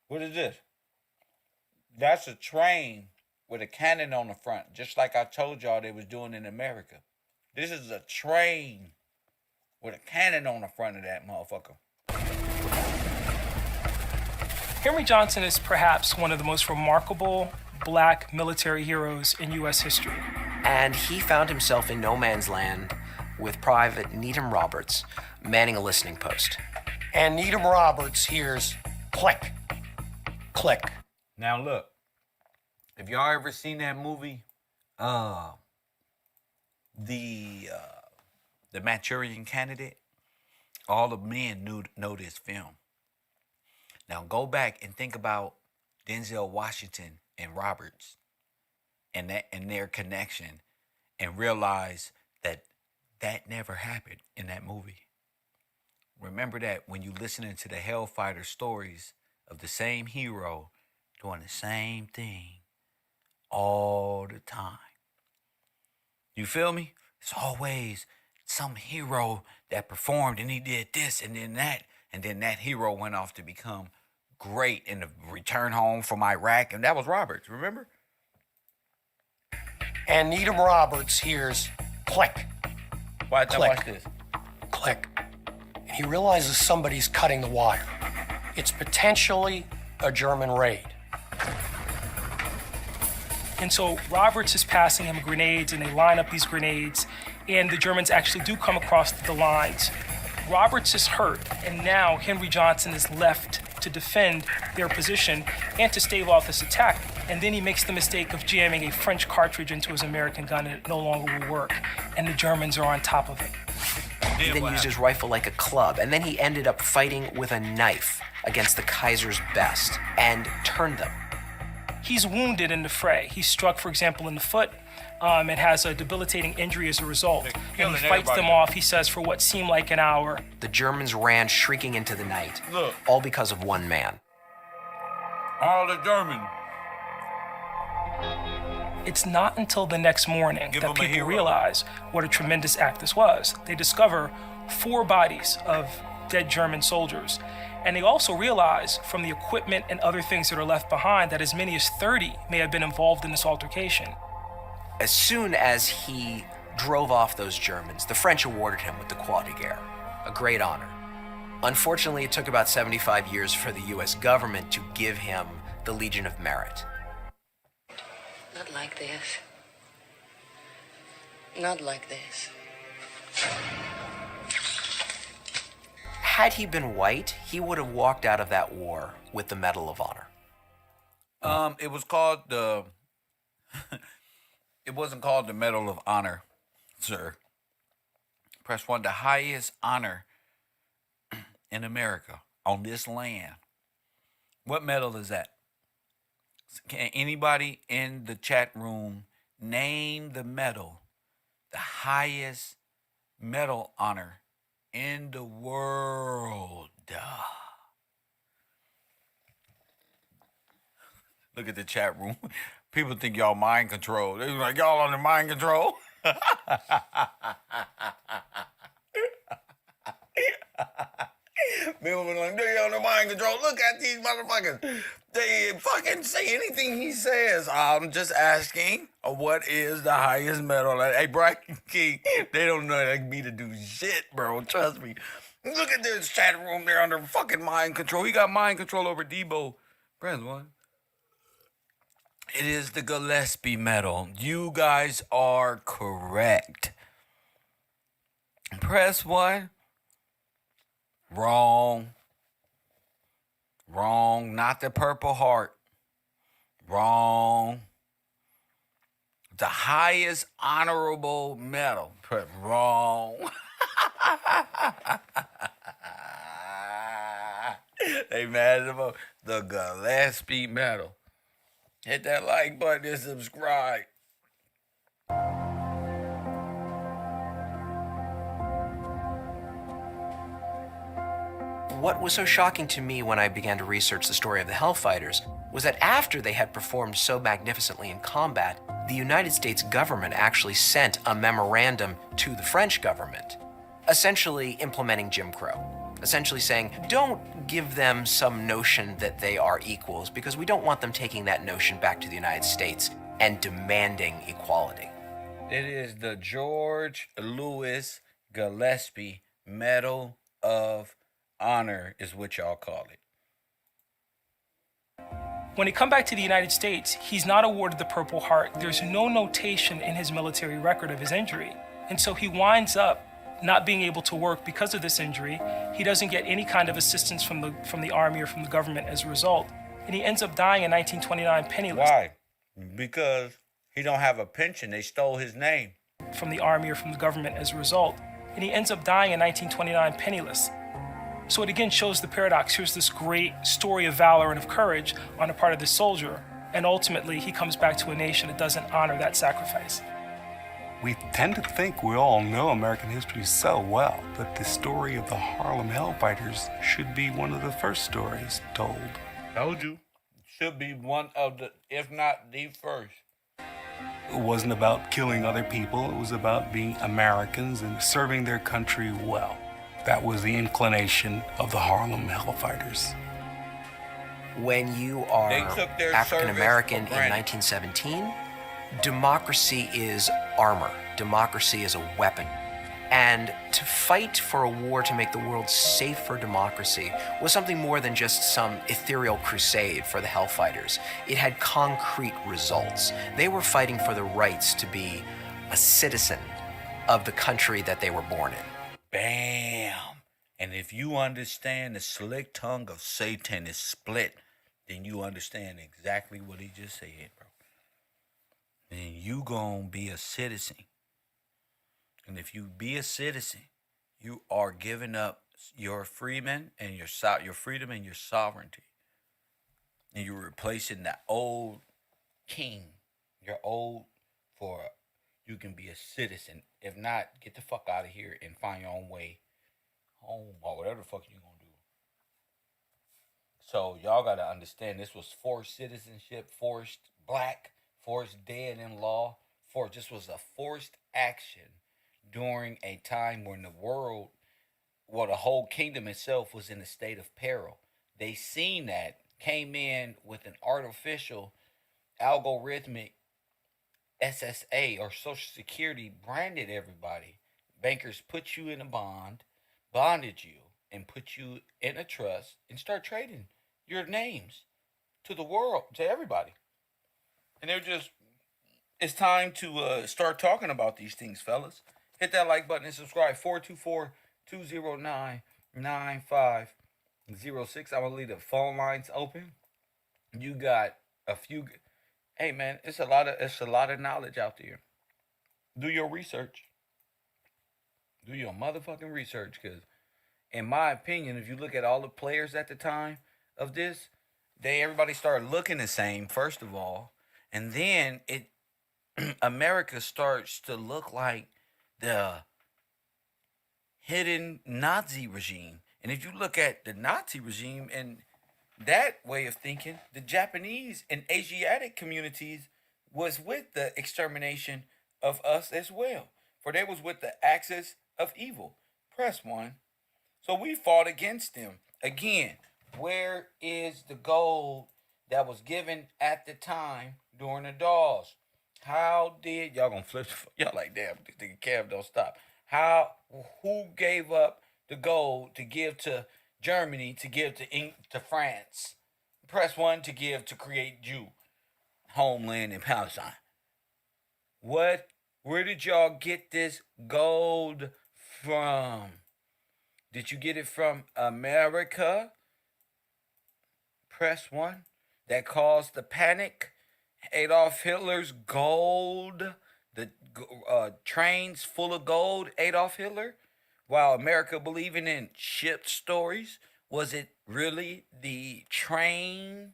What is this? That's a train with a cannon on the front, just like I told y'all they was doing in America. This is a train with a cannon on the front of that motherfucker. Henry Johnson is perhaps one of the most remarkable black military heroes in U.S. history. And he found himself in no man's land with Private Needham Roberts manning a listening post. And Needham Roberts hears click, click. Now look, if y'all ever seen that movie, the Manchurian Candidate, all the men know this film. Now go back and think about Denzel Washington and Roberts and their connection, and realize that never happened in that movie. Remember that when you listening to the Hellfighter stories of the same hero doing the same thing all the time. You feel me? It's always some hero that performed and he did this and then that, and then that hero went off to become great in the return home from Iraq, and that was Roberts, remember? And Needham Roberts hears click, Watch this. click. And he realizes somebody's cutting the wire. It's potentially a German raid. And so Roberts is passing him grenades, and they line up these grenades, and the Germans actually do come across the lines. Roberts is hurt, and now Henry Johnson is left to defend their position and to stave off this attack. And then he makes the mistake of jamming a French cartridge into his American gun, and it no longer will work. And the Germans are on top of it. He then used his rifle like a club, and then he ended up fighting with a knife against the Kaiser's best and turned them. He's wounded in the fray. He's struck, for example, in the foot, and has a debilitating injury as a result. And he fights them off, he says, for what seemed like an hour. The Germans ran shrieking into the night, all because of one man. All the Germans. It's not until the next morning that people realize what a tremendous act this was. They discover 4 bodies of dead German soldiers. And they also realize from the equipment and other things that are left behind that as many as 30 may have been involved in this altercation. As soon as he drove off those Germans, the French awarded him with the Croix de Guerre, a great honor. Unfortunately, it took about 75 years for the U.S. government to give him the Legion of Merit. Not like this. Not like this. Had he been white, he would have walked out of that war with the Medal of Honor. It was called the... It wasn't called the Medal of Honor, sir. Press 1, the highest honor in America, on this land. What medal is that? Can anybody in the chat room name the medal, the highest medal honor in the world? Look at the chat room. People think y'all mind control. They're like, y'all under mind control? People be like, they under mind control. Look at these motherfuckers. They fucking say anything he says. I'm just asking, what is the highest medal? Hey, Brian King, they don't know like me to do shit, bro. Trust me. Look at this chat room. They're under fucking mind control. He got mind control over Debo. Press 1. It is the Gillespie medal. You guys are correct. Press 1. Wrong. Wrong. Not the Purple Heart. Wrong. The highest honorable medal. Wrong. They mad about the Gillespie medal. Hit that like button and subscribe. What was so shocking to me when I began to research the story of the Hellfighters was that after they had performed so magnificently in combat, the United States government actually sent a memorandum to the French government, essentially implementing Jim Crow. Essentially saying, don't give them some notion that they are equals, because we don't want them taking that notion back to the United States. and demanding equality. It is the George Louis Gillespie Medal of Honor is what y'all call it. When he come back to the United States, he's not awarded the Purple Heart. There's no notation in his military record of his injury. And so he winds up not being able to work because of this injury. He doesn't get any kind of assistance from the army or from the government as a result. And he ends up dying in 1929 penniless. Why? Because he don't have a pension. They stole his name. From the army or from the government as a result. And he ends up dying in 1929 penniless. So it again shows the paradox. Here's this great story of valor and of courage on the part of this soldier. And ultimately, he comes back to a nation that doesn't honor that sacrifice. We tend to think we all know American history so well, but the story of the Harlem Hellfighters should be one of the first stories told. Told you. Should be one of the, if not the first. It wasn't about killing other people. It was about being Americans and serving their country well. That was the inclination of the Harlem Hellfighters. When you are African American in 1917, democracy is armor. Democracy is a weapon. And to fight for a war to make the world safe for democracy was something more than just some ethereal crusade for the Hellfighters. It had concrete results. They were fighting for the rights to be a citizen of the country that they were born in. Bam! And if you understand the slick tongue of Satan is split, then you understand exactly what he just said, bro. Then you gonna be a citizen. And if you be a citizen, you are giving up your freedom and your freedom and your sovereignty. And you're replacing the old king, your old, for you can be a citizen. If not, get the fuck out of here and find your own way home or whatever the fuck you gonna do. So y'all gotta understand this was forced citizenship, forced black, forced dead in law, this was a forced action during a time when the world, the whole kingdom itself was in a state of peril. They seen that, came in with an artificial, algorithmic SSA or Social Security, branded everybody. Bankers put you in a bonded you, and put you in a trust and start trading your names to the world, to everybody. And they're just, it's time to start talking about these things, fellas. Hit that like button and subscribe. 424-209-9506. I'm going to leave the phone lines open. You got a few. Hey, man, it's a lot of knowledge out there. Do your research. Do your motherfucking research, because in my opinion, if you look at all the players at the time of this, everybody started looking the same, first of all. And then America starts to look like the hidden Nazi regime. And if you look at the Nazi regime and that way of thinking, the Japanese and Asiatic communities was with the extermination of us as well. For they was with the axis of evil. Press 1. So we fought against them. Again, where is the gold that was given at the time during the Dawes? How did y'all gonna flip? Y'all like, damn, this nigga Kev don't stop. Who gave up the gold to give to Germany, to give to France? Press 1 to give to create Jew homeland in Palestine. Where did y'all get this gold from? Did you get it from America? Press 1. That caused the panic. Adolf Hitler's gold, the trains full of gold, Adolf Hitler, while America believing in ship stories. Was it really the train,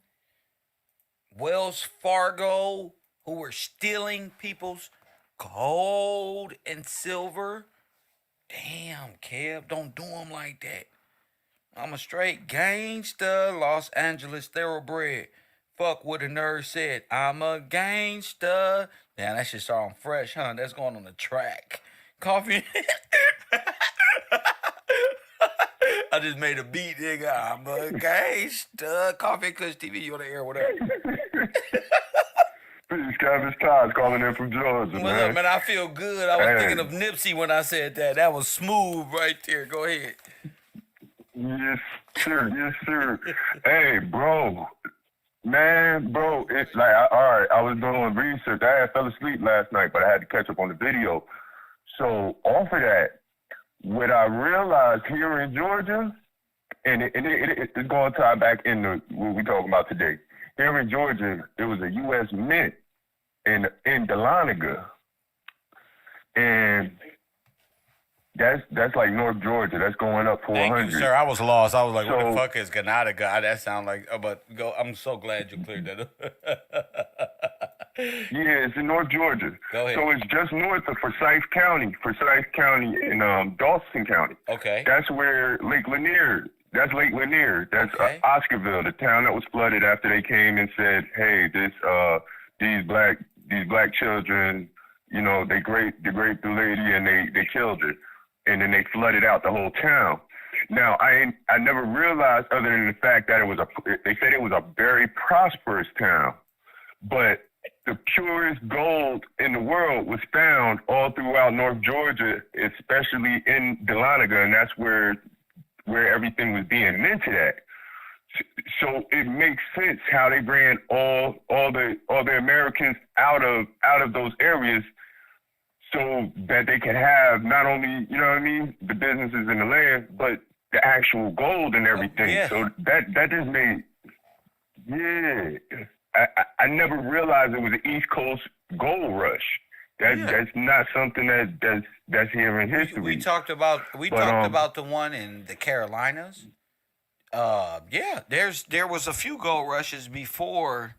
Wells Fargo, who were stealing people's gold and silver? Damn, Kev, don't do them like that. I'm a straight gangsta, Los Angeles thoroughbred. Fuck what a nerd said. I'm a gangsta. Damn, that shit sound fresh, huh? That's going on the track. Coffee. I just made a beat, nigga. I'm a gangsta. Coffee and Kush TV, you on the air, whatever. Peace, Travis Todd's calling in from Georgia, What's man. up, man? I feel good. I was thinking of Nipsey when I said that. That was smooth right there. Go ahead. Yes, sir. Yes, sir. Hey, bro. Man, bro, it's like, all right, I was doing research. I fell asleep last night, but I had to catch up on the video. So off of that, what I realized here in Georgia, and it's going to tie back into what we're talking about today. Here in Georgia, there was a U.S. Mint in Dahlonega, and that's like North Georgia. That's going up 400. Thank you, sir. I was lost. I was like, what the fuck is Granada? That sound like, but go. I'm so glad you cleared that up. Yeah, it's in North Georgia. Go ahead. So it's just north of Forsyth County in Dawson County. Okay. That's where Lake Lanier. That's Lake Lanier. That's Oscarville, the town that was flooded after they came and said, "Hey, these black children, you know, they raped the lady and they killed her, and then they flooded out the whole town." Now, I never realized, other than the fact that they said it was a very prosperous town, but the purest gold in the world was found all throughout North Georgia, especially in Dahlonega, and that's where everything was being minted at. So it makes sense how they ran all the Americans out of those areas, so that they could have not only, you know what I mean, the businesses and the land, but the actual gold and everything. Yeah. So that just made, I never realized it was an East Coast gold rush. That's not something that's here in history. We talked about the one in the Carolinas. There was a few gold rushes before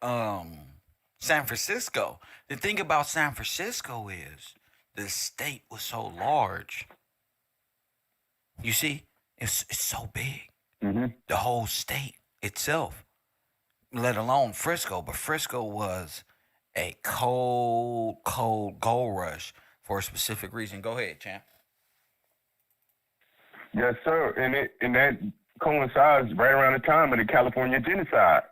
San Francisco. The thing about San Francisco is the state was so large. You see, it's so big. Mm-hmm. The whole state itself, let alone Frisco. But Frisco was a cold gold rush for a specific reason. Go ahead, champ. Yes, sir. And that coincides right around the time of the California genocide.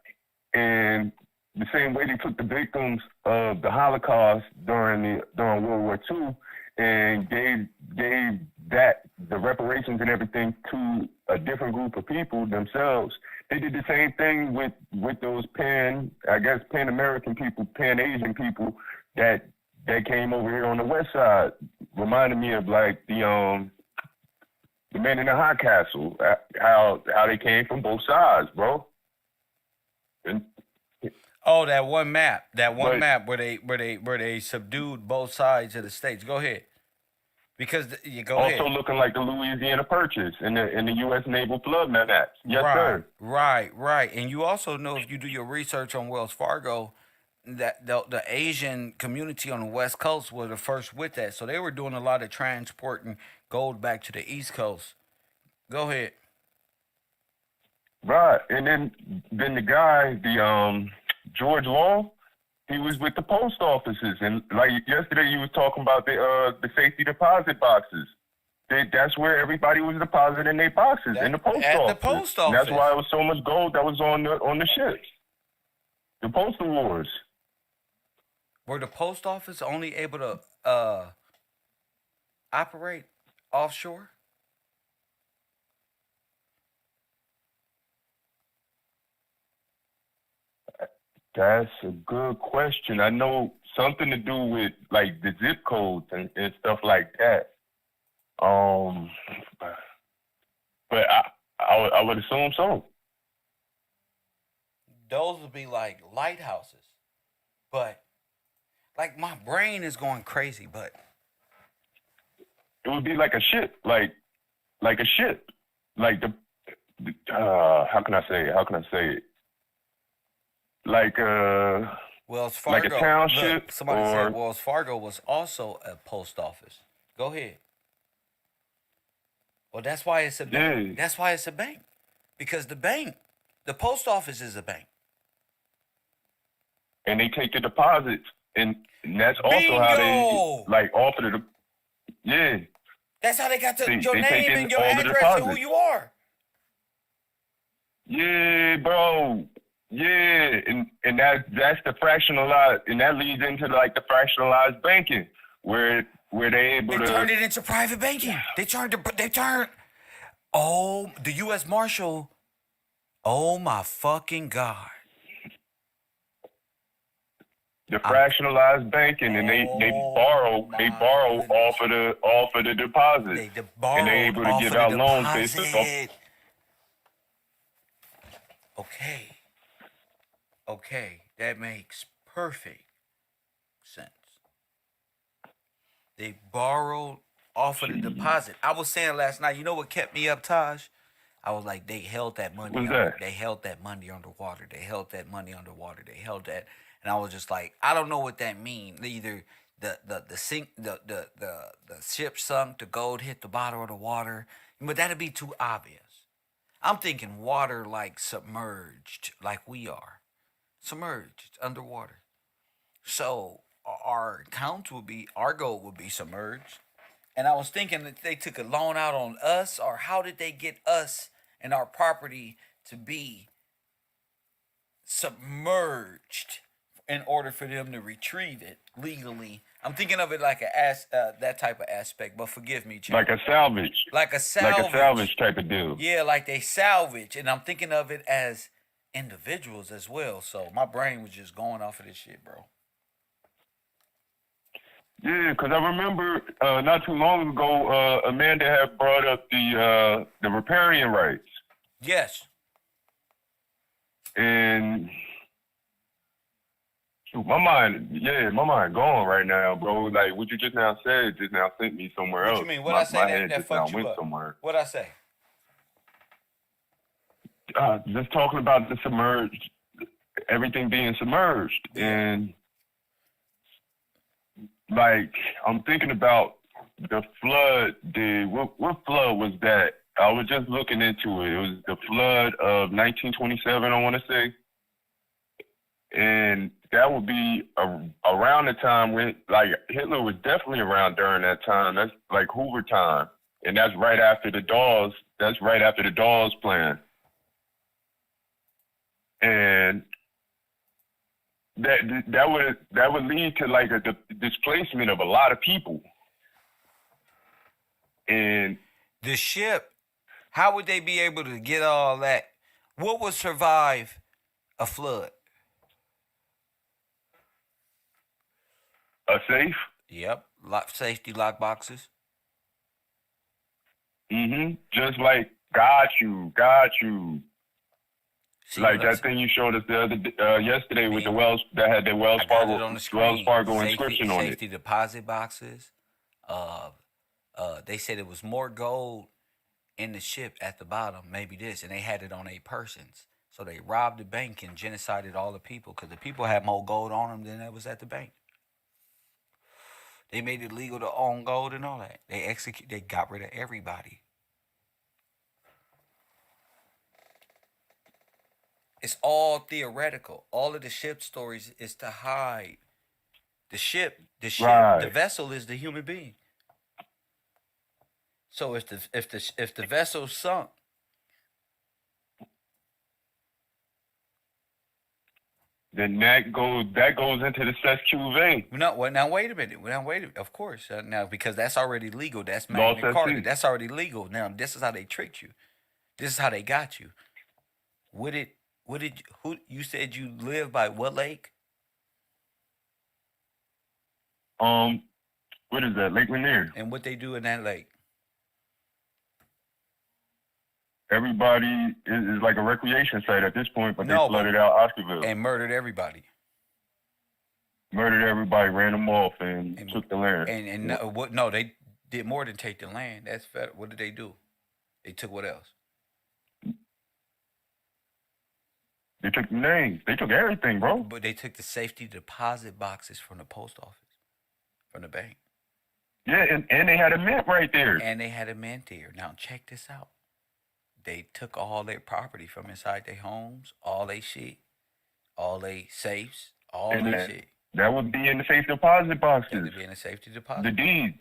And the same way they took the victims of the Holocaust during World War II and gave the reparations and everything to a different group of people themselves, they did the same thing with those Pan-American people, Pan-Asian people that came over here on the west side. Reminded me of like the men in the high castle, how they came from both sides, bro. And, that one map where they subdued both sides of the states. Go ahead. Because you go ahead. Also looking like the Louisiana Purchase in the U.S. Naval Flood maps. Yes, sir. Right. And you also know, if you do your research on Wells Fargo, that the Asian community on the West Coast were the first with that. So they were doing a lot of transporting gold back to the East Coast. Go ahead. Right. And then the guy, George Long, he was with the post offices, and like yesterday, you was talking about the safety deposit boxes. That's where everybody was depositing their boxes in the post office. The post office. And that's why it was so much gold that was on the ships. The postal wars. Were the post office only able to operate offshore? That's a good question. I know something to do with like the zip codes and stuff like that. But I would assume so. Those would be like lighthouses. But like my brain is going crazy, but it would be like a ship, like a ship. Like how can I say it? Like Wells Fargo. Like a township. Look, somebody said Wells Fargo was also a post office. Go ahead. Well, that's why it's a bank. Yeah. That's why it's a bank. Because the post office is a bank. And they take the deposits, and that's also how they like offer the. Yeah. That's how they got your they name and your address and who you are. Yeah, bro. Yeah, and that's the fractionalized, and that leads into like the fractionalized banking, where they able They to turned it into private banking. They turned. Oh, the U.S. Marshal. Oh my fucking God. the fractionalized banking, and they borrow off of the deposits, and they able to give out loans based off. Okay, that makes perfect sense. They borrowed off of the deposit. I was saying last night, you know what kept me up, Taj? I was like, they held that money. They held that money underwater. They held that money underwater. They held that, and I was just like, I don't know what that means. Either the ship sunk, the gold hit the bottom of the water, but that'd be too obvious. I'm thinking water like submerged, like we are, submerged underwater. So our gold would be submerged. And I was thinking that they took a loan out on us, or how did they get us and our property to be submerged in order for them to retrieve it legally? I'm thinking of it like that type of aspect, but forgive me, Chad. Like a salvage. Like a salvage type of deal. Yeah, like they salvage, and I'm thinking of it as individuals as well. So my brain was just going off of this shit, bro. Yeah, because I remember not too long ago, Amanda had brought up the riparian rights. Yes. And my mind going right now, bro. Like what you just now said just now sent me somewhere else. What you mean? What I say that fucked you up? Somewhere. What I say? Just talking about the submerged, everything being submerged, and like I'm thinking about the flood. What flood was that? I was just looking into it. It was the flood of 1927, I want to say, and that would be around the time when, like, Hitler was definitely around during that time. That's like Hoover time, and that's right after the Dawes. That's right after the Dawes plan, and that would lead to like a displacement of a lot of people. And the ship, how would they be able to get all that? What would survive a flood? A safe? Yep. Safety lock boxes. Just like got you. See, like that thing you showed us the other yesterday with the Wells that had the Wells Fargo inscription on it. Safety deposit boxes. They said it was more gold in the ship at the bottom, maybe this, and they had it on 8 persons. So they robbed the bank and genocided all the people because the people had more gold on them than that was at the bank. They made it legal to own gold and all that. They got rid of everybody. It's all theoretical. All of the ship stories is to hide the ship. The vessel is the human being. So if the vessel sunk, then that goes into the SESQV. Now wait a minute. Of course, now because that's already legal. That's Magna Carta. That's already legal. Now this is how they tricked you. This is how they got you. Who you said you live by what lake? What is that? Lake Lanier. And what they do in that lake? Everybody is like a recreation site at this point, but they flooded out Oscarville. And murdered everybody. Murdered everybody, ran them off, and took the land. They did more than take the land. That's federal. What did they do? They took what else? They took the names. They took everything, bro. But they took the safety deposit boxes from the post office, from the bank. Yeah, and they had a mint right there. Now check this out. They took all their property from inside their homes, all their shit, all their safes, all their shit. That would be in the safe deposit boxes. That would be in the safety deposit. The deed.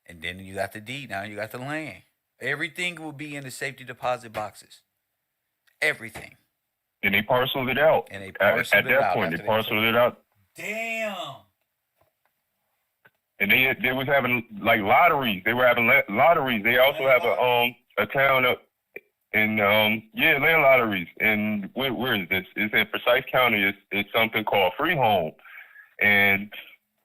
And then you got the deed. Now you got the land. Everything will be in the safety deposit boxes. Everything. And they parceled it out. And they at parceled it that out point. They after they parceled it out. Damn. And they was having like lotteries. They were having lotteries. They also have a town up in land lotteries. And where is this? It's in Precise County. It's something called Freeholm. And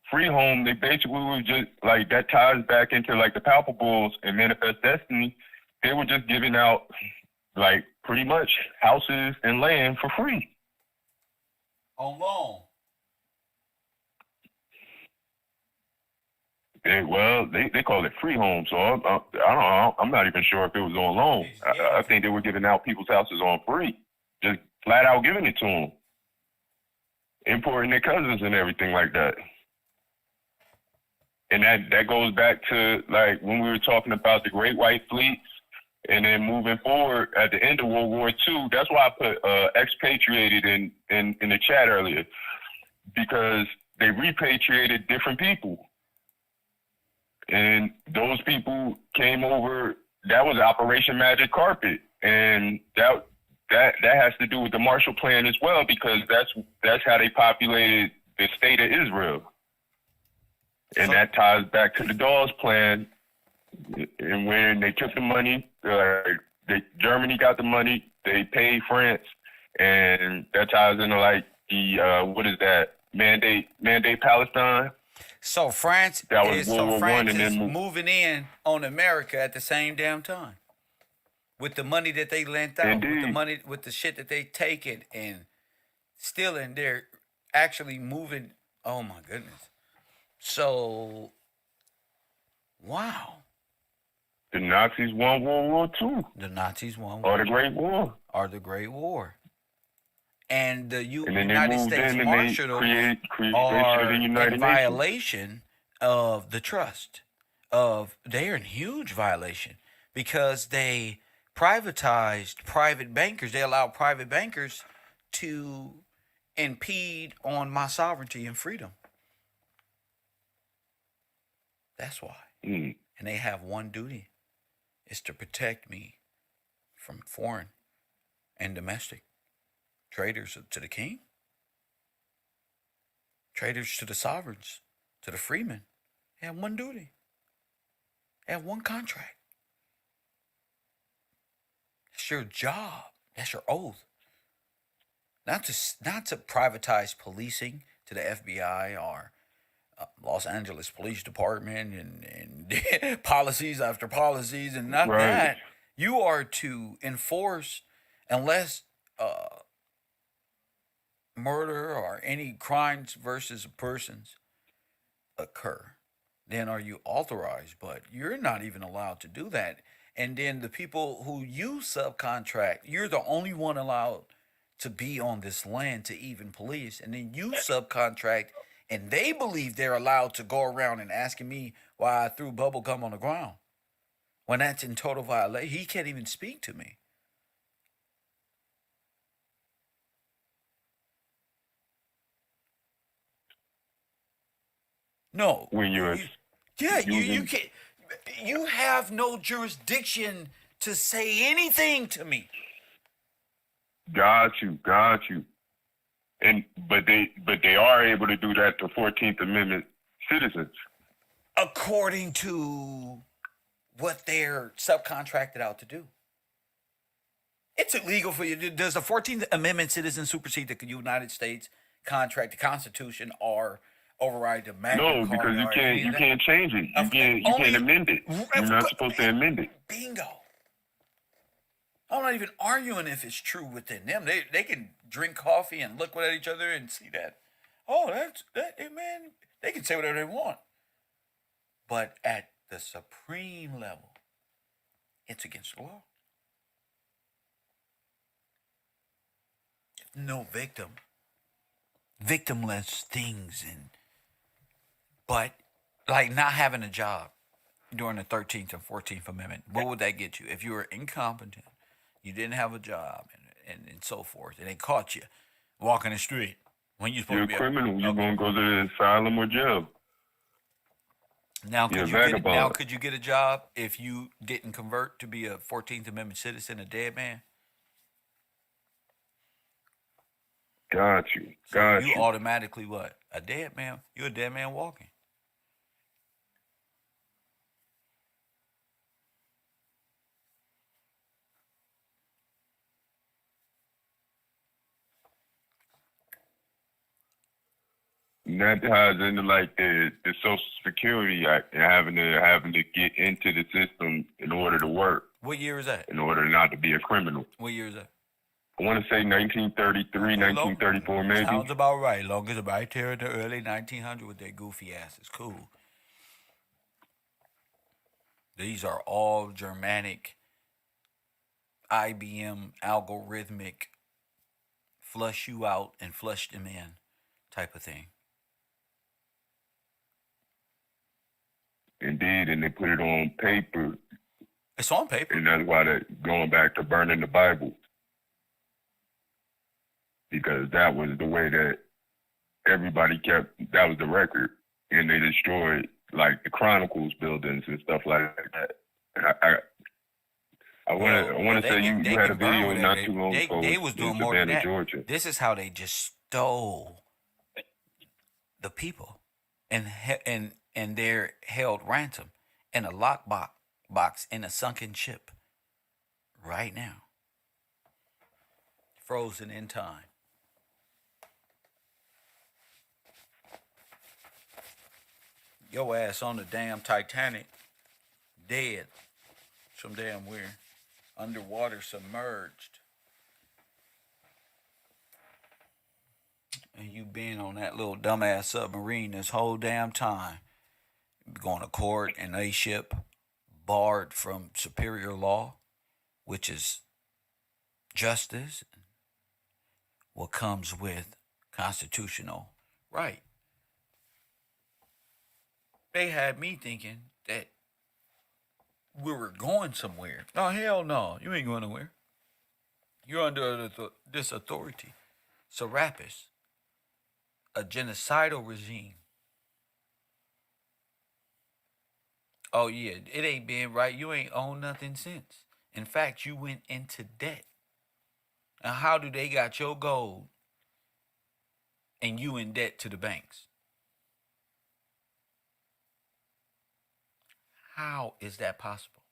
Freeholm, they basically were just like, that ties back into like the Palpables and Manifest Destiny. They were just giving out like pretty much houses and land for free. On loan. They call it free home, so I don't know. I'm not even sure if it was on loan. I think they were giving out people's houses on free, just flat out giving it to them, importing their cousins and everything like that. And that goes back to like when we were talking about the Great White Fleets, and then moving forward at the end of World War II. That's why I put expatriated in the chat earlier, because they repatriated different people. And those people came over. That was Operation Magic Carpet, and that has to do with the Marshall Plan as well, because that's how they populated the state of Israel, and that ties back to the Dawes Plan. And when they took the money, Germany got the money, they paid France, and that ties into like the what is that mandate Palestine. So France that was is World War France I, and is then moving in on America at the same damn time, with the money that they lent out, Indeed. with the money, with the shit that they taken and stealing. They're actually moving. Oh my goodness! So, wow. The Nazis won World War II. The Nazis won. Or the Great War. Or the Great War. And the And then United they moved States in and Marshals they created are the in United Nations. violation of the trust. They're in huge violation because they privatized private bankers. They allowed private bankers to impede on my sovereignty and freedom. That's why. Mm. And they have one duty. Is to protect me from foreign and domestic traitors to the king, traitors to the sovereigns, to the freemen. They have one duty. They have one contract. That's your job. That's your oath. Not to privatize policing to the FBI or Los Angeles Police Department and policies after policies, and not Right. that. You are to enforce, unless murder or any crimes versus persons occur, then are you authorized, but you're not even allowed to do that. And then the people who you subcontract, you're the only one allowed to be on this land to even police, and then you subcontract, and they believe they're allowed to go around and asking me why I threw bubble gum on the ground, when that's in total violation. He can't even speak to me. No. When you're you can't. You have no jurisdiction to say anything to me. Got you. And but they are able to do that to 14th Amendment citizens. According to what they're subcontracted out to do. It's illegal for you. Does the 14th Amendment citizen supersede the United States contract, the Constitution, or override the Magna No, Carta? because you can't change it. You can't amend it. You're not supposed to amend it. Bingo. I'm not even arguing if it's true within them. They can drink coffee and look at each other and see that. Oh, man. They can say whatever they want. But at the supreme level, it's against the law. No victimless things, but like not having a job during the 13th and 14th Amendment. What would that get you? If you were incompetent, you didn't have a job, and so forth, and they caught you walking the street when you're supposed You're to be a criminal. You're going to go to the asylum or jail. Now, You're a vagabond. could you get a job if you didn't convert to be a 14th Amendment citizen, a dead man? Got you. So Got you automatically what? A dead man. You're a dead man walking. And that ties into like the Social Security Act and having to get into the system in order to work. What year is that? In order not to be a criminal. What year is that? I want to say 1933, 1934 maybe. Sounds about right. Long as right there in the early 1900s with their goofy asses. Cool. These are all Germanic, IBM algorithmic, flush you out and flush them in type of thing. Indeed, and they put it on paper. It's on paper. And that's why they're going back to burning the Bible. Because that was the way that everybody that was the record. And they destroyed, like, the Chronicles buildings and stuff like that. And I want to say you had a video not too long ago. They was doing more than that. Georgia. This is how they just stole the people and they're held ransom in a lockbox in a sunken ship right now. Frozen in time. Your ass on the damn Titanic, dead. Some damn weird. Underwater, submerged. And you been on that little dumbass submarine this whole damn time. Going to court in a ship, barred from superior law, which is justice, what comes with constitutional right. They had me thinking that we were going somewhere. No, hell no. You ain't going nowhere. You're under this authority. Serapis, a genocidal regime. Oh, yeah, it ain't been right. You ain't owned nothing since. In fact, you went into debt. Now, how do they got your gold and you in debt to the banks? How is that possible?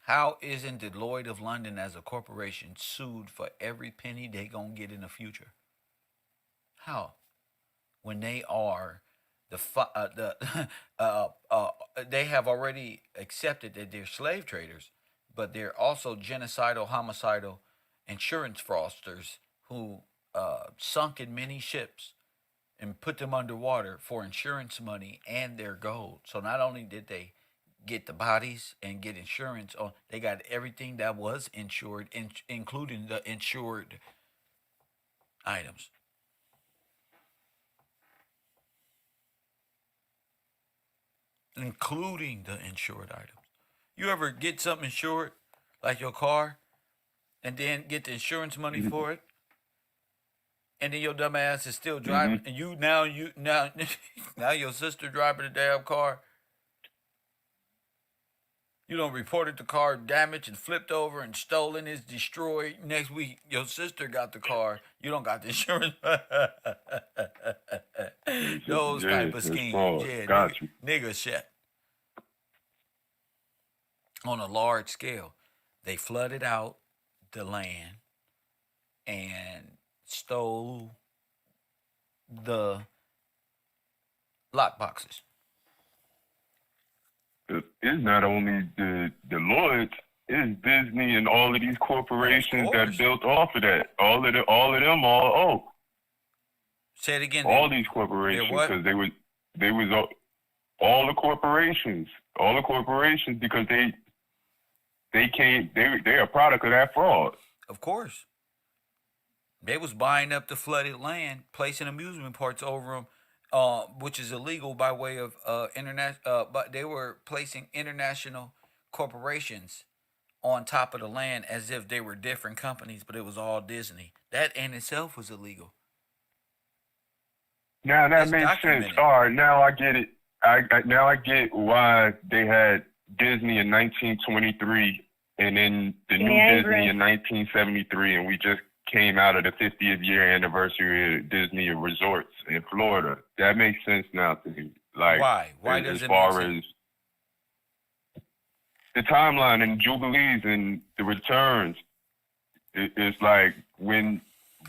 How isn't Deloitte of London as a corporation sued for every penny they gonna get in the future? How? When they are they have already accepted that they're slave traders, but they're also genocidal, homicidal insurance fraudsters who sunk in many ships and put them underwater for insurance money and their gold. So not only did they get the bodies and get insurance on, they got everything that was insured, including the insured items. Including the insured items. You ever get something insured, like your car, and then get the insurance money for it? And then your dumb ass is still driving, and now your sister driving the damn car. You don't reported the car damaged and flipped over and stolen, is destroyed. Next week, your sister got the car. You don't got the insurance. Those type of schemes, yeah, nigga shit. On a large scale, they flooded out the land and stole the lockboxes. It's not only the Lloyds, it's Disney and all of these corporations that built off of that. All of them are Say it again. All these corporations, because they was all the corporations, because they're a product of that fraud. Of course. They was buying up the flooded land, placing amusement parks over them, which is illegal by way of international. But they were placing international corporations on top of the land as if they were different companies, but it was all Disney. That in itself was illegal. Now that makes sense. All right, now I get it. Now I get why they had Disney in 1923 and then the new Disney in 1973, and we just came out of the 50th year anniversary of Disney resorts in Florida. That makes sense now to me. Like, Why? Why as does it far make sense? as the timeline and jubilees and the returns, it's like when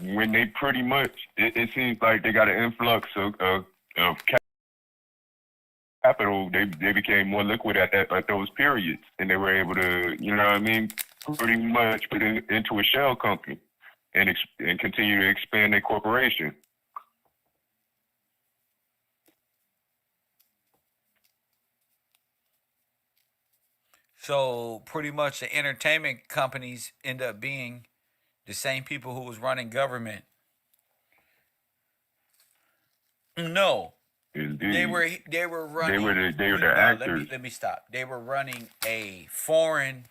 they pretty much, it seems like they got an influx of capital. They became more liquid at those periods, and they were able to, you know what I mean, pretty much put it into a shell company and continue to expand their corporation. So pretty much the entertainment companies end up being the same people who was running government. No, Indeed. they were running. They were the actors. Let me stop. They were running a foreign,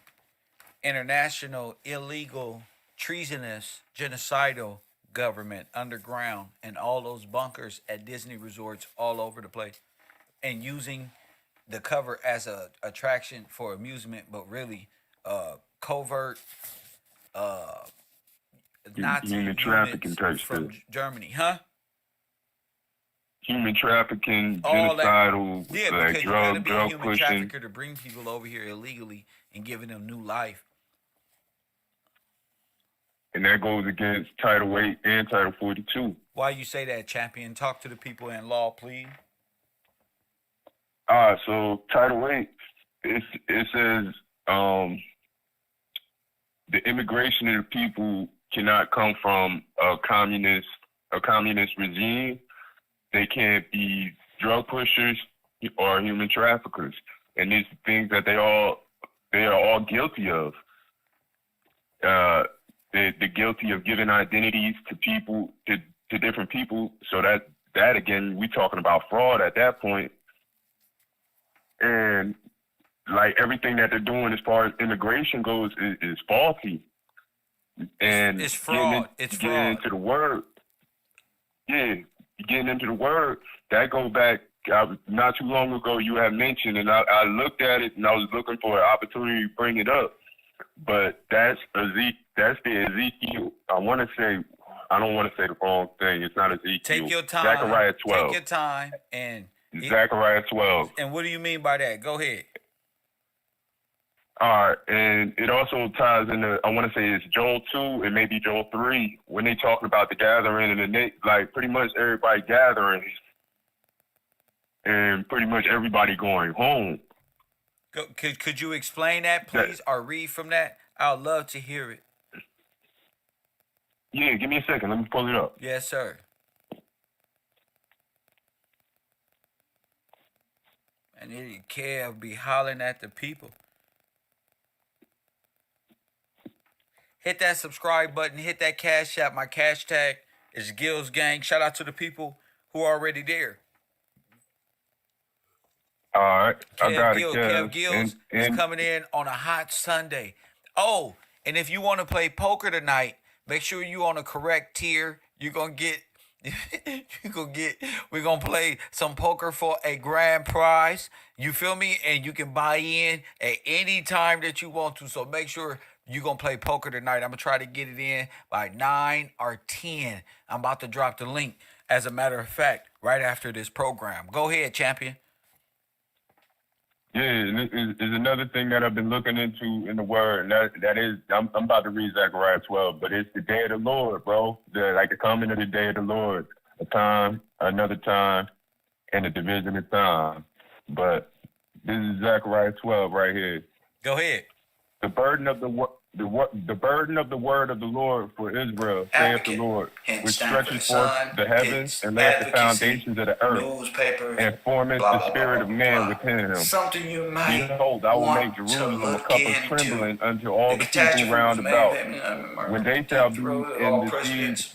international, illegal, treasonous, genocidal government underground in all those bunkers at Disney resorts all over the place, and using the cover as a attraction for amusement, but really covert Nazi human trafficking type from stuff. Germany, huh? Human trafficking, All genocidal, that. Yeah, like because you gotta be a drug human pushing. trafficker to bring people over here illegally and giving them new life. And that goes against Title 8 and Title 42. Why you say that, champion? Talk to the people in law, please. So Title 8, it says the immigration of the people cannot come from a communist regime. They can't be drug pushers or human traffickers, and these things that they are all guilty of. They're guilty of giving identities to people, to different people. So that again, we talking about fraud at that point. And like everything that they're doing as far as immigration goes is faulty. And it's fraud. Getting into the word. Yeah, getting into the word, that goes back not too long ago. You had mentioned, and I looked at it, and I was looking for an opportunity to bring it up. But that's the Ezekiel. I don't want to say the wrong thing. It's not Ezekiel. Take your time. Zechariah 12. Take your time and Zechariah 12. And what do you mean by that? Go ahead. All right, and it also ties into, I want to say it's Joel 2 and maybe Joel 3, when they talking about the gathering and like pretty much everybody gathering and pretty much everybody going home. Could you explain that, please, or read from that? I'd love to hear it. Yeah, give me a second. Let me pull it up. Yes, sir. And Kev be hollering at the people. Hit that subscribe button. Hit that cash app. My cash tag is Gills Gang. Shout out to the people who are already there. All right. I got it, Kev Gills is coming in on a hot Sunday. Oh, and if you want to play poker tonight, make sure you on a correct tier. We're going to play some poker for a grand prize. You feel me? And you can buy in at any time that you want to. So make sure you're going to play poker tonight. I'm going to try to get it in by 9 or 10. I'm about to drop the link, as a matter of fact, right after this program. Go ahead, champion. Yeah, and it is another thing that I've been looking into in the word. And that is, I'm about to read Zechariah 12, but it's the day of the Lord, bro. The coming of the day of the Lord. A time, another time, and a division of time. But this is Zechariah 12 right here. Go ahead. The burden of the burden of the word of the Lord for Israel, saith the Lord, which stretches forth the heavens and layeth the foundations of the earth, and formeth the spirit of man within him. Something you might Behold, I will make Jerusalem a cup of trembling unto all the people round about, when they shall be in the siege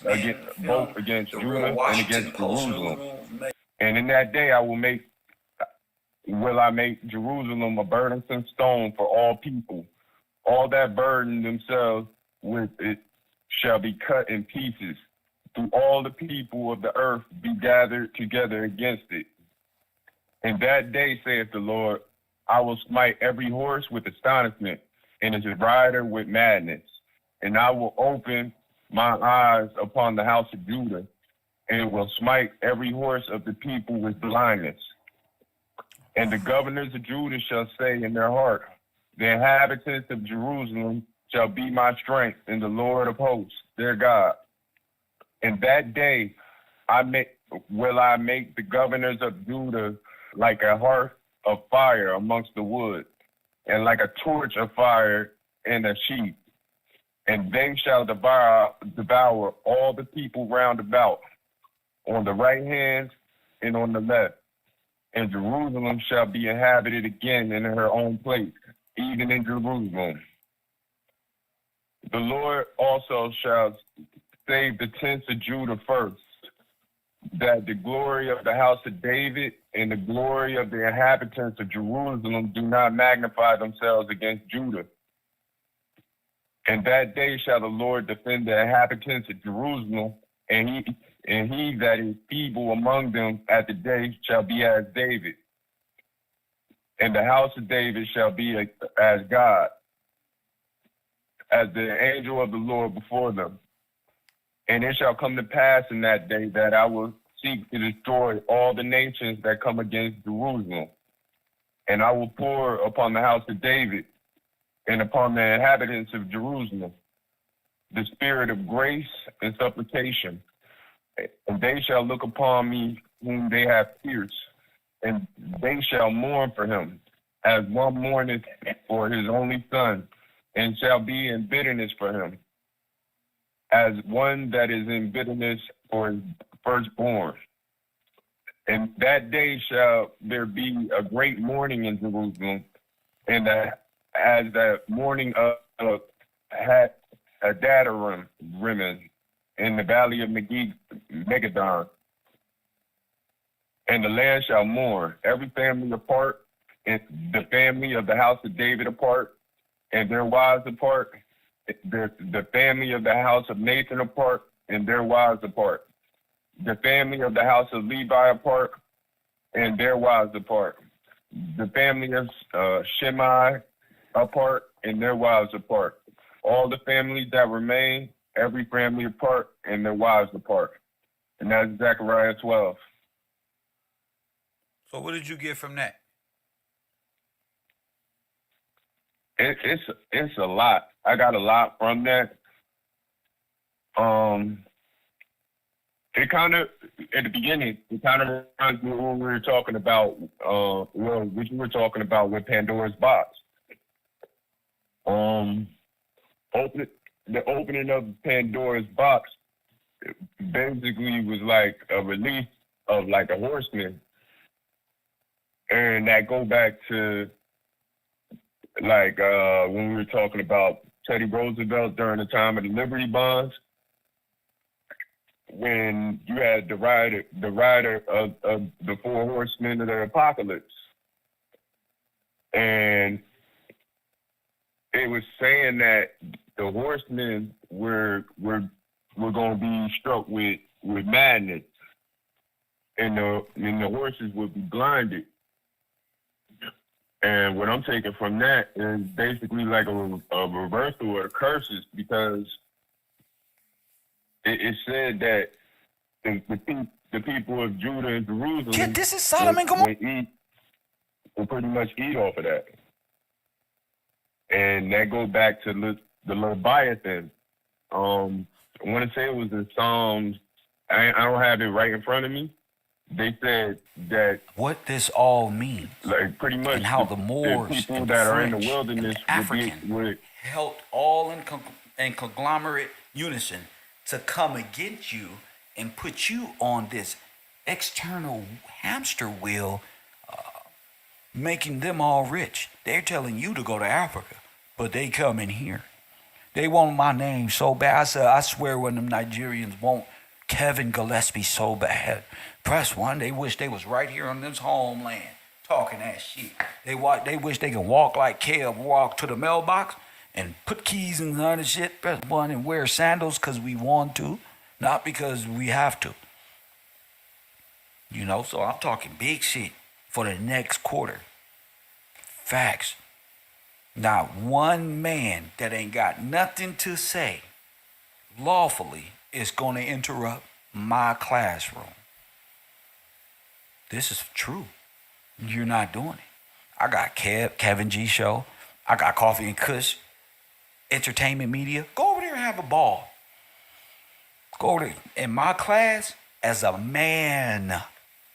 both against Judah and against Jerusalem. And in that day will I make Jerusalem a burdensome stone for all people. All that burden themselves with it shall be cut in pieces. Through all the people of the earth be gathered together against it. In that day, saith the Lord, I will smite every horse with astonishment, and his rider with madness. And I will open my eyes upon the house of Judah, and will smite every horse of the people with blindness. And the governors of Judah shall say in their heart, the inhabitants of Jerusalem shall be my strength, and the Lord of hosts, their God. In that day will I make the governors of Judah like a hearth of fire amongst the wood, and like a torch of fire in a sheep. And they shall devour all the people round about, on the right hand and on the left. And Jerusalem shall be inhabited again in her own place, even in Jerusalem. The Lord also shall save the tents of Judah first, that the glory of the house of David and the glory of the inhabitants of Jerusalem do not magnify themselves against Judah. And that day shall the Lord defend the inhabitants of Jerusalem, and he that is feeble among them at the day shall be as David. And the house of David shall be as God, as the angel of the Lord before them. And it shall come to pass in that day that I will seek to destroy all the nations that come against Jerusalem. And I will pour upon the house of David and upon the inhabitants of Jerusalem the spirit of grace and supplication. And they shall look upon me whom they have pierced, and they shall mourn for him, as one mourneth for his only son, and shall be in bitterness for him, as one that is in bitterness for his firstborn. And that day shall there be a great mourning in Jerusalem, and as the mourning of Hadadarim in the valley of Megiddon. And the land shall mourn, every family apart, and the family of the house of David apart, and their wives apart, the family of the house of Nathan apart, and their wives apart, the family of the house of Levi apart, and their wives apart, the family of Shimei apart, and their wives apart, all the families that remain, every family apart, and their wives apart. And that's Zechariah 12. So what did you get from that? It's a lot. I got a lot from that. It kind of, at the beginning, it kind of reminds me of what we were talking about, what you were talking about with Pandora's box. The opening of Pandora's box basically was like a release of like a horseman. And that go back to like when we were talking about Teddy Roosevelt during the time of the Liberty Bonds, when you had the rider of the four horsemen of the apocalypse. And it was saying that the horsemen were going to be struck with madness, and the horses would be blinded. And what I'm taking from that is basically like a reversal of the curses, because it said that the people of Judah and Jerusalem, Kid, this is Sodom and Gomorrah. Will pretty much eat off of that. And that goes back to the Leviathan. I want to say it was in Psalms. I don't have it right in front of me. They said that what this all means, like pretty much, and how the Moors the people and that the are in French the wilderness and the African held all in conglomerate unison to come against you and put you on this external hamster wheel, making them all rich. They're telling you to go to Africa, but they come in here. They want my name so bad. I said, I swear when them Nigerians want Kevin Gillespie so bad. Press 1, they wish they was right here on this homeland talking that shit. They wish they could walk like Kev, walk to the mailbox and put keys in the other shit. Press 1 and wear sandals because we want to, not because we have to. You know, so I'm talking big shit for the next quarter. Facts. Not one man that ain't got nothing to say lawfully is going to interrupt my classroom. This is true. You're not doing it. I got Kevin G show. I got Coffee and Kush, entertainment media. Go over there and have a ball. Go over there. In my class, as a man,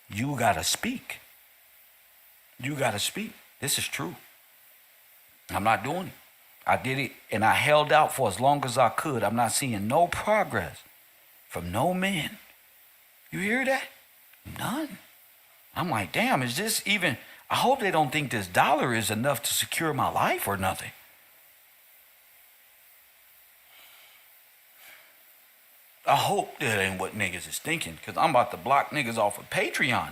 you gotta speak. You gotta speak. This is true. I'm not doing it. I did it and I held out for as long as I could. I'm not seeing no progress from no men. You hear that? None. I'm like, damn, is this even... I hope they don't think this dollar is enough to secure my life or nothing. I hope that ain't what niggas is thinking, because I'm about to block niggas off of Patreon.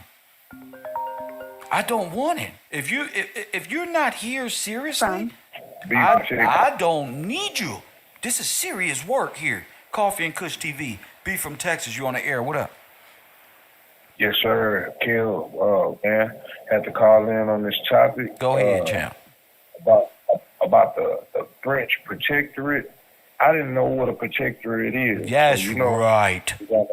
I don't want it. If you're not here seriously, I don't need you. This is serious work here. Coffee and Kush TV. B from Texas, you on the air. What up? Yes, sir. Kill, man. Had to call in on this topic. Go ahead, champ. About the French protectorate. I didn't know what a protectorate is. Yes, so, right. You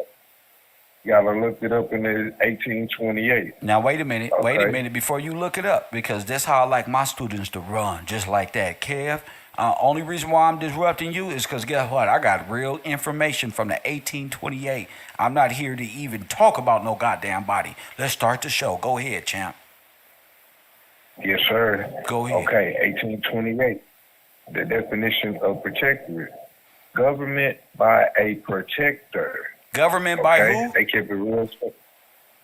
gotta look it up in the 1828. Now, wait a minute. Okay. Wait a minute before you look it up, because that's how I like my students to run, just like that. Kev, only reason why I'm disrupting you is because guess what? I got real information from the 1828. I'm not here to even talk about no goddamn body. Let's start the show. Go ahead, champ. Yes, sir. Go ahead. Okay, 1828. The definition of protectorate. Government by a protector. Government by who? They kept it real simple.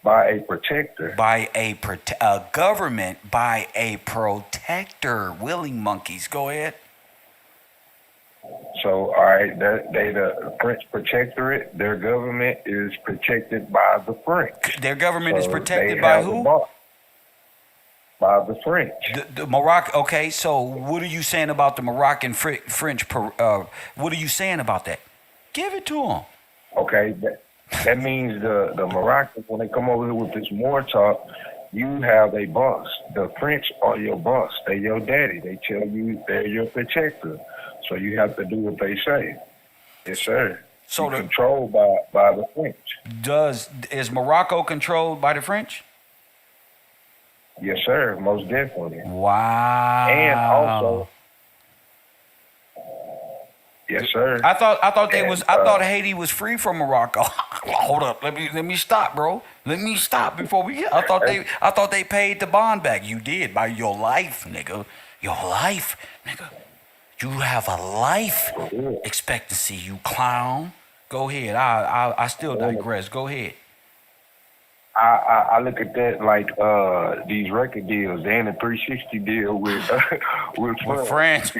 By a protector. By a government by a protector. Willing monkeys. Go ahead. So, all right, the French protectorate, their government is protected by the French. Their government is protected by who? By the French. The Morocco. Okay, so what are you saying about the Moroccan French? What are you saying about that? Give it to them. Okay, that means the Moroccans, when they come over here with this war talk, you have a boss. The French are your boss. They're your daddy. They tell you they're your protector. So you have to do what they say. Yes, sir. So you're controlled by the French. Is Morocco controlled by the French? Yes, sir. Most definitely. Wow. And also, yes, sir. I thought Haiti was free from Morocco. Hold up. Let me stop, bro. Let me stop before we get. I thought they paid the bond back. You did by your life, nigga. Your life, nigga. You have a life expectancy, you clown. Go ahead. I still digress. Go ahead. I look at that like these record deals and the 360 deal with France.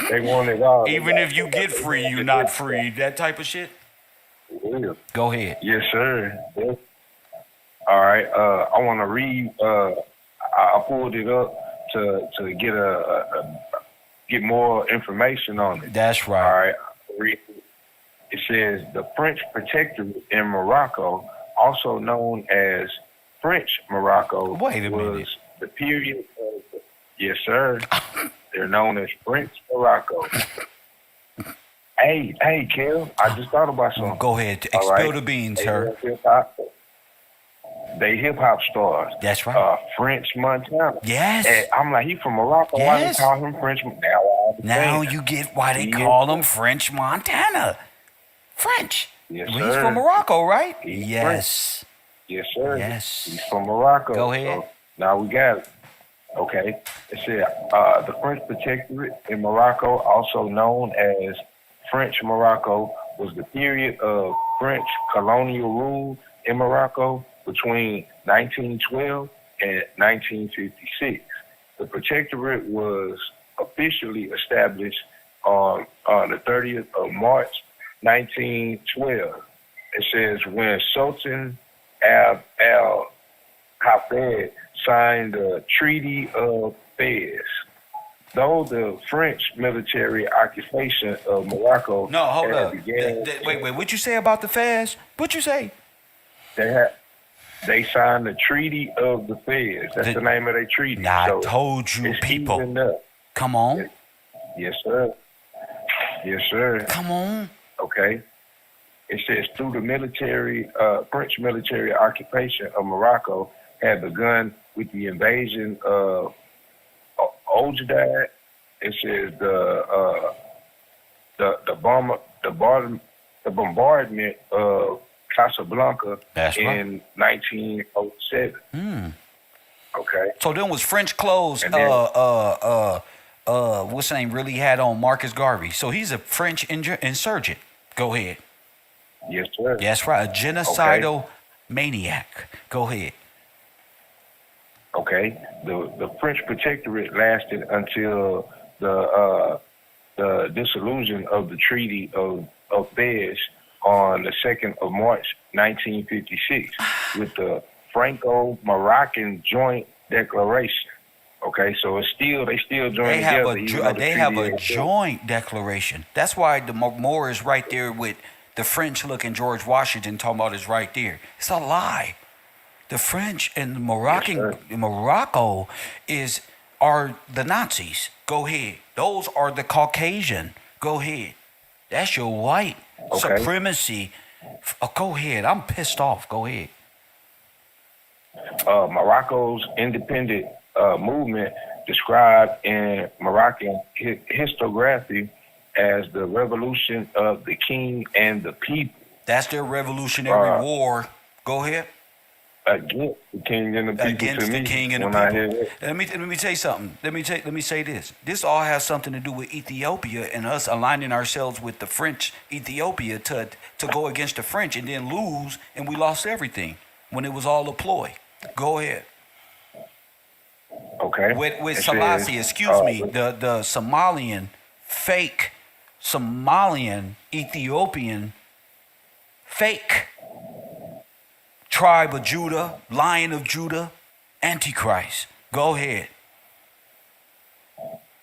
They want it all. Even if you get free, you're not free. That type of shit. Yeah. Go ahead. Yes, sir. Yeah. All right. I want to read. I pulled it up to get more information on it. That's right. All right. It says the French protectorate in Morocco, also known as French Morocco, was the period of, yes, sir. They're known as French Morocco. Hey, Kel, I just thought about something. Go ahead. Spill the beans, sir. They hip-hop stars. That's right. French Montana. Yes. And I'm like, he from Morocco. Yes. Why they call him French? Now you get why they call him French Montana. French. Yes, He's sir. from Morocco, right? He's yes. French. Yes, sir. Yes. He's from Morocco. Go ahead. So now we got it. Okay. It said the French protectorate in Morocco, also known as French Morocco, was the period of French colonial rule in Morocco between 1912 and 1956. The protectorate was officially established on the 30th of March, 1912. It says when Sultan al-Hafid signed the Treaty of Fez. Though the French military occupation of Morocco Wait, what you say about the Fez? What you say? They signed the Treaty of the Fez. That's the name of their treaty. I told you, people. Come on. Yes, sir. Yes, sir. Come on. Okay. It says through the French military occupation of Morocco had begun with the invasion of Ojdad. It says the bombardment of Casablanca in 1907. Okay. So then was French clothes. And then, what's the name? Really had on Marcus Garvey. So he's a French insurgent. Go ahead. Yes, sir. That's right. A genocidal maniac. Go ahead. Okay. The French protectorate lasted until the dissolution of the Treaty of Fez on the 2nd of March, 1956, with the Franco-Moroccan Joint Declaration. Okay, so they still join together. They have a joint declaration. That's why the Moore is right there with the French looking George Washington talking about is right there. It's a lie. The French and the Morocco are the Nazis. Go ahead. Those are the Caucasian. Go ahead. That's your white supremacy. Go ahead. I'm pissed off. Go ahead. Morocco's independent movement described in Moroccan historiography as the revolution of the king and the people. That's their revolutionary war. Go ahead. Against the king and the people. Against the king and the people. Let me tell you something. Let me say this. This all has something to do with Ethiopia and us aligning ourselves with the French Ethiopia to go against the French and then lose, and we lost everything when it was all a ploy. Go ahead. Okay. With Selassie, the fake Somalian Ethiopian fake tribe of Judah, Lion of Judah, Antichrist. Go ahead.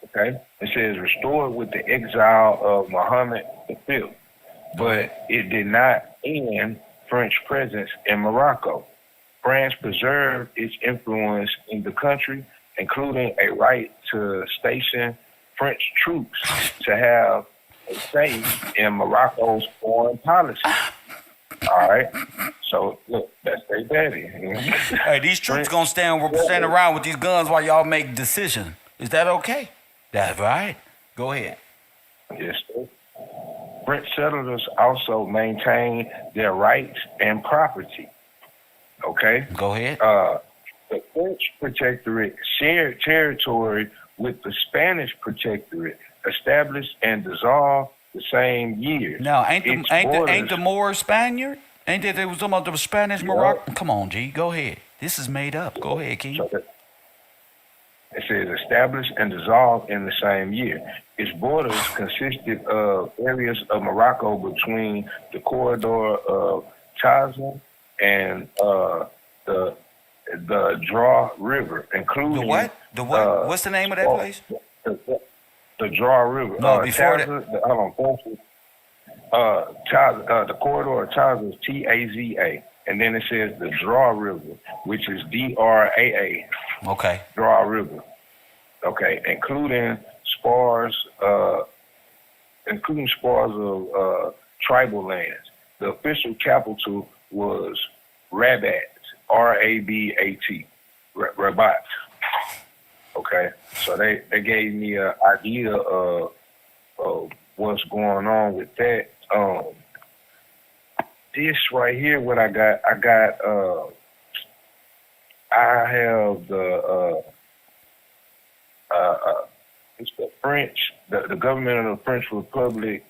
Okay. It says restored with the exile of Muhammad V, but it did not end French presence in Morocco. France preserved its influence in the country, including a right to station French troops to have a say in Morocco's foreign policy. All right. So look, that's their daddy. Hey, these troops gonna stand around with these guns while y'all make decisions. Is that okay? That's right. Go ahead. Yes, sir. French settlers also maintain their rights and property. Okay. Go ahead. The French protectorate shared territory with the Spanish protectorate, established and dissolved the same year. Now, ain't the Moors Spaniard? Ain't that they was talking about the Spanish Morocco? Come on, G. Go ahead. This is made up. Go ahead, Keith. It says established and dissolved in the same year. Its borders consisted of areas of Morocco between the corridor of Taza and the Draw River, including the what? The what? What's the name of that place? The Draw River. No, before that. The corridor of Taza is Taza, and then it says the Draw River, which is Draa. Okay. Draw River. Okay, including spars of tribal lands. The official capital was Rabat, R-A-B-A-T, Rabat. Okay, so they gave me an idea of what's going on with that. This right here, what I got, I have it's the French, the government of the French Republic,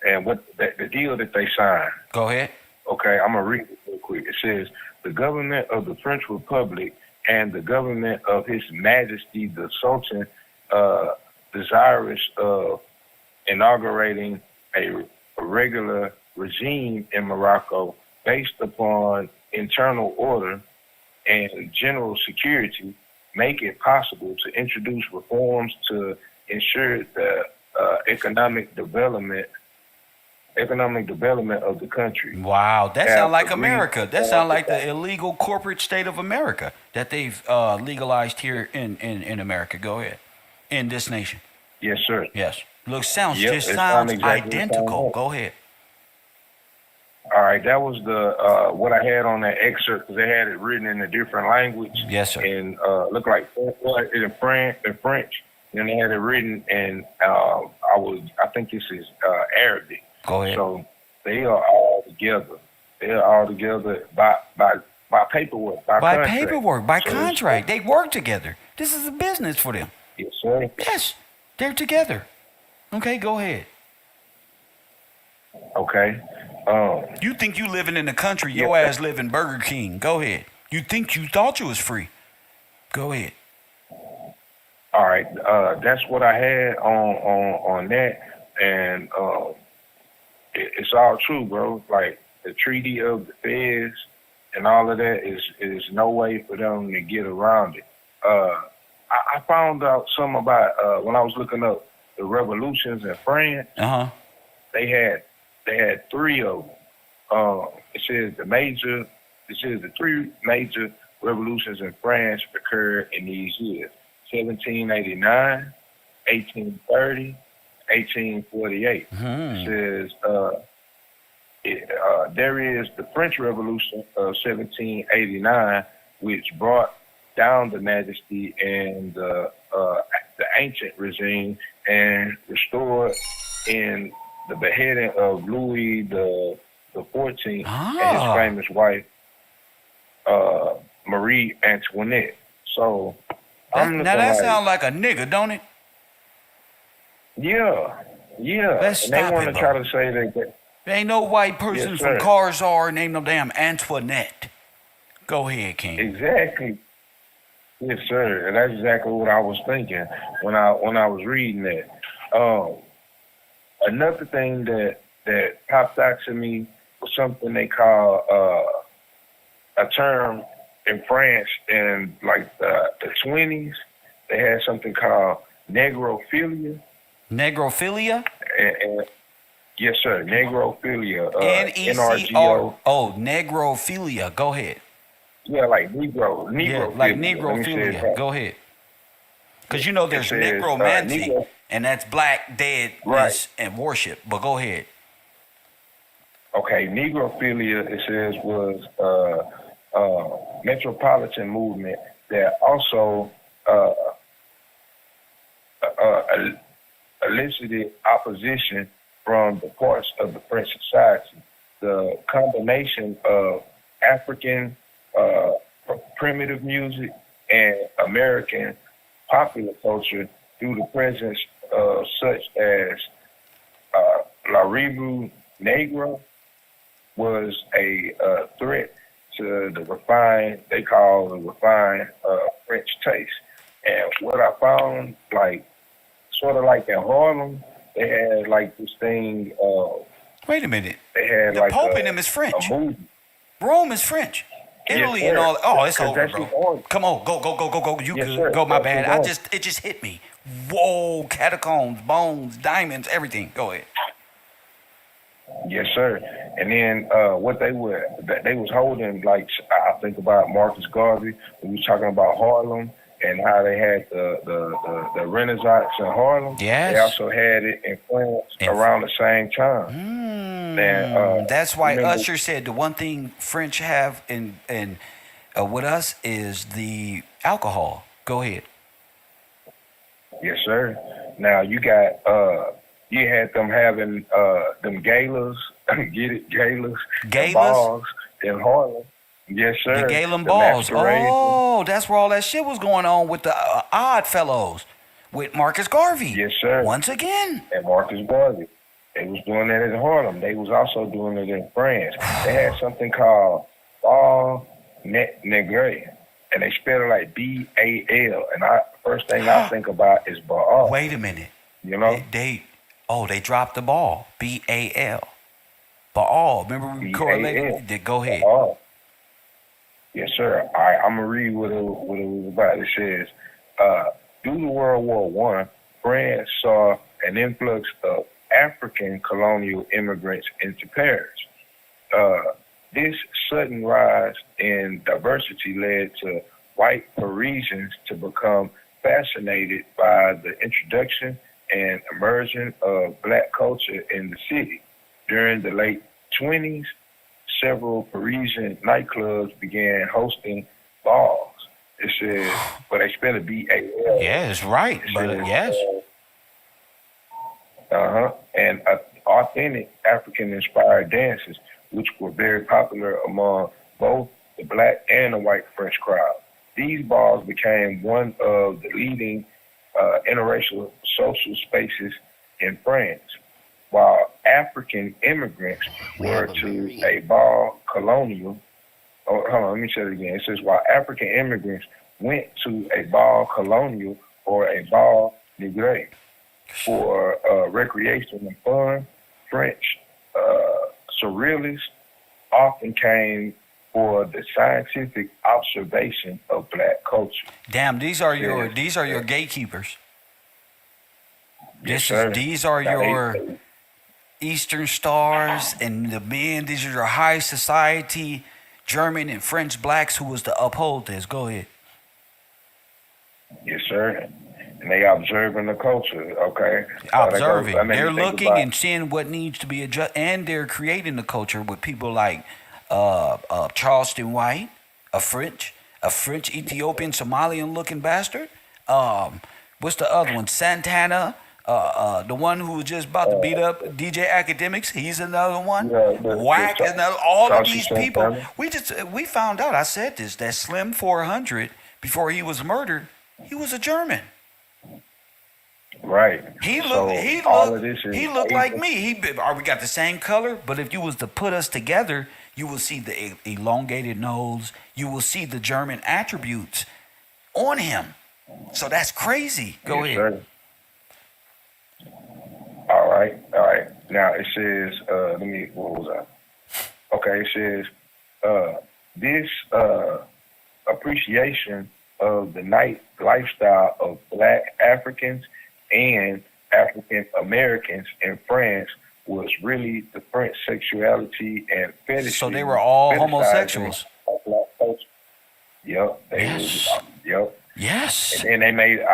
and what the deal that they signed. Go ahead. Okay, I'm gonna read it real quick. It says the government of the French Republic and the government of His Majesty the Sultan, desirous of inaugurating a regular regime in Morocco based upon internal order and general security, make it possible to introduce reforms to ensure the economic development of the country. Wow, that sounds like America. That sounds like the illegal corporate state of America that they've legalized here in America. Go ahead. In this nation. Yes, sir. Yes. Sounds Yep, just it sounds sound exactly the identical. same. Go ahead. All right, that was the what I had on that excerpt because they had it written in a different language. Yes, sir. And looked like in French. And they had it written in I think this is Arabic. Go ahead. So they are all together. They are all together by paperwork, by contract. Paperwork, by So contract. They work together. This is a business for them. Yes, sir. Yes, they're together. Okay, go ahead. Okay. You think you living in the country, your ass live in Burger King. Go ahead. You thought you was free. Go ahead. All right. That's what I had on that. And it's all true, bro. Like the Treaty of the Feds and all of that is no way for them to get around it. I found out something about when I was looking up the revolutions in France. They had three of them. It says the three major revolutions in France occurred in these years: 1789, 1830, 1848. It says there is the French Revolution of 1789, which brought down the majesty and the ancient regime and restored in the beheading of Louis the 14th and his famous wife Marie Antoinette. So now that sounds like a nigga, don't it? Yeah. Let's and they stop want it, to try bro. to say that. There ain't no white person Yes, from sir. Karzar named no damn Antoinette. Go ahead, King. Exactly. Yes, sir. And that's exactly what I was thinking when I was reading that. Another thing that popped out to me was something they call a term in France in like the 20s. They had something called negrophilia. Negrophilia? And yes, sir. Negrophilia. NECR. Oh, negrophilia. Go ahead. Yeah, like Negro. Yeah, like Let me say negrophilia. that. Go ahead. Because you know there's It says, necromancy, Negro- and that's black deadness Right. and worship. But go ahead. Okay, negrophilia, it says, was a metropolitan movement that also elicited opposition from the parts of the French society. The combination of African primitive music and American popular culture through the presence of such as La Rue Negro was a threat to the refined French taste. And what I found, like, sort of like in Harlem, they had like this thing. Wait a minute. They had The like Pope in them is French. a movie. Rome is French. Yes, Italy and sir. all. Oh, it's 'Cause over, that's bro. the order. Come on, go. You Yes, good? sir. Go, my That's bad. the order. It just hit me. Whoa, catacombs, bones, diamonds, everything. Go ahead. Yes, sir. And then what they was holding, like, I think about Marcus Garvey. We was talking about Harlem and how they had the Renaissance in Harlem. Yes. They also had it in France around the same time. And That's why remember- Usher said the one thing French have in with us is the alcohol. Go ahead. Yes, sir. Now you got you had them having them galas, get it, galas, Galas? balls in Harlem. Yes, sir. The Galen The Balls. masquerade. Oh, that's where all that shit was going on with the Odd Fellows, with Marcus Garvey. Yes, sir. Once again. And Marcus Garvey. They was doing that in Harlem. They was also doing it in France. They had something called Bal Negre, and they spell it like B-A-L. And first thing I think about is Baal. Wait a minute. You know? They dropped the ball. B-A-L. Baal. Remember we correlated? Go ahead. Baal. Yes, sir. All right, I'm gonna read what it was about. It says, due to World War I, France saw an influx of African colonial immigrants into Paris. This sudden rise in diversity led to white Parisians to become fascinated by the introduction an immersion of black culture in the city. During the late 20s, several Parisian nightclubs began hosting balls. It says, but they spell it B-A-L. Yeah, it's right, but yes. And authentic African-inspired dances, which were very popular among both the black and the white French crowd. These balls became one of the leading interracial social spaces in France, while African immigrants were to a ball colonial. Oh, hold on, let me say it again. It says, while African immigrants went to a ball colonial or a ball negre for recreation and fun, French surrealists often came for the scientific observation of black culture. Damn, these are your gatekeepers. Yes, These are your Eastern stars and the men. These are your high society German and French blacks who was to uphold this. Go ahead. Yes, sir. And they observing the culture, okay? Observing. They're looking and seeing what needs to be adjusted, and they're creating the culture with people like Charleston White, a French Ethiopian Somalian looking bastard. What's the other one? Santana, the one who was just about to beat up DJ Academics. He's another one. Whack, another. All of these people. We found out. I said this. That Slim 400 before he was murdered, he was a German. Right. He looked like me. We got the same color, but if you was to put us together, you will see the elongated nose. You will see the German attributes on him. So that's crazy. Go ahead. Sir. All right. Now it says, what was I? Okay, it says, this appreciation of the night lifestyle of black Africans and African Americans in France was really the French sexuality and fetish. So they were all homosexuals. Yep. Yep. Yes. And then they made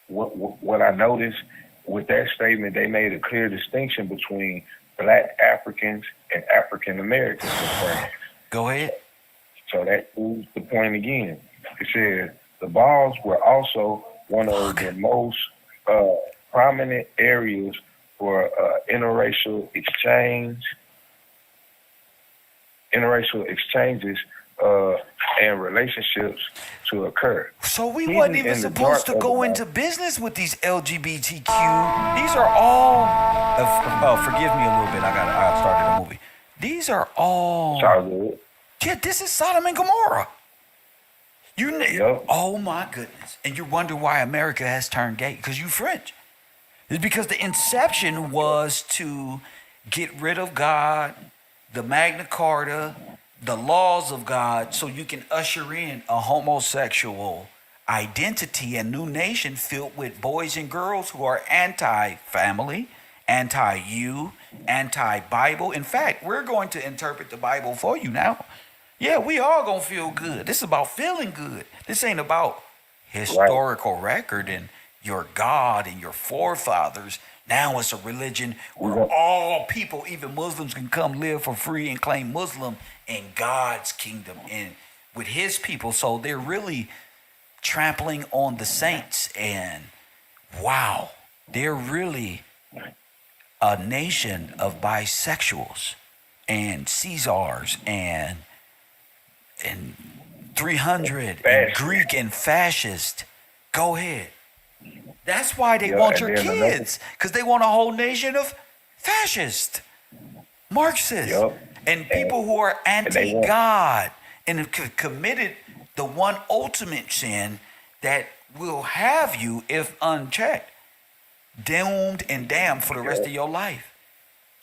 what I noticed with that statement. They made a clear distinction between black Africans and African Americans in France. Go ahead. So that proves the point again. It says the balls were also one of the most prominent areas for interracial exchanges and relationships to occur. So we wasn't even supposed to go into business with these LGBTQ. These are all. Forgive me a little bit. I started a movie. These are all. Yeah, this is Sodom and Gomorrah. Oh my goodness! And you wonder why America has turned gay? Because you French. It's because the inception was to get rid of God, the Magna Carta, the laws of God, so you can usher in a homosexual identity and new nation filled with boys and girls who are anti-family, anti-you, anti-Bible. In fact, we're going to interpret the Bible for you now. Yeah, we all gonna feel good. This is about feeling good. This ain't about historical record and your God and your forefathers. Now it's a religion where all people, even Muslims, can come live for free and claim Muslim in God's kingdom and with his people. So they're really trampling on the saints, and wow, they're really a nation of bisexuals and Caesars and 300 and Greek and fascist. Go ahead. That's why they want your kids, because they want a whole nation of fascists, Marxists, and people who are anti-God and have committed the one ultimate sin that will have you, if unchecked, doomed and damned for the rest of your life.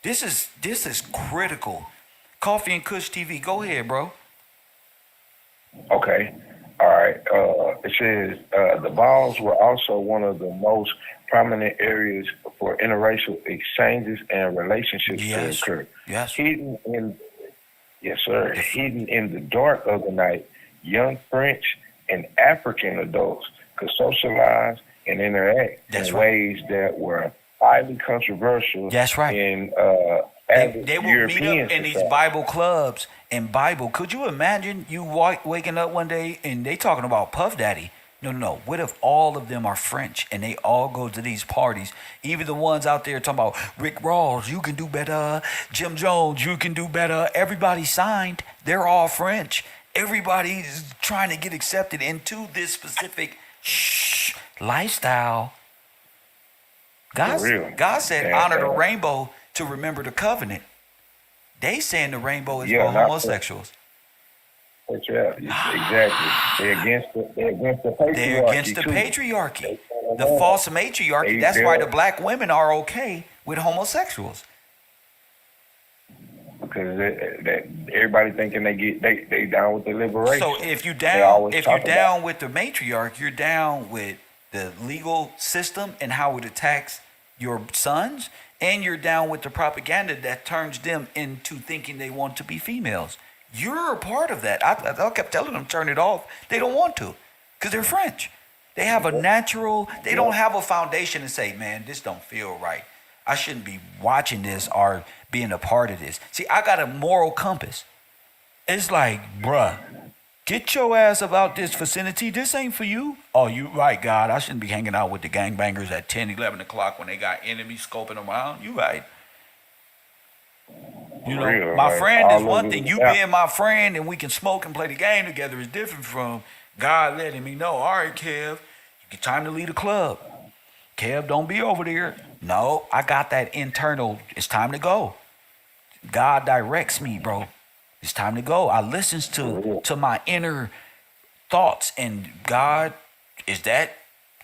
This is critical. Coffee and Kush TV. Go ahead, bro. Okay. All right. It says the balls were also one of the most prominent areas for interracial exchanges and relationships to occur. Yes. Hidden in the dark of the night, young French and African adults could socialize and interact in ways that were highly controversial. That's right. In they will European meet up in these society. Bible clubs and Bible. Could you imagine you waking up one day and they talking about Puff Daddy? No. What if all of them are French and they all go to these parties? Even the ones out there talking about Rick Ross, you can do better. Jim Jones, you can do better. Everybody signed. They're all French. Everybody's trying to get accepted into this specific lifestyle. God said, honor the rainbow to remember the covenant. They saying the rainbow is for homosexuals. Yeah, exactly. They're against the patriarchy. They're against the patriarchy. The false matriarchy. That's why the black women are okay with homosexuals. Because everybody thinking they down with the liberation. So if you down with the matriarch, you're down with the legal system and how it attacks your sons, and you're down with the propaganda that turns them into thinking they want to be females. You're a part of that. I kept telling them, turn it off. They don't want to because they're French. They have a natural, they don't have a foundation to say, man, this don't feel right. I shouldn't be watching this or being a part of this. See, I got a moral compass. It's like, bruh, get your ass about this vicinity. This ain't for you. Oh, you right, God. I shouldn't be hanging out with the gangbangers at 10, 11 o'clock when they got enemies scoping them out. You right. You know, my friend is one thing. You being my friend and we can smoke and play the game together is different from God letting me know, all right, Kev, it's time to leave the club. Kev, don't be over there. No, I got that internal, it's time to go. God directs me, bro. It's time to go. I listens to my inner thoughts, and God, is that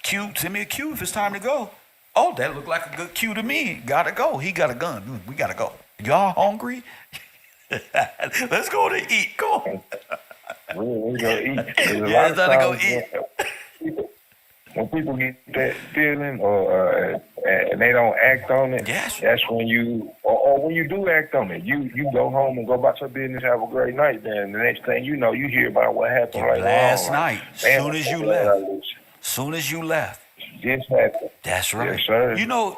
cue? Send me a cue if it's time to go. Oh, that looked like a good cue to me. Gotta go. He got a gun. We gotta go. Y'all hungry? Let's go to eat. Go on. We go eat. Yeah, it's time to go eat. When people get that feeling and they don't act on it, that's when you, or when you do act on it, you go home and go about your business, have a great night. Then the next thing you know, you hear about what happened last night. Soon as you left. This happened. That's right. Yes, sir. You know,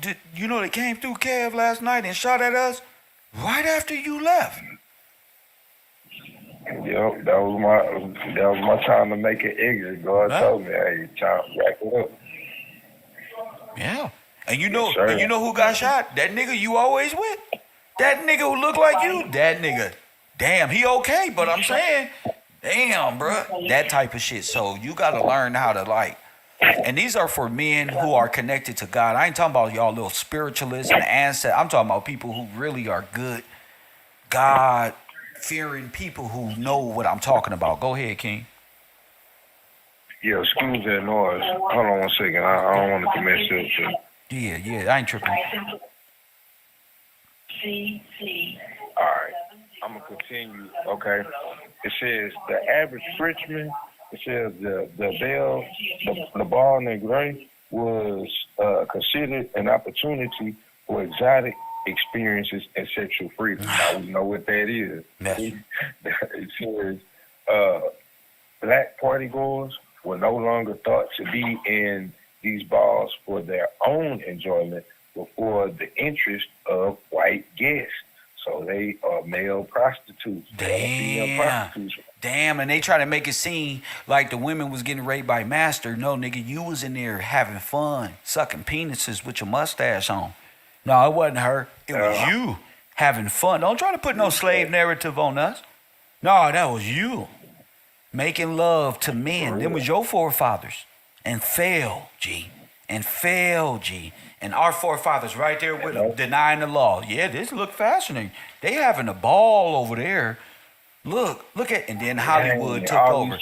they came through Kev last night and shot at us right after you left. Yep, that was my time to make an exit. God told me, hey, time to rack it up. Yeah. And you know who got shot? That nigga you always with. That nigga who look like you. That nigga. Damn, he okay, but I'm saying, damn, bro. That type of shit. So you gotta learn how to like. And these are for men who are connected to God. I ain't talking about y'all little spiritualists and ancestors. I'm talking about people who really are good, God-fearing people who know what I'm talking about. Go ahead, King. Yeah, excuse that noise. Hold on 1 second. I don't want to commit shit. Yeah, I ain't tripping. All right, I'm going to continue. Okay. It says the average Frenchman, it says the ball and gray was considered an opportunity for exotic experiences and sexual freedom. Now we know what that is. It says black party goers were no longer thought to be in these bars for their own enjoyment, but for the interest of white guests. So they are male prostitutes. Damn, and they try to make it seem like the women was getting raped by master. No, nigga, you was in there having fun, sucking penises with your mustache on. No, it wasn't her. It was you having fun. Don't try to put no slave narrative on us. No, that was you. Making love to men. Them was your forefathers. And fail, G. And our forefathers right there with them, denying the law. Yeah, this look fascinating. They having a ball over there. Look at, and then Hollywood took over.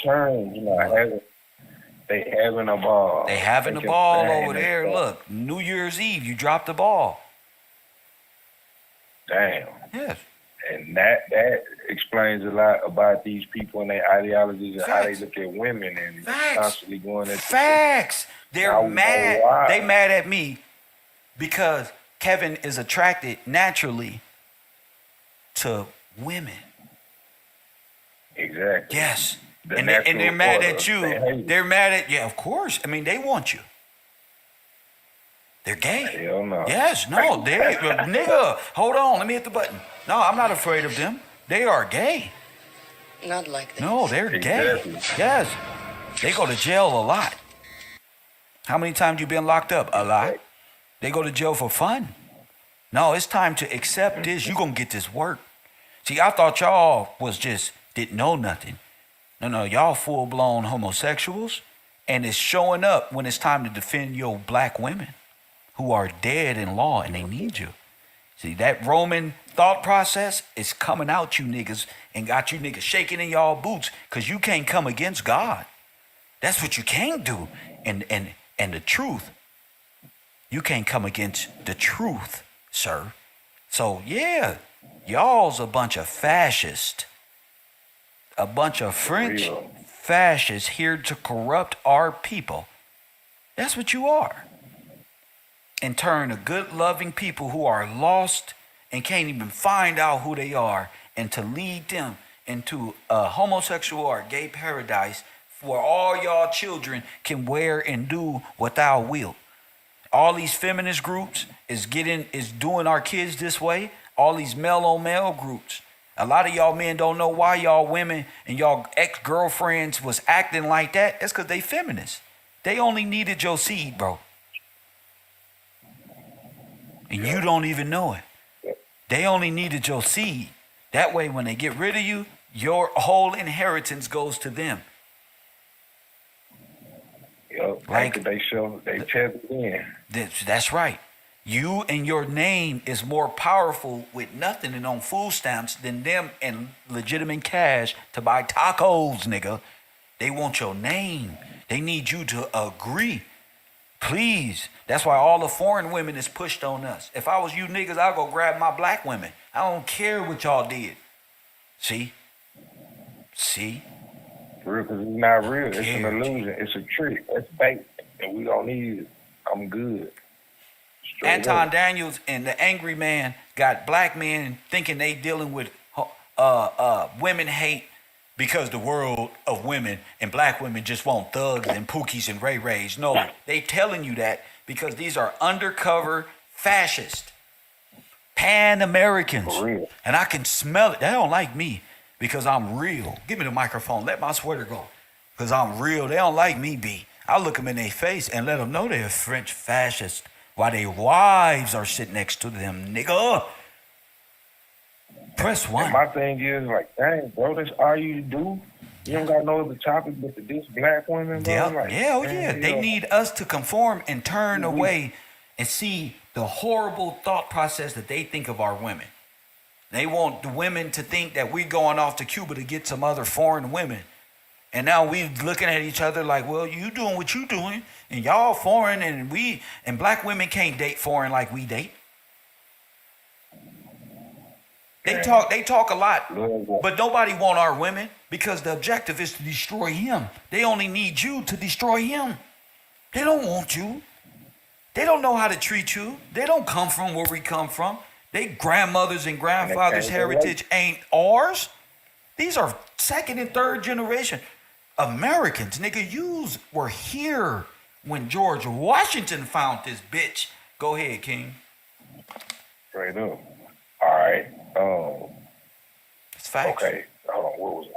They having a ball. They having a ball over there. Look, New Year's Eve, you dropped the ball. Damn. Yes. And that explains a lot about these people and their ideologies and how they look at women and constantly going at Facts. They're mad. They mad at me because Kevin is attracted naturally to women. Exactly. Yes. And they're mad at you. They're mad at, of course. I mean, they want you. They're gay. Hell no. Yes, no, nigga, hold on, let me hit the button. No, I'm not afraid of them. They are gay. Not like this. No, they're Exactly. gay. Yes. They go to jail a lot. How many times you been locked up? A lot. They go to jail for fun. No, it's time to accept this. You gonna get this work. See, I thought y'all was just didn't know nothing. No, y'all full-blown homosexuals, and it's showing up when it's time to defend your black women who are dead in law and they need you. See, that Roman thought process is coming out you niggas and got you niggas shaking in y'all boots because you can't come against God. That's what you can't do. And the truth, you can't come against the truth, sir. So, yeah, y'all's a bunch of fascists. A bunch of French fascists here to corrupt our people. That's what you are. And turn a good, loving people who are lost and can't even find out who they are, and to lead them into a homosexual or gay paradise where all y'all children can wear and do what thou wilt. All these feminist groups is doing our kids this way. All these male-on-male groups. A lot of y'all men don't know why y'all women and y'all ex-girlfriends was acting like that. That's because they feminists. They only needed your seed, bro. And you don't even know it. They only needed your seed. That way, when they get rid of you, your whole inheritance goes to them. Like they tethered in. That's right. You and your name is more powerful with nothing and on food stamps than them and legitimate cash to buy tacos, nigga. They want your name. They need you to agree. Please. That's why all the foreign women is pushed on us. If I was you niggas, I'd go grab my black women. I don't care what y'all did. See? Real, because it's not real. It's an illusion. It's a trick. It's bait. And we don't need it. I'm good. Straight Anton up. Daniels and the Angry Man got black men thinking they dealing with women hate because the world of women and black women just want thugs and pookies and ray-rays. No, they telling you that because these are undercover fascists, Pan-Americans. And I can smell it. They don't like me because I'm real. Give me the microphone. Let my sweater go because I'm real. They don't like me, B. I look them in their face and let them know they're French fascists while their wives are sitting next to them, nigga. Press one. And my thing is, like, dang, bro, that's all you do? You don't got no other topic but to diss black women, bro? Yeah, Like, yeah. They need us to conform and turn away and see the horrible thought process that they think of our women. They want the women to think that we're going off to Cuba to get some other foreign women. And now we looking at each other like, well, you doing what you doing, and y'all foreign, and black women can't date foreign like we date. They talk a lot, but nobody want our women because the objective is to destroy him. They only need you to destroy him. They don't want you. They don't know how to treat you. They don't come from where we come from. They grandmothers and grandfathers' heritage ain't ours. These are second and third generation Americans. Nigga, yous were here when George Washington found this bitch. Go ahead, King. Straight up. All right. It's facts. Okay. Hold on. What was it?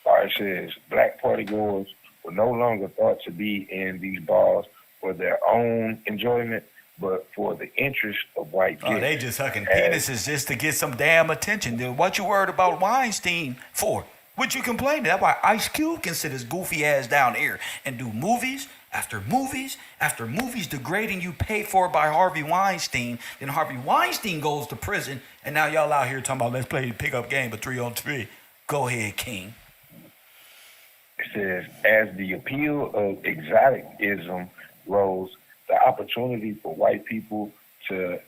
All right. It says black party goers were no longer thought to be in these bars for their own enjoyment, but for the interest of white kids. Oh, they just sucking penises just to get some damn attention. Dude, what you worried about Weinstein for? What you complaining? That's why Ice Cube can sit his goofy ass down here and do movies after movies after movies degrading you paid for by Harvey Weinstein. Then Harvey Weinstein goes to prison, and now y'all out here talking about let's play the pickup game of 3-on-3. Go ahead, King. It says, as the appeal of exoticism rose, the opportunity for white people to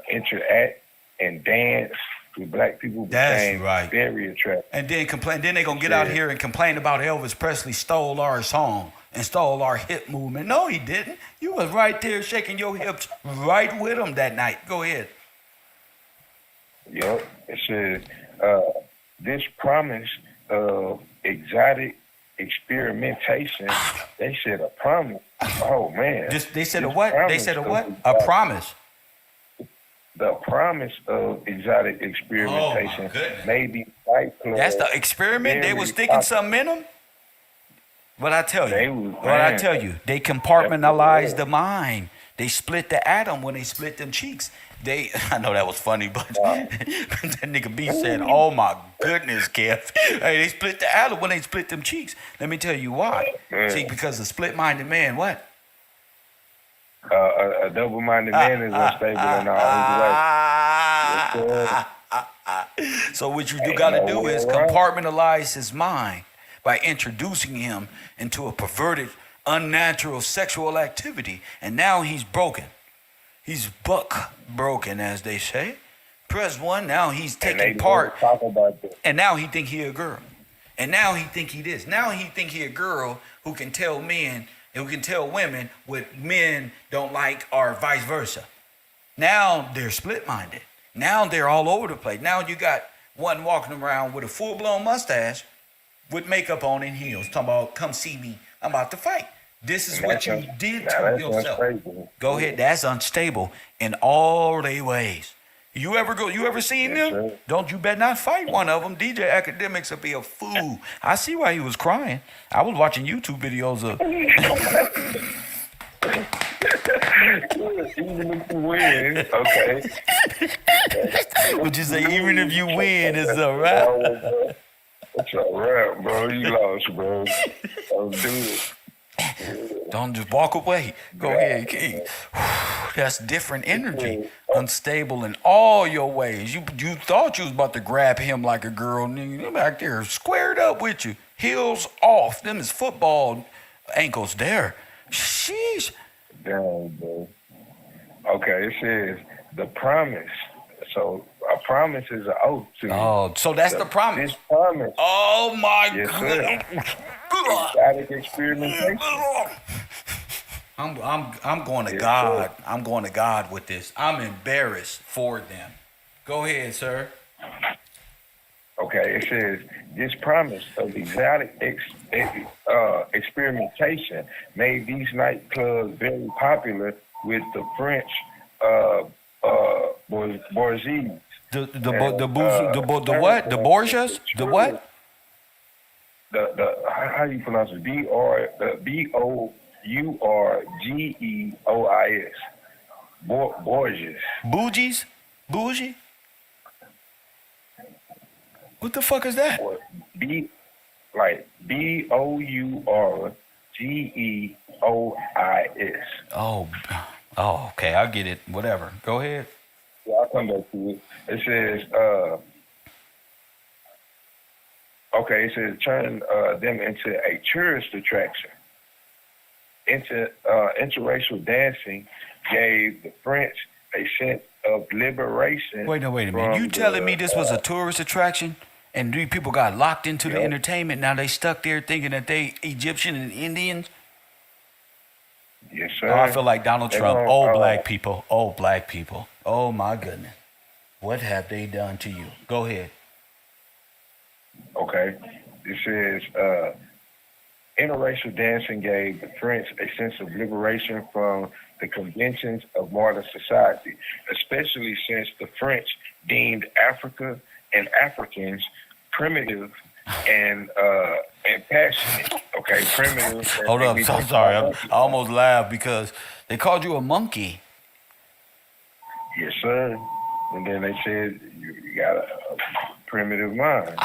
interact and dance with black people became very attractive. And then complain. Then they gonna get out here and complain about Elvis Presley stole our song and stole our hip movement. No, he didn't. You was right there shaking your hips right with him that night. Go ahead. Yep. It says this promise of exotic experimentation. They said a promise Oh man. They said a This what? They promise said a of what? A exotic- promise. The promise of exotic experimentation may be Fight Club. That's the experiment. They was sticking something in them. What I tell you? They compartmentalized the mind. They split the atom when they split them cheeks. I know that was funny, but that nigga B said, "Oh my goodness, Kev." Hey, they split the atom when they split them cheeks. Let me tell you why. See, because a split-minded man, what? A double-minded man is unstable in all his ways. So what you got to do is compartmentalize his mind by introducing him into a perverted, unnatural sexual activity, and now he's broken. He's buck broken, as they say. Press 1. Now he's taking part, and now he think he a girl, and now he think he this. Now he think he a girl who can tell men and who can tell women what men don't like, or vice versa. Now they're split-minded. Now they're all over the place. Now you got one walking around with a full-blown mustache with makeup on and heels, talking about, "Come see me, I'm about to fight." This is what you did to yourself. Go ahead. That's unstable in all they ways. You ever seen them? Don't you better not fight one of them. DJ Academics will be a fool. I see why he was crying. I was watching YouTube videos of. Even if you win, okay. Would you say even if you win, it's a wrap? It's a wrap, bro. You lost, bro. Don't do it. Don't just walk away. Go ahead, King. That's different energy. Unstable in all your ways. You thought you was about to grab him like a girl. Nigga, back there squared up with you. Heels off. Them is football ankles there. Sheesh. Damn, bro. Okay, it says the promise. So a promise is an oath to you. Oh, so that's the promise. This promise. Oh my goodness. Exotic experimentation. I'm going to God. I'm going to God with this. I'm embarrassed for them. Go ahead, sir. Okay, it says this promise of exotic experimentation made these nightclubs very popular with the French bourgeois. The what? The bourgeois? The what? The how you pronounce it? BOURGEOIS. Bourgeois. Bougies? Bougie? What the fuck is that? BOURGEOIS. Oh, okay. I get it. Whatever. Go ahead. Yeah, I'll come back to it. It says, it says turn them into a tourist attraction. Interracial dancing gave the French a sense of liberation. Wait a minute. You telling me this was a tourist attraction? And these people got locked into the entertainment. Now they stuck there thinking that they Egyptian and Indians? Yes, sir. Oh, I feel like Donald Trump. Black people. Oh, black people. Oh, my goodness. What have they done to you? Go ahead. Okay. It says, interracial dancing gave the French a sense of liberation from the conventions of modern society, especially since the French deemed Africa and Africans primitive and passionate. Okay, primitive. Hold up. So sorry. I almost laughed because they called you a monkey. Yes, sir. And then they said you got a primitive mind.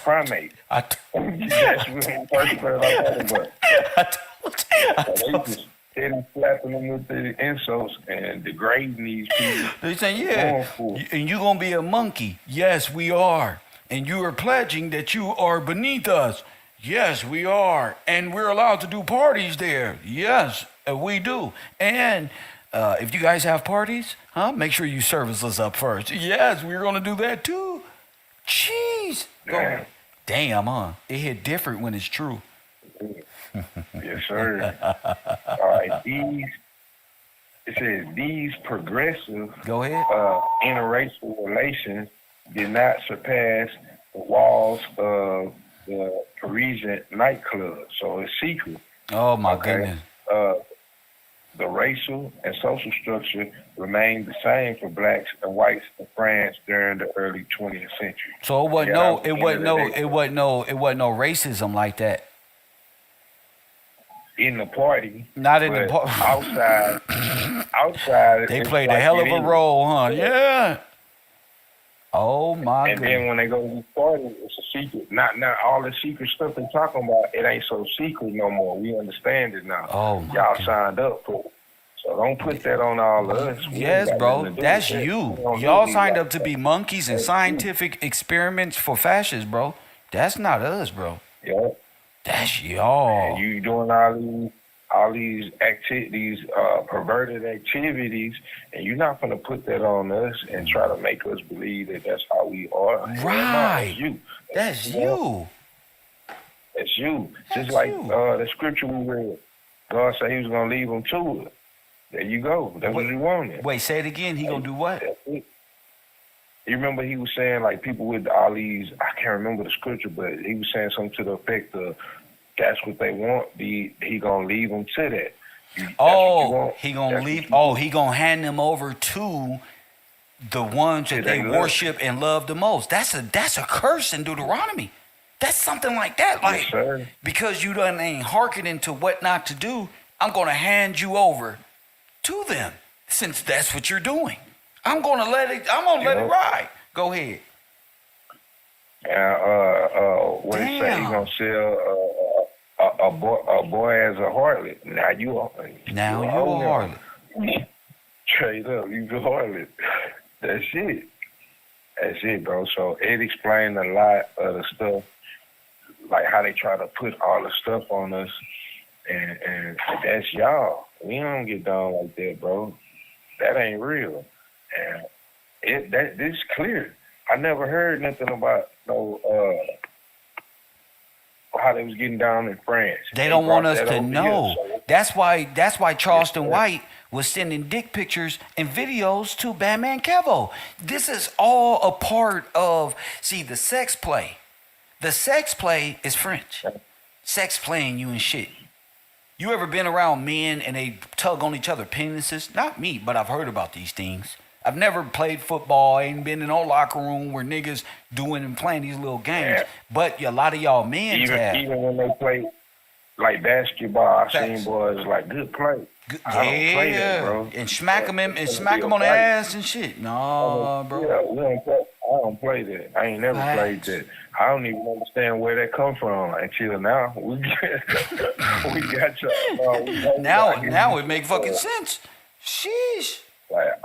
Primate. That's the first part I'm talking about. They just steady slapping them with the insults and degrading these people. They say, yeah, and you're going to be a monkey. Yes, we are. And you are pledging that you are beneath us. Yes, we are. And we're allowed to do parties there. Yes, we do. And if you guys have parties, make sure you service us up first. Yes, we're going to do that too. Jeez. Damn, huh? It hit different when it's true. Yes, sir. All right. It says these progressive interracial relations did not surpass the walls of the Parisian nightclub. So it's secret. Oh, my goodness. the racial and social structure remained the same for blacks and whites in France during the early 20th century. So it wasn't no racism like that. In the party, not in the party. outside, they played a hell of a role, huh? Yeah. Oh my and then when they go to the party, it's a secret. Not all the secret stuff they're talking about. It ain't so secret no more. We understand it now. Oh my y'all signed up for it. So don't put that on all of us. Yes, bro. That's you. Y'all signed up to be monkeys and scientific experiments for fascists, bro. That's not us, bro. Yeah. That's y'all. And you doing all these activities, perverted activities, and you're not gonna put that on us and try to make us believe that that's how we are. Right. That's you. That's you. That's you. Just like the scripture we read. God said he was gonna leave them to it. There you go. That's what you wanted. Wait, say it again. He gonna do what? You remember he was saying like people with all these, I can't remember the scripture, but he was saying something to the effect of that's what they want. He gonna leave them to that. He gonna leave. He gonna hand them over to the ones that they worship and love the most. That's a curse in Deuteronomy. That's something like that. Like because you done ain't hearkening to what not to do, I'm gonna hand you over to them since that's what you're doing. I'm gonna let it ride. Go ahead. What he say? He gonna sell a boy as a harlot. Now you a harlot. Straight up, you a harlot. That's it, bro. So it explained a lot of the stuff, like how they try to put all the stuff on us, and that's y'all. We don't get down like that, bro. That ain't real. And this is clear. I never heard nothing about how they was getting down in France. They don't want us to know. So that's why Charleston White was sending dick pictures and videos to Batman KevRow. This is all a part of the sex play. The sex play is French. Sex playing you and shit. You ever been around men and they tug on each other penises? Not me, but I've heard about these things. I've never played football. I ain't been in no locker room where niggas doing and playing these little games. But a lot of y'all men have. Even when they play like basketball, I've seen boys like good play. I don't play that, bro. And smack them on the ass and shit. No, bro. Yeah, I don't play that. I ain't never played that. I don't even understand where that come from until now. We got you. Now it make fucking sense. Sheesh. Like,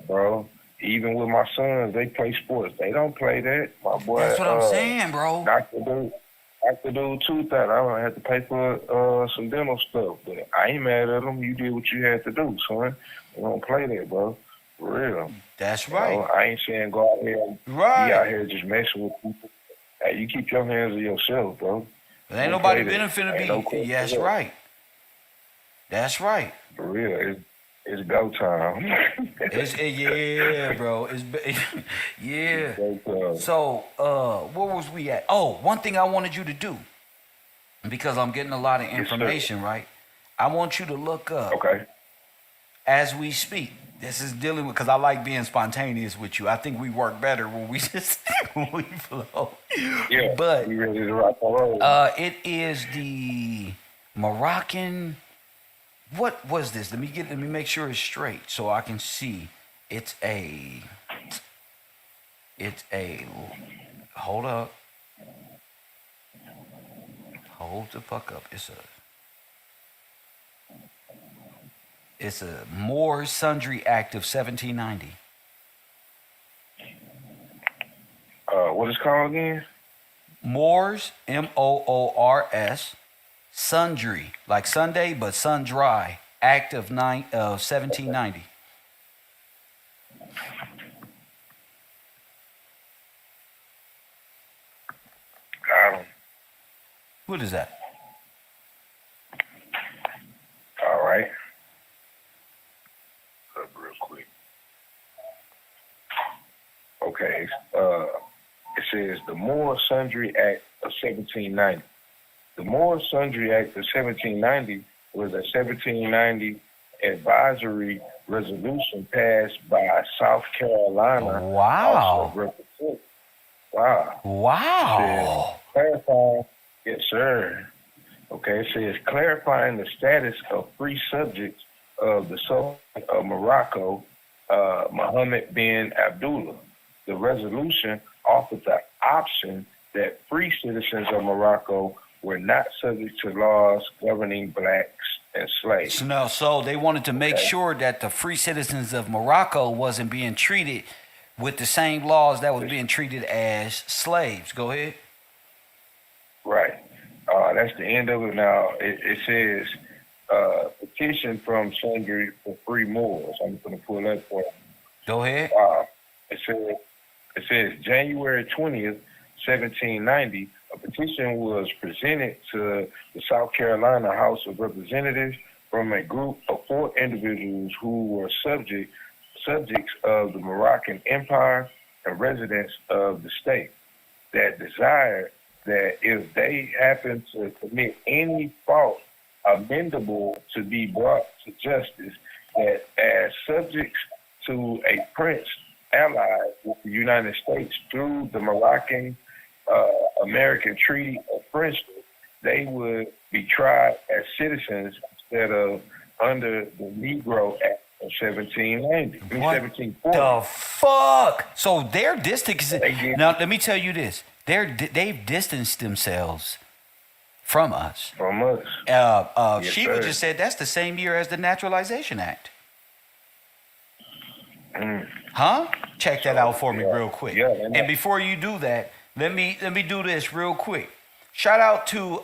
bro. Even with my sons, they play sports. They don't play that. My boy. That's what I'm saying, bro. Dr. Dude too thought I don't have to pay for some dental stuff, but I ain't mad at them. You did what you had to do, son. We don't play that, bro. For real. That's right. I ain't saying go out here and be out here just messing with people. Hey, you keep your hands to yourself, bro. There ain't nobody benefiting be. That's right. That's right. For real. It's go time. Yeah, bro. Yeah. So, where was we at? Oh, one thing I wanted you to do, because I'm getting a lot of information, right? I want you to look up. Okay. As we speak. This is dealing with, because I like being spontaneous with you. I think we work better when we flow. Yeah. But we ready to rock and roll. It is the Moroccan. What was this? Let me make sure it's straight so I can see. It's a. Hold up. Hold the fuck up. It's a Moors Sundry Act of 1790. What is it called again? Moors, Moors, Sundry, like Sunday, but Sundry, Act of 1790. What is that? All right. Up real quick. Okay. It says the Moors Sundry Act of 1790. The Moors Sundry Act of 1790 was a 1790 advisory resolution passed by South Carolina House of Representatives. Wow. Wow. Clarifying, yes, sir. Okay, it says clarifying the status of free subjects of the Sultan of Morocco, Mohammed bin Abdullah. The resolution offered the option that free citizens of Morocco were not subject to laws governing blacks and slaves. So they wanted to make sure that the free citizens of Morocco wasn't being treated with the same laws that was being treated as slaves. Go ahead. Right. That's the end of it now. It says petition from Sundry for free Moors. I'm going to pull that for you. Go ahead. It says January 20th, 1790, a petition was presented to the South Carolina House of Representatives from a group of 4 individuals who were subjects of the Moroccan Empire and residents of the state that desired that if they happened to commit any fault amendable to be brought to justice, that as subjects to a prince allied with the United States through the Moroccan American Treaty of Friendship, they would be tried as citizens instead of under the Negro Act of 1790. What 1740. the fuck? So they're distancing. Now, let me tell you this. They've distanced themselves from us. From us. Yes, Sheba sir. just said that's the same year as the Naturalization Act. Huh? Check that out for me real quick. And before you do that, let me do this real quick. Shout out to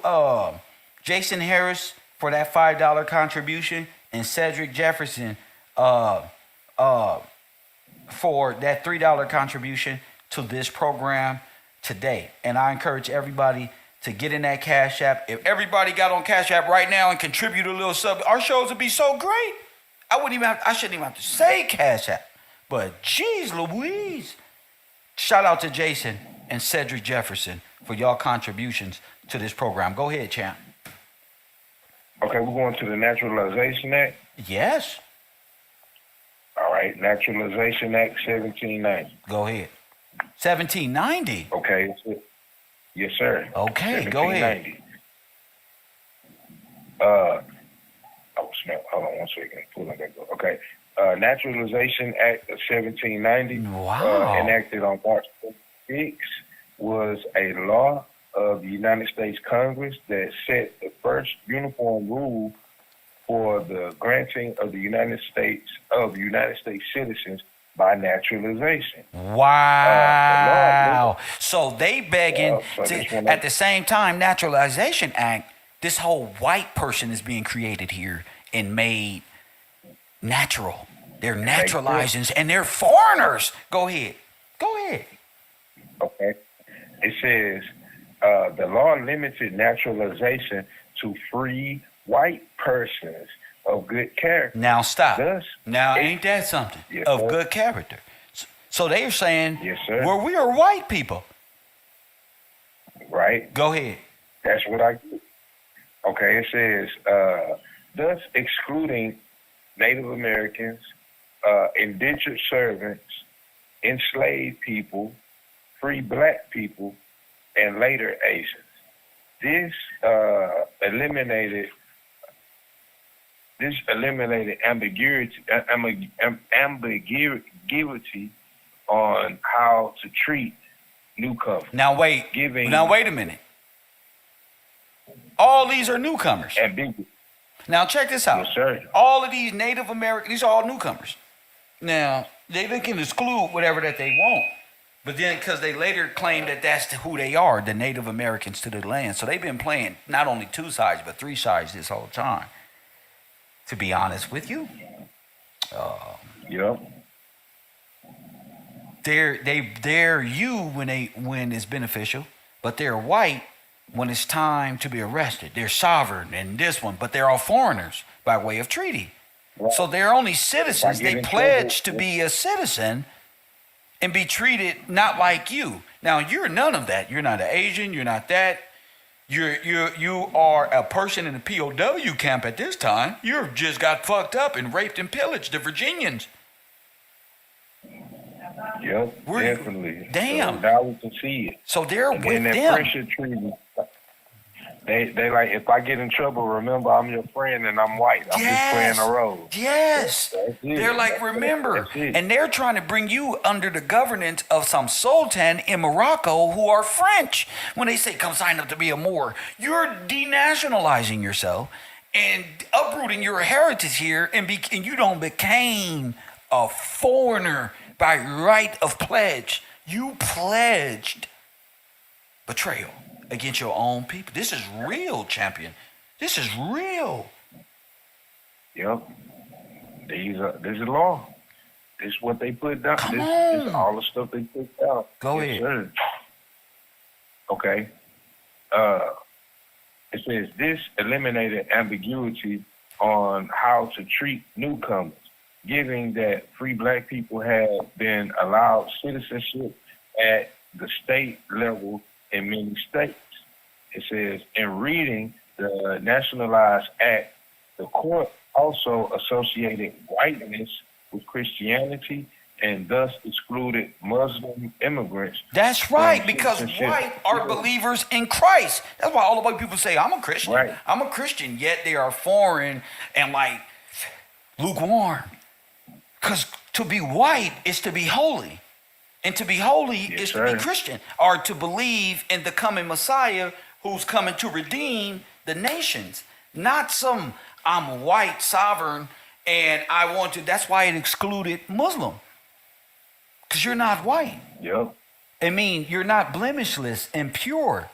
Jason Harris for that $5 contribution and Cedric Jefferson for that $3 contribution to this program today. And I encourage everybody to get in that Cash App. If everybody got on Cash App right now and contribute a little sub, our shows would be so great. I shouldn't even have to say Cash App. But geez Louise. Shout out to Jason and Cedric Jefferson for y'all contributions to this program. Go ahead, champ. Okay, we're going to the Naturalization Act? Yes. All right, Naturalization Act 1790. Go ahead. 1790? Okay. Yes, sir. Okay, go ahead. Hold on one second. Pull on that. Okay. Naturalization Act of 1790, enacted on March 6, was a law of the United States Congress that set the first uniform rule for the granting of the United States citizens by naturalization. Wow. So they begging at the same time, Naturalization Act, this whole white person is being created here and made natural. They're naturalizing and they're foreigners. Go ahead. Okay. It says the law limited naturalization to free white persons of good character. Now stop. Ain't that something? Yes, of sir. good character. So they're saying, yes, sir. Well, we are white people. Right. Go ahead. That's what I get. Okay, it says, thus excluding Native Americans, indentured servants, enslaved people, free black people, and later Asians. This eliminated ambiguity on how to treat newcomers. Now wait a minute. All these are newcomers. Now check this out. Yes, sir. All of these Native Americans, these are all newcomers. Now, they can exclude whatever that they want. But then because they later claim that that's who they are, the Native Americans to the land. So they've been playing not only 2 sides, but 3 sides this whole time. To be honest with you. Yep. They're you when it's beneficial, but they're white when it's time to be arrested. They're sovereign in this one, but they're all foreigners by way of treaty. Right. So they're only citizens. They pledge to be a citizen and be treated not like you. Now, you're none of that. You're not an Asian. You're not that. You are a person in the POW camp at this time. You've just got fucked up and raped and pillaged the Virginians. Yep, definitely. Damn. So now we can see it. So they're and with then them. That friendship treaty. They like, if I get in trouble, remember I'm your friend and I'm white. I'm just playing a role. Yes. They're like, remember. And they're trying to bring you under the governance of some sultan in Morocco who are French. When they say, come sign up to be a Moor, you're denationalizing yourself and uprooting your heritage here, and you don't became a foreigner by right of pledge. You pledged betrayal against your own people. This is real, champion. This is real. Yep. This is law. This is what they put down. This is all the stuff they put down. Go ahead. Sir. Okay. It says this eliminated ambiguity on how to treat newcomers, given that free black people have been allowed citizenship at the state level in many states. It says, in reading the Nationalized Act, the court also associated whiteness with Christianity and thus excluded Muslim immigrants. That's right, because white are believers in Christ. That's why all the white people say, I'm a Christian. Right. I'm a Christian, yet they are foreign and like lukewarm. Because to be white is to be holy. And to be holy is to be Christian, or to believe in the coming Messiah who's coming to redeem the nations. Not some, I'm white, sovereign, and I want to. That's why it excluded Muslim. Because you're not white. Yep. I mean, you're not blemishless and pure.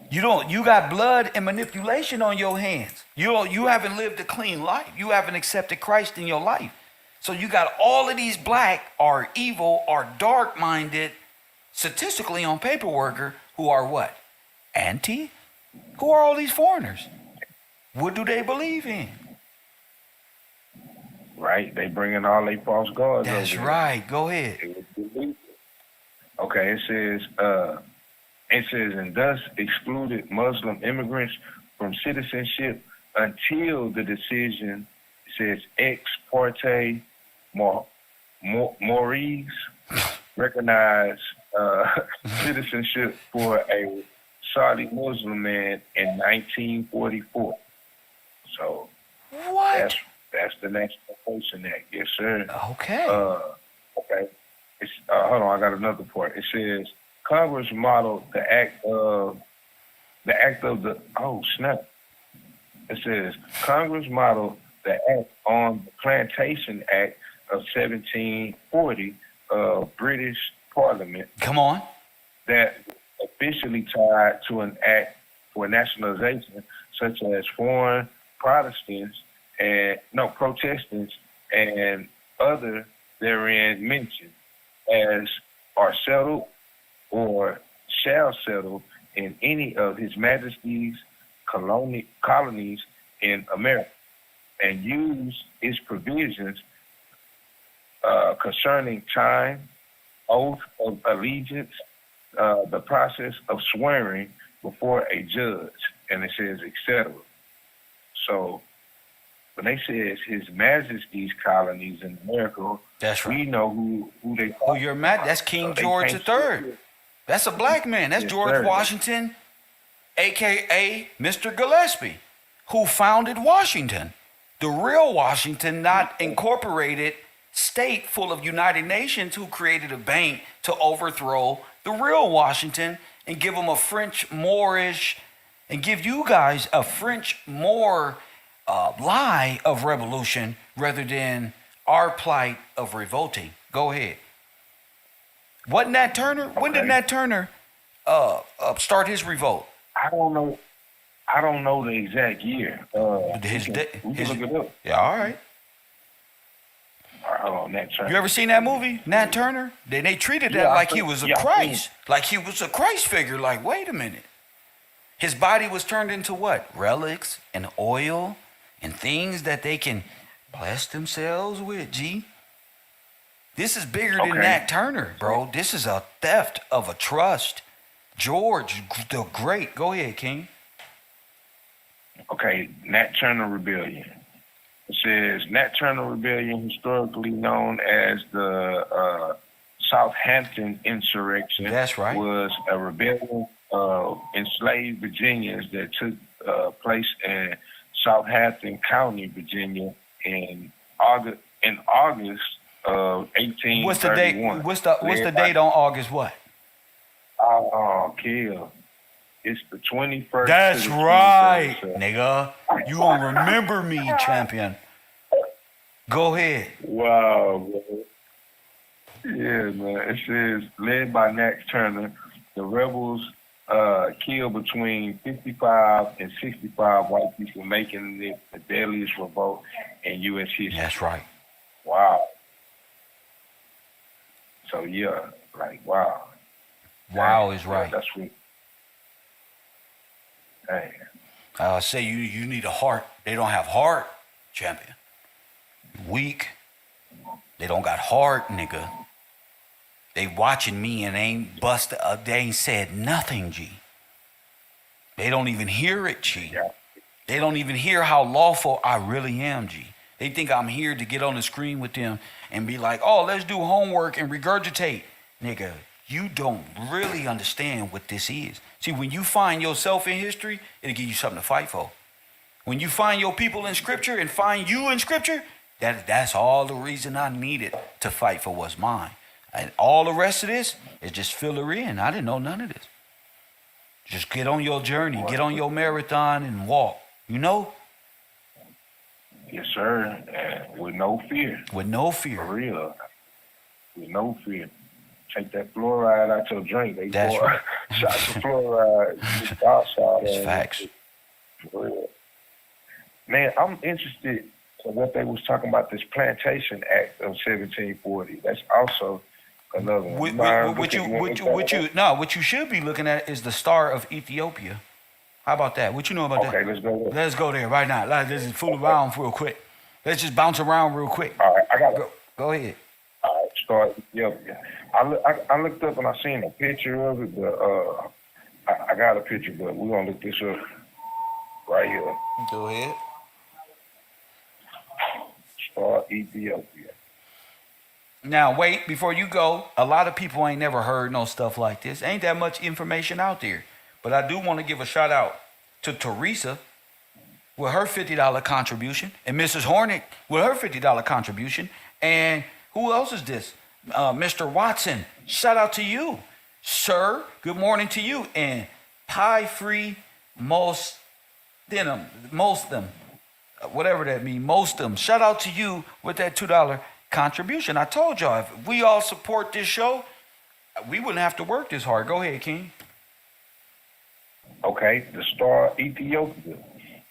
You got blood and manipulation on your hands. You haven't lived a clean life. You haven't accepted Christ in your life. So you got all of these black or evil or dark-minded, statistically on paperwork, who are what? Anti? Who are all these foreigners? What do they believe in? Right, they bring in all their false gods. That's right. Go ahead. Okay, it says, and thus excluded Muslim immigrants from citizenship until the decision, it says, ex parte Maurice recognized citizenship for a Saudi Muslim man in 1944. So what? That's the Nationalization Act. Yes, sir. Okay. Okay. It's hold on. I got another part. It says Congress modeled the act of the. Oh snap! It says Congress modeled the act on the Plantation Act of 1740 of British Parliament. Come on. That officially tied to an act for nationalization, such as foreign Protestants Protestants and other therein mentioned as are settled or shall settle in any of His Majesty's colonies in America, and use its provisions concerning time, oath of allegiance, the process of swearing before a judge, and it says, etc. So when they says His Majesty's colonies in America, that's right. We know who they are. Who you're mad? That's King George III. That's a black man. That's George Washington, a.k.a. Mr. Gillespie, who founded Washington. The real Washington, not incorporated state full of United Nations who created a bank to overthrow the real Washington and give them a French Moorish, and give you guys a French Moor lie of revolution rather than our plight of revolting. Go ahead. Wasn't that Turner? Okay. When did Nat Turner start his revolt? I don't know the exact year. We can look it up. Yeah, all right. Hold on, Nat Turner. You ever seen that movie, Nat Turner? They treated that like he was a Christ. Like he was a Christ figure. Like, wait a minute. His body was turned into what? Relics and oil and things that they can bless themselves with, G. This is bigger than Nat Turner, bro. This is a theft of a trust. George, the Great. Go ahead, King. Okay, Nat Turner Rebellion. It says Nat Turner Rebellion, historically known as the Southampton Insurrection. That's right. Was a rebellion of enslaved Virginians that took place in Southampton County, Virginia, in August of 1831. What's the date? What's the date on August what? Kill. It's the 21st. That's to the right, 23rd, nigga. You gonna remember me, champion. Go ahead. Wow, man. Yeah, man. It says, led by Nat Turner, the rebels killed between 55 and 65 white people, making it the deadliest revolt in U.S. history. That's right. Wow. So, yeah, like, wow. Wow is right. That's what. Dang. Say you need a heart. They don't have heart, champion. Weak. They don't got heart, nigga. They watching me and ain't busted up. They ain't said nothing, G. They don't even hear it, G. Yeah. They don't even hear how lawful I really am, G. They think I'm here to get on the screen with them and be like, oh, let's do homework and regurgitate. Nigga, you don't really understand what this is. See, when you find yourself in history, it'll give you something to fight for. When you find your people in Scripture and find you in Scripture, that's all the reason I needed to fight for what's mine. And all the rest of this is just filler in. I didn't know none of this. Just get on your journey, get on your marathon and walk. You know? Yes, sir. And with no fear. With no fear. For real. With no fear. Take that fluoride out your drink. They That's pour right. shots of fluoride outside. It's facts. For real. Man, I'm interested in what they was talking about, this Plantation Act of 1740. That's also another one. What you should be looking at is the Star of Ethiopia. How about that? What you know about that? Okay, let's go there. Let's go there right now. Let's just fool around real quick. Let's just bounce around real quick. All right, I got it. Go ahead. All right, Star Ethiopia. I looked up and I seen a picture of it, but I got a picture, but we're gonna look this up right here. Go ahead. Star Ethiopia. Now, wait, before you go, a lot of people ain't never heard no stuff like this. Ain't that much information out there. But I do want to give a shout out to Teresa with her $50 contribution, and Mrs. Hornick with her $50 contribution. And who else is this? Mr. Watson, shout out to you. Sir, good morning to you. And Pie Free Most them, whatever that means, most them. Shout out to you with that $2 contribution. I told y'all, if we all support this show, we wouldn't have to work this hard. Go ahead, King. Okay, the Star Ethiopia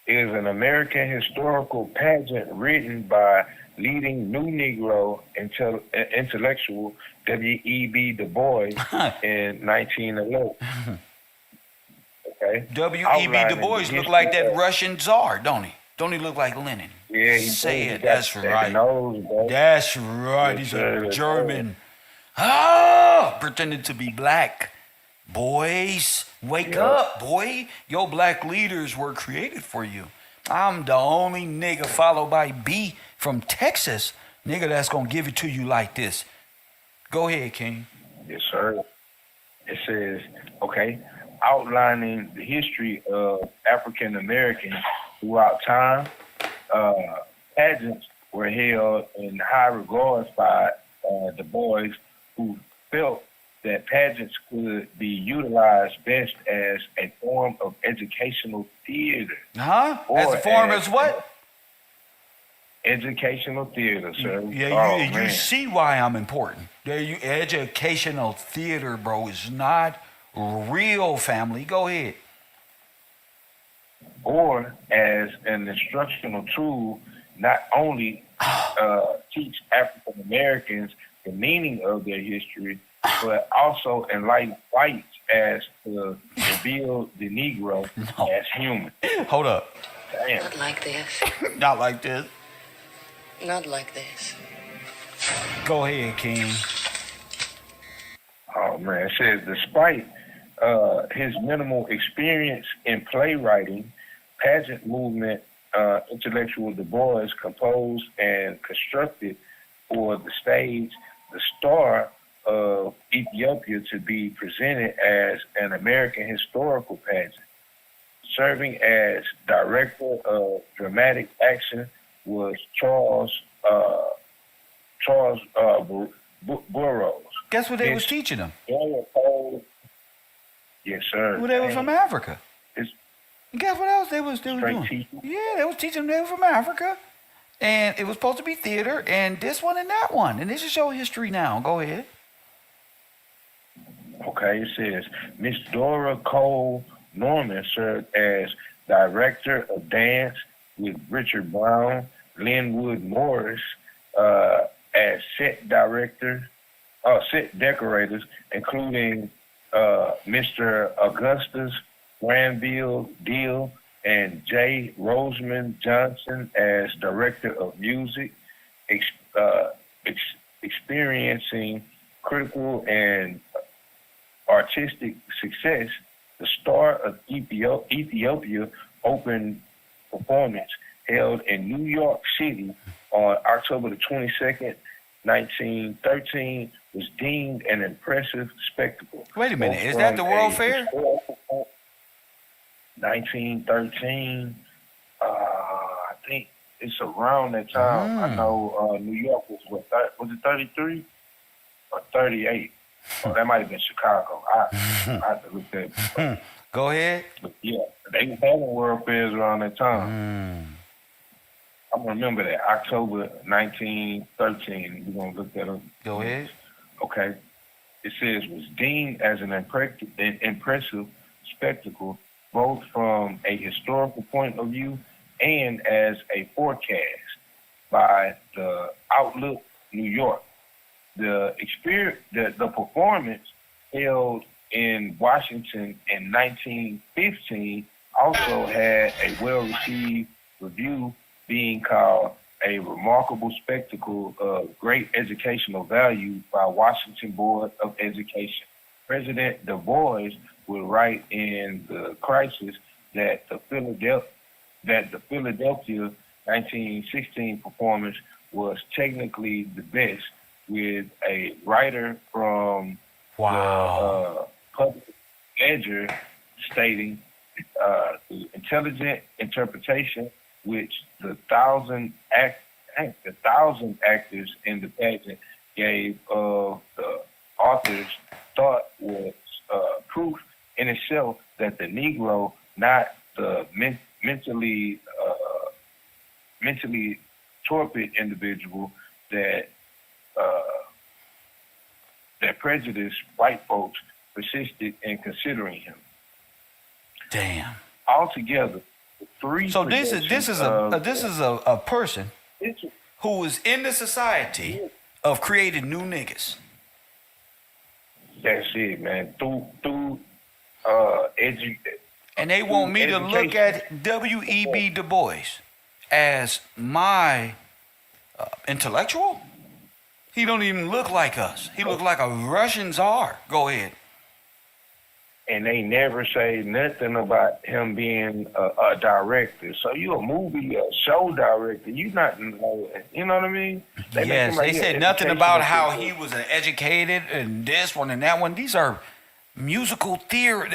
is an American historical pageant written by leading New Negro intellectual W.E.B. Du Bois in 1911. Okay. W.E.B. Du Bois look like that Russian czar, don't he? Don't he look like Lenin? Yeah, he say does. it. That's right. Nose, that's right. He's a German. Pretending to be black. Boys, wake up, boy. Your black leaders were created for you. I'm the only nigga followed by B from Texas, nigga, that's gonna give it to you like this. Go ahead, King. Yes, sir. It says, okay, outlining the history of African Americans throughout time. Pageants were held in high regards by Du Bois, who felt that pageants could be utilized best as a form of educational theater. As a form of what? Educational theater, sir. Yeah, you see why I'm important. Educational theater, bro, is not real, family. Go ahead. Or as an instructional tool, not only teach African Americans the meaning of their history, but also enlighten whites as to reveal the Negro as human. Hold up. Damn. Not like this. Not like this. Not like this. Go ahead, King. Oh, man. It says, despite his minimal experience in playwriting, pageant movement, intellectual Du Bois composed and constructed for the stage the star of Ethiopia to be presented as an American historical pageant. Serving as director of dramatic action was Charles Burroughs. Guess what they was teaching them? Yes, sir. Well, they were from Africa. And guess what else they was doing? Teaching. Yeah, they was teaching them they were from Africa. And it was supposed to be theater, and this one and that one. And this is your history now. Go ahead. Okay, it says Miss Dora Cole Norman served as director of dance with Richard Brown, Linwood Morris, as set decorators, including Mr. Augustus Granville Deal and J. Rosamond Johnson as director of music, experiencing critical and artistic success. The Star of Ethiopia open performance held in New York City on October the 22nd, 1913, was deemed an impressive spectacle. Wait a minute, is that the World Fair? 1913, I think it's around that time. I know New York was was it 33 or 38? Oh, that might have been Chicago. I have to look that. Go ahead. But yeah, they were having World Fairs around that time. I remember that, October 1913. We're going to look that up. Go ahead. Okay. It says, was deemed as an impressive spectacle, both from a historical point of view and as a forecast by the Outlook New York. The performance held in Washington in 1915 also had a well-received review, being called a remarkable spectacle of great educational value by Washington Board of Education. President Du Bois would write in The Crisis that the Philadelphia 1916 performance was technically the best, with a writer from the Public Ledger stating the intelligent interpretation which the thousand actors in the pageant gave of the author's thought was proof in itself that the Negro, not the mentally torpid individual that prejudiced white folks persisted in considering him. Damn. Altogether, three. So this is a person who is in the society of creating new niggas. That's it, man. Through and they want me to look at W.E.B. Du Bois as my intellectual? He don't even look like us. He look like a Russian czar. Go ahead. And they never say nothing about him being a director. So you a movie, a show director. You not, you know what I mean? Yes, they said nothing about how he was an educated and this one and that one. These are musical theater,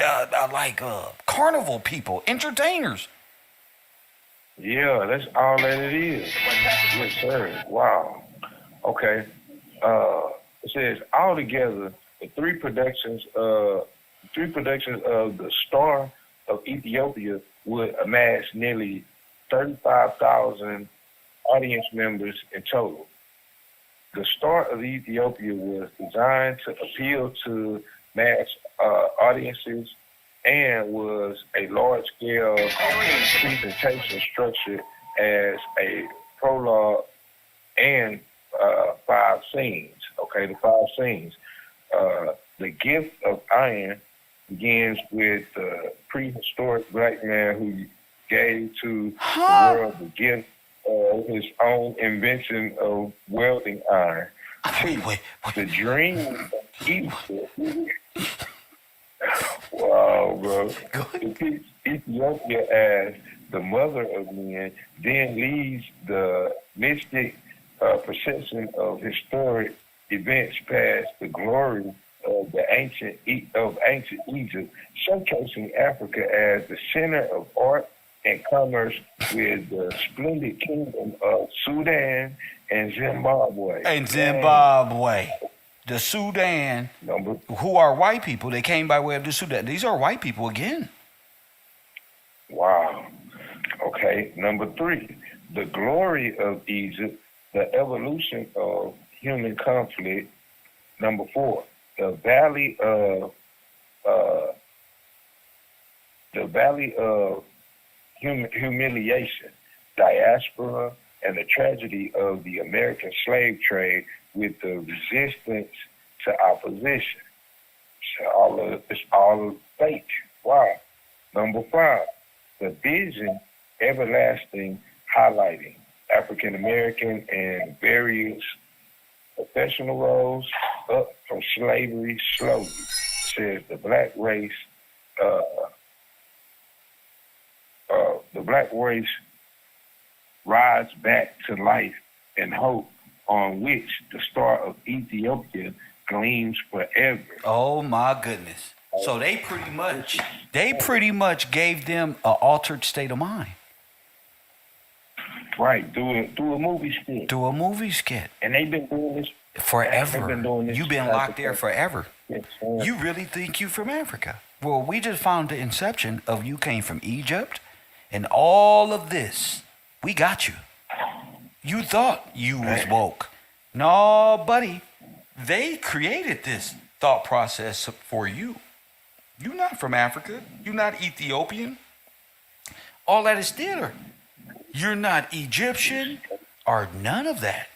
carnival people, entertainers. Yeah, that's all that it is. Yes, sir. Wow. Okay. It says altogether the three productions of the Star of Ethiopia would amass nearly 35,000 audience members in total. The Star of Ethiopia was designed to appeal to mass audiences and was a large-scale presentation structured as a prologue and 5 scenes. Okay, the 5 scenes. The gift of iron begins with the prehistoric black man who gave to the world the gift of his own invention of welding iron. The dream of Egypt. Wow, bro. It picks Ethiopia as the mother of men, then leads the mystic perception of historic events past the glory of the ancient Egypt, showcasing Africa as the center of art and commerce with the splendid kingdom of Sudan and Zimbabwe. The Sudan, who are white people, they came by way of the Sudan. These are white people again. Wow. Okay. Number 3, the glory of Egypt, the evolution of human conflict. Number 4, the valley of humiliation, diaspora, and the tragedy of the American slave trade with the resistance to opposition. It's all fake. Wow. Number 5, the vision everlasting, highlighting African American and various professional roles up from slavery slowly. Says the black race rise back to life and hope, on which the star of Ethiopia gleams forever. Oh my goodness. So they pretty much gave them an altered state of mind. Right, through a movie skit. And they've been doing this forever. You've been locked there forever. forever. Yes, You really think you from Africa? Well, we just found the inception of you came from Egypt and all of this. We got you. You thought you was woke. No, buddy. They created this thought process for you. You're not from Africa. You're not Ethiopian. All that is theater. You're not Egyptian or none of that.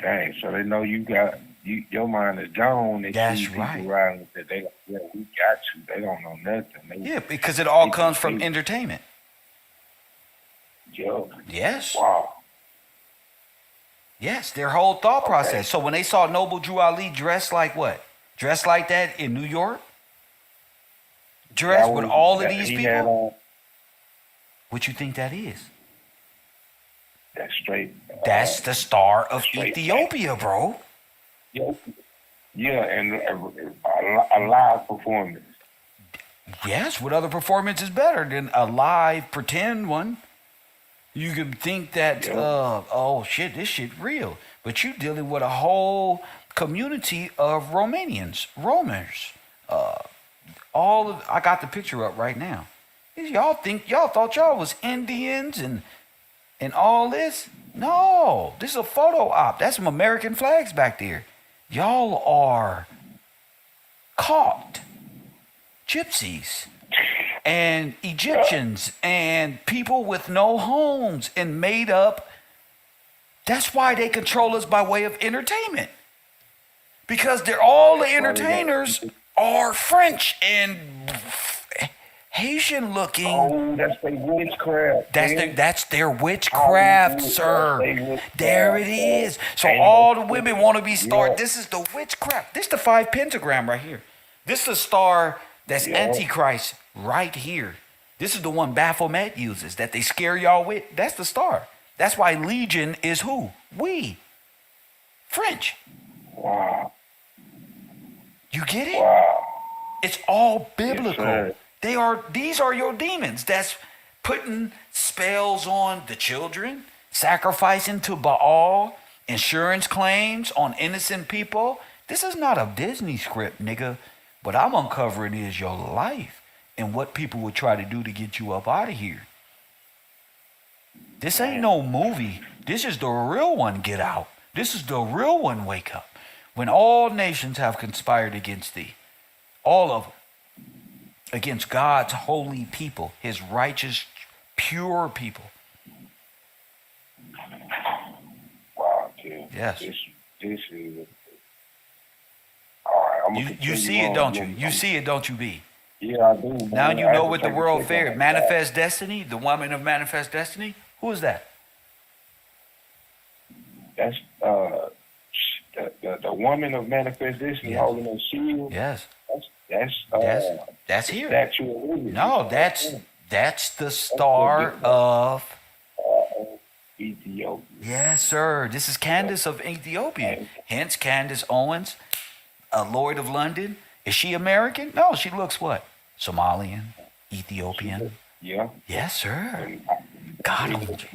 Dang, so they know you got your mind is gone. That's right. That we got you. They don't know nothing. Yeah, because it all comes from entertainment. Yo. Yes. Wow. Yes, their whole thought process. So when they saw Noble Drew Ali dressed like what? Dressed like that in New York? Dressed with all of these people? What you think that is? That's straight. That's the star of Ethiopia, bro. Yeah, and a live performance. Yes, what other performance is better than a live pretend one? You can think that, oh shit, this shit real. But you dealing with a whole community of Romans. I got the picture up right now. Y'all thought y'all was Indians and all this? No, this is a photo op. That's some American flags back there. Y'all are caught gypsies and Egyptians and people with no homes and made up. That's why they control us by way of entertainment. Because all the entertainers are French and Haitian looking. Oh, that's their witchcraft. That's their witchcraft, sir. There it is. So all the women want to be starred. This is the witchcraft. This is the 5 pentagram right here. This is the star that's Antichrist right here. This is the one Baphomet uses that they scare y'all with. That's the star. That's why Legion is who? We. French. Wow. You get it? Wow. It's all biblical. Yes, these are your demons that's putting spells on the children, sacrificing to Baal, insurance claims on innocent people. This is not a Disney script, nigga. What I'm uncovering is your life and what people would try to do to get you up out of here. This ain't no movie. This is the real one, Get Out. This is the real one, Wake Up. When all nations have conspired against thee, all of them, against God's holy people, his righteous, pure people. Wow, dude. Yes. This is. All right, you see it, don't you? You see it, don't you, B? Yeah, I do. Now you know what the world fared. Manifest Destiny, the woman of Manifest Destiny. Who is that? That's the the woman of manifestation holding a shield. Yes. That's here. Statue of Liberty. No, that's the star of Ethiopia. Yes, sir. This is Candace of Ethiopia. Hence Candace Owens, a Lloyd of London. Is she American? No, she looks what? Somalian, Ethiopian. Yeah. Yes, sir. God.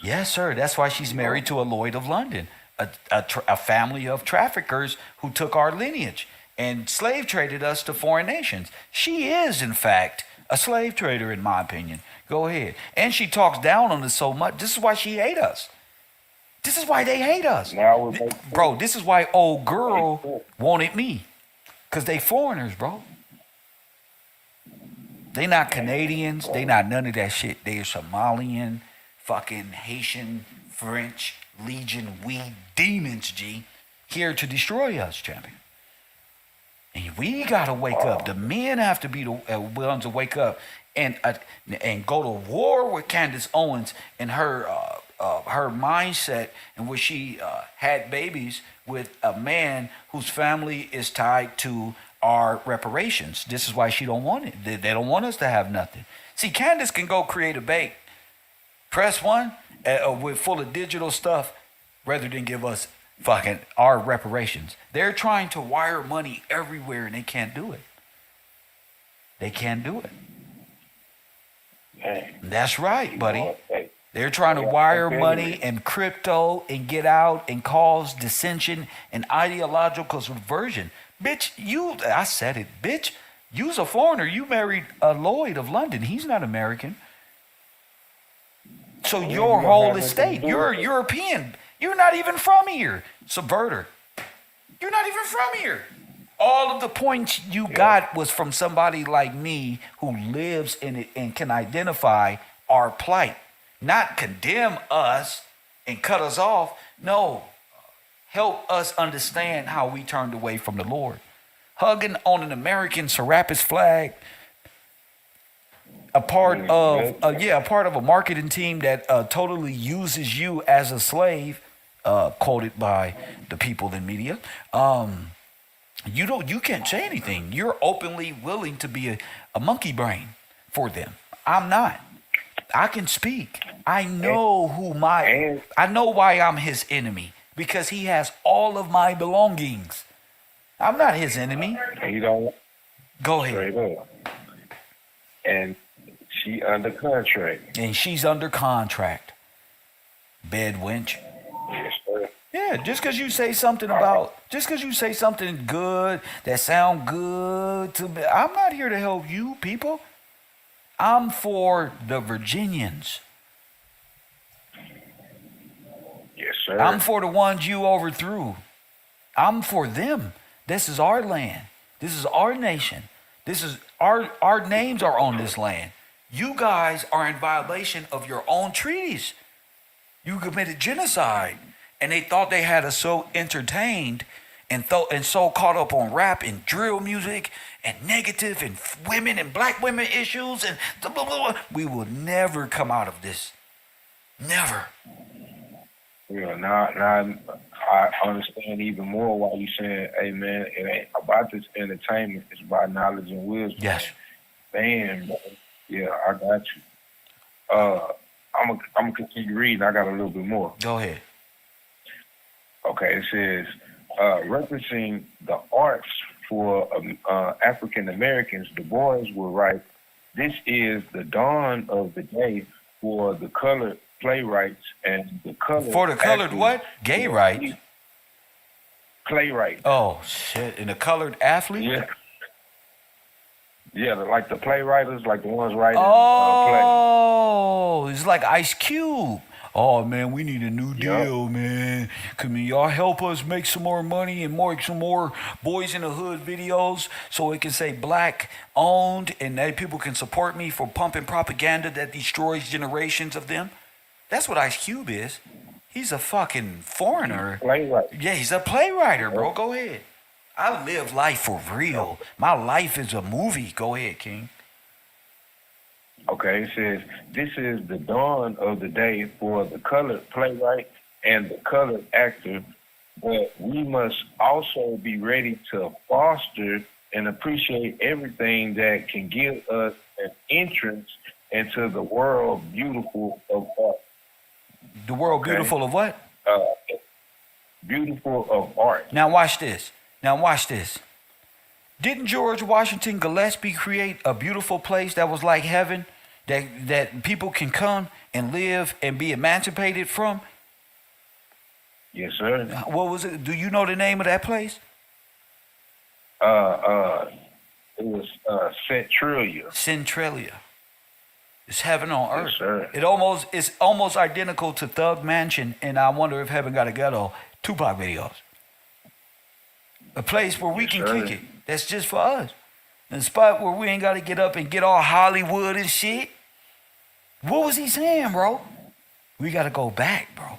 Yes, sir. That's why she's married to a Lloyd of London, a family of traffickers who took our lineage and slave traded us to foreign nations. She is, in fact, a slave trader, in my opinion. Go ahead. And she talks down on us so much. This is why she hate us. This is why they hate us. Bro, this is why old girl wanted me. Because they foreigners, bro. They not Canadians. They not none of that shit. They are Somalian, fucking Haitian, French, Legion, we demons, G. Here to destroy us, champion. And we got to wake up. The men have to be the ones to wake up and go to war with Candace Owens and her mindset in which she had babies with a man whose family is tied to our reparations. This is why she don't want it. They don't want us to have nothing. See, Candace can go create a bank, press one, with full of digital stuff, rather than give us fucking our reparations. They're trying to wire money everywhere and they can't do it. They can't do it. That's right, buddy. They're trying to wire money and crypto and get out and cause dissension and ideological subversion. Bitch, I said it, bitch. You's a foreigner. You married a Lloyd of London. He's not American. So your whole estate, you're European. You're not even from here. Subverter. You're not even from here. All of the points you got was from somebody like me who lives in it and can identify our plight. Not condemn us and cut us off. No. Help us understand how we turned away from the Lord. Hugging on an American Serapis flag. A part of a marketing team that totally uses you as a slave, quoted by the people in media. You can't say anything. You're openly willing to be a monkey brain for them. I'm not. I can speak. I know I know why I'm his enemy, because he has all of my belongings. I'm not his enemy. You don't. Go ahead. And she under contract. And she's under contract. Bed wench. Yes, sir. Yeah, just because you say something good that sound good to me, I'm not here to help you people. I'm for the Virginians. Yes, sir. I'm for the ones you overthrew. I'm for them. This is our land. This is our nation. This is our names are on this land. You guys are in violation of your own treaties. You committed genocide. And they thought they had us so entertained and so caught up on rap and drill music and negative and women and black women issues and blah, blah, blah. We will never come out of this. Never. Yeah, now I understand even more why you saying, hey man, it ain't about this entertainment, it's about knowledge and wisdom. Yes. Man, yeah, I got you. I'm gonna continue reading. I got a little bit more. Go ahead. Okay, it says, referencing the arts for African Americans, Du Bois will write, this is the dawn of the day for the colored playwrights and the colored... For the colored what? Gay rights? Playwright. Oh, shit. And the colored athlete? Yeah. Yeah, like the playwriters, like the ones writing plays. Oh, it's like Ice Cube. Oh man, we need a new deal, man. Can y'all help us make some more money and some more Boys in the Hood videos so it can say black owned and that people can support me for pumping propaganda that destroys generations of them? That's what Ice Cube is. He's a fucking foreigner. Playwright. Yeah, he's a playwright, bro. Go ahead. I live life for real. My life is a movie. Go ahead, King. Okay, it says, this is the dawn of the day for the colored playwright and the colored actor, but we must also be ready to foster and appreciate everything that can give us an entrance into the world beautiful of art. The world beautiful of what? Beautiful of art. Now watch this. Didn't George Washington Gillespie create a beautiful place that was like heaven, that people can come and live and be emancipated from? Yes, sir. What was it? Do you know the name of that place? It was Centralia. Centralia. It's heaven on earth. Yes, sir. It's almost identical to Thug Mansion and I Wonder If Heaven Got a Ghetto Tupac videos. A place where we can kick it. That's just for us. A spot where we ain't got to get up and get all Hollywood and shit. What was he saying, bro? We got to go back, bro.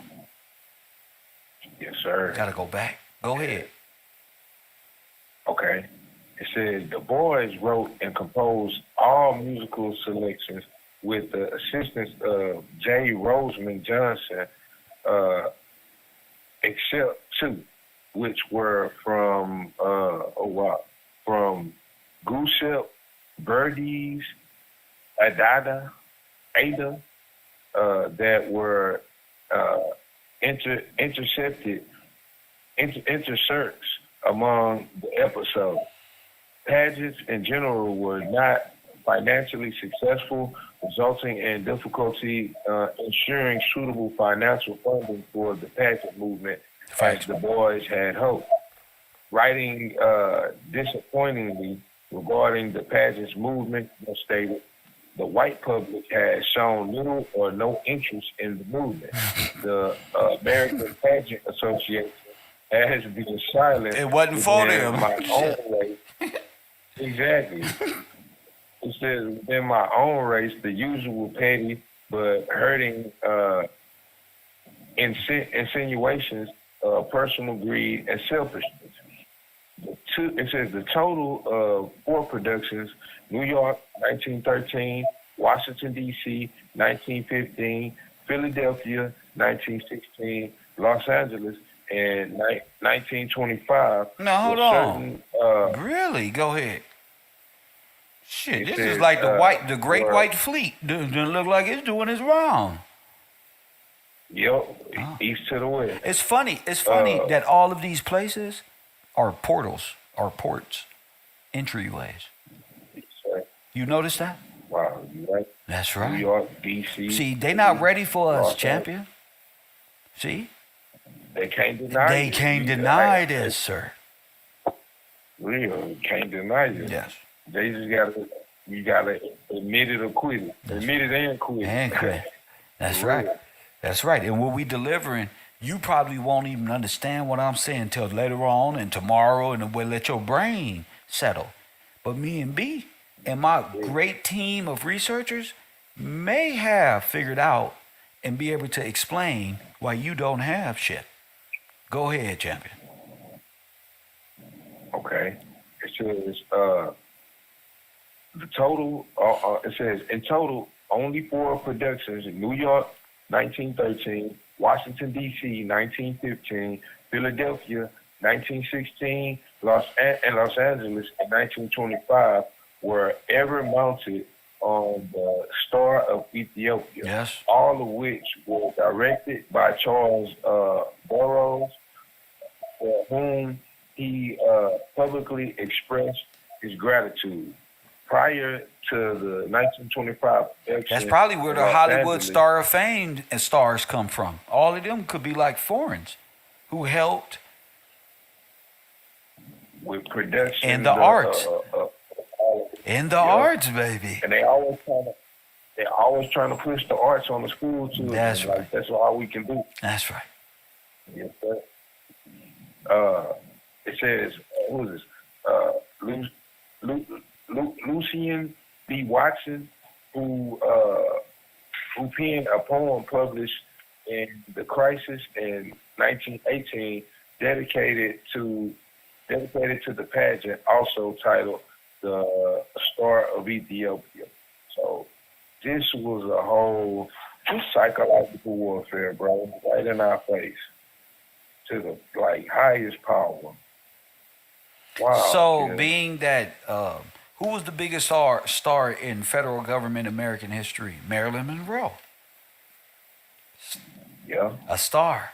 Yes, sir. Got to go back. Go ahead. Okay. It says the boys wrote and composed all musical selections with the assistance of J. Roseman Johnson, except two, which were from Giuseppe Verdi's Ada, that were interserts among the episodes. Pageants in general were not financially successful, resulting in difficulty ensuring suitable financial funding for the pageant movement as the boys had hoped. Writing disappointingly regarding the pageants movement, stated, the white public has shown little or no interest in the movement. The American Pageant Association has been silent. It wasn't for them. My own race. Exactly. It says within my own race, the usual petty but hurting insinuations of personal greed and selfishness. It says the total of 4 productions: New York, 1913, Washington, D.C., 1915, Philadelphia, 1916, Los Angeles, and 1925. Now, hold on. Really? Go ahead. Shit, this is like the Great White Fleet. Doesn't look like it's doing its wrong. Yep, east to the west. It's funny that all of these places are portals, are ports, entryways. You notice that? Wow, you right. That's right. New York, D.C. See, they not ready for us, champion. See? They can't deny They can't deny this, sir. Real, can't deny it. Yes. They just gotta admit it or quit it. Admit it and quit it. And quit. That's right. That's right. And what we delivering, you probably won't even understand what I'm saying till later on and tomorrow, and we'll let your brain settle. But me and B and my great team of researchers may have figured out and be able to explain why you don't have shit. Go ahead, champion. Okay. It says the total. It says in total only 4 productions in New York, 1913, Washington D.C., 1915, Philadelphia, 1916, Los Angeles in 1925 were ever mounted on the Star of Ethiopia. Yes. All of which were directed by Charles Burroughs, for whom he publicly expressed his gratitude. Prior to the 1925 election, That's probably where the Hollywood Angeles, Star of Fame and stars come from. All of them could be like foreigners who helped with production and the arts. In the arts, baby. And they always trying to push the arts on the school too. That's right. Like, that's all we can do. That's right. Yes, sir. It says, who is this? Lucian B. Watson, who penned a poem published in The Crisis in 1918, dedicated to the pageant, also titled The Star of Ethiopia. So this was a whole psychological warfare, bro, right in our face. to the like highest power. Wow. So, yeah. being that, who was the biggest star in federal government American history? Marilyn Monroe. Yeah. A star.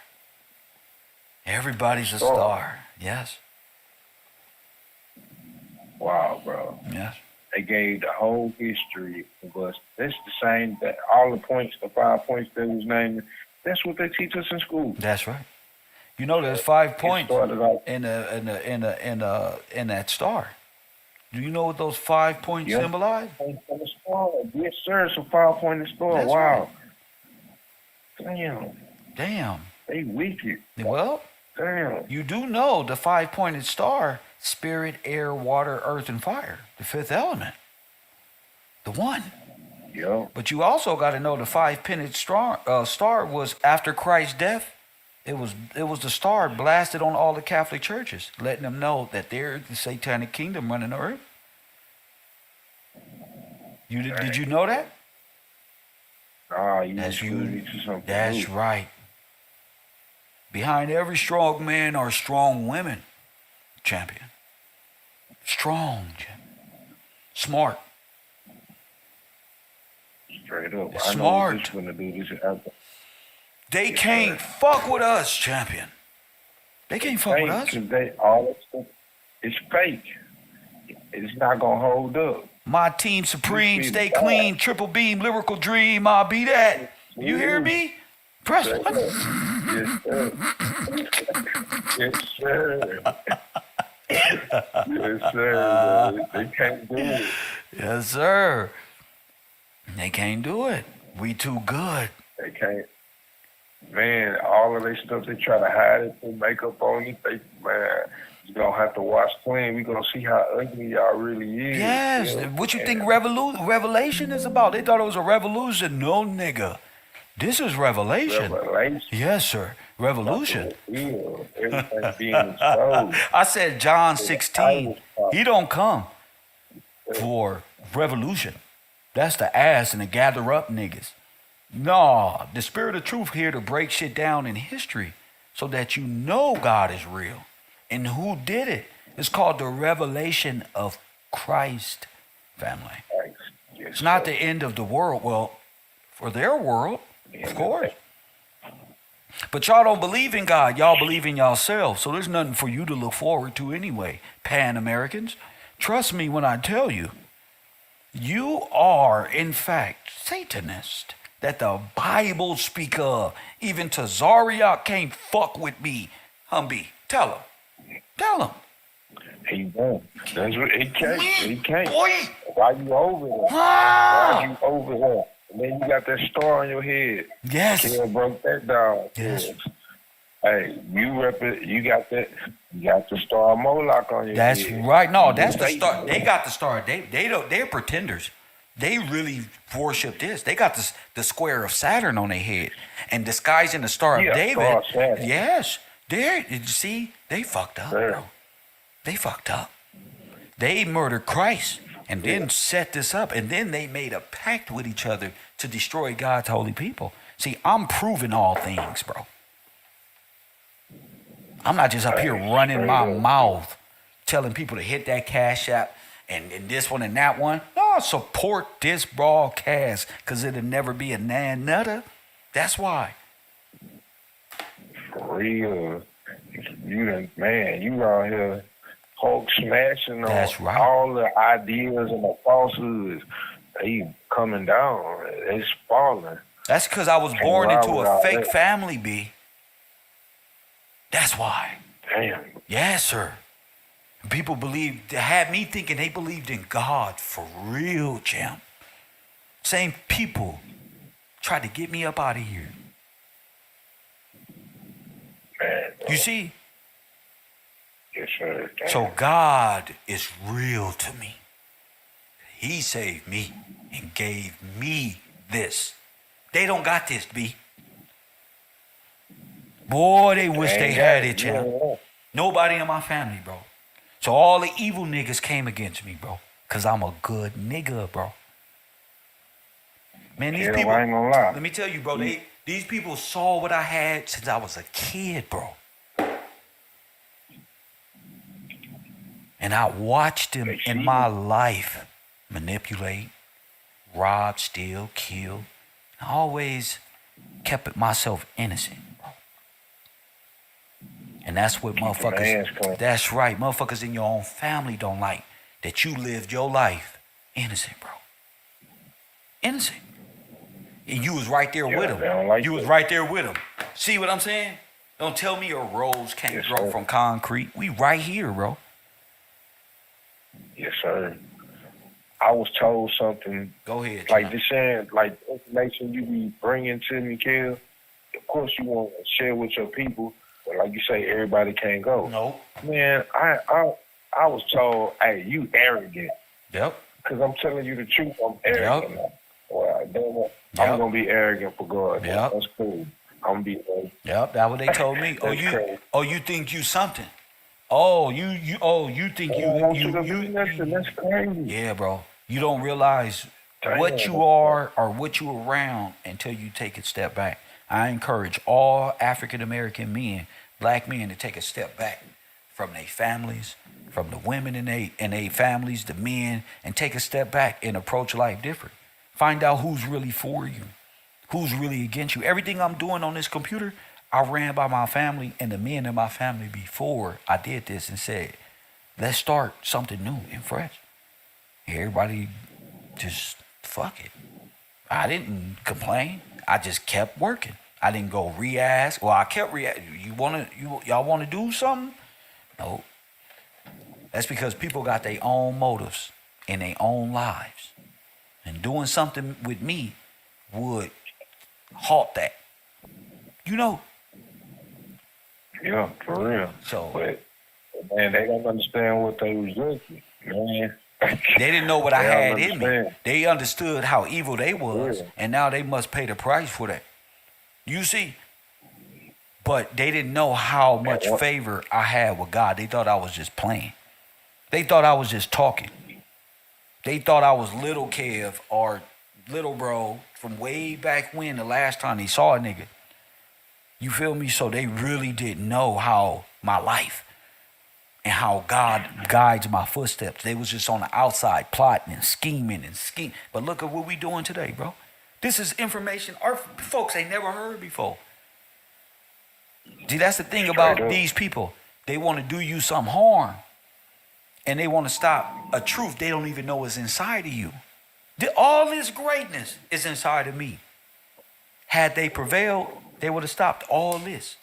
Everybody's a star. Yes. Wow, bro. Yes. They gave the whole history of us. That's the same, that all the points, the 5 points that was named, that's what they teach us in school. That's right. You know, there's 5 points in that star. Do you know what those 5 points symbolize? Yes, sir. It's a 5-pointed star. That's Wow. Right. Damn. They wicked. Well, damn. You do know the 5-pointed star: spirit, air, water, earth, and fire. The 5th element. The one. Yeah. But you also got to know the 5-pointed star was after Christ's death. It was the star blasted on all the Catholic churches, letting them know that they're the satanic kingdom running the earth. Did you know that? That's right. Behind every strong man are strong women, champion. Strong, smart. Straight up. Smart. I know this do this after. They can't fuck with us, champion. They can't fuck with us. All that stuff, it's fake. It's not gonna hold up. My team supreme, stay clean, triple beam, lyrical dream. I'll be that. You hear me? Press one. Yes, sir. Yes, sir. Yes, sir. They can't do it. Yes, sir. They can't do it. We too good. They can't. Man, all of their stuff, they try to hide it, put makeup on it. You're going to have to watch clean. We're going to see how ugly y'all really is. Yes. You know? What you think revelation is about? They thought it was a revolution. No, nigga. This is revelation. Revelation? Yes, sir. Revolution. Everything being exposed. I said John 16. He don't come for revolution. That's the ass and the gather up niggas. No, the spirit of truth here to break shit down in history so that you know God is real. And who did it? It's called the revelation of Christ, family. It's not the end of the world. Well, for their world, of course. But y'all don't believe in God. Y'all believe in yourselves. So there's nothing for you to look forward to anyway, Pan-Americans. Trust me when I tell you, you are, in fact, Satanist that the Bible speak of. Even Tazariak can't fuck with me. Humby, tell him. Tell him. He won't. That's what he can't. He can't. Boy. Why you over there? Why you over there? And then you got that star on your head. Yes. Kev broke that down. Yes. Hey, you got the star of Moloch on your head. That's right. No, that's the star. They got the star. They're pretenders. They really worship this. They got the square of Saturn on their head and disguising the star of David. Star of Saturn. Yes. See, they fucked up, bro. They fucked up. They murdered Christ and then set this up. And then they made a pact with each other to destroy God's holy people. See, I'm proving all things, bro. I'm not just up here running my mouth telling people to hit that Cash App and this one and that one. No, support this broadcast because it'll never be a nan nutter. That's why. For real. You out here Hulk smashing on all the ideas and the falsehoods. They coming down. It's falling. That's because I was born into a fake family, B. That's why. Damn. Yes, sir. People had me thinking they believed in God for real, champ. Same people tried to get me up out of here. Man, you see? Yes, sir. Damn. So God is real to me. He saved me and gave me this. They don't got this, B. Boy, they wish they had it, champ. Nobody in my family, bro. So all the evil niggas came against me, bro. Because I'm a good nigga, bro. Man, these people, I ain't gonna lie. Let me tell you, bro, these people saw what I had since I was a kid, bro. And I watched him in my life manipulate, rob, steal, kill. I always kept myself innocent. And that's what motherfuckers, that's right, motherfuckers in your own family don't like, that you lived your life innocent, bro. Innocent. And you was right there with him. You was right there with him. See what I'm saying? Don't tell me a rose can't grow from concrete. We right here, bro. Yes, sir. I was told something. Go ahead. Like this saying, like information you be bringing to me, Kev. Of course, you want to share with your people, but like you say, everybody can't go. No. Man, I was told, hey, you arrogant. Yep. Because I'm telling you the truth, I'm arrogant. Yep. Well, I'm gonna be arrogant for God. Yep. That's cool. I'm gonna be arrogant. Yep, that's what they told me. You think you something. You think you that's crazy. Yeah, bro. You don't realize what you are or what you're around until you take a step back. I encourage all African American men, black men, to take a step back from their families, from the women in their families, the men, and take a step back and approach life different. Find out who's really for you, who's really against you. Everything I'm doing on this computer, I ran by my family and the men in my family before I did this and said, let's start something new and fresh. Everybody just, fuck it. I didn't complain. I just kept working. I didn't go re-ask. Well, I kept re-asking. Y'all want to do something? No. That's because people got their own motives in their own lives. And doing something with me would halt that. You know? Yeah, for real. So, but man, they don't understand what they was doing, man. They didn't know what I had in me. They understood how evil they was, and now they must pay the price for that. You see? But they didn't know how much favor I had with God. They thought I was just playing. They thought I was just talking. They thought I was little Kev or little bro from way back when, the last time they saw a nigga. You feel me? So they really didn't know how my life and how God guides my footsteps. They was just on the outside plotting and scheming. But look at what we doing today, bro. This is information our folks ain't never heard before. See, that's the thing about these people. They want to do you some harm. And they want to stop a truth they don't even know is inside of you. All this greatness is inside of me. Had they prevailed, they would have stopped all this.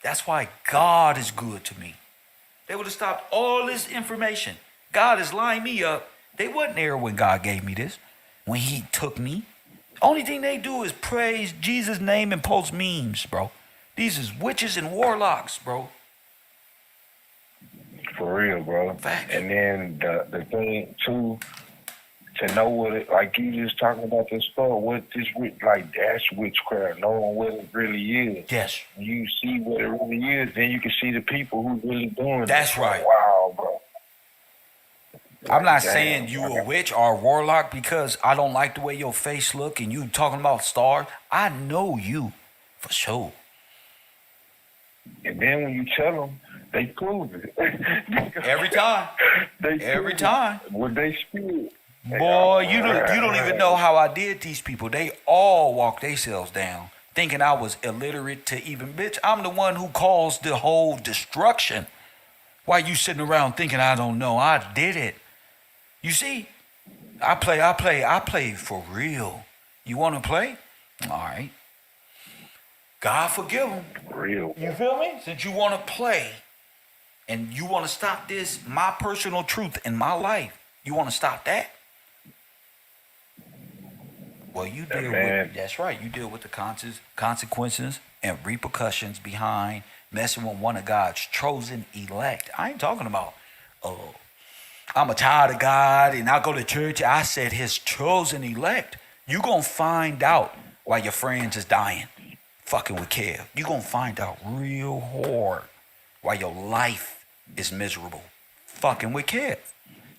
That's why God is good to me. They would have stopped all this information. God is lining me up. They wasn't there when God gave me this, when he took me. Only thing they do is praise Jesus' name and post memes, bro. These is witches and warlocks, bro. For real, bro. And then the thing too, to know what it, like you just talking about this stuff, what this like that's witchcraft, knowing what it really is. Yes. When you see what it really is, then you can see the people who really doing it. That's right. Wow, bro. I'm not saying you a witch or a warlock because I don't like the way your face look and you talking about stars. I know you for sure. And then when you tell them, they prove it. Every time. Every time. What they speak. Boy, you don't even know how I did these people. They all walk themselves down, thinking I was illiterate to even, bitch, I'm the one who caused the whole destruction. Why you sitting around thinking I don't know? I did it. You see? I play for real. You want to play? All right. God forgive them. Real. You feel me? Since you want to play and you want to stop this, my personal truth in my life, you want to stop that? Well, you deal with, that's right, you deal with the consequences and repercussions behind messing with one of God's chosen elect. I ain't talking about, I'm a child of God and I go to church. I said his chosen elect. You gonna find out while your friends is dying, fucking with Kev. You gonna find out real hard while your life is miserable, fucking with Kev.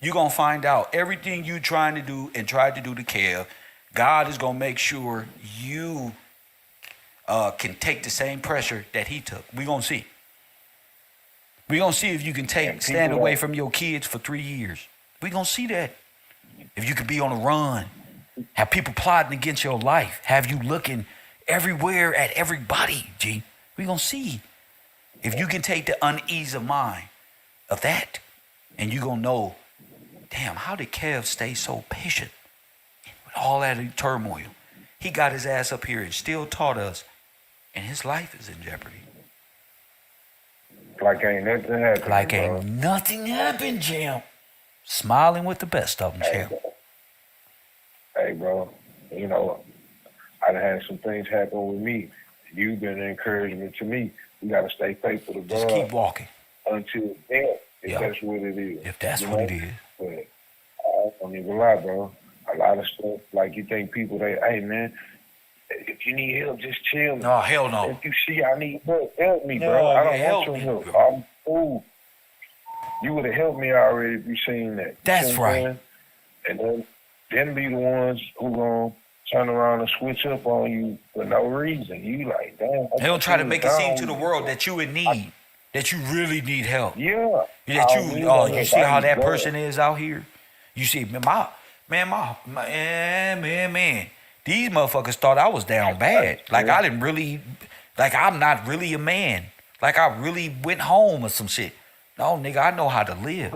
You gonna find out everything you trying to do and tried to do to Kev. God is gonna make sure you can take the same pressure that he took. We gonna see. We're going to see if you can stand away from your kids for 3 years. We're going to see that. If you could be on a run, have people plotting against your life, have you looking everywhere at everybody, G. We're going to see if you can take the unease of mind of that, and you're going to know, damn, how did Kev stay so patient with all that turmoil? He got his ass up here and still taught us, and his life is in jeopardy. Like ain't nothing happened. Like ain't nothing happened, Jim. Smiling with the best of them, Jim. Hey, bro, you know, I done had some things happen with me. You've been an encouragement to me. You got to stay faithful to God. Just keep walking. Until death, if that's what it is. If that's what it is. But I don't even lie, bro. A lot of stuff, like you think people, hey, man, if you need help, just chill. No, hell no. If you see I need help me, bro. I don't want your help. I'm cool. You would have helped me already if you seen that. That's right. And then be the ones who gonna turn around and switch up on you for no reason. You like, damn. They don't try to make it seem to the world that you in need, that you really need help. Yeah. That you see how that person is out here? You see, man, these motherfuckers thought I was down bad. Like I didn't really, like I'm not really a man. Like I really went home or some shit. No, nigga, I know how to live.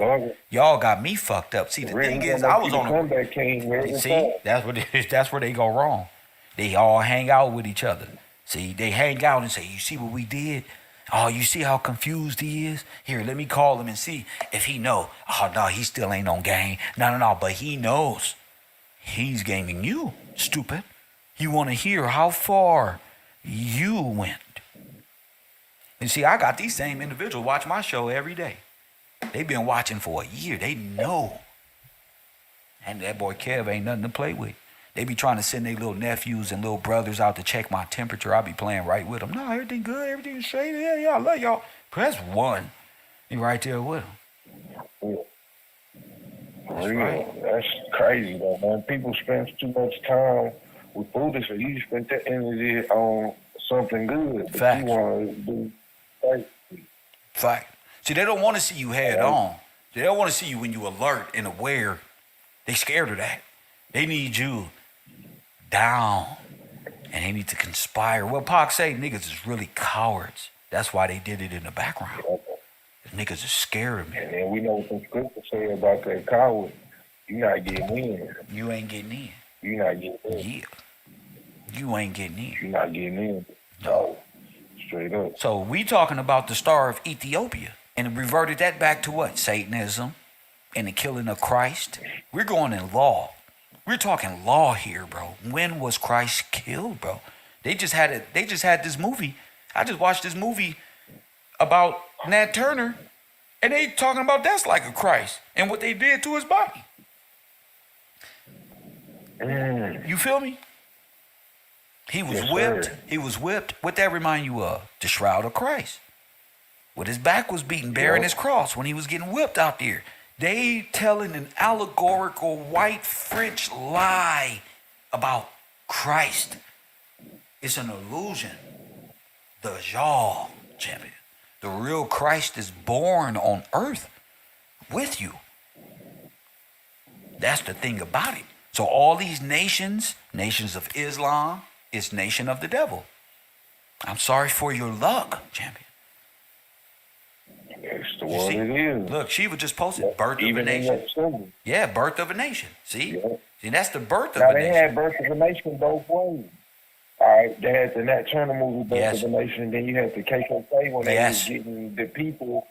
Y'all got me fucked up. See, the thing is, I was on a... See, that's where they go wrong. They all hang out with each other. See, they hang out and say, you see what we did? Oh, you see how confused he is? Here, let me call him and see if he know. Oh, no, he still ain't on game. No, but he knows. He's gaming you, stupid. You want to hear how far you went. And see, I got these same individuals watch my show every day. They've been watching for a year. They know. And that boy Kev ain't nothing to play with. They be trying to send their little nephews and little brothers out to check my temperature. I be playing right with them. No, everything good. Everything's straight. Yeah, I love y'all. Press 1. You right there with them. That's right. That's crazy, though, man. People spend too much time with foolish, and you spend that energy on something good. Fact. You want to do Fact. See, they don't want to see you head on. They don't want to see you when you alert and aware. They scared of that. They need you down, and they need to conspire. What Pac say, niggas is really cowards. That's why they did it in the background. The niggas is scared of me. And then we know what the scripture say about that coward. You not getting in. You ain't getting in. You not getting in. Yeah. You ain't getting in. You not getting in. No. Straight up. So we talking about the Star of Ethiopia, and reverted that back to what? Satanism and the killing of Christ. We're going in law. We're talking law here, bro. When was Christ killed, bro? They just had it. They just had this movie. I just watched this movie about Nat Turner, and they talking about that's like a Christ and what they did to his body. You feel me? He was whipped. Sir. He was whipped. What that remind you of? The Shroud of Christ. What his back was beaten, bearing his cross when he was getting whipped out there. They telling an allegorical white French lie about Christ. It's an illusion. The Jah champion. The real Christ is born on earth with you. That's the thing about it. So all these nations of Islam, is nation of the devil. I'm sorry for your luck, champion. It's the one it is. Look, Shiva just posted birth of a nation. Yeah, birth of a nation. See? Yeah. See, that's the birth of a nation. Now, they had birth of a nation both ways. All right, they had the Nat Turner movie, Birth of a Nation, and then you had the KKK when they was getting the people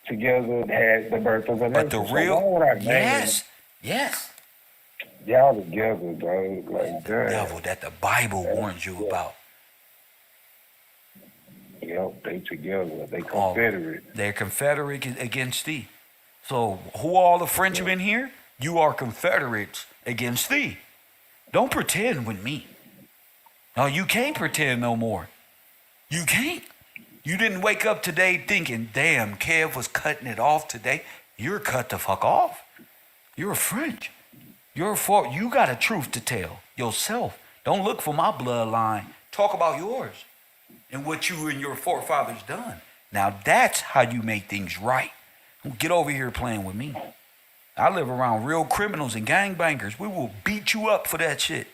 together, had the Birth of a Nation. But the real, yes. Y'all together, bro. Like that. Devil that the Bible warns you about. Yep, they together. They confederate. They're confederate against thee. So who all the Frenchmen here? You are confederates against thee. Don't pretend with me. No, you can't pretend no more. You can't. You didn't wake up today thinking, damn, Kev was cutting it off today. You're cut the fuck off. You're a French. You got a truth to tell yourself. Don't look for my bloodline. Talk about yours and what you and your forefathers done. Now that's how you make things right. Get over here playing with me. I live around real criminals and gangbangers. We will beat you up for that shit.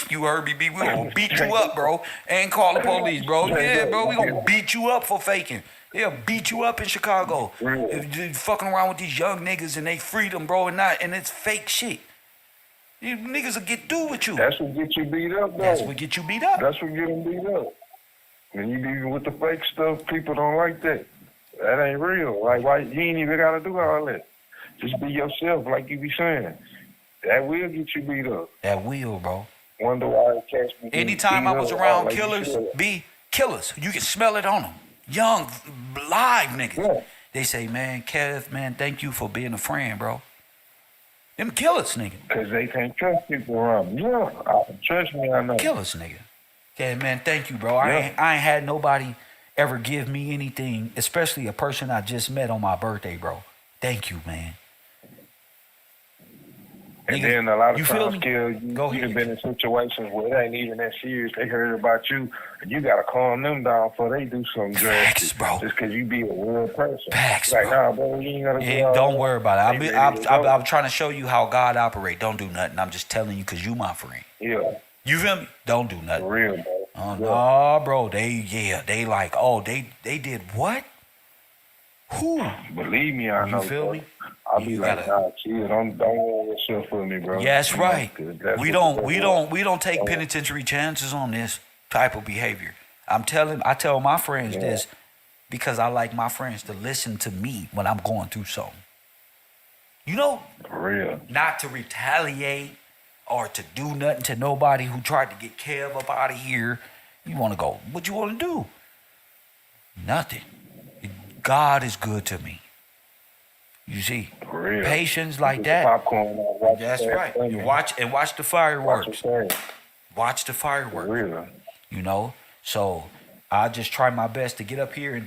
You heard me, B. We gonna beat you up, bro. And call the police, bro. Yeah, bro. We gonna beat you up for faking. They'll beat you up in Chicago. If you fucking around with these young niggas and they freedom, bro, and it's fake shit. These niggas will get through with you. That's what get you beat up, though. That's what get you beat up. That's what get them beat up. When you be with the fake stuff, people don't like that. That ain't real. Like, why you ain't even gotta do all that? Just be yourself, like you be saying. That will get you beat up. That will, bro. Wonder why cats be anytime I was around killers, killers, you can smell it on them. Young, live niggas. Yeah. They say, man, Kev, man, thank you for being a friend, bro. Them killers, nigga. Because they can't trust people around. Yeah, trust me, I know. Killers, nigga. Yeah, man, thank you, bro. Yeah. I ain't had nobody ever give me anything, especially a person I just met on my birthday, bro. Thank you, man. And then a lot of times, you've been in situations where it ain't even that serious. They heard about you, and you got to calm them down before they do something drastic. Bro. Just because you be a real person. Facts, like, bro. Nah, bro, you ain't got to do all don't that. worry about it. I'm trying to show you how God operates. Don't do nothing. I'm just telling you because you my friend. Yeah. You feel me? Don't do nothing. For real, bro. Oh, no, bro. They like, oh, they did what? Who? Believe me, I know. You feel me? I'll be like, nah, chill. Don't worry yourself for me, bro. Yeah, that's right. We don't take penitentiary chances on this type of behavior. I tell my friends this because I like my friends to listen to me when I'm going through something. You know? For real. Not to retaliate or to do nothing to nobody who tried to get Kev up out of here. You want to go, what you want to do? Nothing. God is good to me. You see, patience like that. Popcorn, that's right. You watch the fireworks. Watch the fireworks. You know, so I just try my best to get up here and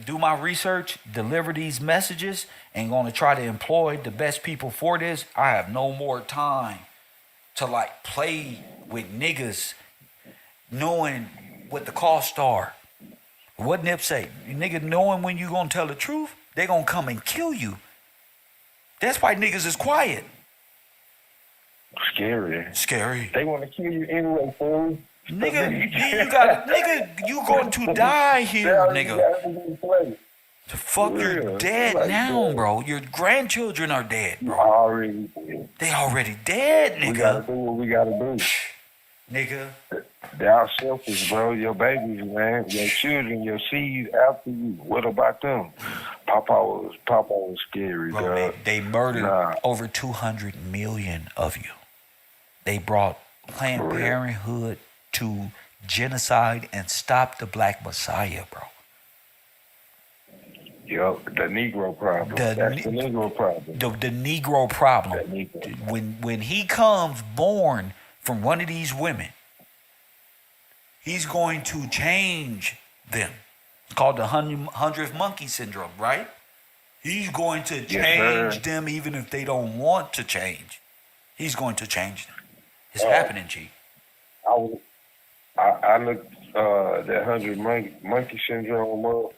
do my research, deliver these messages, and going to try to employ the best people for this. I have no more time to like play with niggas, knowing what the costs are. What Nip say? Nigga knowing when you gonna tell the truth, they gonna come and kill you. That's why niggas is quiet. Scary. They want to kill you anyway, fool. Nigga, you going to die here, nigga. The fuck, you're dead now, bro. Your grandchildren are dead, bro. Already dead. They already dead, nigga. We gotta do what we gotta do. Nigga. They're selfish, bro. Your babies, man. Your children, your seeds after you. What about them? Papa was scary, bro. They murdered over 200 million of you. They brought Planned Parenthood to genocide and stopped the Black Messiah, bro. Yup, the Negro problem. That's the Negro problem. The Negro problem. When he comes born from one of these women, he's going to change them. It's called the 100th monkey syndrome, right? He's going to change them even if they don't want to change. He's going to change them. It's happening, G. I looked that 100 monkey syndrome up,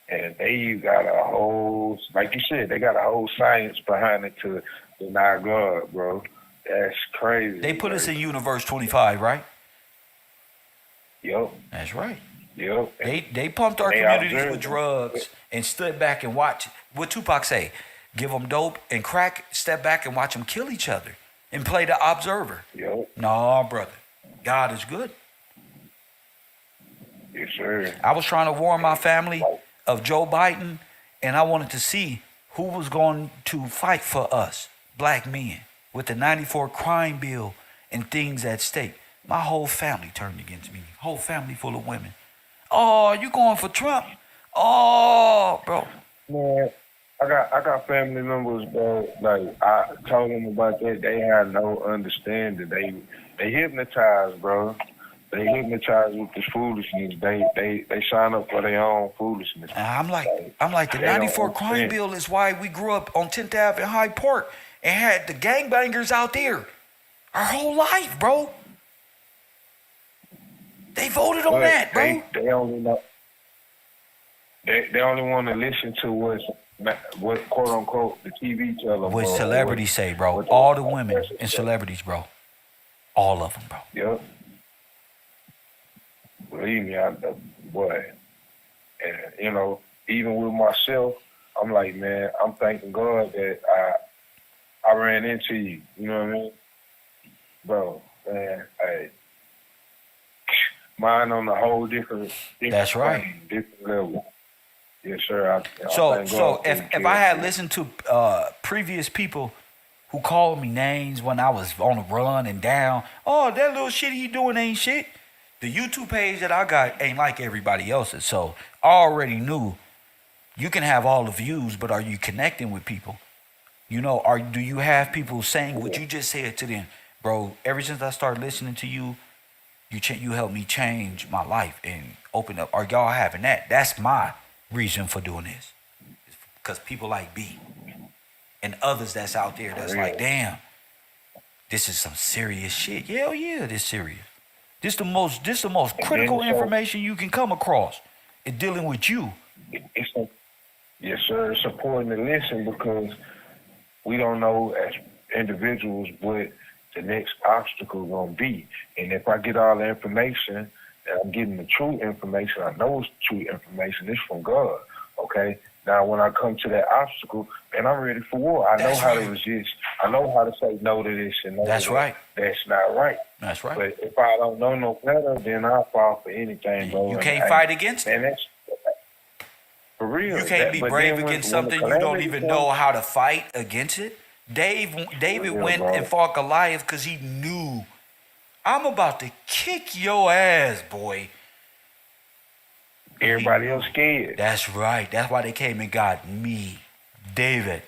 and they got a whole, like you said, they got a whole science behind it to deny God, bro. That's crazy. They put us in Universe 25, right? Yep. That's right. Yep. They pumped our communities with drugs and stood back and watched. What Tupac say? Give them dope and crack, step back and watch them kill each other and play the observer. Yep. No, brother. God is good. Yes, sir. I was trying to warn my family of Joe Biden, and I wanted to see who was going to fight for us, black men, with the 94 crime bill and things at stake. My whole family turned against me. Whole family full of women. Oh, you going for Trump? Oh, bro. Man, I got family members, bro. Like, I told them about that. They had no understanding. They hypnotized, bro. They hypnotized with this foolishness. They sign up for their own foolishness. I'm like the 94 crime bill is why we grew up on 10th Ave in Hyde Park and had the gangbangers out there our whole life, bro. They voted on that, bro. They only know. They only want to listen to what quote unquote the TV tell them. What bro, celebrities say, bro. what All the women and celebrities, bro. All of them, bro. Yep. Believe me, boy. And you know, even with myself, I'm like, man, I'm thanking God that I ran into you. You know what I mean, bro? Man, hey, mine on a whole different That's right. plane, different level. Yes, sir. So if I had listened to previous people who called me names when I was on the run and down, oh, that little shit he doing ain't shit. The YouTube page that I got ain't like everybody else's. So I already knew you can have all the views, but are you connecting with people? You know, do you have people saying what you just said to them? Bro, ever since I started listening to you, you helped me change my life and open up. Are y'all having that? That's my reason for doing this. Because people like B and others that's out there that's like, damn, this is some serious shit. Hell yeah, this serious. This the most critical information you can come across in dealing with you. Yes, sir. It's important to listen because we don't know as individuals what the next obstacle is going to be. And if I get all the information, and I'm getting the true information, I know it's true information, it's from God, okay? Now, when I come to that obstacle, and I'm ready for war. I know how to resist. I know how to say no to this and no to that. That's not right. That's right. But if I don't know no better, then I'll fall for anything, bro. You can't fight against it. And that's for real. You can't be brave against something you don't even know how to fight against it. David went and fought Goliath because he knew, I'm about to kick your ass, boy. Everybody else scared. That's right. That's why they came and got me, David.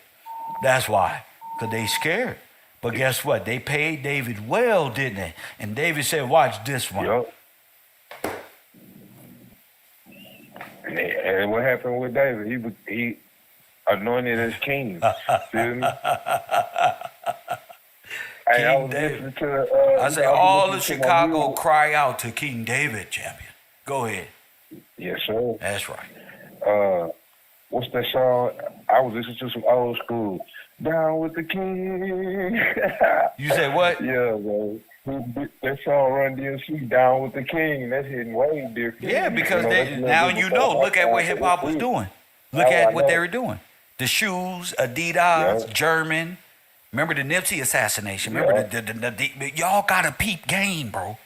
That's why. Because they scared. But guess what? They paid David well, didn't they? And David said, watch this one. Yep. And what happened with David? He anointed as king. Feel me? King David. I say all of Chicago cry out to King David, champion. Go ahead. Yes, sir. That's right. What's that song? I was listening to some old school. Down with the king. You say what? Yeah, bro. That song Run DMC, Down with the King. That's hitting way different. Yeah, because now you know. Look at what hip hop was doing. Look at what they were doing. The shoes, Adidas, German. Remember the Nipsey assassination. Remember the y'all got a peep game, bro.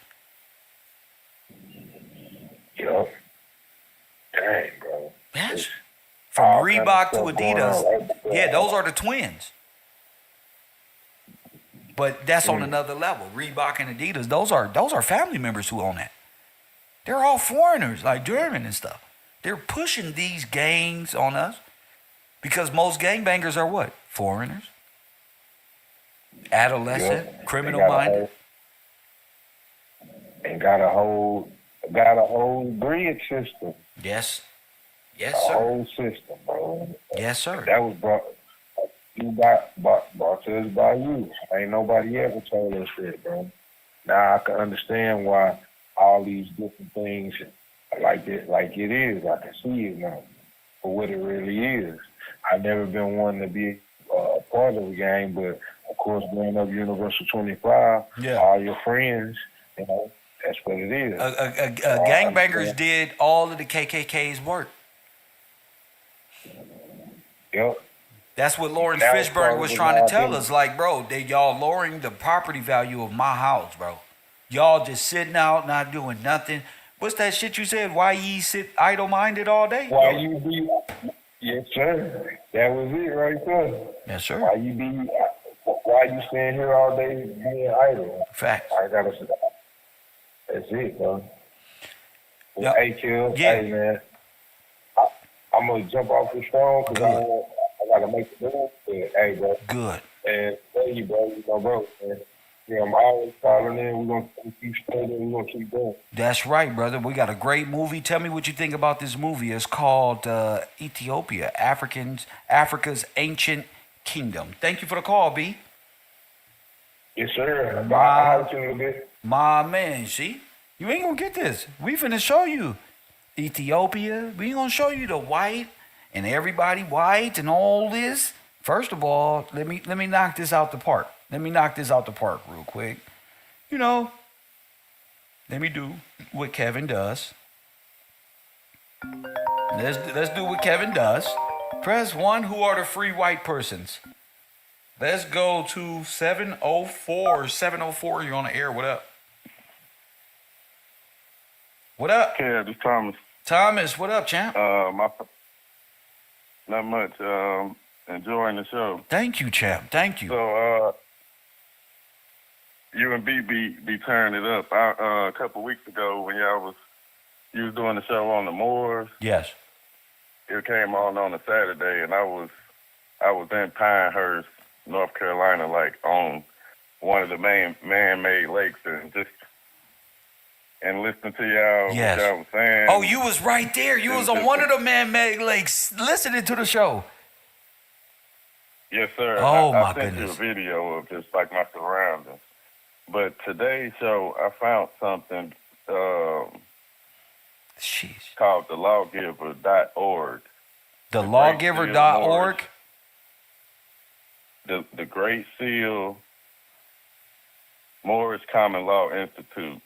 Yup. Dang, bro. Yes. From Reebok to Adidas. Yeah, those are the twins. But that's on another level. Reebok and Adidas, those are family members who own that. They're all foreigners, like German and stuff. They're pushing these gangs on us because most gangbangers are what? Foreigners. Adolescent, criminal-minded. And got a whole grid system. Yes. Yes, sir. A whole system, bro. Yes, sir. That was brought to us by you. Ain't nobody ever told us that, bro. Now I can understand why all these different things like it is. I can see it now for what it really is. I've never been one to be a part of a gang, but of course, growing up Universal 25, all your friends, you know, that's what it is. Gangbangers did all of the KKK's work. Yep. That's what Lawrence Fishburne was trying to tell us. Like, bro, y'all lowering the property value of my house, bro. Y'all just sitting out, not doing nothing. What's that shit you said? Why ye sit idle-minded all day? Why you be... Yes, sir. That was it right there. Yes, sir. Why you staying here all day being idle? Facts. I gotta say, that's it, bro. Yep. Hey, Kill. Yeah. Hey, man. I'm gonna jump off this phone because I gotta make the move. Hey, bro. Good. And thank you, bro. You know, bro. Man. Yeah, I'm always calling in. We're gonna keep studying. We're gonna keep going. That's right, brother. We got a great movie. Tell me what you think about this movie. It's called Ethiopia, Africa's Ancient Kingdom. Thank you for the call, B. Yes, sir. I'll you in a bit. My man, see? You ain't gonna get this. We finna show you. Ethiopia. We gonna show you the white and everybody white and all this. First of all, let me knock this out the park. Let me knock this out the park real quick. You know, let me do what Kevin does. Let's do what Kevin does. Press 1. Who are the free white persons? Let's go to 704. 704, you're on the air. What up? What up? Kev, this Thomas. Thomas, what up, champ? Not much. Enjoying the show. Thank you, champ. Thank you. So, you and B be turning it up. A couple weeks ago when you was doing the show on the Moors. Yes. It came on a Saturday, and I was in Pinehurst, North Carolina, like on one of the main man-made lakes, and listening to y'all, Yes. what y'all was saying. Oh, you was right there. You was on one of the man-made lakes listening to the show. Yes, sir. Oh, I my sent goodness. you a video of just like my surroundings. But today's show, I found something called the lawgiver.org. The lawgiver.org? The Great Seal Morris Common Law Institute.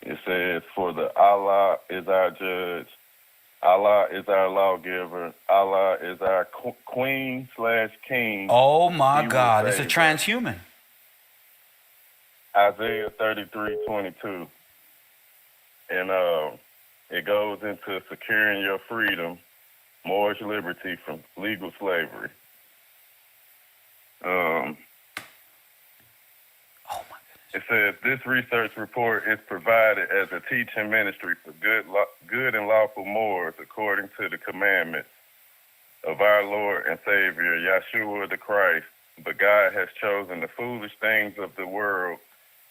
It says, for the Allah is our judge, Allah is our lawgiver, Allah is our queen/king. Oh, my He will God. It's a save us. transhuman. Isaiah 33:22. And it goes into securing your freedom, Moorish liberty from legal slavery. It says this research report is provided as a teaching ministry for good and lawful Moors according to the commandments of our Lord and Savior, Yahshua the Christ. But God has chosen the foolish things of the world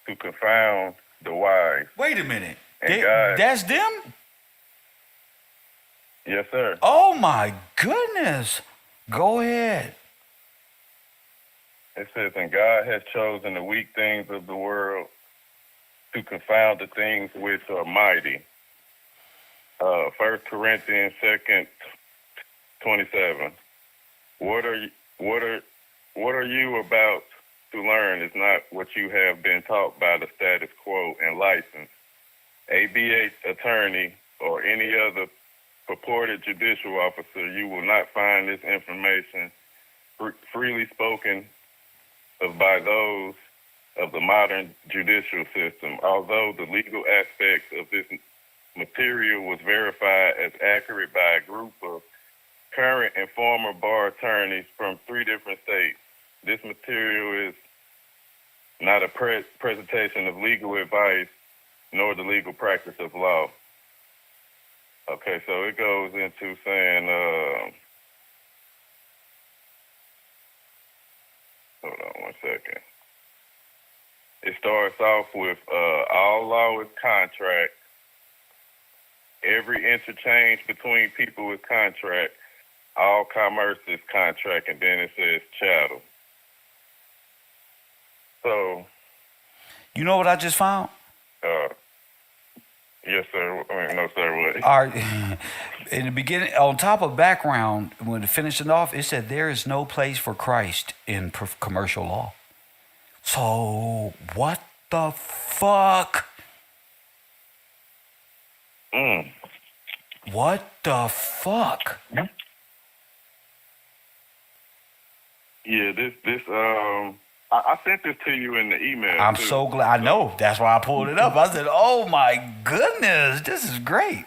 to confound the wise. Wait a minute. And God, That's them? yes, sir. Oh, my goodness. Go ahead. It says, and God has chosen the weak things of the world to confound the things which are mighty. 1 Corinthians 2:27. What are you about to learn is not what you have been taught by the status quo and license. ABA attorney or any other purported judicial officer, you will not find this information freely spoken of by those of the modern judicial system. Although the legal aspects of this material was verified as accurate by a group of current and former bar attorneys from 3 different states, this material is not a presentation of legal advice nor the legal practice of law. Okay, so it goes into saying, hold on one second. It starts off with all law is contract. Every interchange between people is contract. All commerce is contract, and then it says chattel. So, You know what I just found? yes, sir. I mean, no, sir. What? Our, in the beginning, on top of background, when it finishing off, it said there is no place for Christ in commercial law. So what the fuck? What the fuck? Yeah, I sent this to you in the email. I'm too. so glad. I know. That's why I pulled it up. I said, oh my goodness, this is great.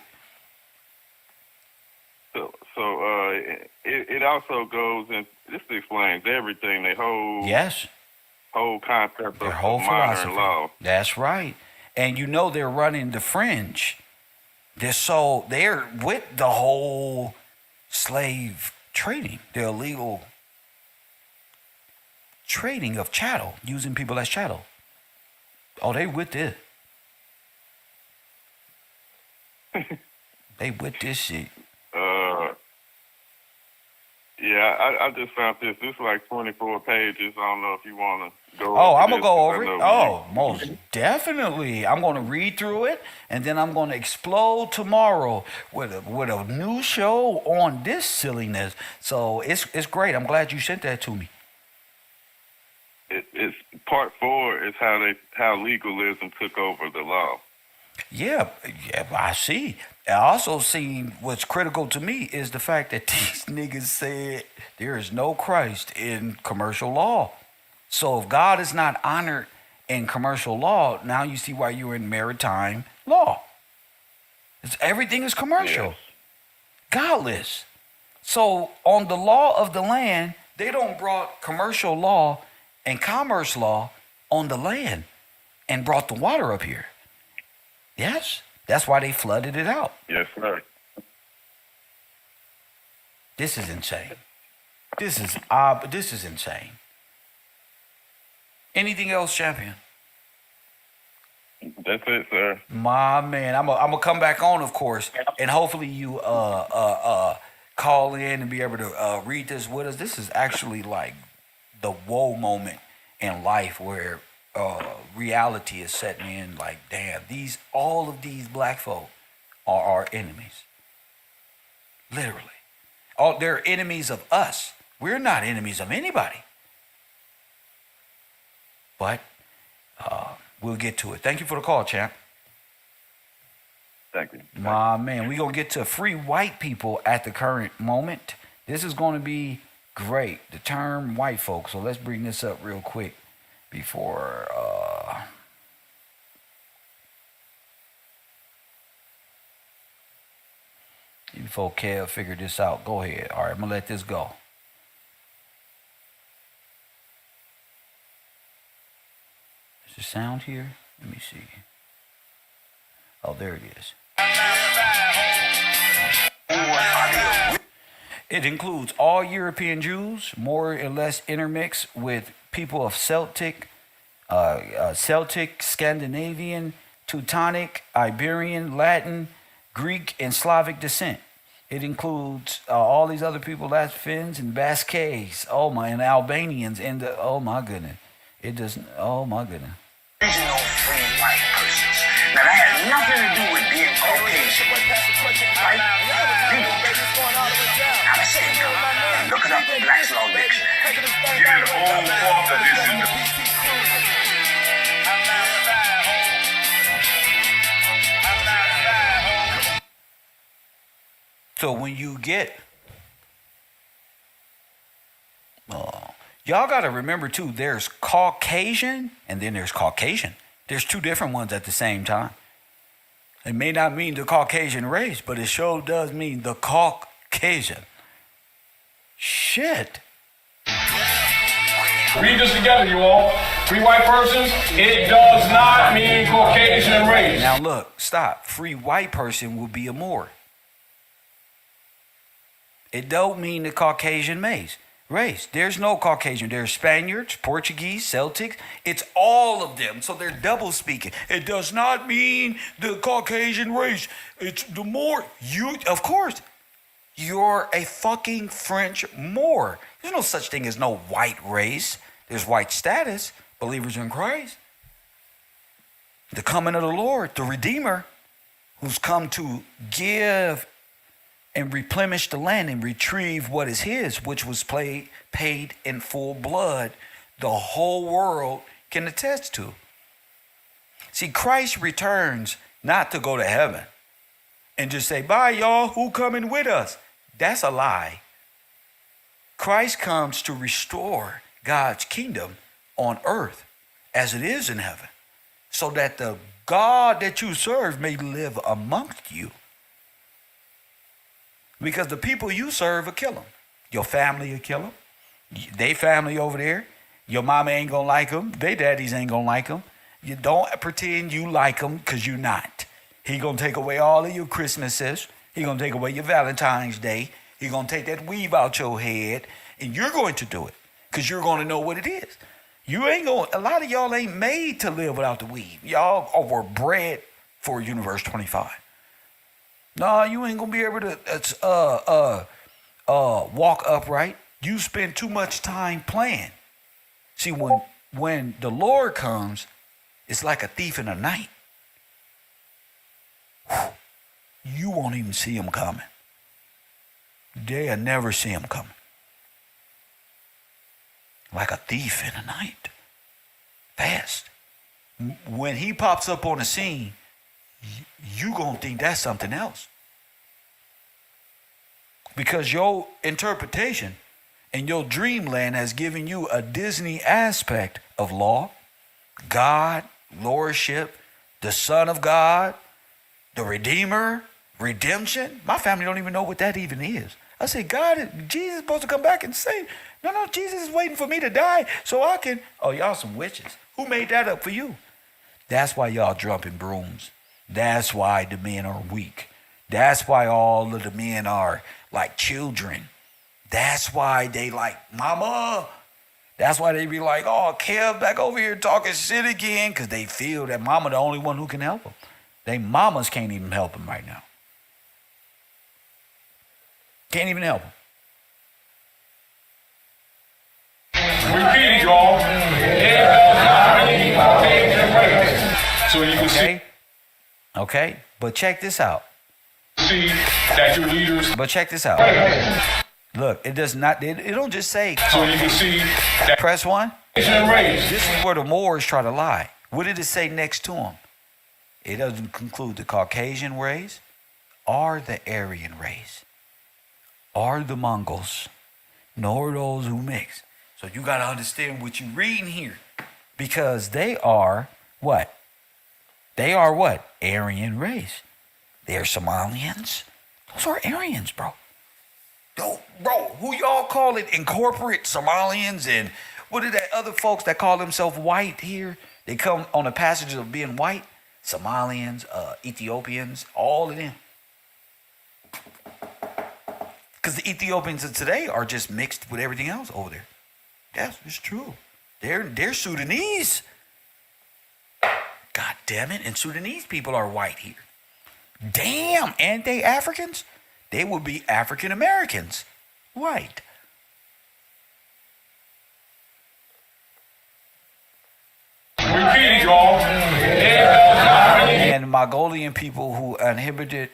So it also goes and this explains everything. The whole whole concept Their of whole modern philosophy. law. That's right. And you know they're running the fringe. They're with the whole slave trading, the illegal trading of chattel, using people as chattel. Oh, they with this. They with this shit. Yeah, I just found this. This is like 24 pages. I don't know if you want to go Oh, over I'm this, gonna go 'cause I over it. know Oh, most definitely. I'm gonna read through it, and then I'm gonna explode tomorrow with a new show on this silliness. So it's great. I'm glad you sent that to me. it's part 4 is how legalism took over the law. Yeah, I see. I also see what's critical to me is the fact that these niggas said there is no Christ in commercial law. So if God is not honored in commercial law, now you see why you're in maritime law. Everything is commercial, godless. So on the law of the land, they don't brought commercial law and commerce law on the land and brought the water up here. Yes, that's why they flooded it out. Yes, sir. This is insane. This is insane. Anything else, champion? That's it, sir. My man, I'm gonna come back on, of course, and hopefully you call in and be able to read this with us. This is actually like the whoa moment in life where reality is setting in. Like, damn, all of these black folk are our enemies. Literally, they're enemies of us. We're not enemies of anybody. But we'll get to it. Thank you for the call, champ. Thank you. My man, we're going to get to free white people at the current moment. This is going to be great. The term white folks. So let's bring this up real quick before... before Kev figure this out. Go ahead. All right, I'm going to let this go. Is the sound here? Let me see. Oh, there it is. It includes all European Jews, more or less intermixed with people of Celtic, Scandinavian, Teutonic, Iberian, Latin, Greek, and Slavic descent. It includes all these other people, Latvians and Basques, and Albanians, and oh my goodness. It doesn't, oh my goodness. Original free white persons. Now that has nothing to do with being Caucasian, right? Now let's say look it up in Black's Law Dictionary. Give it the whole form of this in the So when you get, y'all got to remember too, there's Caucasian and then there's Caucasian. There's two different ones at the same time. It may not mean the Caucasian race, but it sure does mean the Caucasian. Shit. Read this together, you all. Free white persons, it does not mean Caucasian race. Now look, stop. Free white person will be a Moor. It don't mean the Caucasian race. There's no Caucasian. There's Spaniards, Portuguese, Celtics. It's all of them. So they're double speaking. It does not mean the Caucasian race. It's the Moor. Of course, you're a fucking French Moor. There's no such thing as no white race. There's white status, believers in Christ. The coming of the Lord, the Redeemer, who's come to give and replenish the land and retrieve what is his, which was paid in full blood, the whole world can attest to. See, Christ returns not to go to heaven and just say, bye, y'all, who coming with us? That's a lie. Christ comes to restore God's kingdom on earth as it is in heaven, so that the God that you serve may live amongst you. Because the people you serve will kill them. Your family will kill them. They family over there. Your mama ain't gonna like them. They daddies ain't gonna like them. You don't pretend you like them, because you're not. He gonna take away all of your Christmases. He gonna take away your Valentine's Day. He gonna take that weave out your head, and you're going to do it, because you're gonna know what it is. You ain't gonna. A lot of y'all ain't made to live without the weave. Y'all were bred for Universe 25. No, you ain't gonna be able to walk upright. You spend too much time playing. See, when the Lord comes, it's like a thief in the night. You won't even see him coming. They'll never see him coming. Like a thief in the night. Fast. When he pops up on the scene, you gonna think that's something else. Because your interpretation and your dreamland has given you a Disney aspect of law, God, lordship, the Son of God, the Redeemer, redemption. My family don't even know what that even is. I say, Jesus is supposed to come back and say, no, Jesus is waiting for me to die so I can. Oh, y'all some witches. Who made that up for you? That's why y'all jumping brooms. That's why the men are weak. That's why all of the men are like children. That's why they like mama. That's why they be like, oh, Kev back over here talking shit again, because they feel that mama the only one who can help them. They mamas can't even help them right now. Can't even help them. Repeat, y'all. So you can see. Okay, but check this out. See that your leaders. But check this out. Look, it does not. It don't just say. So you can see that. Press 1. This is where the Moors try to lie. What did it say next to them? It doesn't conclude the Caucasian race, or the Aryan race, or the Mongols, nor those who mix. So you got to understand what you're reading here, because they are what? They are what? Aryan race. They're Somalians. Those are Aryans, bro. Yo, bro, who y'all call it incorporate Somalians and what are that other folks that call themselves white here? They come on the passage of being white. Somalians, Ethiopians, all of them. Because the Ethiopians of today are just mixed with everything else over there. Yes, it's true. They're Sudanese. God damn it. And Sudanese people are white here. Damn, and they Africans? They would be African Americans. White. Repeat, y'all. And Mongolian people who inhabited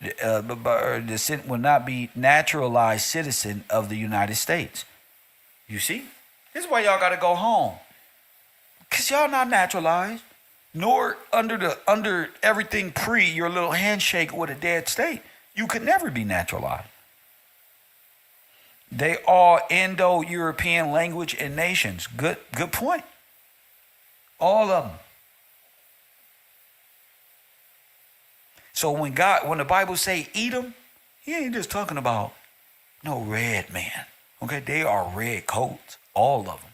descent will not be naturalized citizen of the United States. You see? This is why y'all got to go home. Because y'all not naturalized. Nor under everything pre your little handshake with a dead state. You could never be naturalized. They are Indo-European language and nations. Good point. All of them. So when the Bible say eat them, he ain't just talking about no red man. Okay, they are red coats. All of them.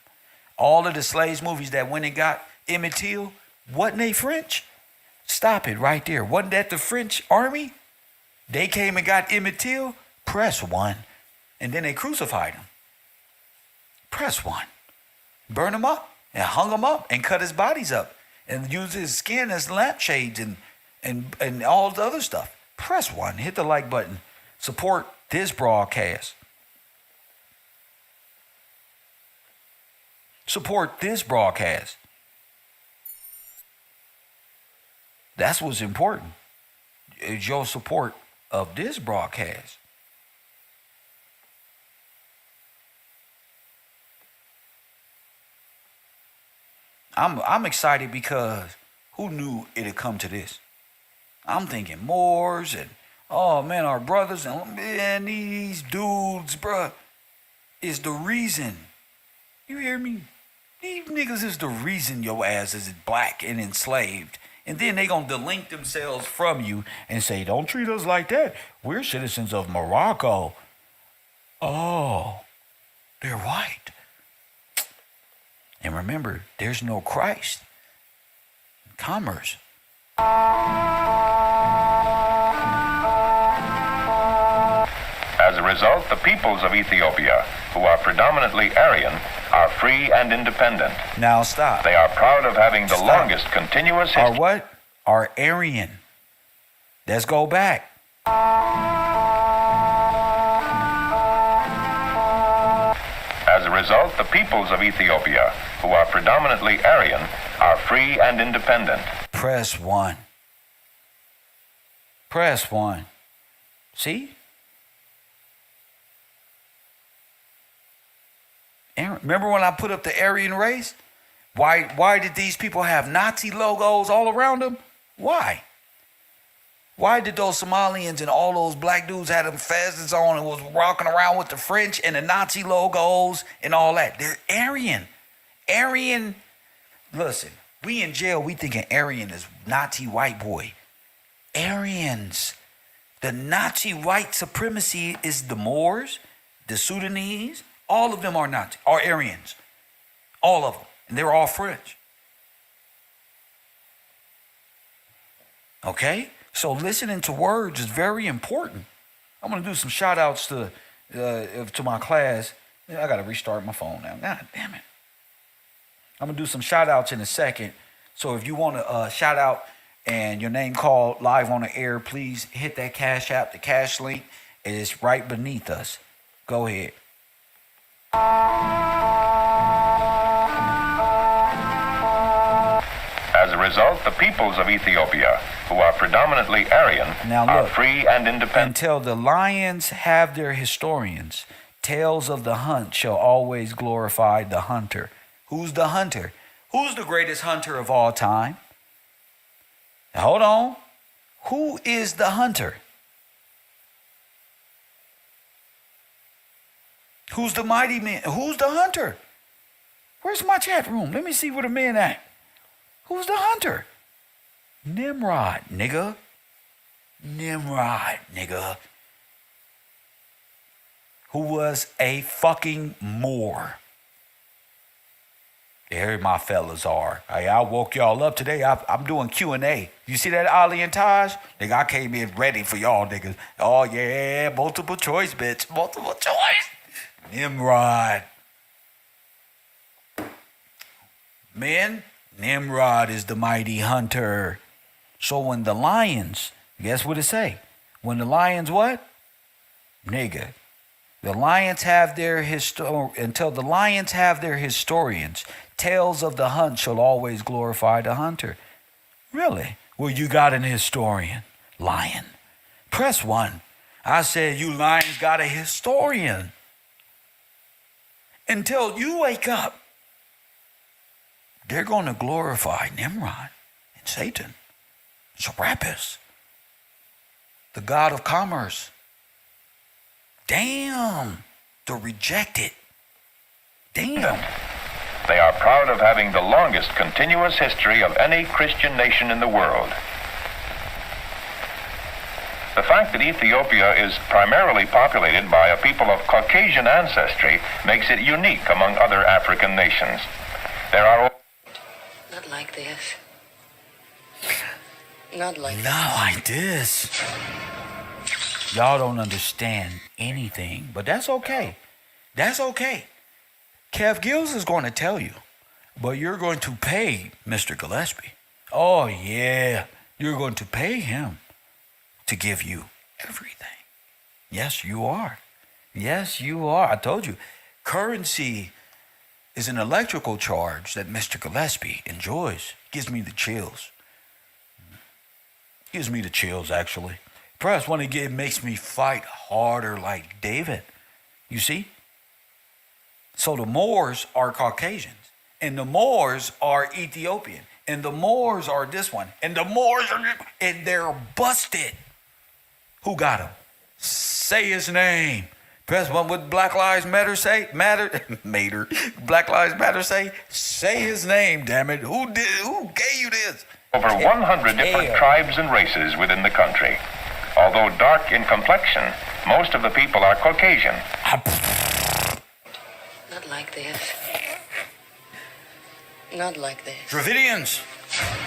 All of the slaves movies that went and got Emmett Till, wasn't they French? Stop it right there. Wasn't that the French army? They came and got Emmett Till. Press 1. And then they crucified him. Press 1. Burn him up and hung him up and cut his bodies up and used his skin as lampshades and all the other stuff. Press 1. Hit the like button. Support this broadcast. Support this broadcast. That's what's important, is your support of this broadcast. I'm excited because who knew it'd come to this? I'm thinking Moors and, oh man, our brothers and man, these dudes, bruh, is the reason. You hear me? These niggas is the reason your ass is black and enslaved. And then they gonna delink themselves from you and say, don't treat us like that. We're citizens of Morocco. Oh, they're white. And remember, there's no Christ. Commerce. As a result, the peoples of Ethiopia, who are predominantly Aryan, are free and independent. Now stop. They are proud of having the longest continuous history. Are what? Are Aryan. Let's go back. a result, the peoples of Ethiopia, who are predominantly Aryan, are free and independent. Press 1. Press 1. See? Remember when I put up the Aryan race? Why did these people have Nazi logos all around them? Why? Why did those Somalians and all those black dudes had them fezzes on and was walking around with the French and the Nazi logos and all that? They're Aryan. Aryan, listen, we in jail, we thinking Aryan is Nazi white boy. Aryans. The Nazi white supremacy is the Moors, the Sudanese, all of them are Nazi, are Aryans. All of them. And they're all French. Okay? So listening to words is very important. I'm going to do some shout outs to my class. I got to restart my phone now. God damn it. I'm going to do some shout outs in a second. So if you want to shout out and your name called live on the air, please hit that Cash App. The Cash link is right beneath us. Go ahead. As a result, the peoples of Ethiopia, who are predominantly Aryan, are free and independent. Until the lions have their historians, tales of the hunt shall always glorify the hunter. Who's the hunter? Who's the greatest hunter of all time? Now, hold on. Who is the hunter? Who's the mighty man? Who's the hunter? Where's my chat room? Let me see where the men at. Who's the hunter? Nimrod, nigga. Nimrod, nigga. Who was a fucking Moor. There my fellas are. Hey, I woke y'all up today. I'm doing Q&A. You see that, Ali and Taj? Nigga, I came in ready for y'all niggas. Oh, yeah, multiple choice, bitch. Multiple choice. Nimrod. Men, Nimrod is the mighty hunter. So when the lions, guess what it say? When the lions what? Nigga. The lions have their until the lions have their historians, tales of the hunt shall always glorify the hunter. Really? Well, you got an historian, lion. Press 1. I said you lions got a historian. Until you wake up, they're going to glorify Nimrod and Satan, Serapis, the god of commerce. Damn, the rejected. Damn. They are proud of having the longest continuous history of any Christian nation in the world. The fact that Ethiopia is primarily populated by a people of Caucasian ancestry makes it unique among other African nations. There are... Not like this. Not like this. Not like this. Y'all don't understand anything, but that's okay. That's okay. Kev Gills is going to tell you, but you're going to pay Mr. Gillespie. Oh, yeah. You're going to pay him to give you everything. Yes, you are. Yes, you are. I told you. Currency is an electrical charge that Mr. Gillespie enjoys. Gives me the chills. Gives me the chills, actually. Perhaps when it makes me fight harder like David. You see? So the Moors are Caucasians. And the Moors are Ethiopian. And the Moors are this one. And the Moors are... And they're busted. Who got him? Say his name. Press one. What Black Lives Matter say? Matter. Black Lives Matter say? Say his name, damn it. Who gave you this? Over 100 different tribes and races within the country. Although dark in complexion, most of the people are Caucasian. Not like this. Not like this. Dravidians,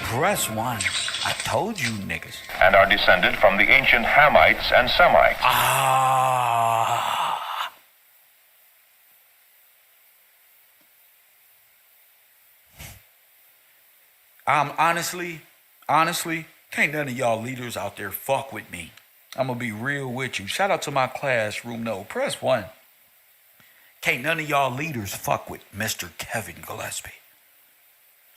press 1. I told you niggas. And are descended from the ancient Hamites and Semites. Honestly, can't none of y'all leaders out there fuck with me. I'm going to be real with you. Shout out to my classroom. No, press 1. Can't none of y'all leaders fuck with Mr. Kevin Gillespie.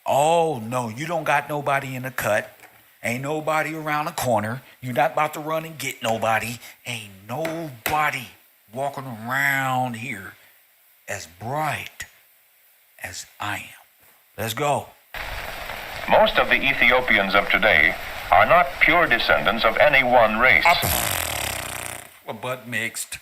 Oh, no, you don't got nobody in the cut. Ain't nobody around the corner. You're not about to run and get nobody. Ain't nobody walking around here as bright as I am. Let's go. Most of the Ethiopians of today are not pure descendants of any one race. But mixed.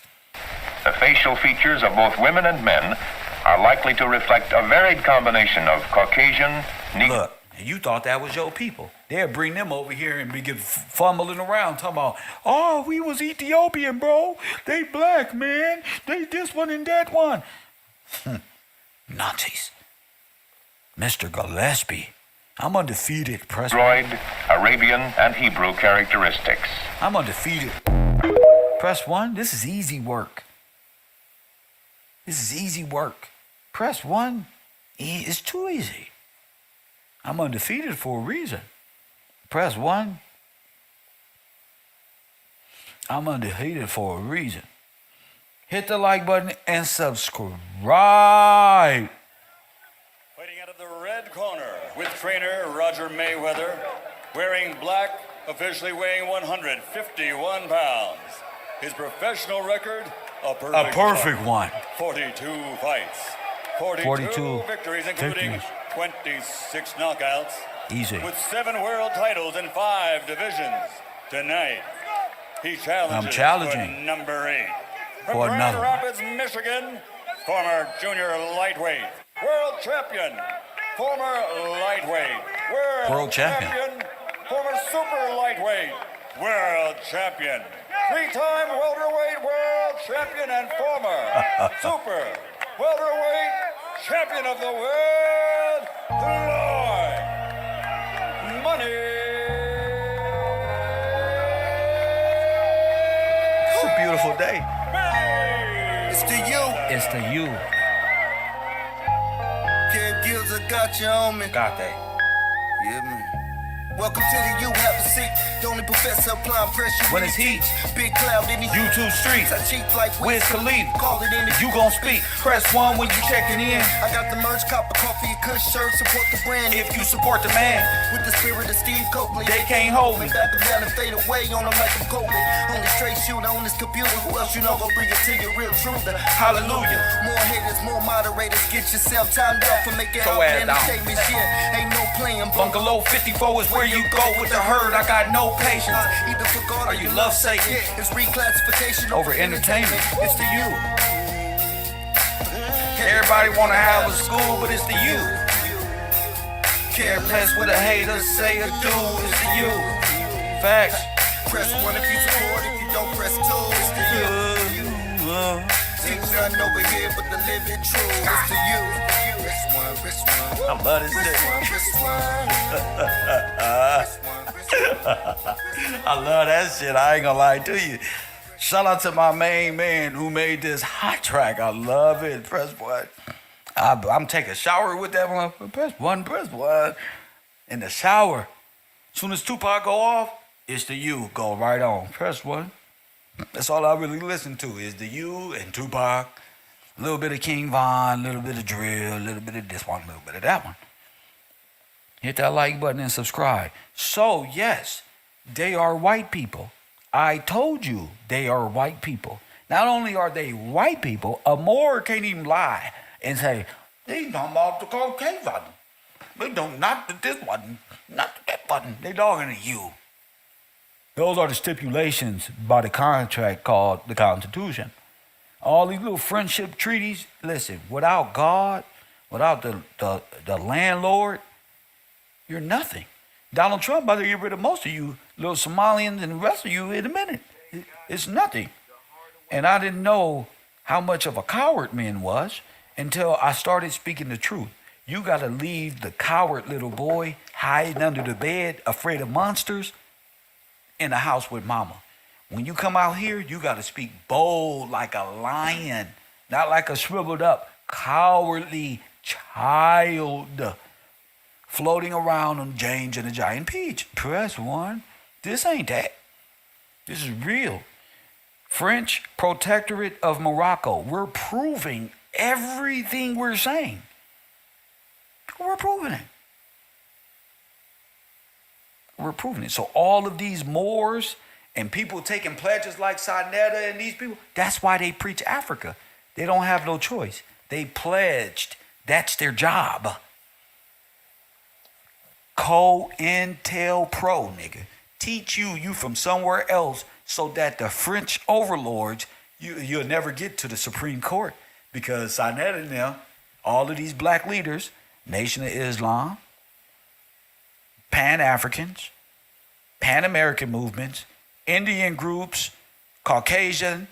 The facial features of both women and men are likely to reflect a varied combination of Caucasian, Look, you thought that was your people. They'll bring them over here and be fumbling around talking about, oh, we was Ethiopian, bro. They black, man. They this one and that one. Nazis. Mr. Gillespie, I'm undefeated, President. Droid, Arabian, and Hebrew characteristics. I'm undefeated. Press 1, this is easy work. This is easy work. Press 1, it's too easy. I'm undefeated for a reason. Press 1. I'm undefeated for a reason. Hit the like button and subscribe. Fighting out of the red corner with trainer Roger Mayweather, wearing black, officially weighing 151 pounds. His professional record, a perfect one. 42 fights. 42 victories, including 26 knockouts. Easy. With 7 world titles in 5 divisions. Tonight, he challenges I'm challenging for number 8. From for Grand another. Rapids, Michigan, former junior lightweight, world champion, former lightweight, World champion. former super lightweight, world champion, 3-time welterweight world champion, and former super welterweight champion of the world, Lloyd Money. It's a beautiful day. It's the you. It's the you. Kev Gills, I got you on me. Got that. Yeah, man. Welcome to the U, have a seat. The only professor applying pressure When it's heat. Big cloud in the YouTube streets. I cheat like Wiz Khalifa. Call it in the You gon' speak. Press 1 when you checking in. I got the merch, cop a coffee, a kush shirt, support the brand. If you support the man, With the spirit of Steve Coakley, they can't hold me. Back down and fade away on them like I'm Kobe. Only straight shooter on this computer. Who else you know gon' bring it to your real truth? Hallelujah. More haters, more moderators. Get yourself timed out for making Throw ass outlandish down. statements. Yeah, ain't no playing. Bungalow 54 is where you go with the herd. I got no patience. Either for God Or you love Satan. Yeah, it's reclassification Over entertainment. It's the you. Everybody wanna have a school, but it's the you. Care less what a hater say or do. It's the you. Facts. Press 1 if you support, if you don't press 2, it's the you. Teach nothing over here but the living true. It's the you. Press 1. I love this shit. I love that shit. I ain't gonna lie to you. Shout out to my main man who made this hot track. I love it. Press 1. I'm taking a shower with that one. Press 1. In the shower. Soon as Tupac go off, it's the you. Go right on. Press 1. That's all I really listen to is the you and Tupac. A little bit of King Von, a little bit of drill, a little bit of this one, a little bit of that one. Hit that like button and subscribe. So, yes, they are white people. I told you they are white people. Not only are they white people, a Moor can't even lie and say, they talking about the cocaine button. They don't, not this button, not that button. They dogging at you. Those are the stipulations by the contract called the Constitution. All these little friendship treaties, listen, without God, without the landlord, you're nothing. Donald Trump about to get rid of most of you little Somalians and the rest of you in a minute. It's nothing. And I didn't know how much of a coward men was until I started speaking the truth. You got to leave the coward little boy hiding under the bed, afraid of monsters, in the house with mama. When you come out here, you got to speak bold like a lion, not like a shriveled up, cowardly child floating around on James and the Giant Peach. Press 1. This ain't that. This is real. French Protectorate of Morocco. We're proving everything we're saying. We're proving it. We're proving it. So all of these Moors and people taking pledges like Sarnetta and these people, that's why they preach Africa. They don't have no choice. They pledged. That's their job. COINTELPRO, nigga. Teach you from somewhere else so that the French overlords, you'll never get to the Supreme Court. Because Sarnetta and them, all of these black leaders, Nation of Islam, Pan-Africans, Pan-American movements, Indian groups, Caucasian,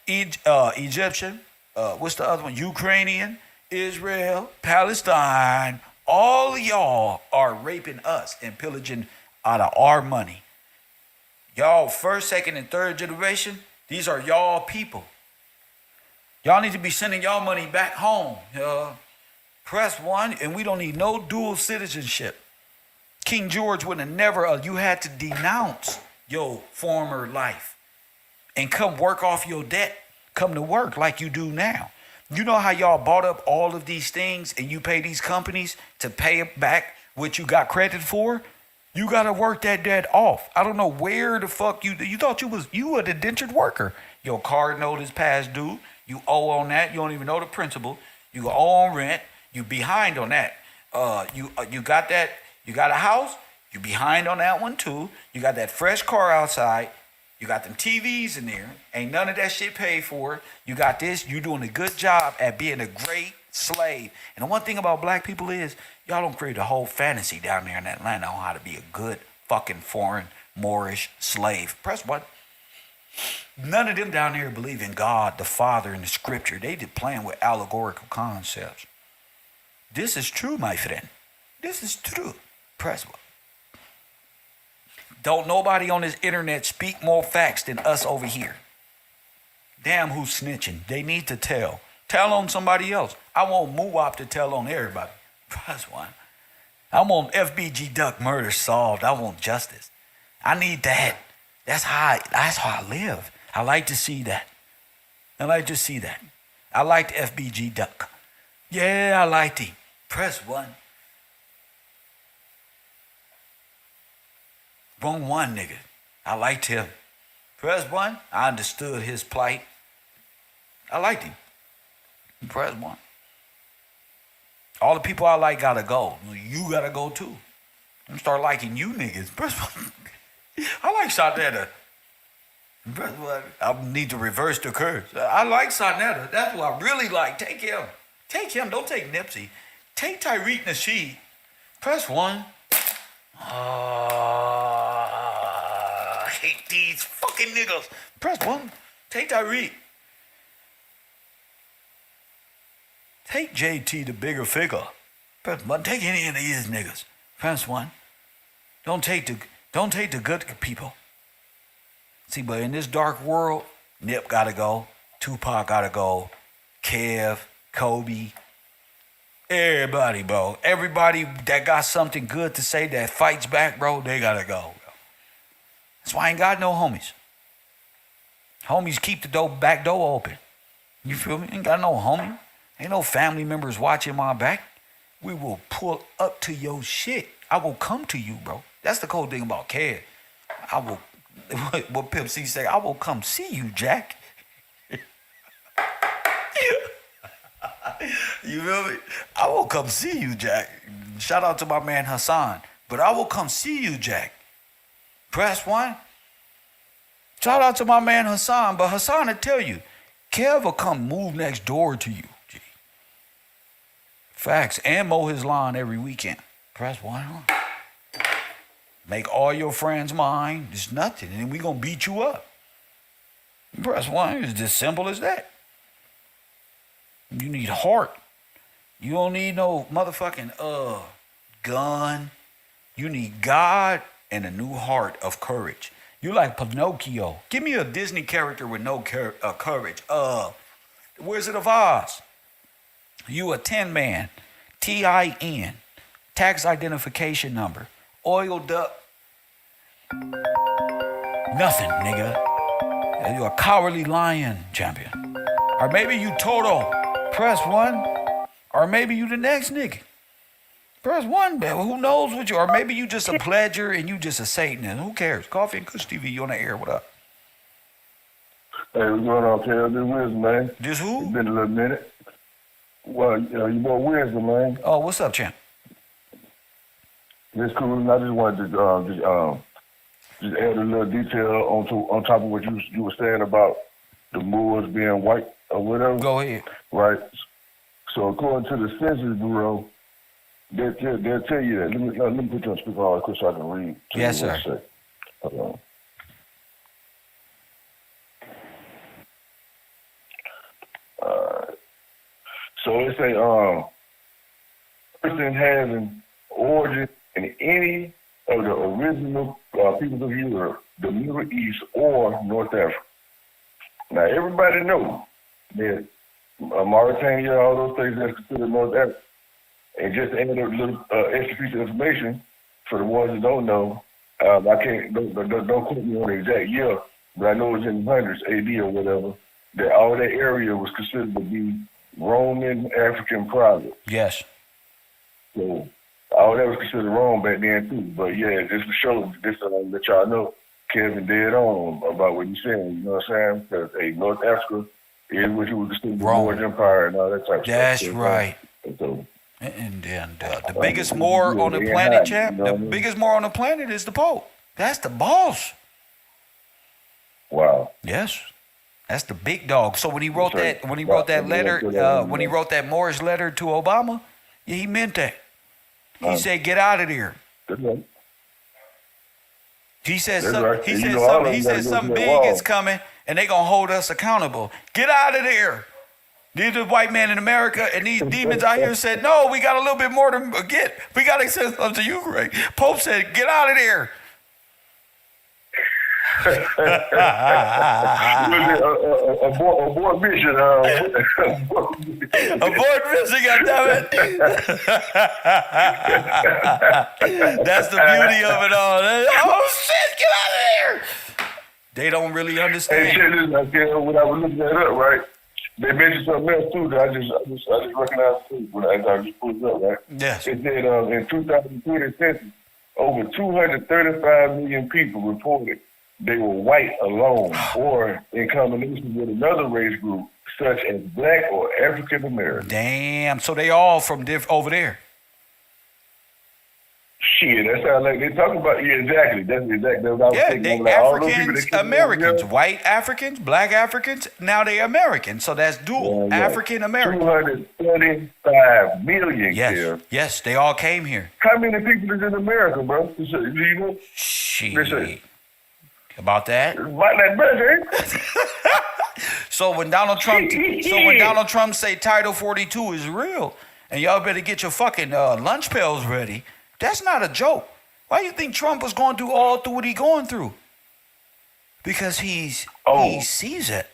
Egyptian, what's the other one? Ukrainian, Israel, Palestine. All of y'all are raping us and pillaging out of our money. Y'all first, second, and third generation, these are y'all people. Y'all need to be sending y'all money back home. Press 1, and we don't need no dual citizenship. King George would have never, you had to denounce your former life and come work off your debt. Come to work like you do now. You know how y'all bought up all of these things and you pay these companies to pay back what you got credit for? You got to work that debt off. I don't know where the fuck you thought you were the indentured worker. Your card note is past due. You owe on that. You don't even know the principal. You owe on rent. You behind on that. You got that. You got a house. You behind on that one too. You got that fresh car outside. You got them TVs in there. Ain't none of that shit paid for. You got this. You doing a good job at being a great slave. And the one thing about black people is y'all don't create a whole fantasy down there in Atlanta on how to be a good fucking foreign Moorish slave. Press what? None of them down here believe in God, the Father, and the Scripture. They just playing with allegorical concepts. This is true, my friend. This is true. Press what? Don't nobody on this internet speak more facts than us over here. Damn, who's snitching? They need to tell. Tell on somebody else. I want Muwap to tell on everybody. Press one. I want FBG Duck murder solved. I want justice. I need that. That's how I live. I like to see that. I like to see that. I liked FBG Duck. Yeah, I liked him. Press one. Wrong one, nigga. I liked him. Press one. I understood his plight. I liked him. Press one. All the people I like gotta go. You gotta go too. I'm start liking you niggas. Press one. I like Sarnetta. Press one. I need to reverse the curse. I like Sarnetta. That's what I really like. Take him. Take him. Don't take Nipsey. Take Tariq Nasheed. Press one. I hate these fucking niggas. Press one. Take Tariq. Take JT, the bigger figure. Press one. Take any of these niggas. Press one. Don't take the good people. See, but in this dark world, Nip gotta go. Tupac gotta go. Kev, Kobe. Everybody, bro. Everybody that got something good to say that fights back, bro, they gotta go, bro. That's why I ain't got no homies. Homies keep the back door open. You feel me? Ain't got no homie. Ain't no family members watching my back. We will pull up to your shit. I will come to you, bro. That's the cool thing about Kev. I will, what Pimp C say, I will come see you, Jack. You feel me? I will come see you, Jack. Shout out to my man Hassan. But I will come see you, Jack. Press one. Shout out to my man Hassan. But Hassan will tell you, Kev will come move next door to you. G. Facts. And mow his lawn every weekend. Press one. Make all your friends mine. It's nothing. And we going to beat you up. Press one. It's as simple as that. You need heart. You don't need no motherfucking gun. You need God and a new heart of courage. You like Pinocchio. Give me a Disney character with no courage. Wizard of Oz. You a 10 man. TIN. Tax identification number. Oiled up. Nothing, nigga. You a cowardly lion champion. Or maybe you Toto. Press 1. Or maybe you the next nigga. Press 1, man. Who knows what you... Or maybe you just a pledger and you just a Satanist. Who cares? Coffee and Kush TV, you on the air. What up? Hey, what's going on, Kev? This Wisdom, man. This who? It's been a little minute. Well, you boy Wisdom, man. Oh, what's up, champ? This cool. I just wanted to just add a little detail on top of what you were saying about the Moors being white or whatever. Go ahead. Right. So according to the Census Bureau, they'll tell you that. Let me put you on speaker quick so I can read. Yes, sir. Hold on. So it say person having origin in any of the original peoples of Europe, the Middle East, or North Africa. Now everybody knows that Mauritania, all those places that's considered North Africa. And just to add a little extra piece of information for the ones that don't know, I can't don't quote me on the exact year, but I know it's in the hundreds AD or whatever. That all that area was considered to be Roman African province. Yes. So all that was considered Rome back then too. But yeah, just to show, just to let y'all know, Kevin dead on about what he's saying. You know what I'm saying? Because North Africa is what you would consider the Moorish Empire and all that type of stuff. That's right. So, and the biggest Moor on the planet, champ. The biggest Moor on the planet is the Pope. That's the boss. Wow. Yes. That's the big dog. So when he wrote that letter, when he wrote that Moorish letter to Obama, yeah, he meant that. He said, "Get out of there." He said something big is coming, and they gonna hold us accountable. Get out of there. These are white men in America, and these demons out here said, "No, we got a little bit more to get. We got to send something to Ukraine." Pope said, "Get out of there." Abort mission. Abort mission, goddammit. That's the beauty of it all. Oh shit, get out of here. They don't really understand. Hey, shit, listen, when I was looking that up, right? They mentioned something else too that I just recognized too when I just pulled it up, right? Yes. It said in 2020 census, over 235 million people reported they were white alone or in combination with another race group, such as Black or African American. Damn, so they all from over there. Shit, that sounds like they talking about, yeah, exactly. That's exactly what I was thinking. They like, Africans, Americans, white Africans, Black Africans, now they Americans. So that's dual, African American. 235 million. Yes, yes, they all came here. How many people is in America, bro? Do you know? Shit. About that? About that much, So when Donald Trump say Title 42 is real, and y'all better get your fucking lunch pails ready, that's not a joke. Why do you think Trump was going through all through what he going through? Because he sees it.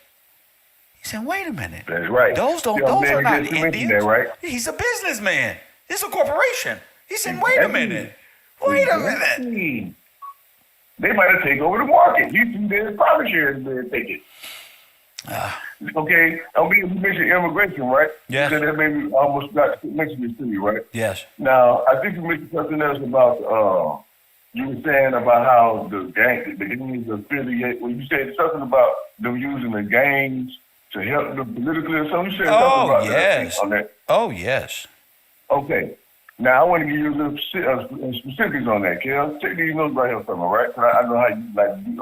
He said, "Wait a minute. That's right. Those are not Indians. That, right? He's a businessman. It's a corporation." He said, "Wait a minute. Wait a minute." They might have taken over the market. You see, there's profit shares there taking. Okay, I mean, you mentioned immigration, right? Yes. You said that maybe almost got to mention this to you, right? Yes. Now, I think you mentioned something else about, you were saying about how the gangs affiliate, well, you said something about them using the gangs to help them politically or something. You said something about that. On that. Oh, yes. Okay. Now, I want to give you a little specifics on that, Kel. Take these notes right here from me, right? I know how you like to do